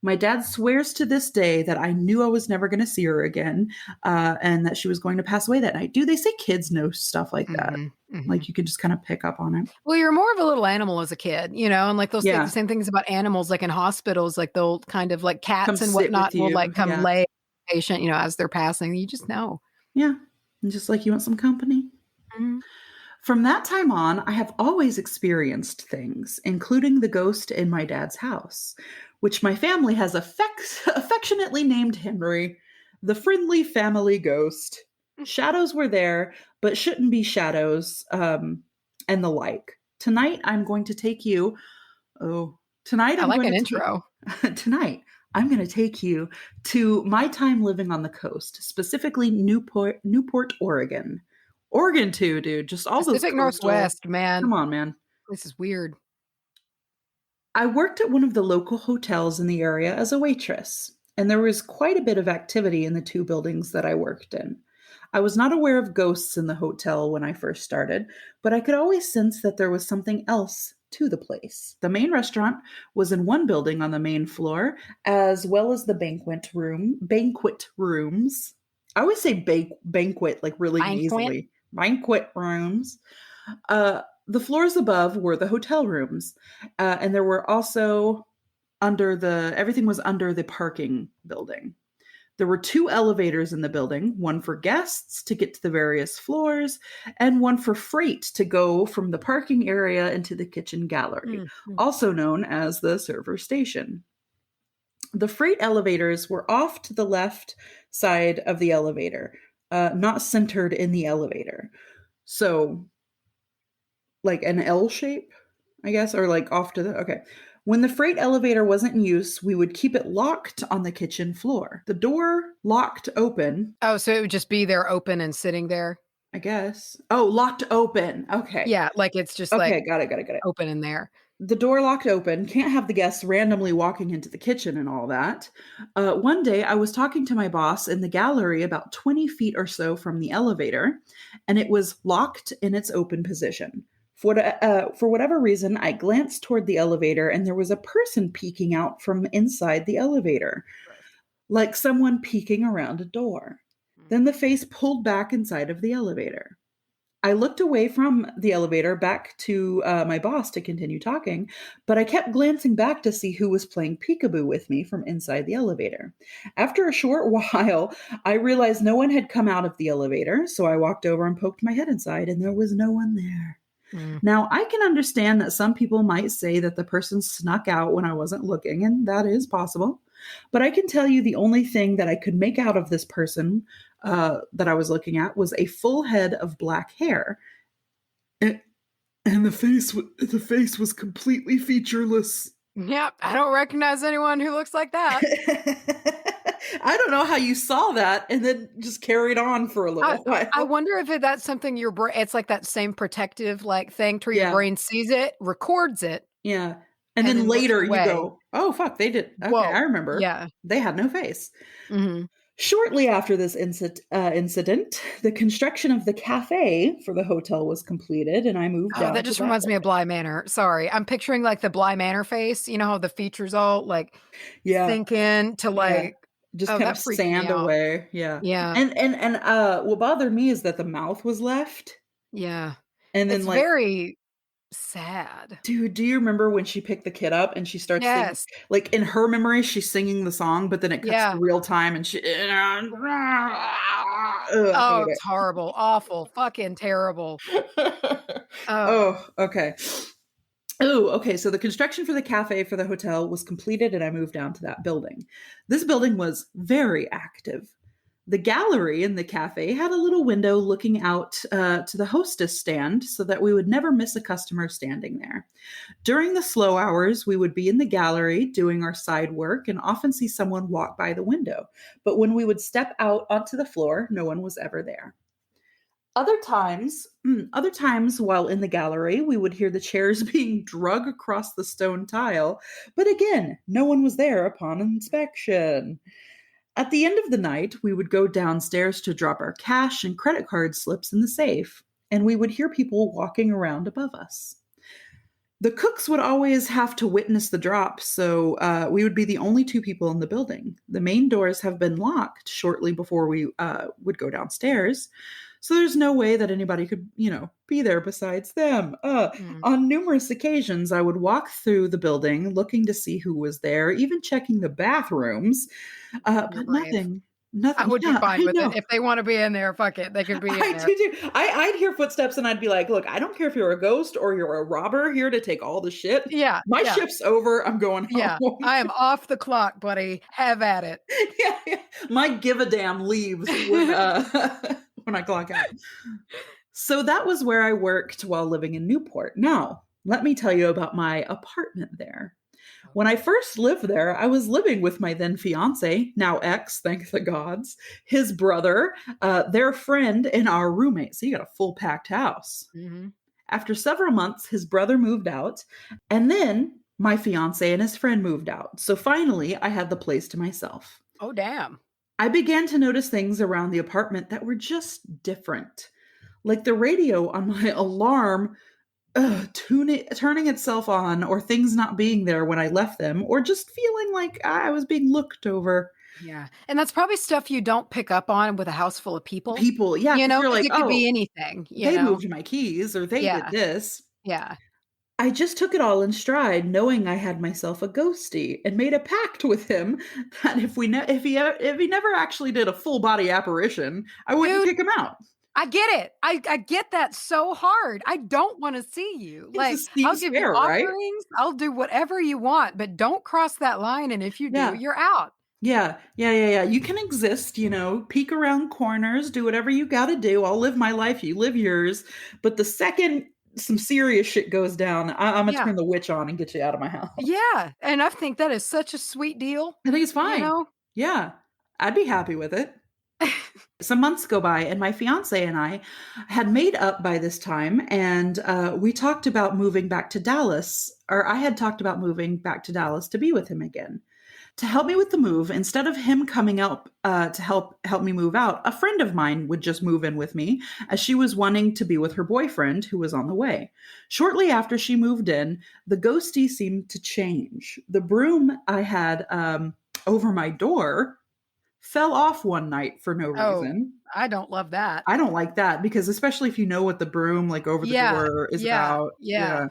Speaker 1: My dad swears to this day that I knew I was never going to see her again, and that she was going to pass away that night. Do they say kids know stuff like that? Like you can just kind of pick up on it.
Speaker 2: Well, you're more of a little animal as a kid, and like those the same things about animals, like in hospitals, like they'll kind of like cats and whatnot will like come lay patient, as they're passing. You just know.
Speaker 1: Yeah. And just like you want some company. Mm-hmm. From that time on, I have always experienced things, including the ghost in my dad's house, which my family has affectionately named Henry, the friendly family ghost. Shadows were there, but shouldn't be shadows, and the like. Tonight, I'm going to take you. Tonight I'm going to take you to my time living on the coast, specifically Newport, Oregon. Oregon too, dude. Just all
Speaker 2: Pacific
Speaker 1: those
Speaker 2: Northwest, man.
Speaker 1: Come on, man.
Speaker 2: This is weird.
Speaker 1: I worked at one of the local hotels in the area as a waitress, and there was quite a bit of activity in the 2 buildings that I worked in. I was not aware of ghosts in the hotel when I first started, but I could always sense that there was something else to the place. The main restaurant was in one building on the main floor, as well as the banquet rooms. I always say banquet like really nasally. Banquet rooms. The floors above were the hotel rooms, and there were also everything was under the parking building. There were 2 elevators in the building, one for guests to get to the various floors, and one for freight to go from the parking area into the kitchen gallery, also known as the server station. The freight elevators were off to the left side of the elevator, not centered in the elevator. So, like an L shape, I guess, or like off to the, okay. When the freight elevator wasn't in use, we would keep it locked on the kitchen floor. The door locked open.
Speaker 2: Oh, so it would just be there open and sitting there?
Speaker 1: I guess. Oh, locked open. Okay.
Speaker 2: Yeah, like it's just
Speaker 1: okay, got it.
Speaker 2: Open in there.
Speaker 1: The door locked open. Can't have the guests randomly walking into the kitchen and all that. One day, I was talking to my boss in the gallery about 20 feet or so from the elevator, and it was locked in its open position. For whatever reason, I glanced toward the elevator, and there was a person peeking out from inside the elevator, like someone peeking around a door. Then the face pulled back inside of the elevator. I looked away from the elevator back to my boss to continue talking, but I kept glancing back to see who was playing peekaboo with me from inside the elevator. After a short while, I realized no one had come out of the elevator, so I walked over and poked my head inside, and there was no one there. Now, I can understand that some people might say that the person snuck out when I wasn't looking, and that is possible. But I can tell you the only thing that I could make out of this person that I was looking at was a full head of black hair. And the face was completely featureless.
Speaker 2: Yep, I don't recognize anyone who looks like that.
Speaker 1: I don't know how you saw that and then just carried on for a little while.
Speaker 2: I wonder if that's something your brain, it's like that same protective like thing to where your brain sees it, records it.
Speaker 1: Yeah. And then later you go, oh, fuck, they did. Okay, I remember.
Speaker 2: Yeah.
Speaker 1: They had no face. Mm-hmm. Shortly after this incident, the construction of the cafe for the hotel was completed, and I moved out.
Speaker 2: That just reminds me of Bly Manor. Sorry. I'm picturing like the Bly Manor face. You know how the features all like sink in to like
Speaker 1: just kind of sand away. Yeah.
Speaker 2: Yeah.
Speaker 1: And what bothered me is that the mouth was left.
Speaker 2: Yeah.
Speaker 1: And then
Speaker 2: it's very Sad.
Speaker 1: Dude, do you remember when she picked the kid up and she starts singing,
Speaker 2: Yes.
Speaker 1: like, in her memory, she's singing the song, but then it cuts to
Speaker 2: Yeah.
Speaker 1: real time and she ugh, I
Speaker 2: Oh,
Speaker 1: hate
Speaker 2: it was horrible, awful, fucking terrible.
Speaker 1: it.
Speaker 2: Oh,
Speaker 1: Oh, okay. Oh, okay. So the construction for the cafe for the hotel was completed and I moved down to that building. This building was very active. The gallery in the cafe had a little window looking out to the hostess stand so that we would never miss a customer standing there. During the slow hours, we would be in the gallery doing our side work and often see someone walk by the window. But when we would step out onto the floor, no one was ever there. Other times while in the gallery, we would hear the chairs being drug across the stone tile, but again, no one was there upon inspection. At the end of the night, we would go downstairs to drop our cash and credit card slips in the safe, and we would hear people walking around above us. The cooks would always have to witness the drop, so we would be the only two people in the building. The main doors have been locked shortly before we would go downstairs, so there's no way that anybody could, be there besides them.
Speaker 2: mm,
Speaker 1: On numerous occasions, I would walk through the building looking to see who was there, even checking the bathrooms,
Speaker 2: you're
Speaker 1: but
Speaker 2: brave.
Speaker 1: nothing.
Speaker 2: I
Speaker 1: Nothing.
Speaker 2: would be
Speaker 1: Yeah,
Speaker 2: fine
Speaker 1: I
Speaker 2: with it.
Speaker 1: know.
Speaker 2: If they wanna be in there, fuck it, they could be in
Speaker 1: I
Speaker 2: there.
Speaker 1: do too. I'd hear footsteps and I'd be like, look, I don't care if you're a ghost or you're a robber here to take all the shit.
Speaker 2: Yeah,
Speaker 1: My
Speaker 2: yeah,
Speaker 1: shift's over. I'm going
Speaker 2: yeah.
Speaker 1: home.
Speaker 2: I am off the clock, buddy. Have at it.
Speaker 1: Yeah, yeah. My give a damn leaves when when I clock out. So that was where I worked while living in Newport. Now, let me tell you about my apartment there. When I first lived there, I was living with my then fiance, now ex, thank the gods, his brother, their friend, and our roommate. So you got a full packed house.
Speaker 2: Mhm.
Speaker 1: After several months, his brother moved out, and then my fiance and his friend moved out. So finally, I had the place to myself.
Speaker 2: Oh, damn.
Speaker 1: I began to notice things around the apartment that were just different. Like the radio on my alarm turning itself on, or things not being there when I left them, or just feeling like I was being looked over.
Speaker 2: Yeah, and that's probably stuff you don't pick up on with a house full of people,
Speaker 1: People, yeah, because you're
Speaker 2: because
Speaker 1: like,
Speaker 2: it could be
Speaker 1: oh,
Speaker 2: anything,
Speaker 1: they moved my keys or they did
Speaker 2: Yeah,
Speaker 1: this.
Speaker 2: yeah.
Speaker 1: I just took it all in stride, knowing I had myself a ghostie, and made a pact with him that if he never actually did a full body apparition, I wouldn't
Speaker 2: Dude,
Speaker 1: kick him out.
Speaker 2: I get it. I get that so hard. I don't wanna see you.
Speaker 1: It
Speaker 2: Like,
Speaker 1: just
Speaker 2: I'll
Speaker 1: seems
Speaker 2: give you
Speaker 1: fair, right?
Speaker 2: offerings, I'll do whatever you want, but don't cross that line, and if you do,
Speaker 1: Yeah.
Speaker 2: you're out.
Speaker 1: Yeah, yeah, yeah, yeah. You can exist, peek around corners, do whatever you gotta do. I'll live my life, you live yours. But the second some serious shit goes down, I'm gonna
Speaker 2: Yeah.
Speaker 1: turn the witch on and get you out of my house.
Speaker 2: Yeah, and I think that is such a sweet deal,
Speaker 1: I think it's
Speaker 2: you
Speaker 1: fine.
Speaker 2: know?
Speaker 1: Yeah, I'd be happy with it. Some months go by, and my fiance and I had made up by this time, and we talked about moving back to Dallas, or I had talked about moving back to Dallas to be with him again. To help me with the move, instead of him coming up to help me move out, a friend of mine would just move in with me, as she was wanting to be with her boyfriend who was on the way. Shortly after she moved in, the ghostie seemed to change. The broom I had over my door fell off one night for no
Speaker 2: Oh,
Speaker 1: reason.
Speaker 2: I don't love that.
Speaker 1: I don't like that, because especially if you know what the broom like over the
Speaker 2: Yeah,
Speaker 1: door is
Speaker 2: yeah,
Speaker 1: about.
Speaker 2: yeah.
Speaker 1: Yeah.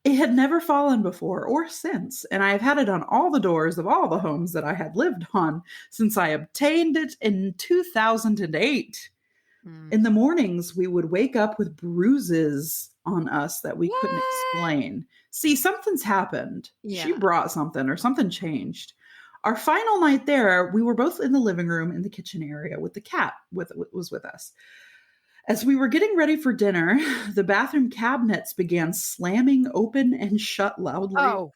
Speaker 1: It had never fallen before or since, and I have had it on all the doors of all the homes that I had lived on since I obtained it in 2008.
Speaker 2: Mm.
Speaker 1: In the mornings, we would wake up with bruises on us that we couldn't
Speaker 2: What?
Speaker 1: explain. See, something's happened. She
Speaker 2: Yeah.
Speaker 1: brought something or something changed. Our final night there, we were both in the living room in the kitchen area with the cat was with us. As we were getting ready for dinner, the bathroom cabinets began slamming open and shut loudly.
Speaker 2: Oh,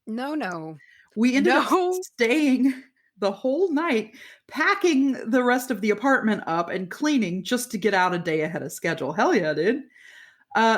Speaker 2: no, no.
Speaker 1: We ended up
Speaker 2: No.
Speaker 1: staying the whole night, packing the rest of the apartment up and cleaning just to get out a day ahead of schedule. Hell yeah, dude.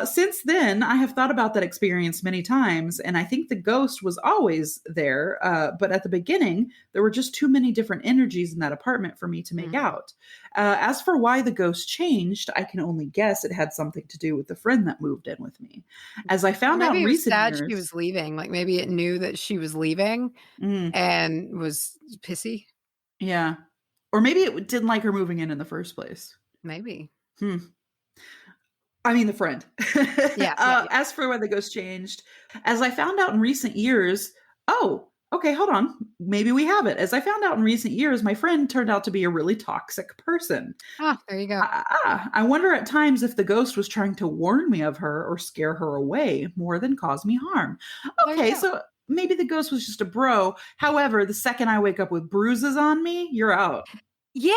Speaker 1: Since then, I have thought about that experience many times, and I think the ghost was always there. But at the beginning, there were just too many different energies in that apartment for me to make
Speaker 2: Mhm.
Speaker 1: out. As for why the ghost changed, I can only guess it had something to do with the friend that moved in with me. As I
Speaker 2: Or
Speaker 1: found out
Speaker 2: maybe
Speaker 1: in
Speaker 2: it was
Speaker 1: recent
Speaker 2: sad she
Speaker 1: years,
Speaker 2: was leaving, like, maybe it knew that she was leaving
Speaker 1: mm,
Speaker 2: and was pissy?
Speaker 1: yeah, or maybe it didn't like her moving in the first place.
Speaker 2: Maybe.
Speaker 1: Hmm. I mean, the friend.
Speaker 2: Yeah.
Speaker 1: As for when the ghost changed, as I found out in recent years, oh, okay, hold on. Maybe we have it. As I found out in recent years, my friend turned out to be a really toxic person.
Speaker 2: Oh, there you go.
Speaker 1: I wonder at times if the ghost was trying to warn me of her or scare her away more than cause me harm. Okay, so maybe the ghost was just a bro. However, the second I wake up with bruises on me, you're out.
Speaker 2: Yeah,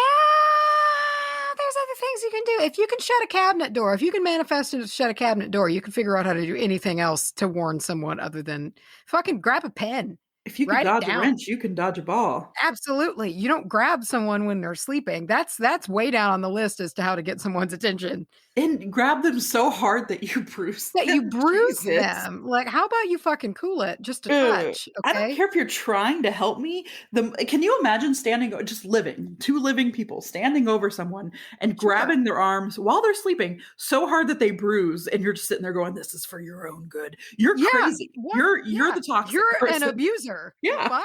Speaker 2: there's other things you can do. If you can shut a cabinet door, if you can manifest and shut a cabinet door, you can figure out how to do anything else to warn someone other than fucking grab a pen.
Speaker 1: If you can dodge a wrench, you can dodge a ball.
Speaker 2: Absolutely. You don't grab someone when they're sleeping. That's way down on the list as to how to get someone's attention.
Speaker 1: And grab them so hard that you bruise
Speaker 2: them. That you bruise them. Like, how about you fucking cool it just a touch? Okay?
Speaker 1: I don't care if you're trying to help me. Can you imagine two living people standing over someone and grabbing their arms while they're sleeping so hard that they bruise, and you're just sitting there going, "This is for your own good." You're crazy.
Speaker 2: What?
Speaker 1: You're the toxic
Speaker 2: You're
Speaker 1: person.
Speaker 2: an abuser.
Speaker 1: Yeah.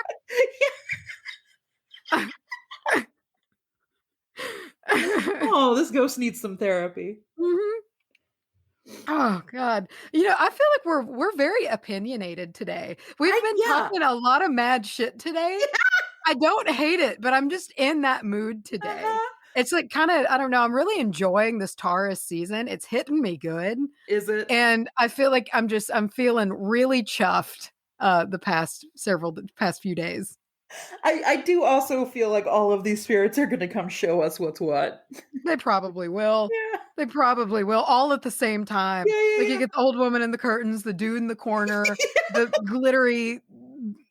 Speaker 1: Oh, this ghost needs some therapy.
Speaker 2: Mm-hmm. Oh God. I feel like we're very opinionated today. We've been talking a lot of mad shit today. Yeah. I don't hate it, but I'm just in that mood today. It's like kind of, I don't know, I'm really enjoying this Taurus season. It's hitting me good.
Speaker 1: Is it?
Speaker 2: And I feel like I'm feeling really chuffed the past few days.
Speaker 1: I do also feel like all of these spirits are going to come show us what's what.
Speaker 2: They probably will.
Speaker 1: Yeah.
Speaker 2: They probably will, all at the same time. Like you get the old woman in the curtains, the dude in the corner, the glittery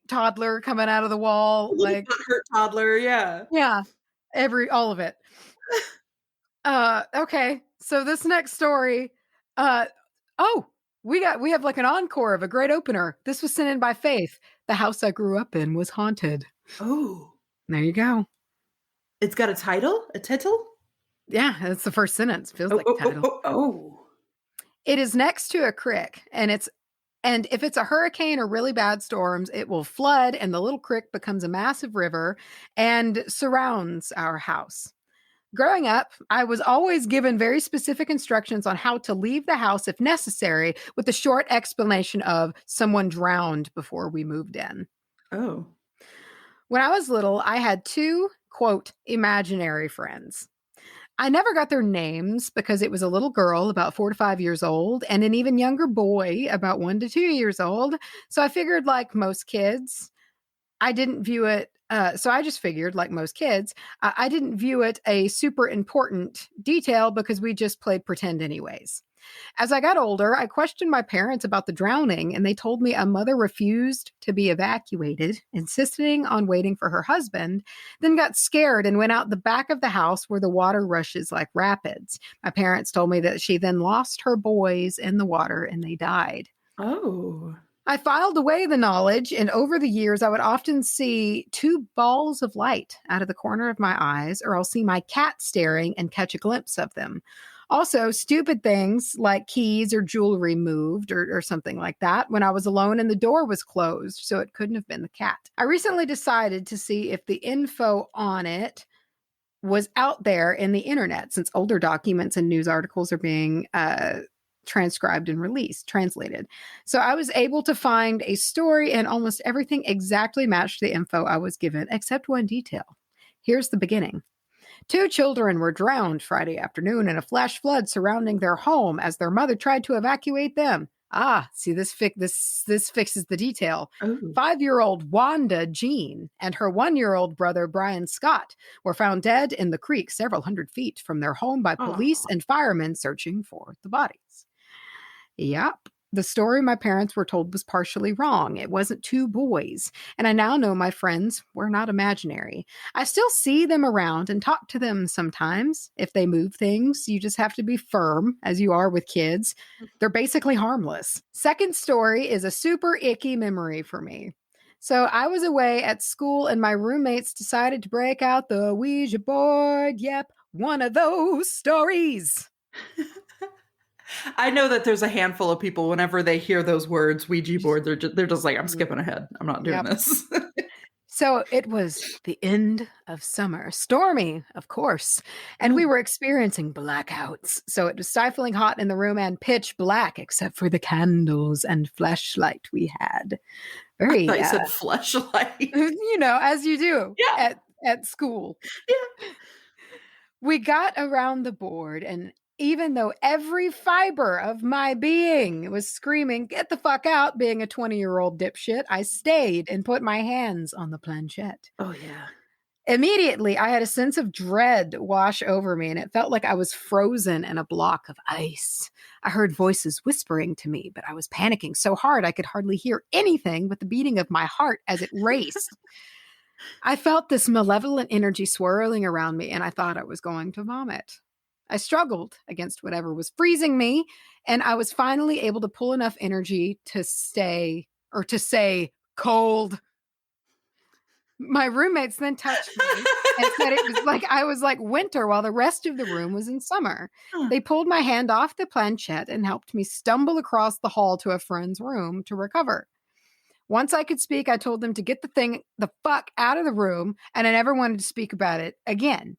Speaker 2: toddler coming out of the wall, like
Speaker 1: hurt toddler. Yeah.
Speaker 2: Yeah. All of it. Okay. So this next story, we have like an encore of a great opener. This was sent in by Faith. The house I grew up in was haunted.
Speaker 1: Oh.
Speaker 2: There you go.
Speaker 1: It's got a title? A title?
Speaker 2: Yeah, that's the first sentence. Feels like a title. It is next to a creek, and if it's a hurricane or really bad storms, it will flood, and the little creek becomes a massive river and surrounds our house. Growing up, I was always given very specific instructions on how to leave the house if necessary, with a short explanation of someone drowned before we moved in.
Speaker 1: Oh.
Speaker 2: When I was little, I had two, quote, imaginary friends. I never got their names because it was a little girl about 4 to 5 years old and an even younger boy about 1 to 2 years old. So I figured, like most kids, I didn't view it. I just figured, like most kids, I didn't view it a super important detail because we just played pretend anyways. As I got older, I questioned my parents about the drowning, and they told me a mother refused to be evacuated, insisting on waiting for her husband, then got scared and went out the back of the house where the water rushes like rapids. My parents told me that she then lost her boys in the water and they died.
Speaker 1: Oh.
Speaker 2: I filed away the knowledge, and over the years, I would often see 2 balls of light out of the corner of my eyes, or I'll see my cat staring and catch a glimpse of them. Also, stupid things like keys or jewelry moved or something like that when I was alone and the door was closed, so it couldn't have been the cat. I recently decided to see if the info on it was out there in the internet, since older documents and news articles are being transcribed and translated. So I was able to find a story, and almost everything exactly matched the info I was given, except one detail. Here's the beginning. 2 children were drowned Friday afternoon in a flash flood surrounding their home as their mother tried to evacuate them. See, this fixes the detail. 5-year-old Wanda Jean and her 1-year-old brother Brian Scott were found dead in the creek several hundred feet from their home by police and firemen searching for the bodies. Yep. The story my parents were told was partially wrong. It wasn't 2 boys. And I now know my friends were not imaginary. I still see them around and talk to them sometimes. If they move things, you just have to be firm, as you are with kids. They're basically harmless. Second story is a super icky memory for me. So I was away at school and my roommates decided to break out the Ouija board. Yep, one of those stories.
Speaker 1: I know that there's a handful of people, whenever they hear those words, Ouija board, they're just like, I'm skipping ahead. I'm not doing this.
Speaker 2: So it was the end of summer, stormy, of course, and we were experiencing blackouts. So it was stifling hot in the room and pitch black, except for the candles and flashlight we had.
Speaker 1: I thought
Speaker 2: Very,
Speaker 1: you said fleshlight.
Speaker 2: as you do at school.
Speaker 1: Yeah.
Speaker 2: We got around the board, and even though every fiber of my being was screaming, "Get the fuck out," being a 20-year-old dipshit, I stayed and put my hands on the planchette.
Speaker 1: Oh, yeah.
Speaker 2: Immediately, I had a sense of dread wash over me, and it felt like I was frozen in a block of ice. I heard voices whispering to me, but I was panicking so hard I could hardly hear anything but the beating of my heart as it raced. I felt this malevolent energy swirling around me, and I thought I was going to vomit. I struggled against whatever was freezing me, and I was finally able to pull enough energy to say cold. My roommates then touched me and said it was like I was like winter while the rest of the room was in summer. They pulled my hand off the planchette and helped me stumble across the hall to a friend's room to recover. Once I could speak, I told them to get the thing the fuck out of the room, and I never wanted to speak about it again.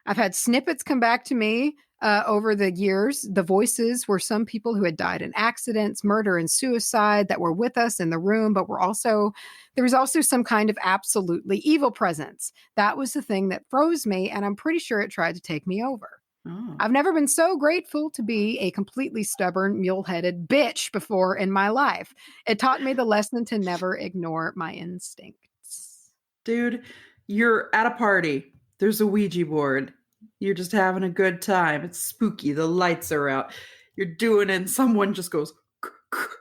Speaker 2: I've had snippets come back to me over the years. The voices were some people who had died in accidents, murder, and suicide that were with us in the room, but there was also some kind of absolutely evil presence. That was the thing that froze me, and I'm pretty sure it tried to take me over. Oh. I've never been so grateful to be a completely stubborn, mule-headed bitch before in my life. It taught me the lesson to never ignore my instincts.
Speaker 1: Dude, you're at a party. There's a Ouija board. You're just having a good time. It's spooky. The lights are out. You're doing it, and someone just goes,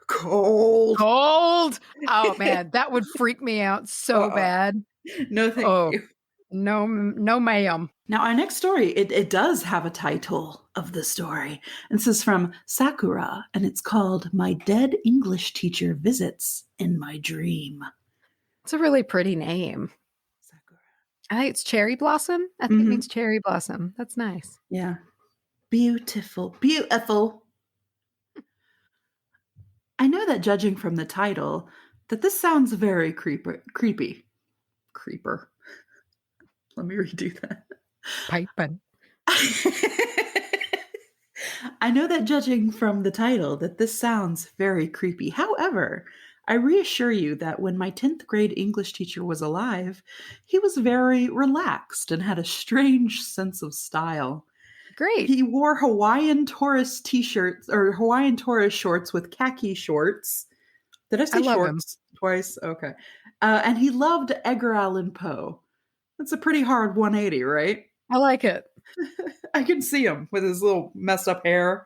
Speaker 1: cold.
Speaker 2: Cold? Oh, man, that would freak me out so bad.
Speaker 1: No, thank you.
Speaker 2: No, ma'am.
Speaker 1: Now, our next story, it does have a title of the story. And this is from Sakura, and it's called My Dead English Teacher Visits in My Dream.
Speaker 2: It's a really pretty name. Sakura. I think it's cherry blossom. I think it means cherry blossom. That's nice.
Speaker 1: Yeah. Beautiful. Beautiful. I know that judging from the title, that this sounds very creepy. Creeper. Let me redo that.
Speaker 2: Piping.
Speaker 1: I know that judging from the title that this sounds very creepy. However, I reassure you that when my 10th grade English teacher was alive, he was very relaxed and had a strange sense of style.
Speaker 2: Great.
Speaker 1: He wore Hawaiian tourist t-shirts or Hawaiian tourist shorts with khaki shorts. Did I say shorts twice? Okay. And he loved Edgar Allan Poe. That's a pretty hard 180, right?
Speaker 2: I like it.
Speaker 1: I can see him with his little messed up hair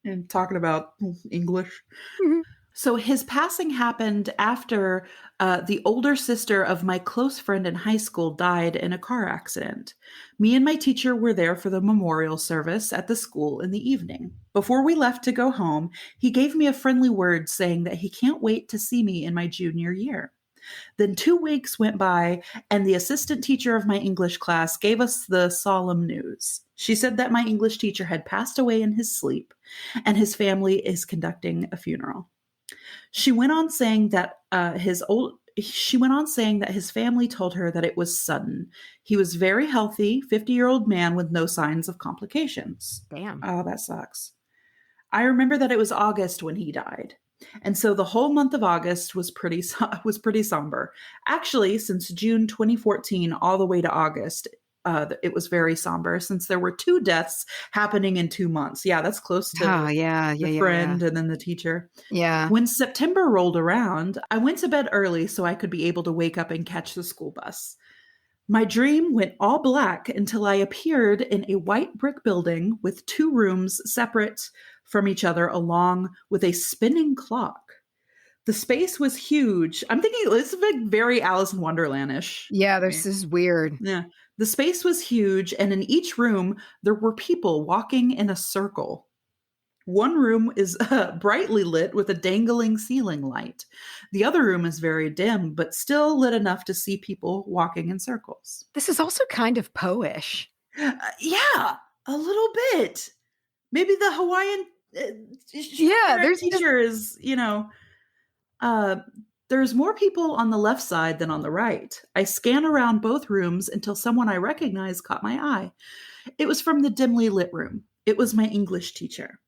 Speaker 1: and talking about English. Mm-hmm. So his passing happened after the older sister of my close friend in high school died in a car accident. Me and my teacher were there for the memorial service at the school in the evening. Before we left to go home, he gave me a friendly word saying that he can't wait to see me in my junior year. Then 2 weeks went by, and the assistant teacher of my English class gave us the solemn news. She said that my English teacher had passed away in his sleep, and his family is conducting a funeral. She went on saying that his family told her that it was sudden. He was very healthy, 50-year-old man with no signs of complications.
Speaker 2: Damn.
Speaker 1: Oh, that sucks. I remember that it was August when he died. And so the whole month of August was pretty somber. Actually, since June 2014 all the way to August, it was very somber since there were 2 deaths happening in 2 months. Yeah, that's close to the friend and then the teacher.
Speaker 2: Yeah.
Speaker 1: When September rolled around, I went to bed early so I could be able to wake up and catch the school bus. My dream went all black until I appeared in a white brick building with 2 rooms separate from each other along with a spinning clock. The space was huge. I'm thinking this is like very Alice in Wonderland-ish.
Speaker 2: Yeah, this is weird.
Speaker 1: Yeah. The space was huge, and in each room, there were people walking in a circle. One room is brightly lit with a dangling ceiling light. The other room is very dim, but still lit enough to see people walking in circles.
Speaker 2: This is also kind of Poe-ish.
Speaker 1: Yeah, a little bit. Maybe the Hawaiian
Speaker 2: there's
Speaker 1: teacher is, There's more people on the left side than on the right. I scan around both rooms until someone I recognize caught my eye. It was from the dimly lit room. It was my English teacher.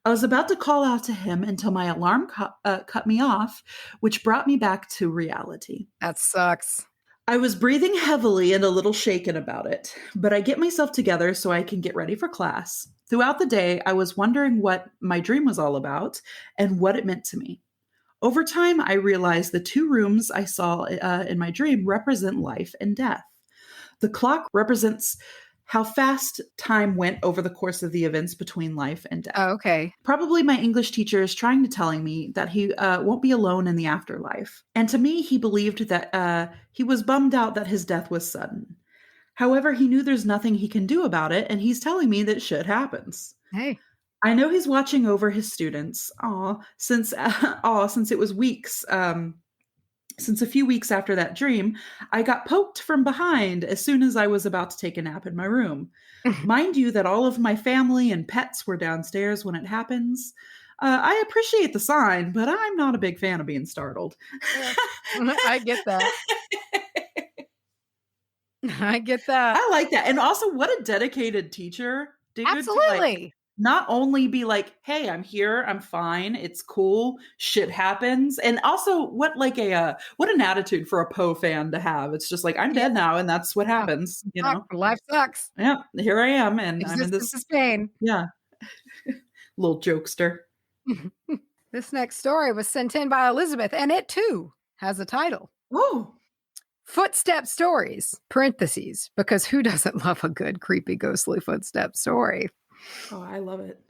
Speaker 1: I was about to call out to him until my alarm cut me off, which brought me back to reality.
Speaker 2: That sucks.
Speaker 1: I was breathing heavily and a little shaken about it, but I get myself together so I can get ready for class. Throughout the day, I was wondering what my dream was all about and what it meant to me. Over time, I realized the two rooms I saw in my dream represent life and death. The clock represents how fast time went over the course of the events between life and death.
Speaker 2: Oh, okay.
Speaker 1: Probably my English teacher is trying to telling me that he won't be alone in the afterlife. And to me, he believed that he was bummed out that his death was sudden. However, he knew there's nothing he can do about it, and he's telling me that shit happens.
Speaker 2: Hey.
Speaker 1: I know he's watching over his students. Since it was weeks. Since a few weeks after that dream, I got poked from behind as soon as I was about to take a nap in my room. Mind you that all of my family and pets were downstairs when it happens. I appreciate the sign, but I'm not a big fan of being startled.
Speaker 2: I get that. I get that.
Speaker 1: I like that. And also, what a dedicated teacher, dude.
Speaker 2: Absolutely.
Speaker 1: Not only be like, hey, I'm here, I'm fine, it's cool, shit happens. And also, what an attitude for a Poe fan to have. It's just like, I'm dead now, and that's what happens. You know,
Speaker 2: life sucks.
Speaker 1: Yeah, here I am, and
Speaker 2: Existence
Speaker 1: I'm in this
Speaker 2: is pain.
Speaker 1: Yeah, little jokester.
Speaker 2: This next story was sent in by Elizabeth, and it too has a title.
Speaker 1: Oh.
Speaker 2: Footstep stories, parentheses, because who doesn't love a good, creepy, ghostly footstep story?
Speaker 1: Oh, I love it.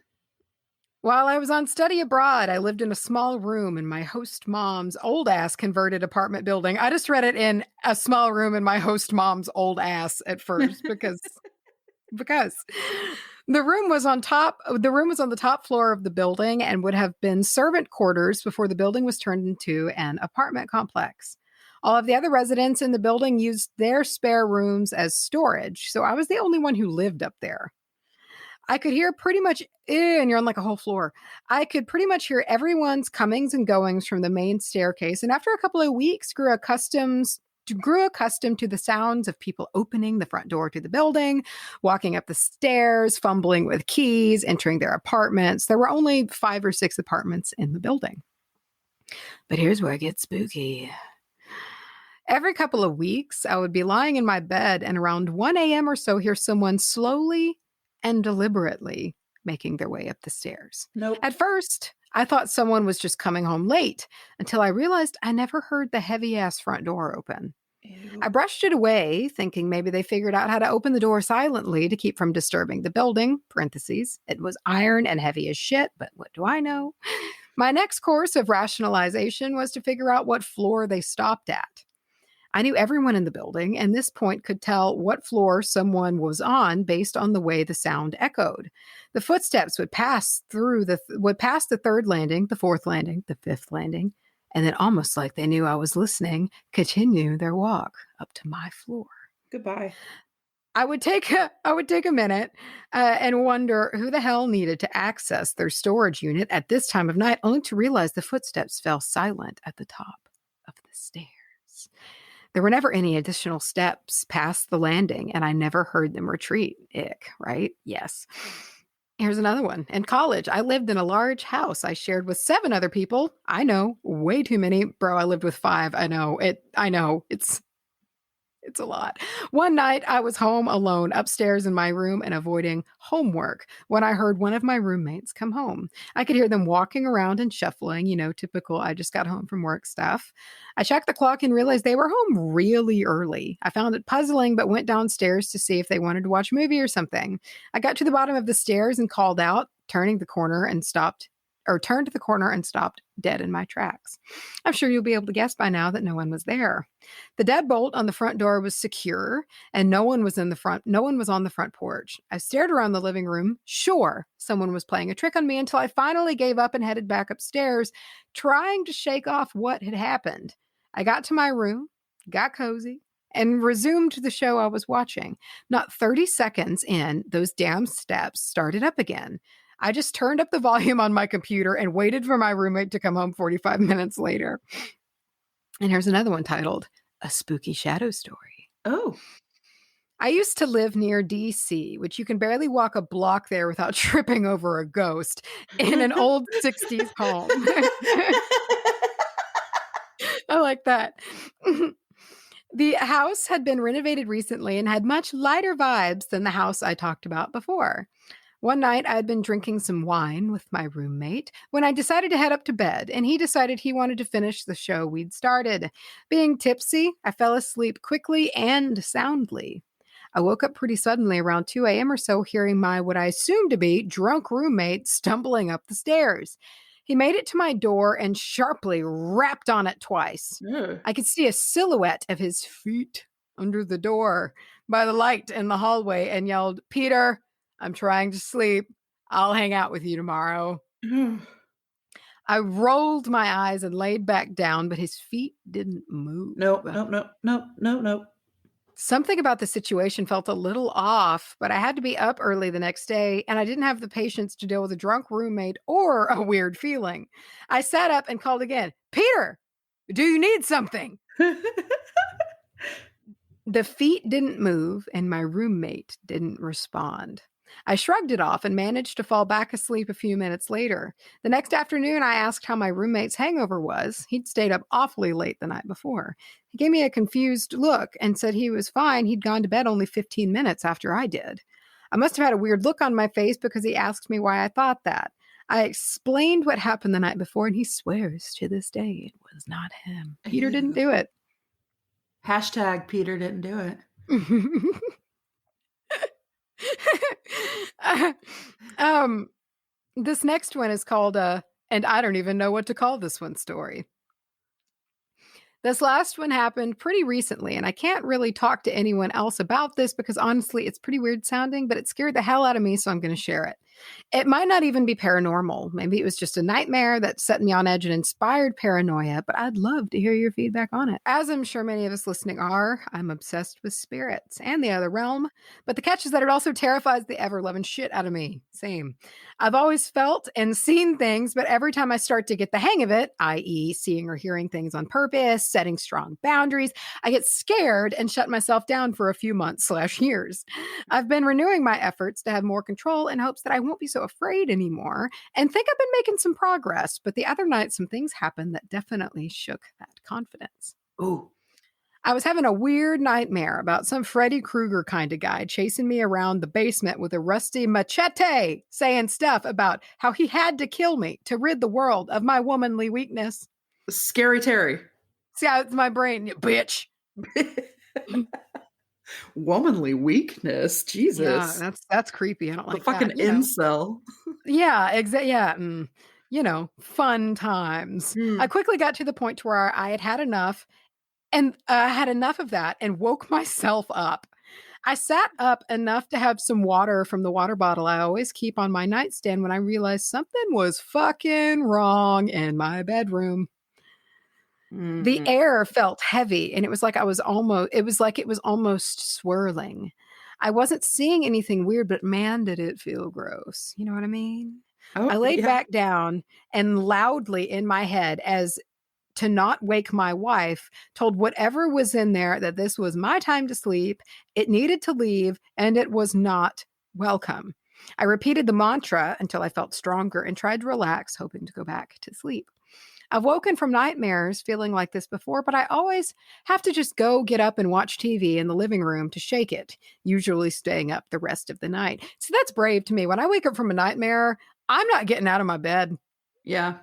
Speaker 2: While I was on study abroad, I lived in a small room in my host mom's old ass converted apartment building. I just read it in a small room in my host mom's old ass at first because the room was on the top floor of the building and would have been servant quarters before the building was turned into an apartment complex. All of the other residents in the building used their spare rooms as storage, so I was the only one who lived up there. I could hear pretty much, and you're on like a whole floor. I could pretty much hear everyone's comings and goings from the main staircase. And after a couple of weeks, grew accustomed to the sounds of people opening the front door to the building, walking up the stairs, fumbling with keys, entering their apartments. There were only 5 or 6 apartments in the building. But here's where it gets spooky. Every couple of weeks, I would be lying in my bed and around 1 a.m. or so hear someone slowly and deliberately making their way up the stairs.
Speaker 1: Nope.
Speaker 2: At first, I thought someone was just coming home late until I realized I never heard the heavy-ass front door open. Ew. I brushed it away, thinking maybe they figured out how to open the door silently to keep from disturbing the building, parentheses. It was iron and heavy as shit, but what do I know? My next course of rationalization was to figure out what floor they stopped at. I knew everyone in the building, and this point could tell what floor someone was on based on the way the sound echoed. The footsteps would pass the third landing, the fourth landing, the fifth landing, and then almost like they knew I was listening, continue their walk up to my floor.
Speaker 1: Goodbye.
Speaker 2: I would take a minute and wonder who the hell needed to access their storage unit at this time of night, only to realize the footsteps fell silent at the top of the stairs. There were never any additional steps past the landing, and I never heard them retreat. Ick, right? Yes. Here's another one. In college, I lived in a large house I shared with 7 other people. I know, way too many. Bro, I lived with 5. I know. It's a lot. One night, I was home alone upstairs in my room and avoiding homework when I heard one of my roommates come home. I could hear them walking around and shuffling, typical I just got home from work stuff. I checked the clock and realized they were home really early. I found it puzzling, but went downstairs to see if they wanted to watch a movie or something. I got to the bottom of the stairs and called out, turned the corner and stopped dead in my tracks. I'm sure you'll be able to guess by now that no one was there. The deadbolt on the front door was secure, and no one was on the front porch. I stared around the living room, sure someone was playing a trick on me, until I finally gave up and headed back upstairs, trying to shake off what had happened. I got to my room, got cozy, and resumed the show I was watching. Not 30 seconds in, those damn steps started up again. I just turned up the volume on my computer and waited for my roommate to come home 45 minutes later. And here's another one titled A Spooky Shadow Story.
Speaker 1: Oh.
Speaker 2: I used to live near DC, which you can barely walk a block there without tripping over a ghost, in an old 60s home. I like that. The house had been renovated recently and had much lighter vibes than the house I talked about before. One night, I had been drinking some wine with my roommate when I decided to head up to bed, and he decided he wanted to finish the show we'd started. Being tipsy, I fell asleep quickly and soundly. I woke up pretty suddenly around 2 a.m. or so, hearing my what I assumed to be drunk roommate stumbling up the stairs. He made it to my door and sharply rapped on it twice. I could see a silhouette of his feet under the door by the light in the hallway and yelled, "Peter, I'm trying to sleep. I'll hang out with you tomorrow." I rolled my eyes and laid back down, but his feet didn't move.
Speaker 1: Nope.
Speaker 2: Something about the situation felt a little off, but I had to be up early the next day, and I didn't have the patience to deal with a drunk roommate or a weird feeling. I sat up and called again, "Peter, do you need something?" The feet didn't move, and my roommate didn't respond. I shrugged it off and managed to fall back asleep a few minutes later. The next afternoon, I asked how my roommate's hangover was. He'd stayed up awfully late the night before. He gave me a confused look and said he was fine. He'd gone to bed only 15 minutes after I did. I must have had a weird look on my face because he asked me why I thought that. I explained what happened the night before, and he swears to this day it was not him. Peter didn't do it.
Speaker 1: Hashtag Peter didn't do it.
Speaker 2: This next one is called and I don't even know what to call this one story. This last one happened pretty recently, and I can't really talk to anyone else about this because honestly, it's pretty weird sounding, but it scared the hell out of me, so I'm going to share it. It might not even be paranormal. Maybe it was just a nightmare that set me on edge and inspired paranoia, but I'd love to hear your feedback on it. As I'm sure many of us listening are, I'm obsessed with spirits and the other realm, but the catch is that it also terrifies the ever-loving shit out of me. Same. I've always felt and seen things, but every time I start to get the hang of it, i.e. seeing or hearing things on purpose, setting strong boundaries, I get scared and shut myself down for a few months/years. I've been renewing my efforts to have more control in hopes that I won't be so afraid anymore and think I've been making some progress. But the other night, some things happened that definitely shook that confidence.
Speaker 1: Oh.
Speaker 2: I was having a weird nightmare about some Freddy Krueger kind of guy chasing me around the basement with a rusty machete, saying stuff about how he had to kill me to rid the world of my womanly weakness.
Speaker 1: Scary Terry.
Speaker 2: See how it's my brain, you bitch.
Speaker 1: Womanly weakness, Jesus.
Speaker 2: Yeah, that's creepy. I don't like
Speaker 1: the fucking
Speaker 2: that,
Speaker 1: incel.
Speaker 2: Yeah, exactly. Yeah, fun times. I quickly got to the point where I had had enough, and had enough of that, and woke myself up. I sat up enough to have some water from the water bottle I always keep on my nightstand when I realized something was fucking wrong in my bedroom. The air felt heavy, and it was like it was almost swirling. I wasn't seeing anything weird, but man, did it feel gross. You know what I mean?
Speaker 1: Oh,
Speaker 2: I laid back down and loudly in my head, as to not wake my wife, told whatever was in there that this was my time to sleep, it needed to leave, and it was not welcome. I repeated the mantra until I felt stronger and tried to relax, hoping to go back to sleep. I've woken from nightmares feeling like this before, but I always have to just get up and watch TV in the living room to shake it, usually staying up the rest of the night. So that's brave to me. When I wake up from a nightmare, I'm not getting out of my bed.
Speaker 1: Yeah.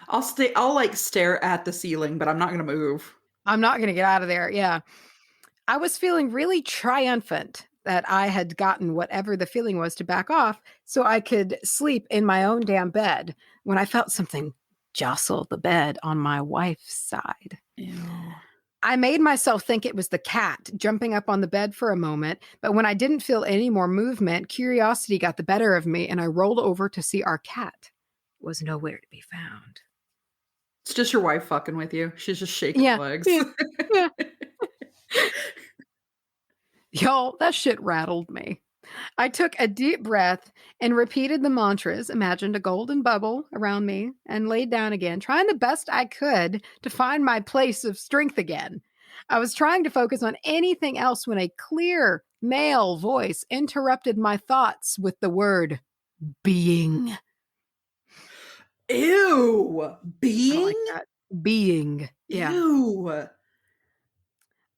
Speaker 1: I'll stare at the ceiling, but I'm not going to move.
Speaker 2: I'm not going to get out of there. Yeah. I was feeling really triumphant that I had gotten whatever the feeling was to back off so I could sleep in my own damn bed when I felt something jostle the bed on my wife's side.
Speaker 1: Ew.
Speaker 2: I made myself think it was the cat jumping up on the bed for a moment, but when I didn't feel any more movement, curiosity got the better of me, and I rolled over to see our cat was nowhere to be found.
Speaker 1: It's just your wife fucking with you. She's just shaking legs.
Speaker 2: Yeah. Y'all, that shit rattled me. I took a deep breath and repeated the mantras, imagined a golden bubble around me, and laid down again, trying the best I could to find my place of strength again. I was trying to focus on anything else when a clear male voice interrupted my thoughts with the word being.
Speaker 1: Ew. Being?
Speaker 2: I don't like that. Being. Yeah.
Speaker 1: Ew.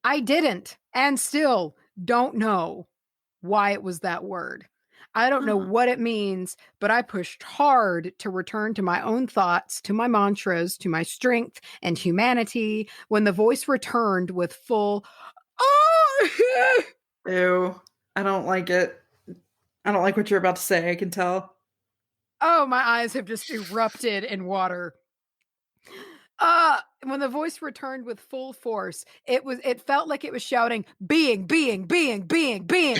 Speaker 2: I didn't and still don't know why it was that word. I don't know what it means, but I pushed hard to return to my own thoughts, to my mantras, to my strength and humanity when the voice returned with full, oh!
Speaker 1: Ew. I don't like it. I don't like what you're about to say. I can tell.
Speaker 2: Oh, my eyes have just erupted in water. When the voice returned with full force, it felt like it was shouting, being, being, being, being, being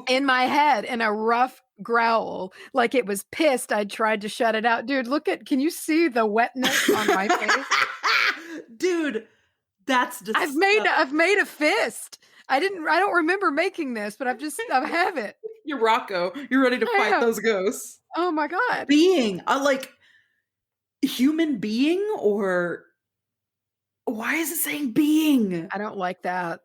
Speaker 2: in my head in a rough growl, like it was pissed. I tried to shut it out. Dude, can you see the wetness on my face?
Speaker 1: Dude, that's disgusting.
Speaker 2: I've made a fist. I don't remember making this, but I have it.
Speaker 1: You're Rocco. You're ready to fight those ghosts.
Speaker 2: Oh my God.
Speaker 1: Being, like human being, or why is it saying being?
Speaker 2: I don't like that.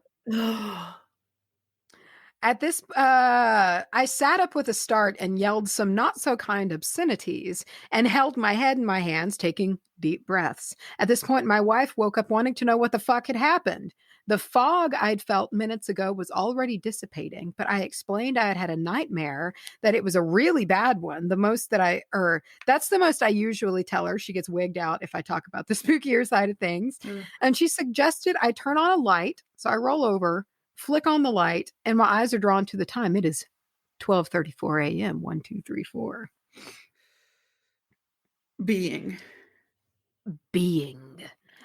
Speaker 2: At this, I sat up with a start and yelled some not so kind obscenities and held my head in my hands, taking deep breaths. At this point, my wife woke up wanting to know what the fuck had happened. The fog I'd felt minutes ago was already dissipating, but I explained I had had a nightmare, that it was a really bad one. That's the most I usually tell her. She gets wigged out if I talk about the spookier side of things. And she suggested I turn on a light. So I roll over, flick on the light, and my eyes are drawn to the time. It is 12:34 a.m. 1, 2, 3, 4.
Speaker 1: Being.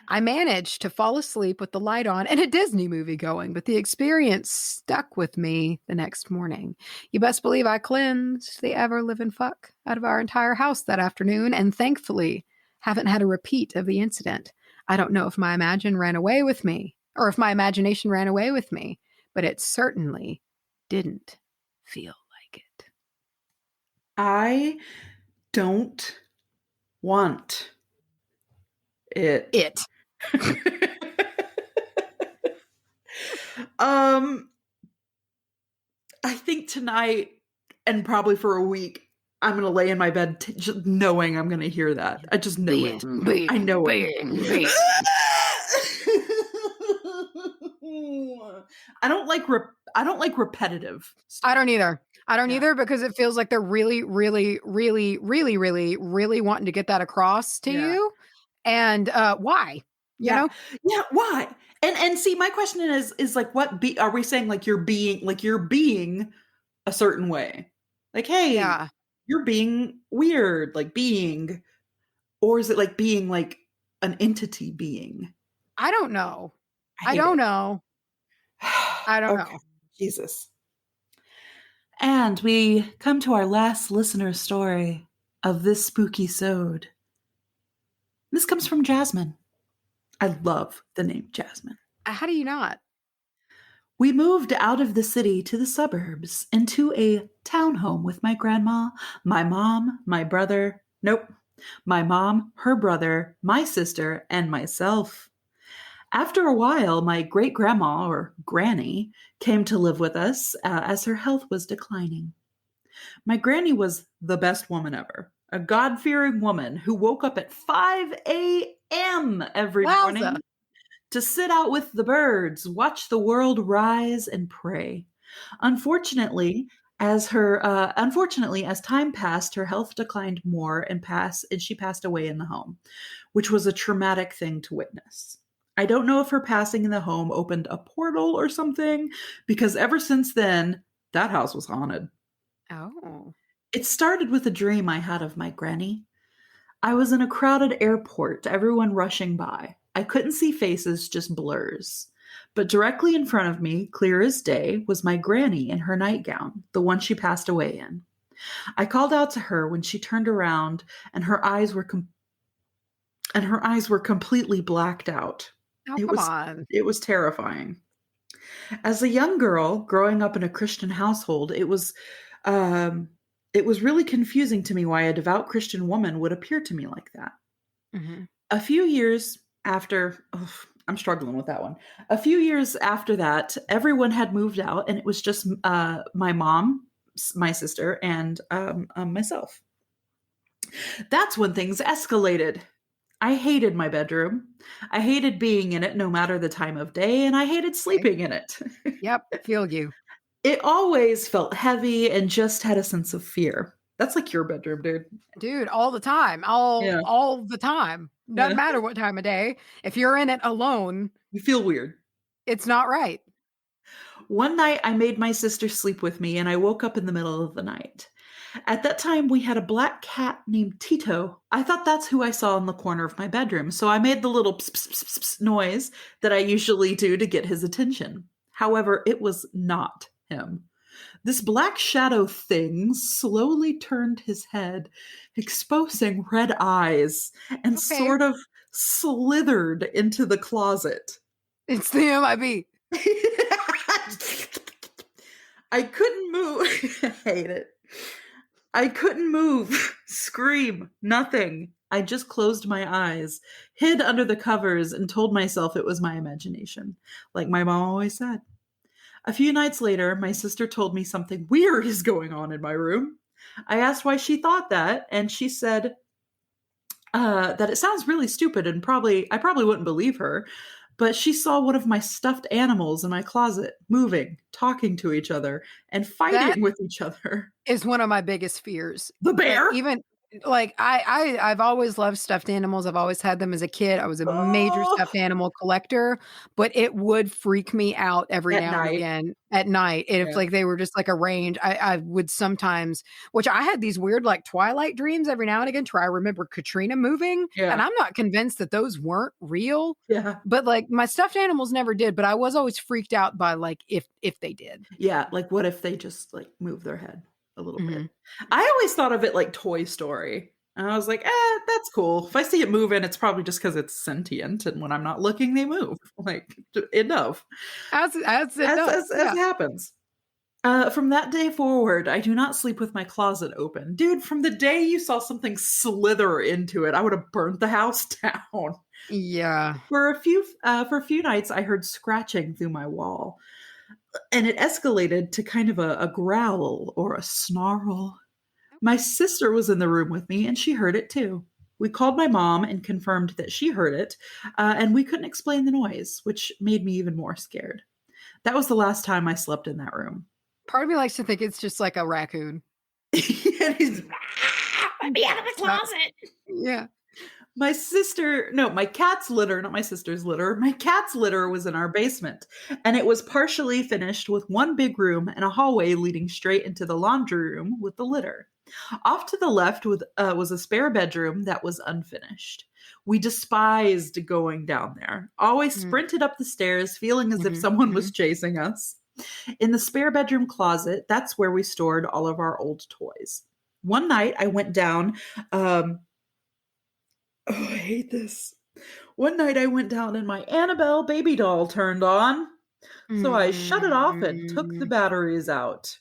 Speaker 2: I managed to fall asleep with the light on and a Disney movie going, but the experience stuck with me the next morning. You best believe I cleansed the ever-living fuck out of our entire house that afternoon, and thankfully haven't had a repeat of the incident. I don't know if my imagination ran away with me, but it certainly didn't feel like it.
Speaker 1: I don't want it. I think tonight, and probably for a week, I'm going to lay in my bed just knowing I'm going to hear that. I just know it. I know it. I don't like repetitive stuff.
Speaker 2: I don't either because it feels like they're really, really, really, really, really, really wanting to get that across to you. And why? You know?
Speaker 1: Yeah, why? And see, my question is like, what are we saying? Like you're being a certain way. Like, hey, you're being weird, like being, or is it like being like an entity being?
Speaker 2: I don't know. I don't know.
Speaker 1: Jesus. And we come to our last listener story of this Spookysode. This comes from Jasmine. I love the name Jasmine.
Speaker 2: How do you not?
Speaker 1: We moved out of the city to the suburbs into a townhome with my grandma, my mom, my brother. Nope. My mom, her brother, my sister, and myself. After a while, my great-grandma, or granny, came to live with us as her health was declining. My granny was the best woman ever, a God-fearing woman who woke up at 5 a.m. every morning to sit out with the birds, watch the world rise, and pray. Unfortunately, as time passed, her health declined more and she passed away in the home, which was a traumatic thing to witness. I don't know if her passing in the home opened a portal or something, because ever since then, that house was haunted.
Speaker 2: Oh.
Speaker 1: It started with a dream I had of my granny. I was in a crowded airport, everyone rushing by. I couldn't see faces, just blurs. But directly in front of me, clear as day, was my granny in her nightgown, the one she passed away in. I called out to her when she turned around, and her eyes were completely blacked out.
Speaker 2: Oh, come on.
Speaker 1: It was terrifying. As a young girl growing up in a Christian household, um, it was really confusing to me why a devout Christian woman would appear to me like that.
Speaker 2: Mm-hmm.
Speaker 1: A few years after, I'm struggling with that one. A few years after that, everyone had moved out, and it was just my mom, my sister, and myself. That's when things escalated. I hated my bedroom. I hated being in it no matter the time of day, and I hated
Speaker 2: Okay.
Speaker 1: sleeping in it.
Speaker 2: Yep. Feel you.
Speaker 1: It always felt heavy and just had a sense of fear. That's like your bedroom, dude.
Speaker 2: Dude, all the time. All
Speaker 1: Yeah.
Speaker 2: all the time. Doesn't
Speaker 1: Yeah.
Speaker 2: matter what time of day. If you're in it alone,
Speaker 1: You feel weird.
Speaker 2: it's not right.
Speaker 1: One night, I made my sister sleep with me, and I woke up in the middle of the night. At that time, we had a black cat named Tito. I thought that's who I saw in the corner of my bedroom, so I made the little pss, pss, pss, pss noise that I usually do to get his attention. However, it was not him. This black shadow thing slowly turned his head, exposing red eyes, and
Speaker 2: Okay.
Speaker 1: sort of slithered into the closet.
Speaker 2: It's the MIB.
Speaker 1: I couldn't move. I hate it. I couldn't move, scream, nothing. I just closed my eyes, hid under the covers, and told myself it was my imagination, like my mom always said. A few nights later, my sister told me something weird is going on in my room. I asked why she thought that, and she said that it sounds really stupid, and I probably wouldn't believe her, but she saw one of my stuffed animals in my closet moving, talking to each other, and fighting
Speaker 2: That
Speaker 1: with each other.
Speaker 2: is one of my biggest fears.
Speaker 1: The bear?
Speaker 2: Even like I've always loved stuffed animals. I've always had them as a kid. I was a major
Speaker 1: Oh,
Speaker 2: stuffed animal collector, but it would freak me out every
Speaker 1: at
Speaker 2: now and
Speaker 1: night.
Speaker 2: again at night. And if
Speaker 1: Yeah.
Speaker 2: like they were just like arranged, I would sometimes, which I had these weird like twilight dreams every now and again to where I remember Katrina moving.
Speaker 1: Yeah.
Speaker 2: And I'm not convinced that those weren't real.
Speaker 1: Yeah.
Speaker 2: But like my stuffed animals never did, but I was always freaked out by like if they did.
Speaker 1: Yeah, like what if they just like move their head a little bit?
Speaker 2: Mhm.
Speaker 1: I always thought of it like Toy Story. And I was like, that's cool. If I see it moving, it's probably just because it's sentient, and when I'm not looking, they move. Like enough.
Speaker 2: As
Speaker 1: As happens. From that day forward, I do not sleep with my closet open. Dude, from the day you saw something slither into it, I would have burnt the house down.
Speaker 2: Yeah.
Speaker 1: For a few nights, I heard scratching through my wall, and it escalated to kind of a growl or a snarl. My sister was in the room with me, and she heard it too. We called my mom and confirmed that she heard it, and we couldn't explain the noise, which made me even more scared. That was the last time I slept in that room.
Speaker 2: Part of me likes to think it's just like a raccoon.
Speaker 1: And he's, let me out of the closet.
Speaker 2: Yeah.
Speaker 1: My cat's litter, not my sister's litter. My cat's litter was in our basement, and it was partially finished with one big room and a hallway leading straight into the laundry room with the litter. Off to the left was a spare bedroom that was unfinished. We despised going down there, always sprinted up the stairs, feeling as if someone was chasing us. In the spare bedroom closet, that's where we stored all of our old toys. One night, I went down. I hate this. One night I went down and my Annabelle baby doll turned on. So I shut it off and took the batteries out.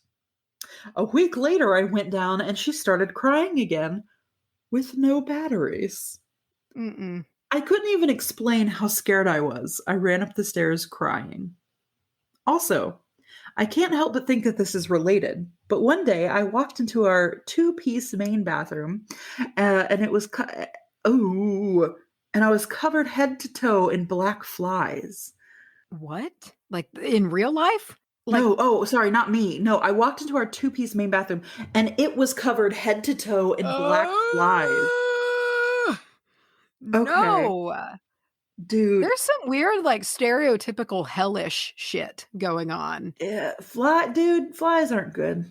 Speaker 1: A week later, I went down and she started crying again with no batteries. I couldn't even explain how scared I was. I ran up the stairs crying. Also, I can't help but think that this is related, but one day I walked into our two-piece main bathroom and it was... and I was covered head to toe in black flies.
Speaker 2: What? Like in real life?
Speaker 1: No, sorry, not me. No, I walked into our two-piece main bathroom and it was covered head to toe in black flies. Okay.
Speaker 2: No.
Speaker 1: Dude.
Speaker 2: There's some weird, like, stereotypical hellish shit going on.
Speaker 1: Yeah, flies aren't good.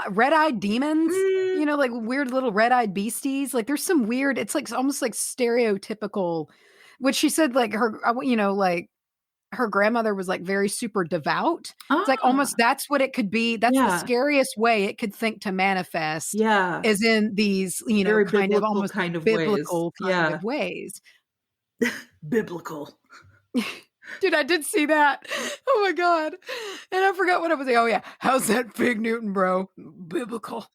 Speaker 2: Red-eyed demons, you know, like weird little red-eyed beasties. Like there's some weird, it's like almost like stereotypical, which she said like her, you know, like her grandmother was like very super devout. It's like almost that's what it could be. That's the scariest way it could think to manifest.
Speaker 1: Yeah.
Speaker 2: Is in these, you know,
Speaker 1: very
Speaker 2: kind of almost
Speaker 1: kind of
Speaker 2: biblical
Speaker 1: ways.
Speaker 2: kind of ways.
Speaker 1: Biblical.
Speaker 2: Dude, I did see that. Oh my God. And I forgot what I was saying. Oh yeah. How's that fig Newton, bro? Biblical.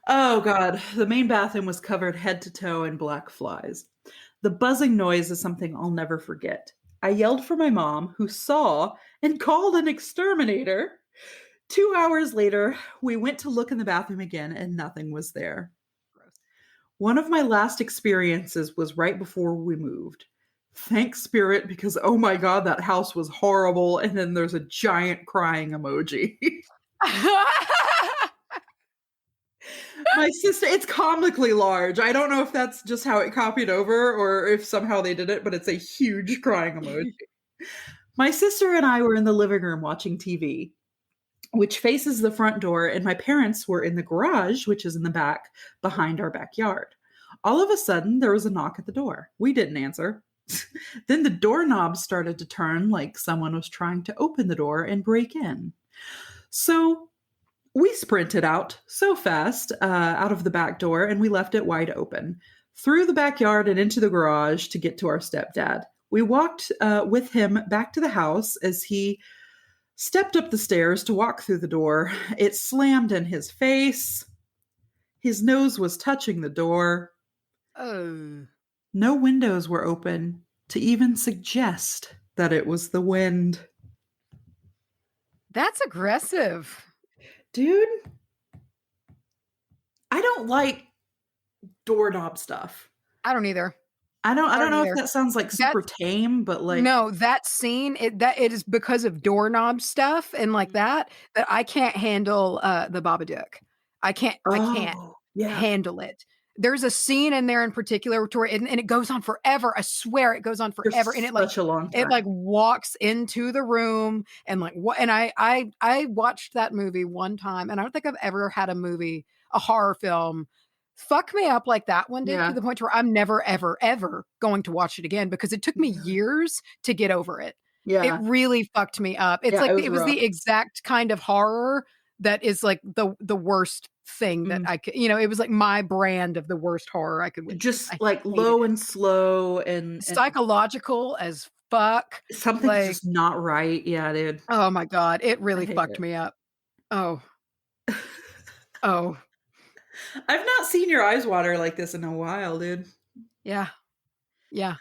Speaker 1: Oh God, the main bathroom was covered head to toe in black flies. The buzzing noise is something I'll never forget. I yelled for my mom, who saw and called an exterminator. 2 hours later, we went to look in the bathroom again and nothing was there.
Speaker 2: Gross.
Speaker 1: One of my last experiences was right before we moved. Thanks, Spirit, because oh my God, that house was horrible. And then there's a giant crying emoji. My sister, it's comically large. I don't know if that's just how it copied over or if somehow they did it, but it's a huge crying emoji. My sister and I were in the living room watching TV, which faces the front door, and my parents were in the garage, which is in the back behind our backyard. All of a sudden, there was a knock at the door. We didn't answer. Then the doorknob started to turn like someone was trying to open the door and break in. So we sprinted out so fast out of the back door, and we left it wide open, through the backyard and into the garage to get to our stepdad. We walked with him back to the house. As he stepped up the stairs to walk through the door, it slammed in his face. His nose was touching the door.
Speaker 2: Oh.
Speaker 1: No windows were open to even suggest that it was the wind.
Speaker 2: That's aggressive.
Speaker 1: Dude, I don't like doorknob stuff.
Speaker 2: I don't either.
Speaker 1: I don't know if that sounds like super tame, but like
Speaker 2: no, that scene it is because of doorknob stuff and like that I can't handle the Babadook. I can't handle it. There's a scene in there in particular where and it goes on forever. I swear it goes on forever. And it like
Speaker 1: such a long time.
Speaker 2: It like walks into the room and like what and I watched that movie one time and I don't think I've ever had a horror film fuck me up like that one did, to the point where I'm never, ever, ever going to watch it again because it took me years to get over it.
Speaker 1: Yeah.
Speaker 2: It really fucked me up. It's like it was the exact kind of horror that is like the worst thing that I could, it was like my brand of the worst horror I could witness.
Speaker 1: Just like low and slow and
Speaker 2: psychological as fuck.
Speaker 1: Something's like, just not right. Yeah, dude.
Speaker 2: Oh my God. It really fucked me up. Oh. Oh.
Speaker 1: I've not seen your eyes water like this in a while, dude.
Speaker 2: Yeah. Yeah.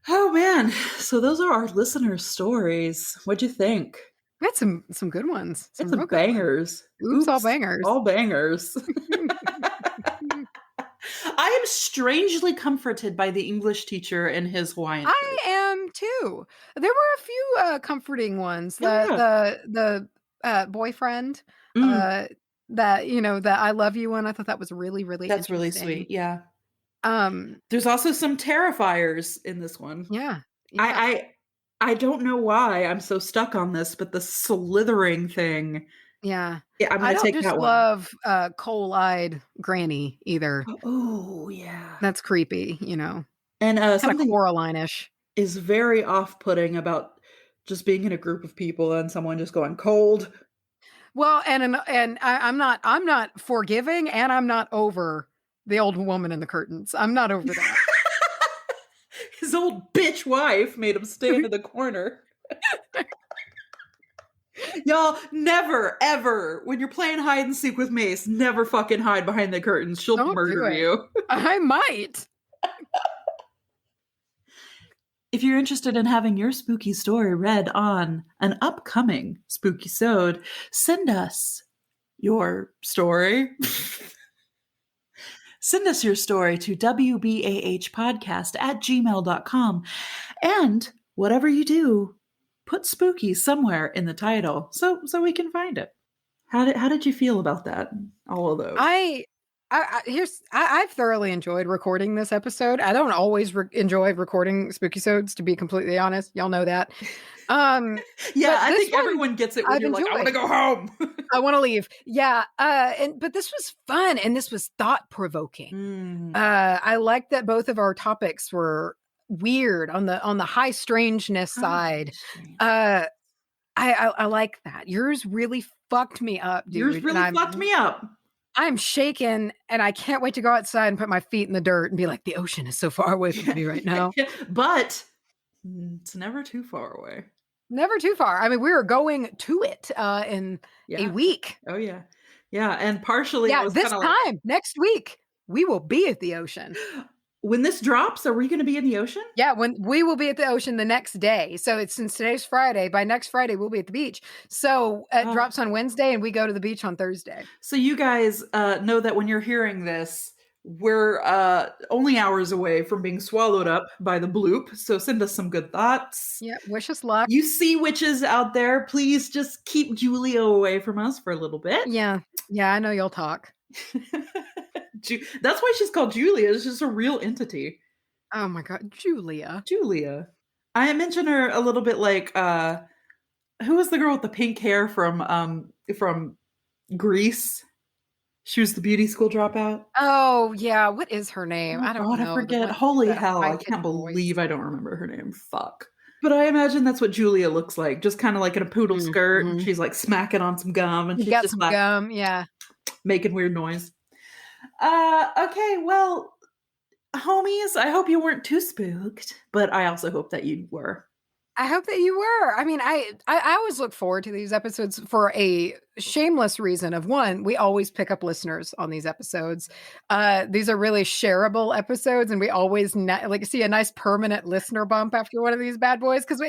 Speaker 1: Oh man. So those are our listeners' stories. What'd you think?
Speaker 2: We had some good ones.
Speaker 1: Some bangers.
Speaker 2: Oops, all bangers.
Speaker 1: All bangers. I am strangely comforted by the English teacher and his Hawaiian.
Speaker 2: I am too. There were a few comforting ones. The boyfriend that that I love you one. I thought that was really, really
Speaker 1: that's really sweet. Yeah. There's also some terrifiers in this one.
Speaker 2: Yeah.
Speaker 1: I don't know why I'm so stuck on this, but the slithering thing.
Speaker 2: Yeah.
Speaker 1: I'm gonna take that one.
Speaker 2: I don't just love coal-eyed granny either.
Speaker 1: Oh yeah.
Speaker 2: That's creepy,
Speaker 1: And something
Speaker 2: Coraline-ish
Speaker 1: is very off-putting about just being in a group of people and someone just going cold.
Speaker 2: Well, and I'm not forgiving, and I'm not over the old woman in the curtains. I'm not over that.
Speaker 1: His old bitch wife made him stand in the corner. Y'all, never, ever, when you're playing hide and seek with Mace, never fucking hide behind the curtains. She'll murder you.
Speaker 2: I might.
Speaker 1: If you're interested in having your spooky story read on an upcoming Spookysode, send us your story. Send us your story to wbahpodcast@gmail.com. And whatever you do, put spooky somewhere in the title so we can find it. How did you feel about that? All of those.
Speaker 2: I've thoroughly enjoyed recording this episode. I don't always enjoy recording Spookysodes, to be completely honest. Y'all know that.
Speaker 1: Yeah, I think everyone gets it when you're like, I want to go home.
Speaker 2: I want to leave. Yeah. But this was fun and this was thought-provoking. I like that both of our topics were weird on the high strangeness side. I like that. Yours really fucked me up, dude.
Speaker 1: Yours really fucked me up.
Speaker 2: I'm shaken and I can't wait to go outside and put my feet in the dirt and be like, the ocean is so far away from me right now.
Speaker 1: But it's never too far away.
Speaker 2: Never too far. I mean, we were going to it in a week.
Speaker 1: Oh, yeah. Yeah. And partially, I was
Speaker 2: this time, next week, we will be at the ocean.
Speaker 1: When this drops, are we going to be in the ocean?
Speaker 2: Yeah, when we will be at the ocean the next day. So since today's Friday, by next Friday, we'll be at the beach. So it drops on Wednesday and we go to the beach on Thursday.
Speaker 1: So you guys know that when you're hearing this, we're only hours away from being swallowed up by the bloop. So send us some good thoughts.
Speaker 2: Yeah, wish us luck.
Speaker 1: You see witches out there, please just keep Julia away from us for a little bit.
Speaker 2: Yeah, I know you'll talk.
Speaker 1: That's why she's called Julia. It's just a real entity.
Speaker 2: Oh my God, Julia.
Speaker 1: I mentioned her a little bit like who was the girl with the pink hair from Greece? She was the beauty school dropout.
Speaker 2: Oh yeah, what is her name? I don't know.
Speaker 1: I forget. Holy hell, I can't believe I don't remember her name. Fuck. But I imagine that's what Julia looks like, just kind of like in a poodle skirt, and she's like smacking on some gum, and she's
Speaker 2: got
Speaker 1: just
Speaker 2: some
Speaker 1: like,
Speaker 2: gum, yeah,
Speaker 1: making weird noise. Okay, well, homies, I hope you weren't too spooked, but I also hope that you were.
Speaker 2: I hope that you were. I mean, I always look forward to these episodes for a shameless reason of one, we always pick up listeners on these episodes. These are really shareable episodes, and we always see a nice permanent listener bump after one of these bad boys, because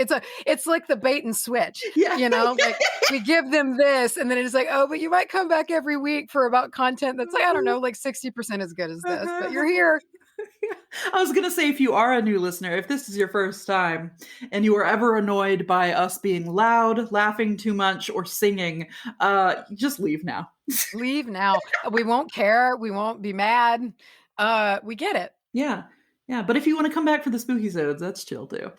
Speaker 2: it's like the bait and switch.
Speaker 1: Yeah.
Speaker 2: You know, like we give them this, and then it's like, oh, but you might come back every week for about content that's like, I don't know, like 60% as good as this, but you're here.
Speaker 1: I was going to say, if you are a new listener, if this is your first time and you are ever annoyed by us being loud, laughing too much, or singing, just leave now.
Speaker 2: Leave now. We won't care. We won't be mad. We get it.
Speaker 1: Yeah. Yeah. But if you want to come back for the Spookysodes, that's chill too.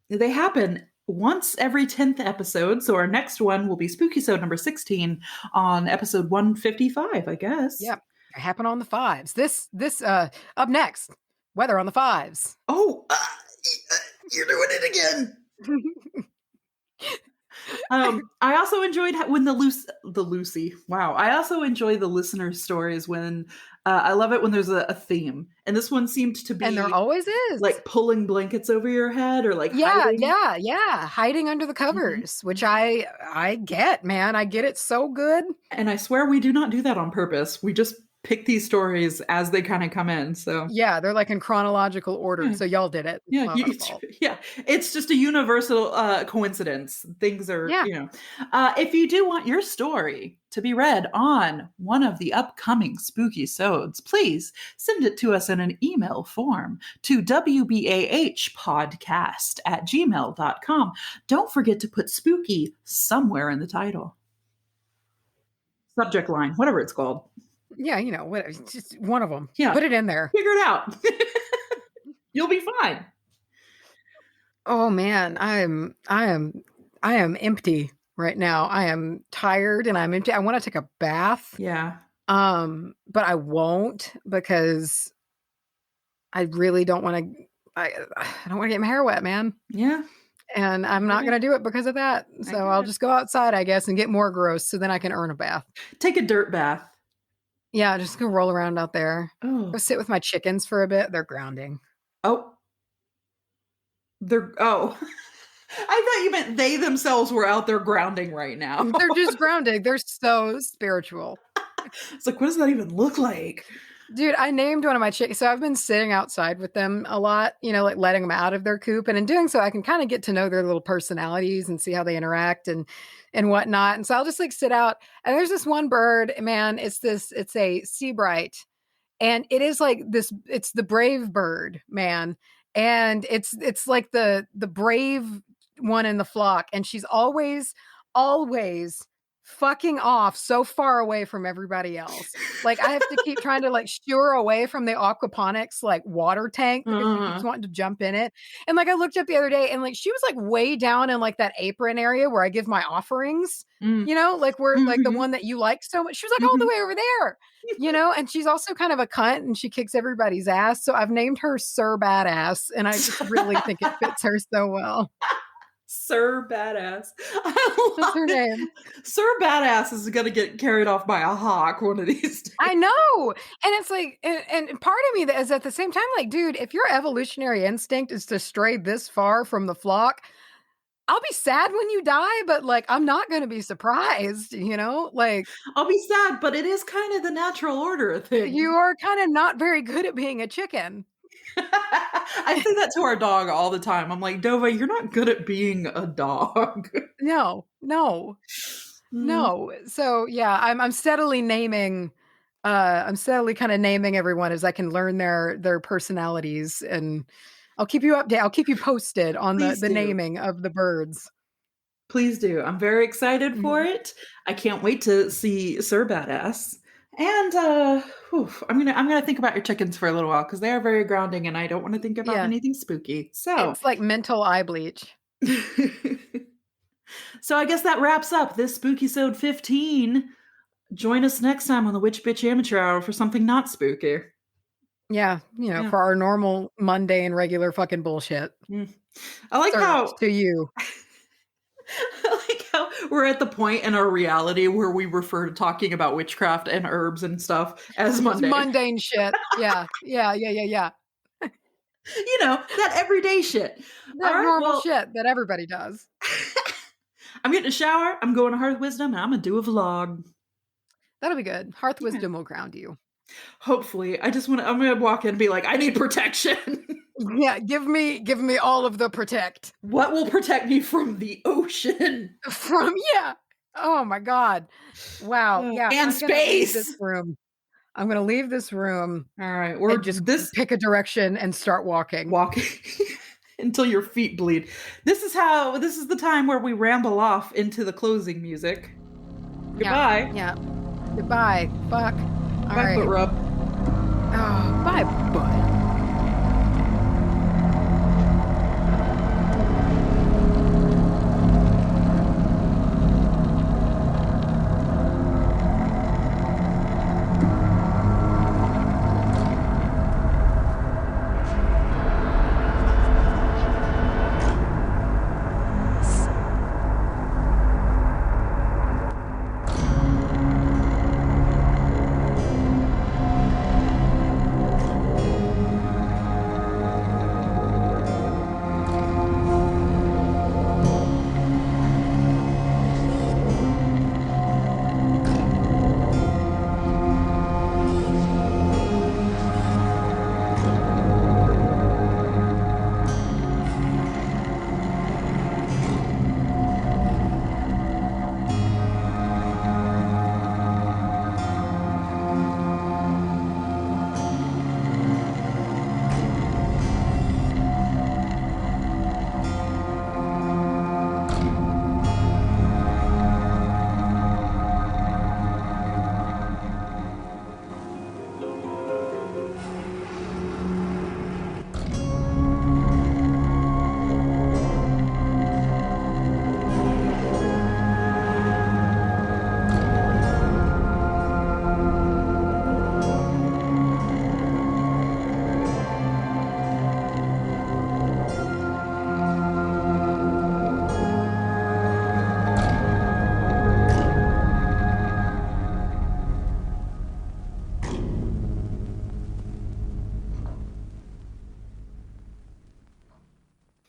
Speaker 1: They happen once every 10th episode. So our next one will be Spookysode number 16 on episode 155, I guess.
Speaker 2: Yep. Happen on the fives. This up next, weather on the fives.
Speaker 1: Oh, you're doing it again. I also enjoyed when the Lucy. Wow. I also enjoy the listener stories when I love it when there's a theme, and this one seemed to be,
Speaker 2: and there always is,
Speaker 1: like pulling blankets over your head, or like
Speaker 2: hiding under the covers, which I get, man. I get it so good.
Speaker 1: And I swear we do not do that on purpose. We just pick these stories as they kind of come in. So
Speaker 2: yeah, they're like in chronological order. So y'all did it.
Speaker 1: Yeah, it's just a universal coincidence. Things are, if you do want your story to be read on one of the upcoming Spookysodes, please send it to us in an email form to wbahpodcast@gmail.com. Don't forget to put spooky somewhere in the title. Subject line, whatever it's called.
Speaker 2: Yeah, whatever. Just one of them.
Speaker 1: Yeah.
Speaker 2: Put it in there.
Speaker 1: Figure it out. You'll be fine.
Speaker 2: Oh man, I am empty right now. I am tired and I'm empty. I want to take a bath.
Speaker 1: Yeah.
Speaker 2: But I won't, because I really don't want to. I don't want to get my hair wet, man.
Speaker 1: Yeah.
Speaker 2: And I'm not going to do it because of that. So I'll just go outside, I guess, and get more gross, so then I can earn a bath.
Speaker 1: Take a dirt bath.
Speaker 2: Yeah, just go roll around out there.
Speaker 1: Oh.
Speaker 2: Go sit with my chickens for a bit. They're grounding.
Speaker 1: Oh. I thought you meant they themselves were out there grounding right now.
Speaker 2: They're just grounding. They're so spiritual.
Speaker 1: It's like, what does that even look like?
Speaker 2: Dude, I named one of my chickens. So I've been sitting outside with them a lot, like letting them out of their coop. And in doing so, I can kind of get to know their little personalities and see how they interact and whatnot. And so I'll just like sit out. And there's this one bird, man, it's a seabright. And it is like this, it's the brave bird, man. And it's like the brave one in the flock. And she's always fucking off so far away from everybody else. Like I have to keep trying to like shoo her away from the aquaponics like water tank, because she keeps wanting to jump in it. And like I looked up the other day and like she was like way down in like that apron area where I give my offerings, like where like the one that you like so much. She was like all the way over there, and she's also kind of a cunt and she kicks everybody's ass. So I've named her Sir Badass, and I just really think it fits her so well.
Speaker 1: Sir Badass.
Speaker 2: That's her name.
Speaker 1: Sir Badass is gonna get carried off by a hawk one of these days.
Speaker 2: I know. And it's like, and part of me that is at the same time like, dude, if your evolutionary instinct is to stray this far from the flock, I'll be sad when you die, but like, I'm not going to be surprised, like
Speaker 1: I'll be sad, but it is kind of the natural order of things.
Speaker 2: you are kind of not very good at being a chicken.
Speaker 1: I say that to our dog all the time. I'm like, Dova, you're not good at being a dog.
Speaker 2: No. So yeah, I'm steadily naming, I'm steadily kind of naming everyone as I can learn their personalities, and I'll keep you updated. I'll keep you posted on the naming of the birds.
Speaker 1: Please do. I'm very excited for it. I can't wait to see Sir Badass. And I'm gonna think about your chickens for a little while because they are very grounding, and I don't want to think about anything spooky. So
Speaker 2: it's like mental eye bleach.
Speaker 1: So I guess that wraps up this Spookysode 15. Join us next time on the Witch Bitch Amateur Hour for something not spooky.
Speaker 2: Yeah, for our normal, mundane, regular fucking bullshit.
Speaker 1: I like how
Speaker 2: to you.
Speaker 1: I like how we're at the point in our reality where we refer to talking about witchcraft and herbs and stuff as mundane.
Speaker 2: It's mundane shit. Yeah.
Speaker 1: That everyday shit.
Speaker 2: That normal shit that everybody does.
Speaker 1: I'm getting a shower. I'm going to Hearth Wisdom, and I'm going to do a vlog.
Speaker 2: That'll be good. Hearth Wisdom will ground you.
Speaker 1: Hopefully. I'm going to walk in and be like, I need protection.
Speaker 2: Yeah, give me all of the protect.
Speaker 1: What will protect me from the ocean?
Speaker 2: Oh my God. Wow. Yeah.
Speaker 1: And space.
Speaker 2: I'm going to leave this room.
Speaker 1: All right. We're
Speaker 2: just pick a direction and start walking.
Speaker 1: Until your feet bleed. This is the time where we ramble off into the closing music. Goodbye.
Speaker 2: Yeah. Goodbye. Fuck. All
Speaker 1: right. Foot rub.
Speaker 2: Oh, bye, bud.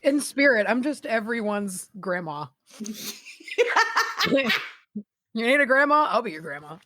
Speaker 2: In spirit, I'm just everyone's grandma. You need a grandma? I'll be your grandma.